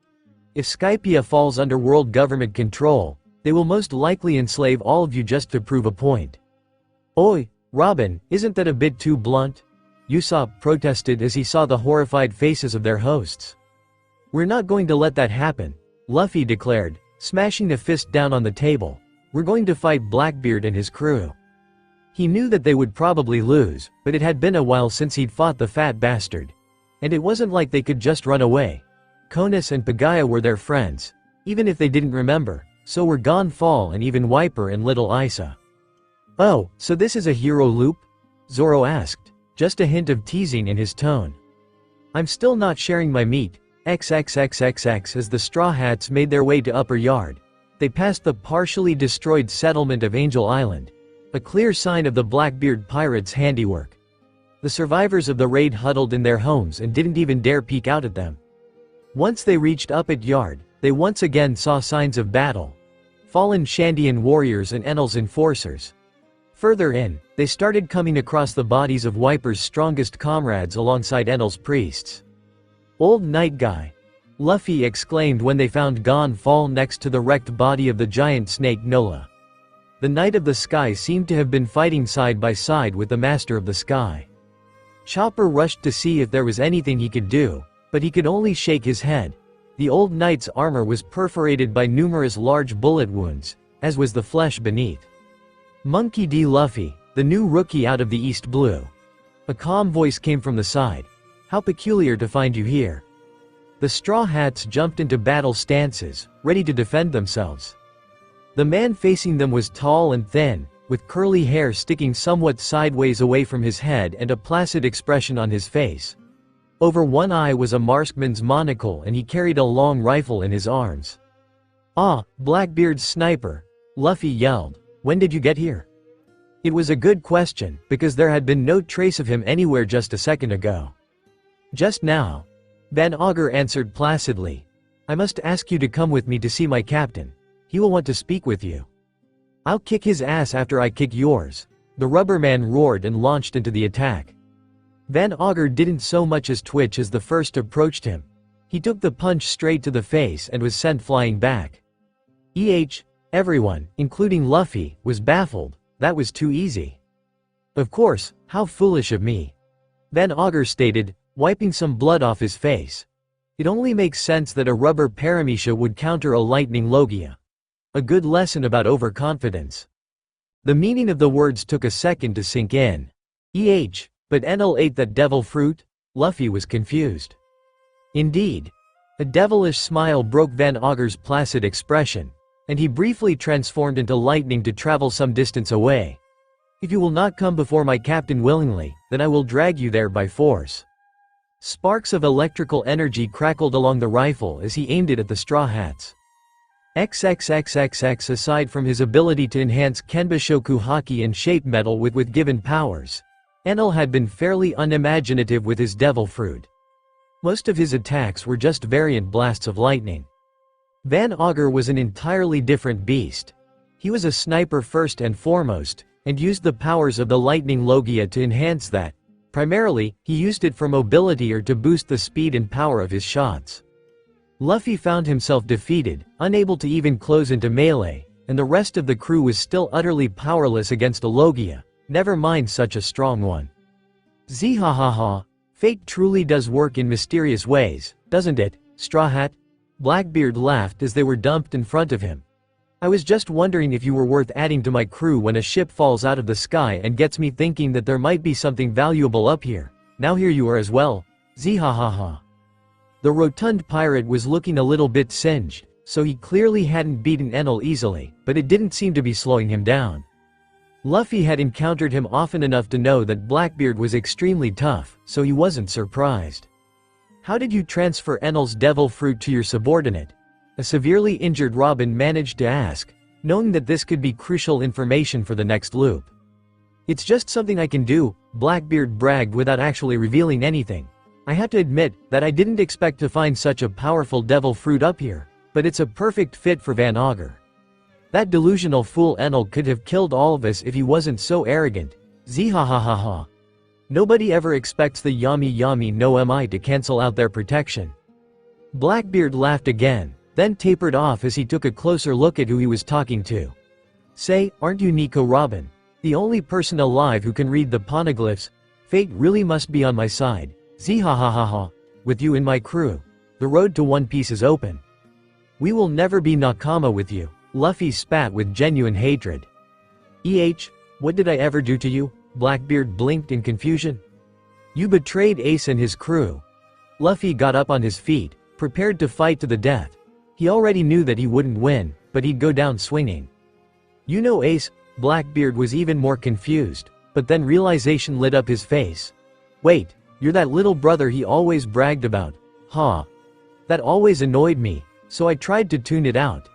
If Skypiea falls under world government control, they will most likely enslave all of you just to prove a point. Oi, Robin, isn't that a bit too blunt? Usopp protested as he saw the horrified faces of their hosts. We're not going to let that happen, Luffy declared, smashing a fist down on the table. We're going to fight Blackbeard and his crew. He knew that they would probably lose, but it had been a while since he'd fought the fat bastard. And it wasn't like they could just run away. Konis and Pagaya were their friends, even if they didn't remember, so were Gonfall and even Wiper and Little Isa. Oh, so this is a hero loop? Zoro asked, just a hint of teasing in his tone. I'm still not sharing my meat, XXXXX. As the Straw Hats made their way to Upper Yard, they passed the partially destroyed settlement of Angel Island, a clear sign of the Blackbeard pirates' handiwork. The survivors of the raid huddled in their homes and didn't even dare peek out at them. Once they reached Upper Yard, they once again saw signs of battle. Fallen Shandian warriors and Enel's enforcers. Further in, they started coming across the bodies of Wiper's strongest comrades alongside Enel's priests. Old Night Guy! Luffy exclaimed when they found Gonfall next to the wrecked body of the giant snake Nola. The Knight of the Sky seemed to have been fighting side by side with the Master of the Sky. Chopper rushed to see if there was anything he could do, but he could only shake his head. The old knight's armor was perforated by numerous large bullet wounds, as was the flesh beneath. Monkey D. Luffy, the new rookie out of the East Blue. A calm voice came from the side. How peculiar to find you here. The Straw Hats jumped into battle stances, ready to defend themselves. The man facing them was tall and thin, with curly hair sticking somewhat sideways away from his head and a placid expression on his face. Over one eye was a marksman's monocle and he carried a long rifle in his arms. Ah, Blackbeard's sniper! Luffy yelled. When did you get here? It was a good question, because there had been no trace of him anywhere just a second ago. Just now. Van Augur answered placidly. I must ask you to come with me to see my captain. He will want to speak with you. I'll kick his ass after I kick yours. The Rubberman roared and launched into the attack. Van Augur didn't so much as twitch as the first approached him. He took the punch straight to the face and was sent flying back. Everyone, including Luffy, was baffled. That was too easy. Of course, how foolish of me. Van Augur stated, wiping some blood off his face. It only makes sense that a rubber paramecia would counter a lightning logia. A good lesson about overconfidence. The meaning of the words took a second to sink in. But Enel ate that devil fruit? Luffy was confused. Indeed. A devilish smile broke Van Augur's placid expression, and he briefly transformed into lightning to travel some distance away. If you will not come before my captain willingly, then I will drag you there by force. Sparks of electrical energy crackled along the rifle as he aimed it at the Straw Hats. XXXXX. Aside from his ability to enhance Kenbushoku Haki and shape metal with given powers, Enel had been fairly unimaginative with his devil fruit. Most of his attacks were just variant blasts of lightning. Van Augur was an entirely different beast. He was a sniper first and foremost, and used the powers of the lightning logia to enhance that. Primarily, he used it for mobility or to boost the speed and power of his shots. Luffy found himself defeated, unable to even close into melee, and the rest of the crew was still utterly powerless against a logia, never mind such a strong one. Zhahaha. Fate truly does work in mysterious ways, doesn't it, Straw Hat? Blackbeard laughed as they were dumped in front of him. I was just wondering if you were worth adding to my crew when a ship falls out of the sky and gets me thinking that there might be something valuable up here. Now here you are as well. Zhahaha. The rotund pirate was looking a little bit singed, so he clearly hadn't beaten Enel easily, but it didn't seem to be slowing him down. Luffy had encountered him often enough to know that Blackbeard was extremely tough, so he wasn't surprised. How did you transfer Enel's devil fruit to your subordinate? A severely injured Robin managed to ask, knowing that this could be crucial information for the next loop. It's just something I can do, Blackbeard bragged without actually revealing anything. I have to admit that I didn't expect to find such a powerful devil fruit up here, but it's a perfect fit for Van Augur. That delusional fool Enel could have killed all of us if he wasn't so arrogant. Zhahahaha. Nobody ever expects the Yami no Mi to cancel out their protection. Blackbeard laughed again, then tapered off as he took a closer look at who he was talking to. Say, aren't you Nico Robin? The only person alive who can read the poneglyphs? Fate really must be on my side. Zhahahaha. With you in my crew, the road to One Piece is open. We will never be nakama with you. Luffy spat with genuine hatred. What did I ever do to you? Blackbeard blinked in confusion. You betrayed Ace and his crew. Luffy got up on his feet, prepared to fight to the death. He already knew that he wouldn't win, but he'd go down swinging. You know Ace? Blackbeard was even more confused, but then realization lit up his face. Wait, you're that little brother he always bragged about. Huh. That always annoyed me, so I tried to tune it out.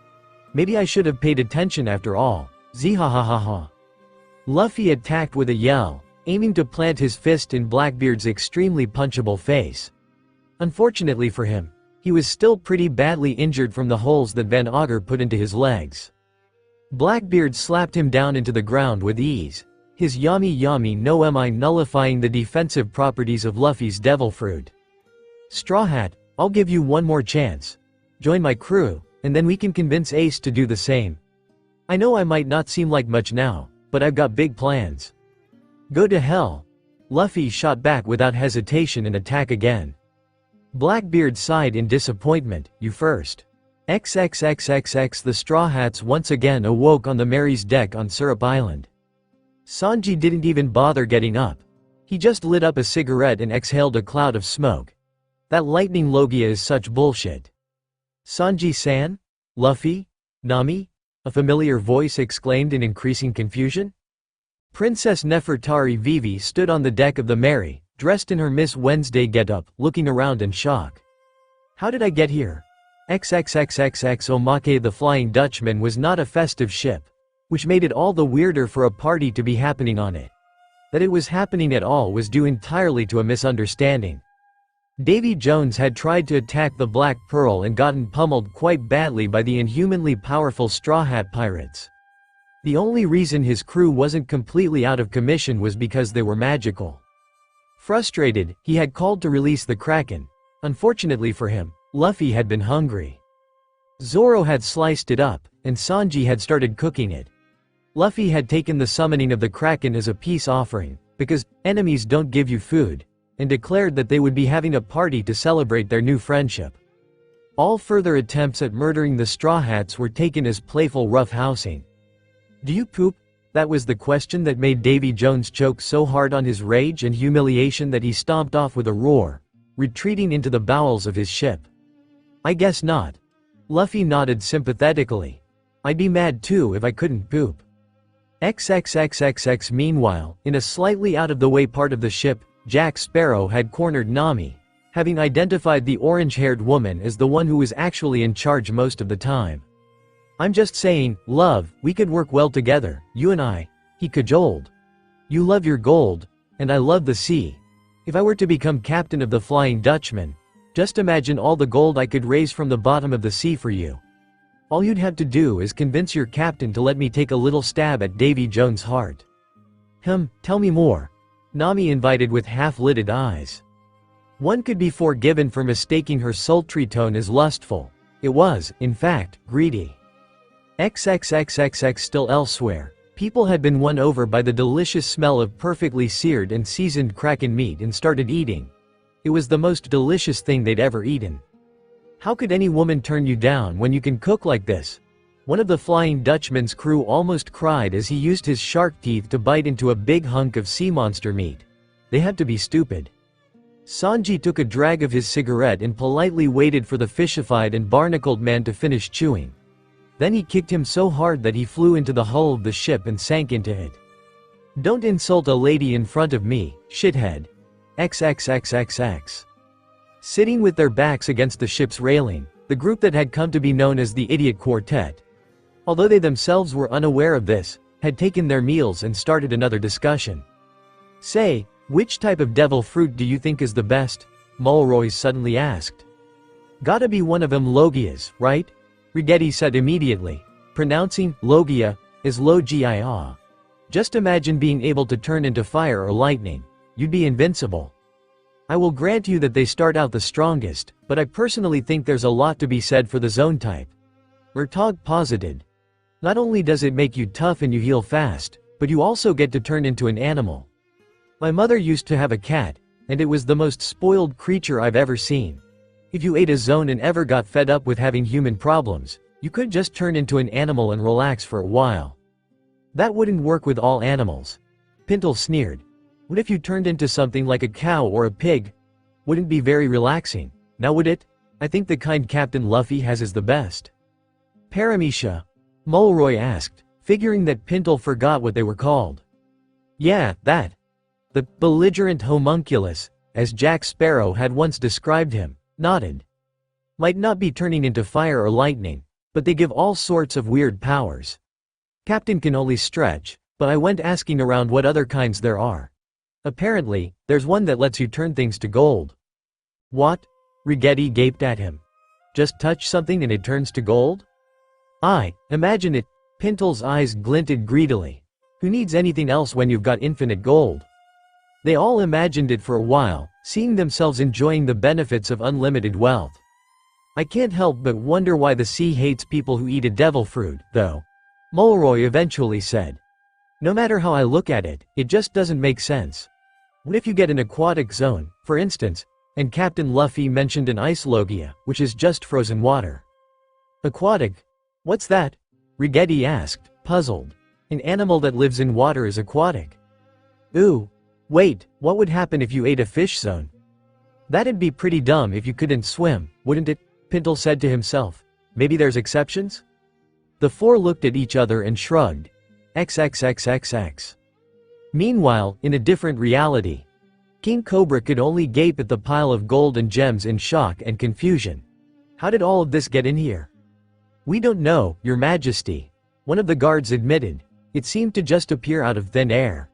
Maybe I should have paid attention after all. Zhahahaha. Luffy attacked with a yell, aiming to plant his fist in Blackbeard's extremely punchable face. Unfortunately for him, he was still pretty badly injured from the holes that Van Augur put into his legs. Blackbeard slapped him down into the ground with ease, his Yami no Mi nullifying the defensive properties of Luffy's devil fruit. Straw Hat, I'll give you one more chance. Join my crew, and then we can convince Ace to do the same. I know I might not seem like much now, but I've got big plans. Go to hell. Luffy shot back without hesitation and attack again. Blackbeard sighed in disappointment. You first. XXXXX. The Straw Hats once again awoke on the Mary's deck on Syrup Island. Sanji didn't even bother getting up. He just lit up a cigarette and exhaled a cloud of smoke. That lightning logia is such bullshit. Sanji-san? Luffy? Nami? A familiar voice exclaimed in increasing confusion. Princess Nefertari Vivi stood on the deck of the Mary, dressed in her Miss Wednesday getup, looking around in shock. How did I get here? XXXXX. Omake the Flying Dutchman was not a festive ship, which made it all the weirder for a party to be happening on it. That it was happening at all was due entirely to a misunderstanding. Davy Jones had tried to attack the Black Pearl and gotten pummeled quite badly by the inhumanly powerful Straw Hat pirates. The only reason his crew wasn't completely out of commission was because they were magical. Frustrated, he had called to release the Kraken. Unfortunately for him, Luffy had been hungry. Zoro had sliced it up, and Sanji had started cooking it. Luffy had taken the summoning of the Kraken as a peace offering, because enemies don't give you food, and declared that they would be having a party to celebrate their new friendship. All further attempts at murdering the Straw Hats were taken as playful roughhousing. "Do you poop?" That was the question that made Davy Jones choke so hard on his rage and humiliation that he stomped off with a roar, retreating into the bowels of his ship. "I guess not." Luffy nodded sympathetically. "I'd be mad too if I couldn't poop." XXXXX. Meanwhile, in a slightly out-of-the-way part of the ship, Jack Sparrow had cornered Nami, having identified the orange-haired woman as the one who was actually in charge most of the time. "I'm just saying, love, we could work well together, you and I," he cajoled. "You love your gold, and I love the sea. If I were to become captain of the Flying Dutchman, just imagine all the gold I could raise from the bottom of the sea for you. All you'd have to do is convince your captain to let me take a little stab at Davy Jones' heart." Tell me more," Nami invited with half-lidded eyes. One could be forgiven for mistaking her sultry tone as lustful. It was, in fact, greedy. XXXXX. Still elsewhere, people had been won over by the delicious smell of perfectly seared and seasoned Kraken meat and started eating. It was the most delicious thing they'd ever eaten. "How could any woman turn you down when you can cook like this?" One of the Flying Dutchman's crew almost cried as he used his shark teeth to bite into a big hunk of sea monster meat. They had to be stupid. Sanji took a drag of his cigarette and politely waited for the fishified and barnacled man to finish chewing. Then he kicked him so hard that he flew into the hull of the ship and sank into it. "Don't insult a lady in front of me, shithead." XXXXX. Sitting with their backs against the ship's railing, the group that had come to be known as the Idiot Quartet, although they themselves were unaware of this, had taken their meals and started another discussion. "Say, which type of devil fruit do you think is the best?" Mulroy suddenly asked. "Gotta be one of 'em Logias, right?" Rigetti said immediately, pronouncing Logia as Logia. "Just imagine being able to turn into fire or lightning. You'd be invincible." "I will grant you that they start out the strongest, but I personally think there's a lot to be said for the zone type," Murtaugh posited. "Not only does it make you tough and you heal fast, but you also get to turn into an animal. My mother used to have a cat, and it was the most spoiled creature I've ever seen. If you ate a zone and ever got fed up with having human problems, you could just turn into an animal and relax for a while." "That wouldn't work with all animals," Pintle sneered. "What if you turned into something like a cow or a pig? Wouldn't be very relaxing, now would it? I think the kind Captain Luffy has is the best." "Paramecia?" Mulroy asked, figuring that Pintle forgot what they were called. "Yeah, that. The belligerent homunculus, as Jack Sparrow had once described him, nodded. Might not be turning into fire or lightning, but they give all sorts of weird powers. Captain can only stretch, but I went asking around what other kinds there are. Apparently, there's one that lets you turn things to gold." "What?" Rigetti gaped at him. "Just touch something and it turns to gold?" Imagine it." Pintle's eyes glinted greedily. "Who needs anything else when you've got infinite gold?" They all imagined it for a while, seeing themselves enjoying the benefits of unlimited wealth. "I can't help but wonder why the sea hates people who eat a devil fruit, though," Mulroy eventually said. "No matter how I look at it, it just doesn't make sense. What if you get an aquatic zone, for instance, and Captain Luffy mentioned an ice logia, which is just frozen water?" "Aquatic? What's that?" Rigetti asked, puzzled. "An animal that lives in water is aquatic." "Ooh. Wait, what would happen if you ate a fish zone?" "That'd be pretty dumb if you couldn't swim, wouldn't it?" Pintle said to himself. "Maybe there's exceptions?" The four looked at each other and shrugged. XXXXX. Meanwhile, in a different reality, King Cobra could only gape at the pile of gold and gems in shock and confusion. "How did all of this get in here?" "We don't know, Your Majesty," one of the guards admitted. "It seemed to just appear out of thin air."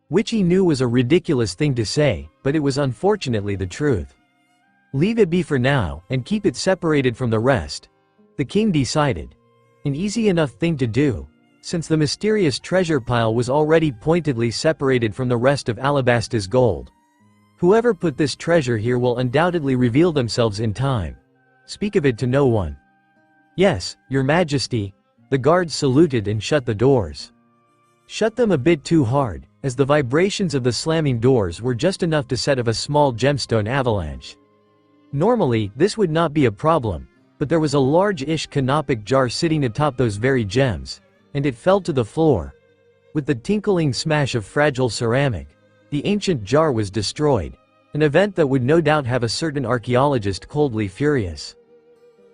Which he knew was a ridiculous thing to say, but it was unfortunately the truth. "Leave it be for now, and keep it separated from the rest," the king decided. An easy enough thing to do, since the mysterious treasure pile was already pointedly separated from the rest of Alabasta's gold. Whoever put this treasure here will undoubtedly reveal themselves in time. Speak of it to no one. "Yes, Your Majesty," the guards saluted and shut the doors. shut them a bit too hard, as the vibrations of the slamming doors were just enough to set off a small gemstone avalanche. Normally, this would not be a problem, but there was a large-ish canopic jar sitting atop those very gems, and it fell to the floor. With the tinkling smash of fragile ceramic, the ancient jar was destroyed, an event that would no doubt have a certain archaeologist coldly furious.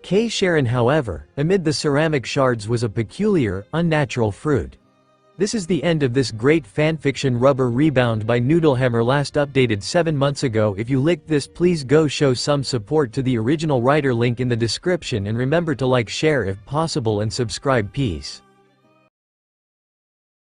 K. Sharon, however, amid the ceramic shards was a peculiar, unnatural fruit. This is the end of this great fanfiction Rubber Rebound by Noodlehammer, last updated 7 months ago. If you liked this, please go show some support to the original writer, link in the description, and remember to like, share if possible, and subscribe. Peace.